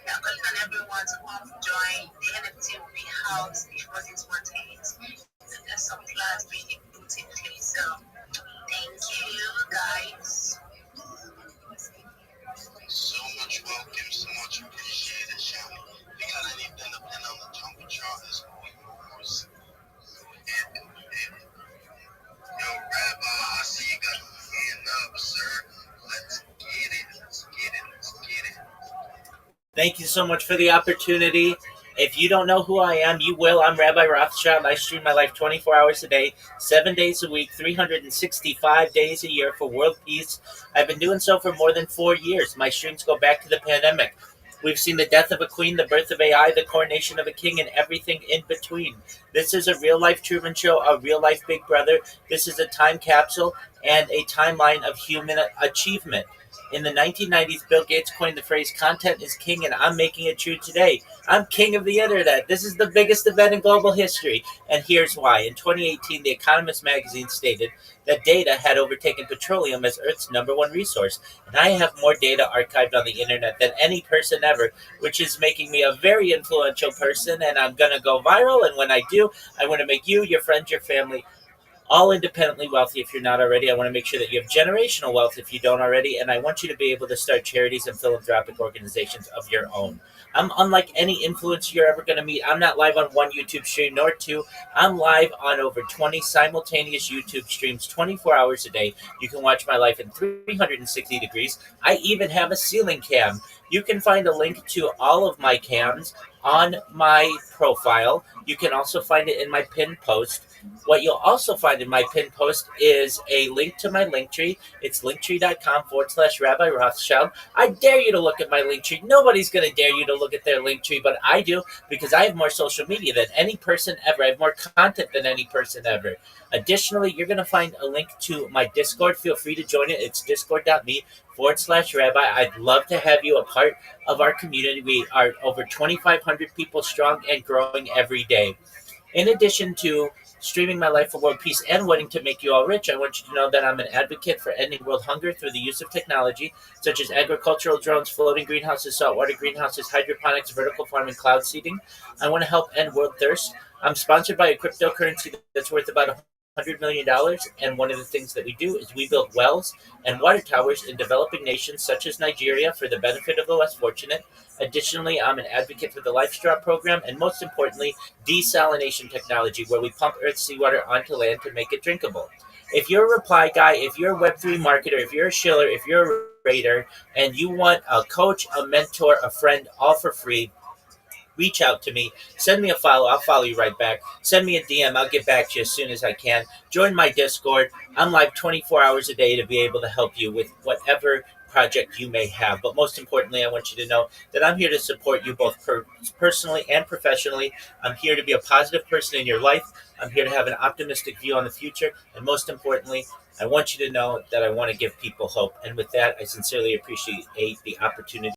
we're calling on everyone to come join. The NFT will be housed before this month ends. some plans being put in place. So thank you, guys. So much welcome, so much appreciated, Shani. We got anything to pin on the jumbotron is going on. Yo, Rabbi, I see you got your hand up, sir. Let's get it. Let's get it. Let's get it. Thank you so much for the opportunity. If you don't know who I am, you will. I'm Rabbi Rothschild. I stream my life 24 hours a day, 7 days a week, 365 days a year for world peace. I've been doing so for more than 4 years. My streams go back to the pandemic. We've seen the death of a queen, the birth of AI, the coronation of a king, and everything in between. This is a real-life Truman Show, a real-life Big Brother. This is a time capsule and a timeline of human achievement. In the 1990s, Bill Gates coined the phrase, content is king, and I'm making it true today. I'm king of the internet. This is the biggest event in global history, and here's why. In 2018, The Economist magazine stated that data had overtaken petroleum as Earth's #1 resource, and I have more data archived on the internet than any person ever, which is making me a very influential person, and I'm going to go viral, and when I do, I want to make you, your friends, your family, all independently wealthy if you're not already. I want to make sure that you have generational wealth if you don't already, and I want you to be able to start charities and philanthropic organizations of your own. I'm unlike any influencer you're ever going to meet. I'm not live on one YouTube stream, nor two. I'm live on over 20 simultaneous YouTube streams 24 hours a day. You can watch my life in 360 degrees. I even have a ceiling cam. You can find a link to all of my cams on my profile. You can also find it in my pinned post. What you'll also find in my pinned post is a link to my Linktree. It's linktree.com/Rabbi Rothschild. I dare you to look at my Linktree. Nobody's going to dare you to look at their Linktree, but I do, because I have more social media than any person ever. I have more content than any person ever. Additionally, you're going to find a link to my Discord. Feel free to join it. It's discord.me/Rabbi. I'd love to have you a part of our community. We are over 2,500 people strong and growing every day. In addition to streaming my life for world peace and wanting to make you all rich, I want you to know that I'm an advocate for ending world hunger through the use of technology, such as agricultural drones, floating greenhouses, saltwater greenhouses, hydroponics, vertical farming, cloud seeding. I want to help end world thirst. I'm sponsored by a cryptocurrency that's worth about $100 million, and one of the things that we do is we build wells and water towers in developing nations such as Nigeria for the benefit of the less fortunate. Additionally, I'm an advocate for the LifeStraw program, and most importantly, desalination technology, where we pump Earth's seawater onto land to make it drinkable. If you're a reply guy, if you're a Web3 marketer, if you're a shiller, if you're a raider, and you want a coach, a mentor, a friend, all for free, reach out to me. Send me a follow. I'll follow you right back. Send me a DM. I'll get back to you as soon as I can. Join my Discord. I'm live 24 hours a day to be able to help you with whatever project you may have. But most importantly, I want you to know that I'm here to support you both personally and professionally. I'm here to be a positive person in your life. I'm here to have an optimistic view on the future. And most importantly, I want you to know that I want to give people hope. And with that, I sincerely appreciate the opportunity